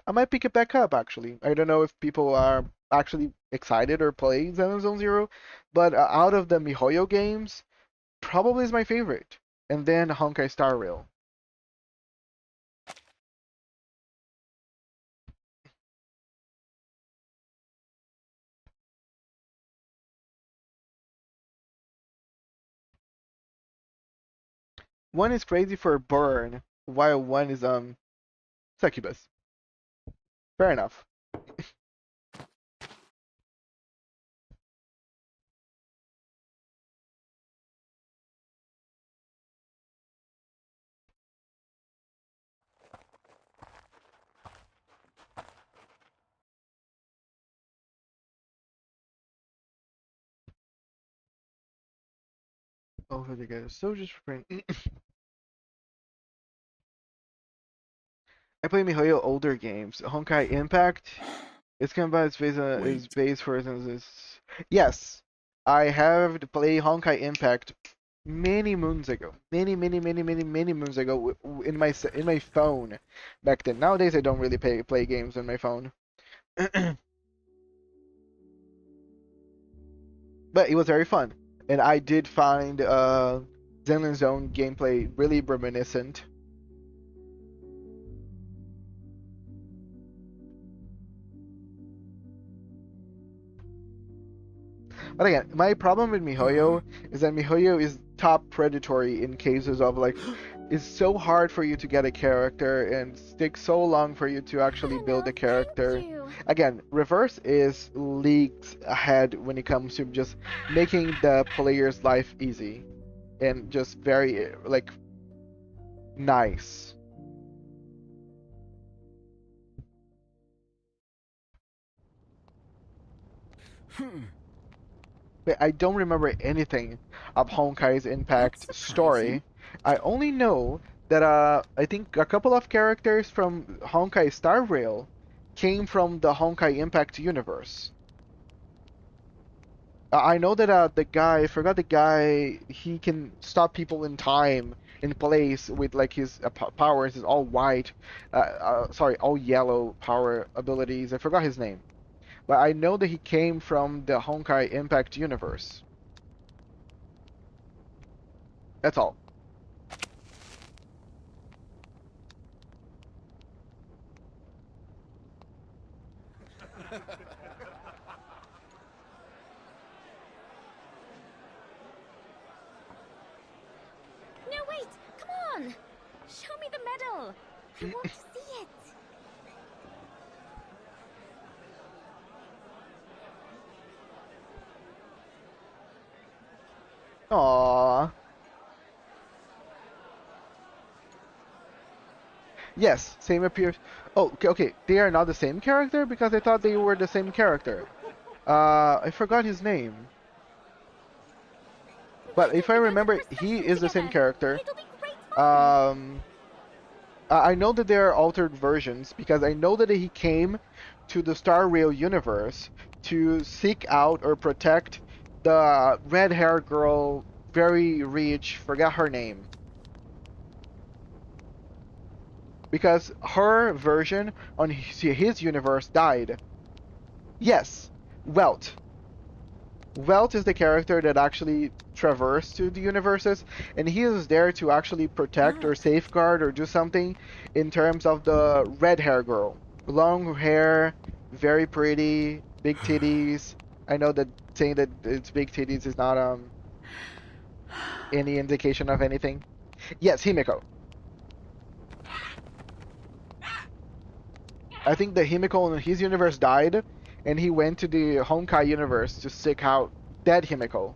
I might pick it back up actually. I don't know if people are actually excited or playing Zenlin Zone Zero, but out of the MiHoYo games, probably is my favorite. And then Honkai Star Rail. One is crazy for burn, while one is succubus. Fair enough. over together. So just print. I play MiHoYo older games. Honkai Impact. Its combat is based on is based for instance. Yes, I have to play Honkai Impact many moons ago. Many moons ago in my phone back then. Nowadays I don't really play games on my phone. But it was very fun, and I did find Zenlin Zone gameplay really reminiscent. But again, my problem with MiHoYo is that MiHoYo is top predatory in cases of like, it's so hard for you to get a character and takes so long for you to actually build a character. Again, Reverse is leagues ahead when it comes to just making the player's life easy and just very like nice. But I don't remember anything of Honkai's Impact story. I only know that I think a couple of characters from Honkai Star Rail came from the Honkai Impact universe. I know that the guy, I forgot the guy, he can stop people in time, in place with like his powers, is all white, sorry, all yellow power abilities. I forgot his name. But I know that he came from the Honkai Impact universe. That's all. No, wait! Come on! Show me the medal! I want to see it! Aww. Yes, same appears. Oh, okay. They are not the same character because I thought they were the same character. I forgot his name. But if I remember, he is the same character. I know that there are altered versions because I know that he came to the Star Rail universe to seek out or protect the red-haired girl, very rich, forgot her name. Because her version on his universe died. Yes, Welt. Welt is the character that actually traversed to the universes, and he is there to actually protect or safeguard or do something in terms of the red hair girl. Long hair, very pretty, big titties. I know that saying that it's big titties is not any indication of anything. Yes, Himiko. I think the Himiko in his universe died, and he went to the Honkai universe to seek out dead Himiko,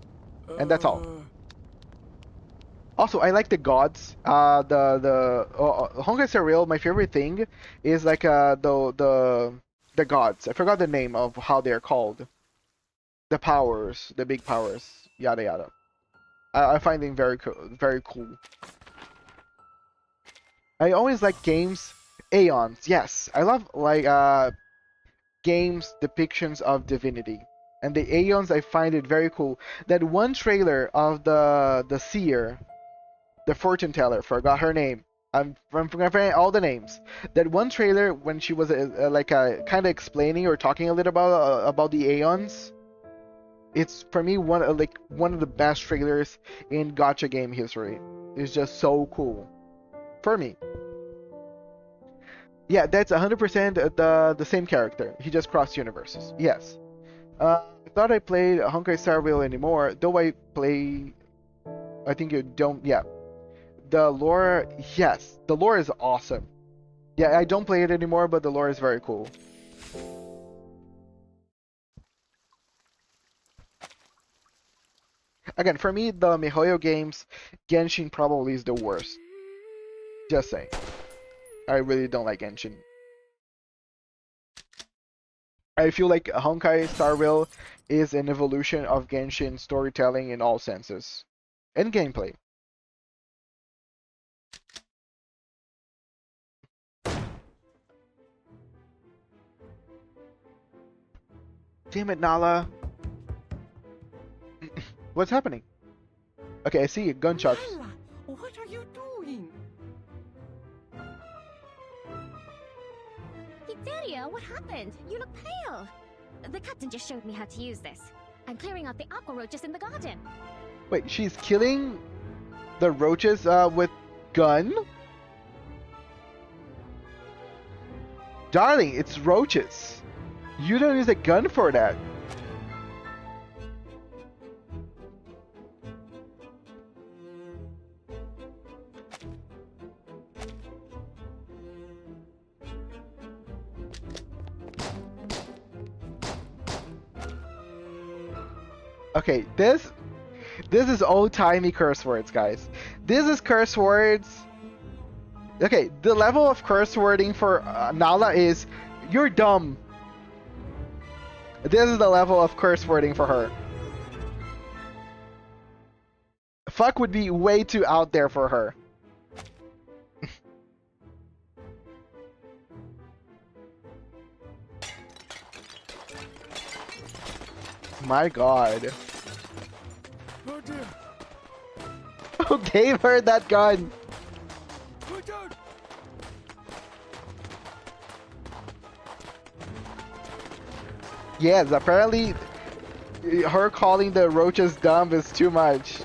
and that's all. Also, I like the gods. Honkai Star Rail, my favorite thing is like the gods. I forgot the name of how they're called. The powers, the big powers, yada yada. I find them very cool. I always like games. Aeons, yes, I love like games depictions of divinity, and the Aeons I find it very cool. That one trailer of the seer, the fortune teller, forgot her name. I'm forgetting all the names. That one trailer when she was like kind of explaining or talking a little about the Aeons. It's for me one of the best trailers in gacha game history. It's just so cool for me. Yeah, that's 100% the same character. He just crossed universes. Yes. I thought I played Honkai Star Rail anymore, though I play. I think you don't. Yeah. The lore, yes, the lore is awesome. Yeah, I don't play it anymore, but the lore is very cool. Again, for me, the MiHoYo games, Genshin probably is the worst. Just saying. I really don't like Genshin. I feel like Honkai Star Rail is an evolution of Genshin storytelling in all senses. and gameplay. Damn it, Nala. What's happening? Okay, I see gunshots. Nala, what are you doing? Victoria, what happened? You look pale. The captain just showed me how to use this. I'm clearing out the aqua roaches in the garden. Wait, she's killing the roaches with gun? Darling, it's roaches. You don't use a gun for that. Okay, this is old-timey curse words, guys. This is curse words. Okay, the level of curse wording for Nala is, you're dumb. This is the level of curse wording for her. Fuck would be way too out there for her. My god. Oh dear. Who gave her that gun? Look out! Yes, apparently her calling the roaches dumb is too much.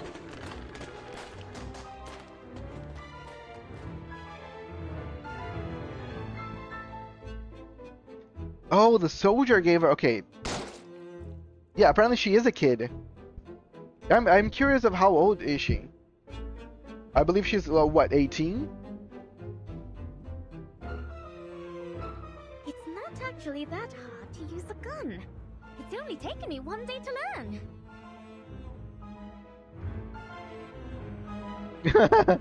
Oh, the soldier gave her. Okay. Yeah, apparently she is a kid. I'm curious of how old is she? I believe she's what, 18? It's not actually that hard to use a gun. It's only taken me 1 day to learn. Hey!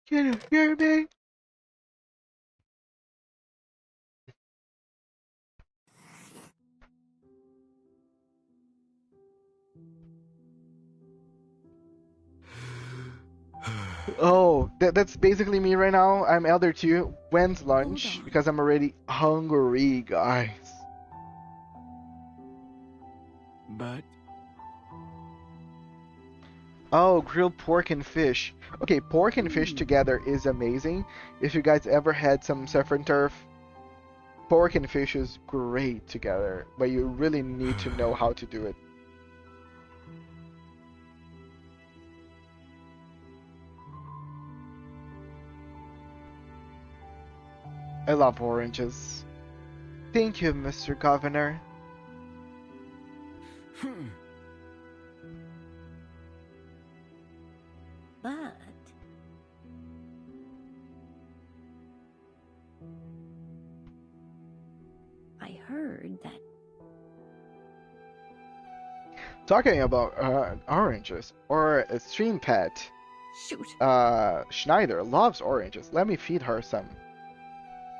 Can you hear me? Oh, that's basically me right now. I'm Elder 2. When's lunch? Because I'm already hungry, guys. But oh, grilled pork and fish. Okay, pork and fish together is amazing. If you guys ever had some surf and turf, pork and fish is great together, but you really need to know how to do it. I love oranges. Thank you, Mr. Governor. But I heard that Talking about oranges, or a stream pet. Shoot. Schneider loves oranges. Let me feed her some.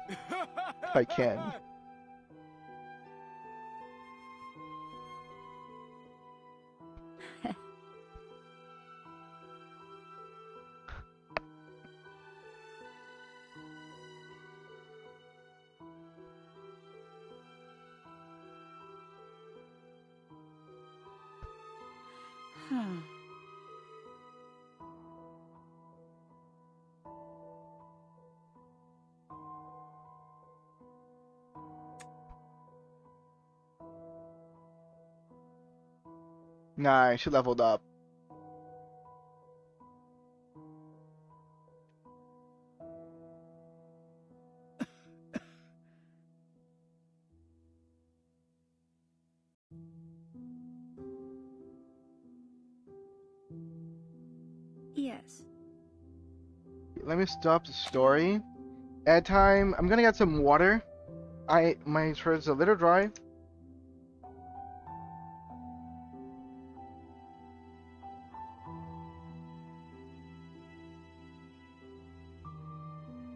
If I can. Nice, she leveled up. yes. Let me stop the story. Ad time. I'm gonna get some water. My throat is a little dry.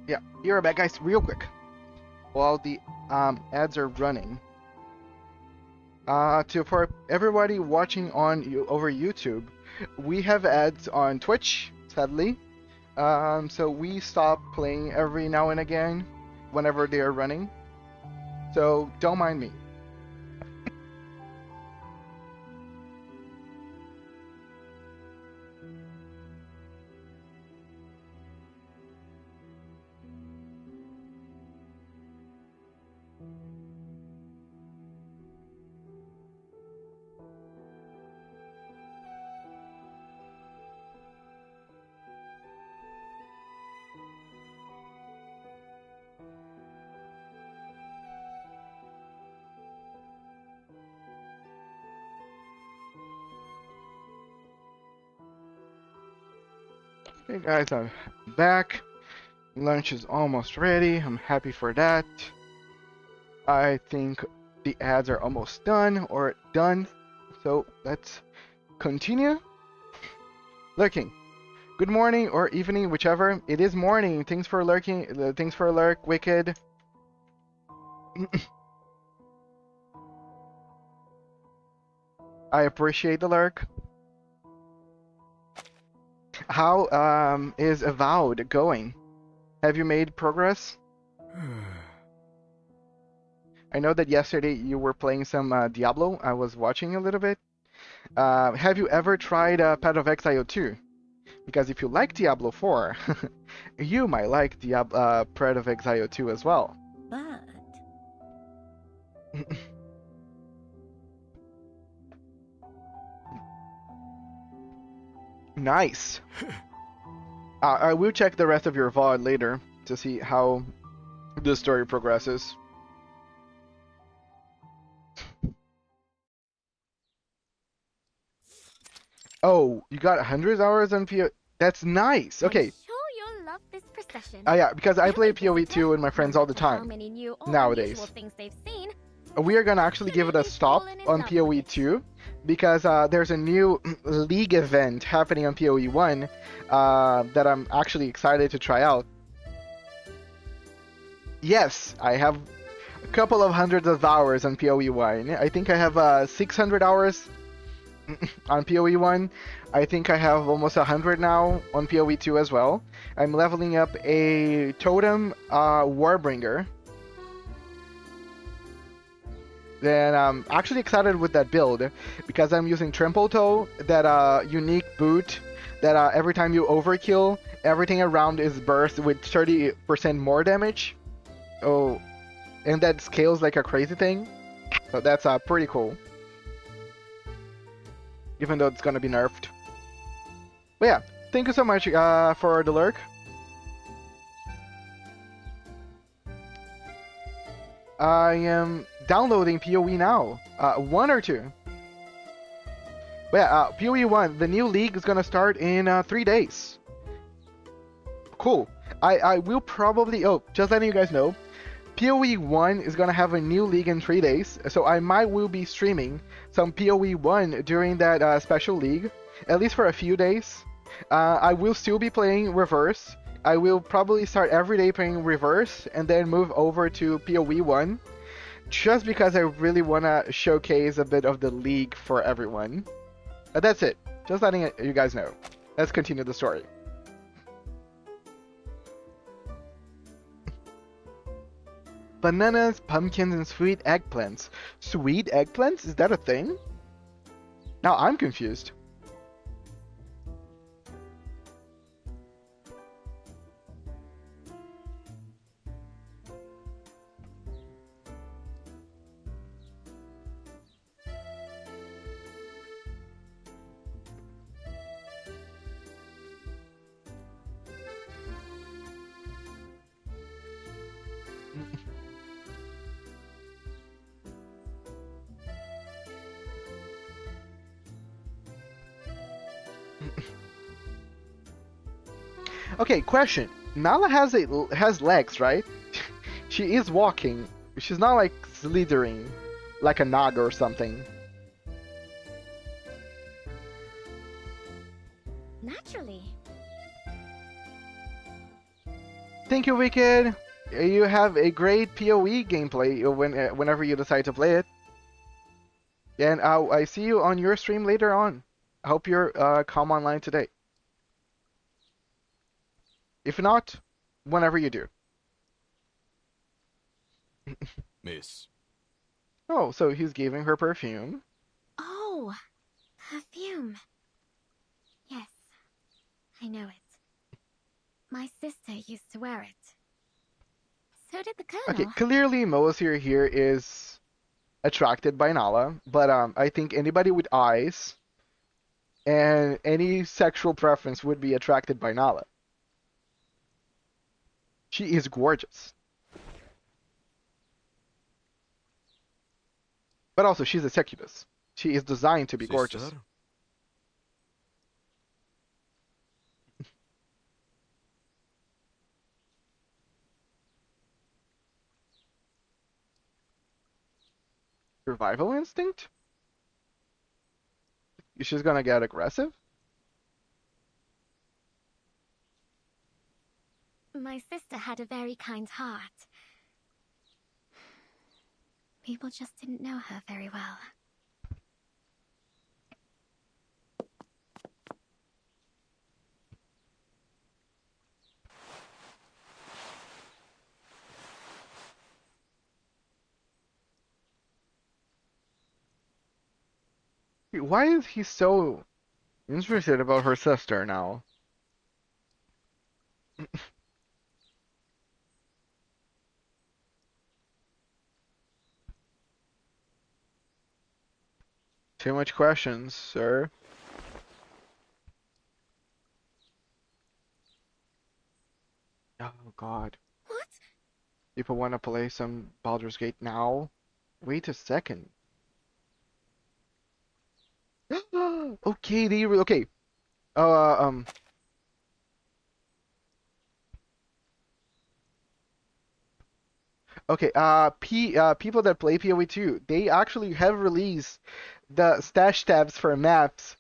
Yeah, be right back, guys, real quick. While the ads are running. For everybody watching on over YouTube, we have ads on Twitch, sadly. So we stop playing every now and again whenever they are running. So don't mind me. Hey guys, I'm back. Lunch is almost ready. I'm happy for that. I think the ads are almost done or done. So let's continue. Lurking. Good morning or evening, whichever. It is morning. Thanks for lurking. Thanks for lurk, Wicked. I appreciate the lurk. How is Avowed going? Have you made progress? I know that yesterday you were playing some Diablo. I was watching a little bit. Have you ever tried Path of Exile 2? Because if you like Diablo 4, you might like Path of Exile 2 as well. But Nice. I will check the rest of your VOD later to see how the story progresses. Oh, you got 100 hours on PoE. That's nice. Okay. I'm sure you'll love this procession. Yeah, because I play PoE 2 with my friends all the How time many new or nowadays. unusual things they've seen. We are gonna actually give it a stop on PoE 2 because there's a new league event happening on PoE 1 that I'm actually excited to try out. Yes, I have a couple of hundreds of hours on PoE 1. I think I have 600 hours on PoE 1. I think I have almost 100 now on PoE 2 as well. I'm leveling up a Totem Warbringer. Then I'm actually excited with that build because I'm using Trample Toe, that unique boot that every time you overkill, everything around is burst with 30% more damage. Oh, and that scales like a crazy thing. So that's pretty cool. Even though it's gonna be nerfed. But yeah, thank you so much for the lurk. I am downloading PoE now. 1 or 2? But yeah, PoE 1, the new league is gonna start in 3 days. Cool. I will probably, just letting you guys know, PoE 1 is gonna have a new league in 3 days, so I will be streaming some PoE 1 during that special league, at least for a few days. I will still be playing Reverse. I will probably start every day playing Reverse and then move over to PoE 1, just because I really want to showcase a bit of the league for everyone. But that's it. Just letting you guys know. Let's continue the story. Bananas, pumpkins, and sweet eggplants. Sweet eggplants? Is that a thing? Now I'm confused. Okay, question. Nala has legs, right? She is walking. She's not like slithering like a naga or something. Naturally. Thank you, Wicked. You have a great PoE gameplay whenever you decide to play it. And I see you on your stream later on. I hope you're come online today. If not, whenever you do. Miss. Oh, so he's giving her perfume. Oh, perfume. Yes, I know it. My sister used to wear it. So did the Colonel. Okay, clearly Moasir here is attracted by Nala, but I think anybody with eyes and any sexual preference would be attracted by Nala. She is gorgeous. But also, she's a succubus. She is designed to be gorgeous. Survival instinct? She's gonna get aggressive? My sister had a very kind heart. People just didn't know her very well. Why is he so interested about her sister now? Too much questions, sir. Oh god. What? People want to play some Baldur's Gate now? Wait a second. Okay, okay. Uh, Okay, people that play PoE2, they actually have released the stash tabs for maps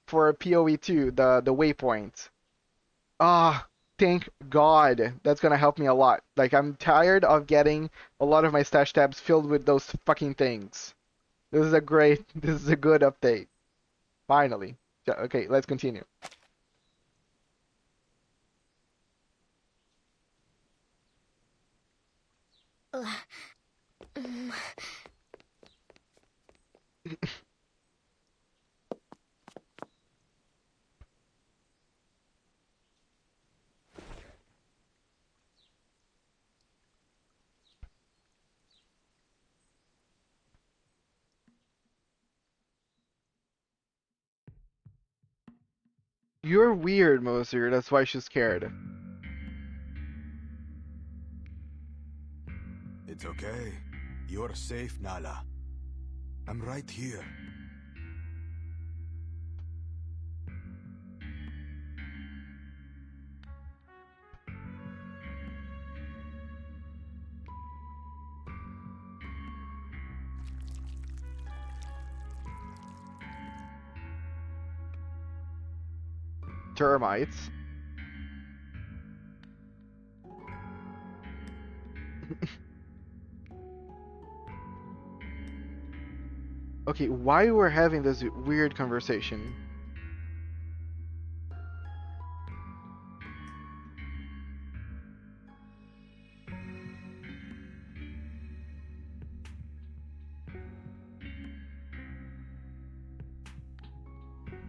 for PoE2, the waypoints. Ah, thank God. That's gonna help me a lot. Like, I'm tired of getting a lot of my stash tabs filled with those fucking things. This is a good update. Finally. Okay, let's continue. You're weird, Moser. That's why she's scared. It's okay. You're safe, Nala. I'm right here. Termites. Okay, why we're having this weird conversation?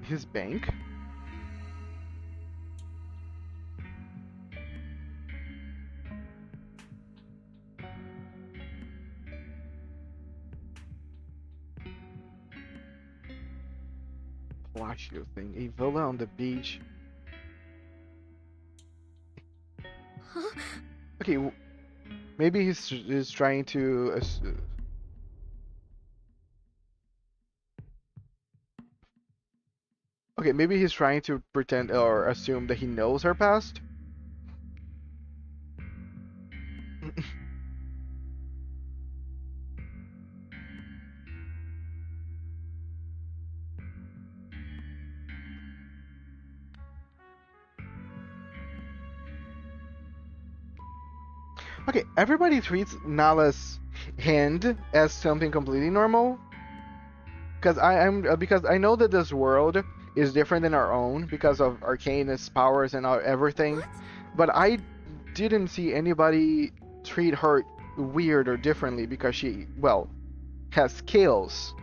His bank? Palacio thing. A villa on the beach. Okay, maybe he's trying to. Okay, maybe he's trying to pretend or assume that he knows her past. Okay, everybody treats Nala's hand as something completely normal. Because I know that this world is different than our own because of Arcanus powers and everything, but I didn't see anybody treat her weird or differently because she, well, has skills.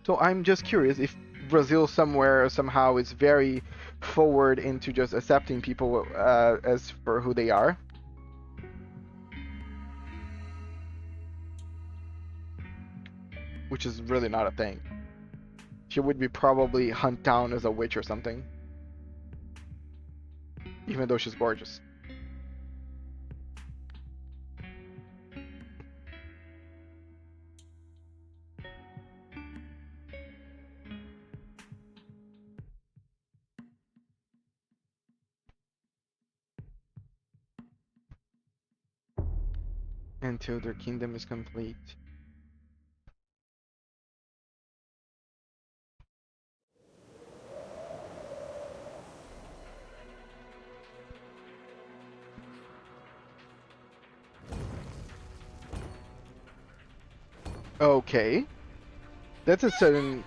So I'm just curious if Brazil somewhere somehow is very forward into just accepting people as for who they are. Which is really not a thing. She would be probably hunted down as a witch or something. Even though she's gorgeous. Until their kingdom is complete. Okay. That's a sudden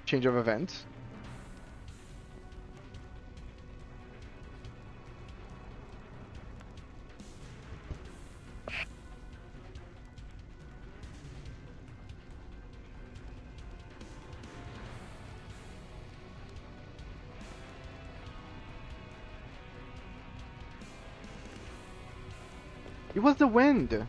change of events. It was the wind.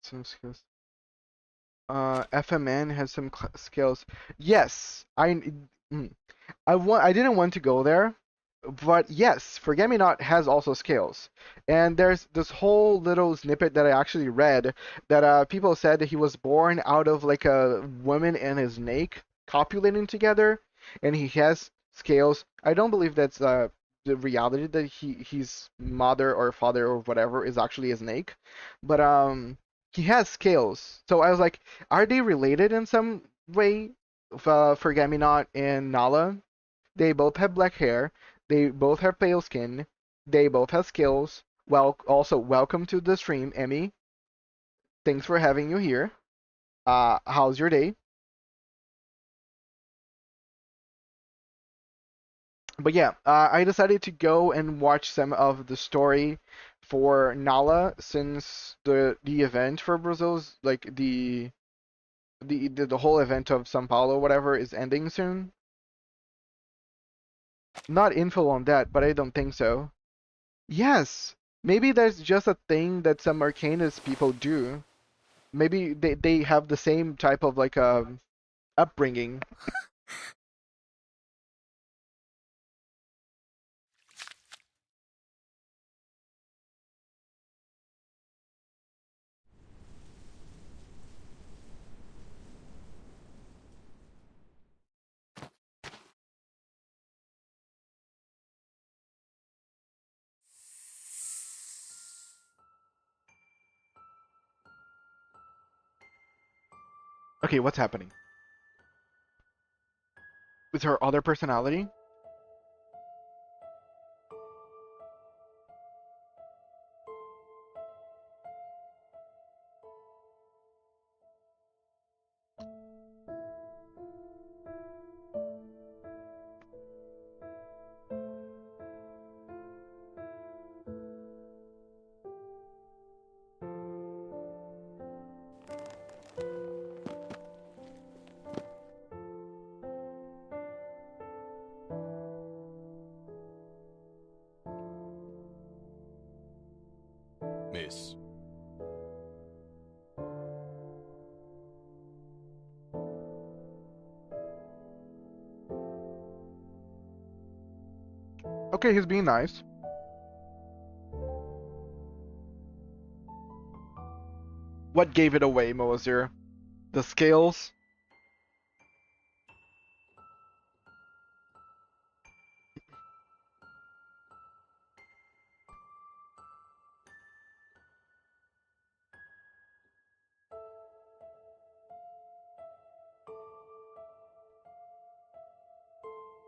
Some skills. FMN has some skills. Yes, I didn't want to go there, but yes, Forget Me Not has also skills. And there's this whole little snippet that I actually read that people said that he was born out of like a woman and a snake copulating together, and he has scales. I don't believe that's the reality that his mother or father or whatever is actually a snake, but he has scales. So I was like, are they related in some way? Forget Me Not and Nala. They both have black hair. They both have pale skin. They both have skills. Well, also welcome to the stream, Emmy. Thanks for having you here. How's your day? But yeah, I decided to go and watch some of the story for Nala since the event for Brazil's like the whole event of São Paulo whatever is ending soon. Not info on that, but I don't think so. Yes, maybe there's just a thing that some Arcanist people do. Maybe they have the same type of like upbringing. Okay, what's happening? With her other personality? Miss. Okay, he's being nice. What gave it away, Moser? The scales?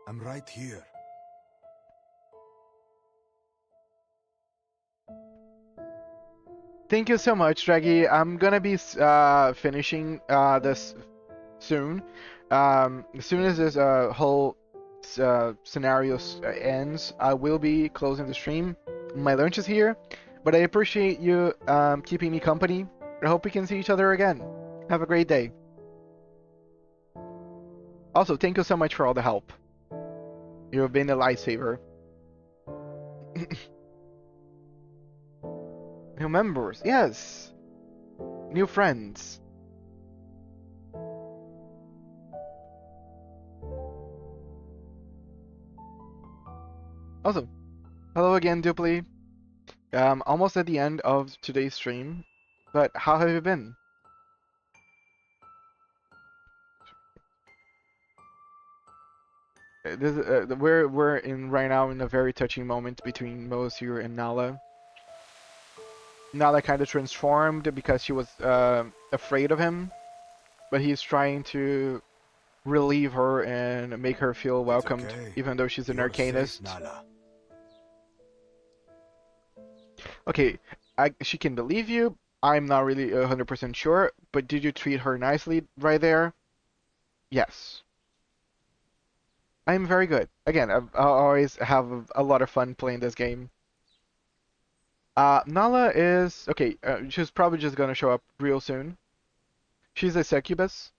I'm right here. Thank you so much, Draggy. I'm gonna be finishing this soon. As soon as this whole scenario ends, I will be closing the stream. My lunch is here, but I appreciate you keeping me company. I hope we can see each other again. Have a great day. Also, thank you so much for all the help. You have been a lifesaver. New members, yes. New friends. Awesome. Hello again, Dupli. Almost at the end of today's stream, but how have you been? We're in right now in a very touching moment between Moser and Nala. Nala kind of transformed because she was afraid of him, but he's trying to relieve her and make her feel welcomed, even though she's an arcanist. Okay, she can believe you. I'm not really 100% sure, but did you treat her nicely right there? Yes. I'm very good. Again, I always have a lot of fun playing this game. Nala is... Okay, she's probably just gonna show up real soon. She's a succubus.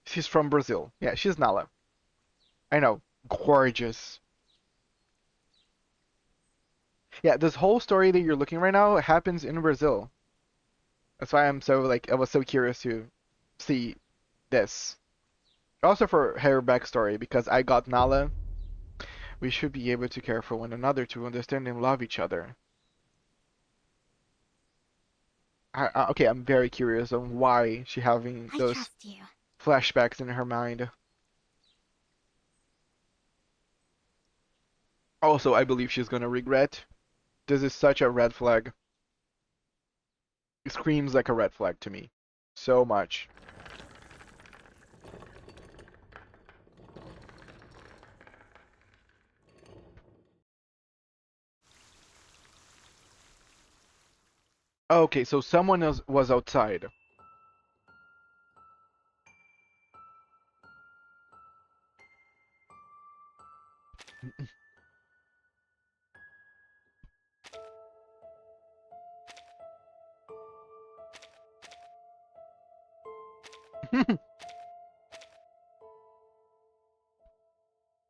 She's from Brazil. Yeah, she's Nala. I know. Gorgeous. Yeah, this whole story that you're looking right now happens in Brazil. That's why I'm so, like, I was so curious to see this. Also for her backstory, because I got Nala. We should be able to care for one another, to understand and love each other. Okay, I'm very curious on why she's having those flashbacks in her mind. Also, I believe she's gonna regret. This is such a red flag. It screams like a red flag to me. So much. Okay, so someone else was outside.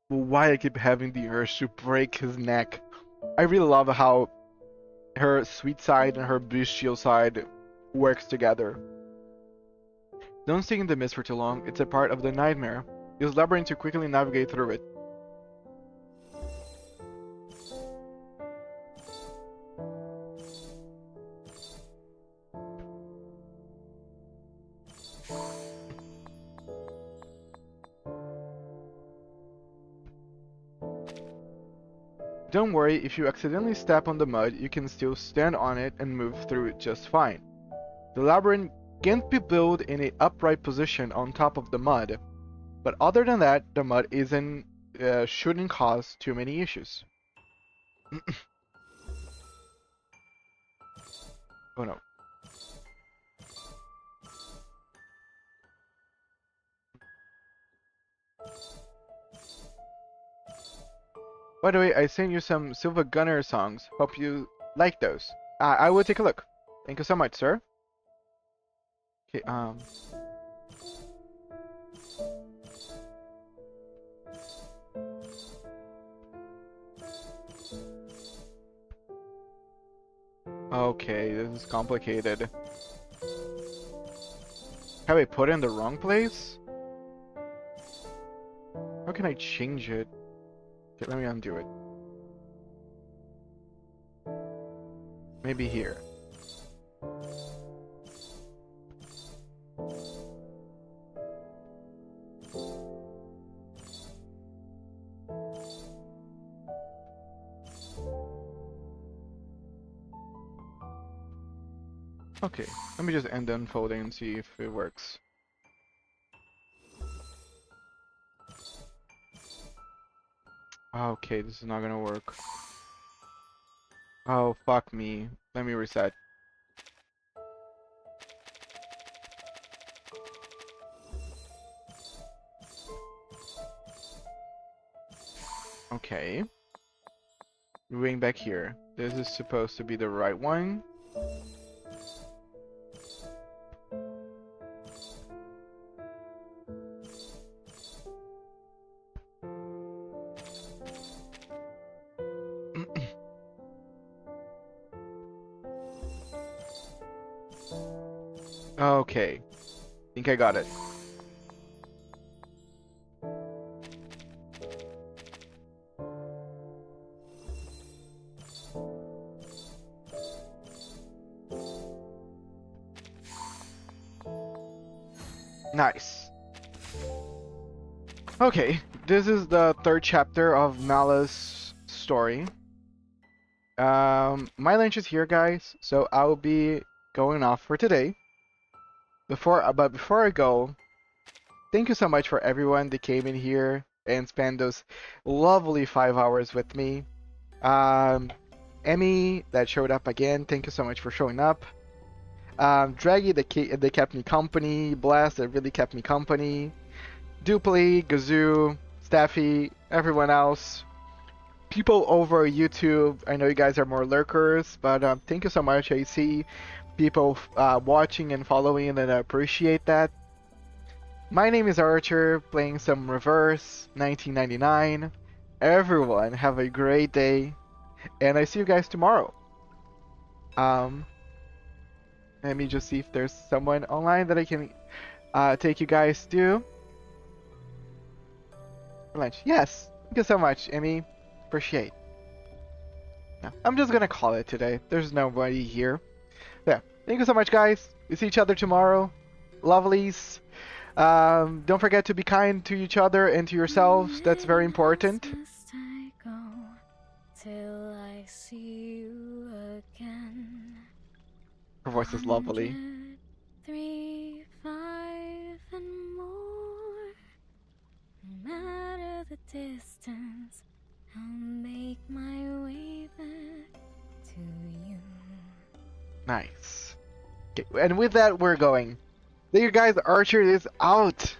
Why I keep having the urge to break his neck. I really love how her sweet side and her bestial side works together. Don't stay in the mist for too long, it's a part of the nightmare. Use labyrinth to quickly navigate through it. Don't worry, if you accidentally step on the mud, you can still stand on it and move through it just fine. The labyrinth can't be built in an upright position on top of the mud, but other than that, the mud shouldn't cause too many issues. Oh no. By the way, I sent you some Silver Gunner songs. Hope you like those. I will take a look. Thank you so much, sir. Okay, Okay, this is complicated. Have I put it in the wrong place? How can I change it? Okay, let me undo it. Maybe here. Okay, let me just end the unfolding and see if it works. Okay, this is not gonna work. Oh, fuck me. Let me reset. Okay. Moving back here. This is supposed to be the right one. Okay. Think I got it. Nice. Okay, this is the third chapter of Nala's story. My lunch is here, guys, so I'll be going off for today. Before I go, thank you so much for everyone that came in here and spent those lovely 5 hours with me. Emmy that showed up again, thank you so much for showing up. Draggy that kept me company. Blast that really kept me company. Dupley, Gazoo, Staffy, everyone else. People over YouTube, I know you guys are more lurkers, but thank you so much. I see people watching and following, and I appreciate that. My name is Archer, playing some Reverse 1999. Everyone, have a great day, and I see you guys tomorrow. Let me just see if there's someone online that I can take you guys to lunch. Yes, thank you so much, Emmy. Appreciate. Yeah, I'm just gonna call it today. There's nobody here. Yeah, thank you so much, guys. We see each other tomorrow. Lovelies. Don't forget to be kind to each other and to yourselves. That's very important. Till I see you again. Her voice is lovely. 3, 5, and more. No matter the distance, I'll make my way back to you. Nice. Okay, and with that, we're going. There you guys, Archer is out.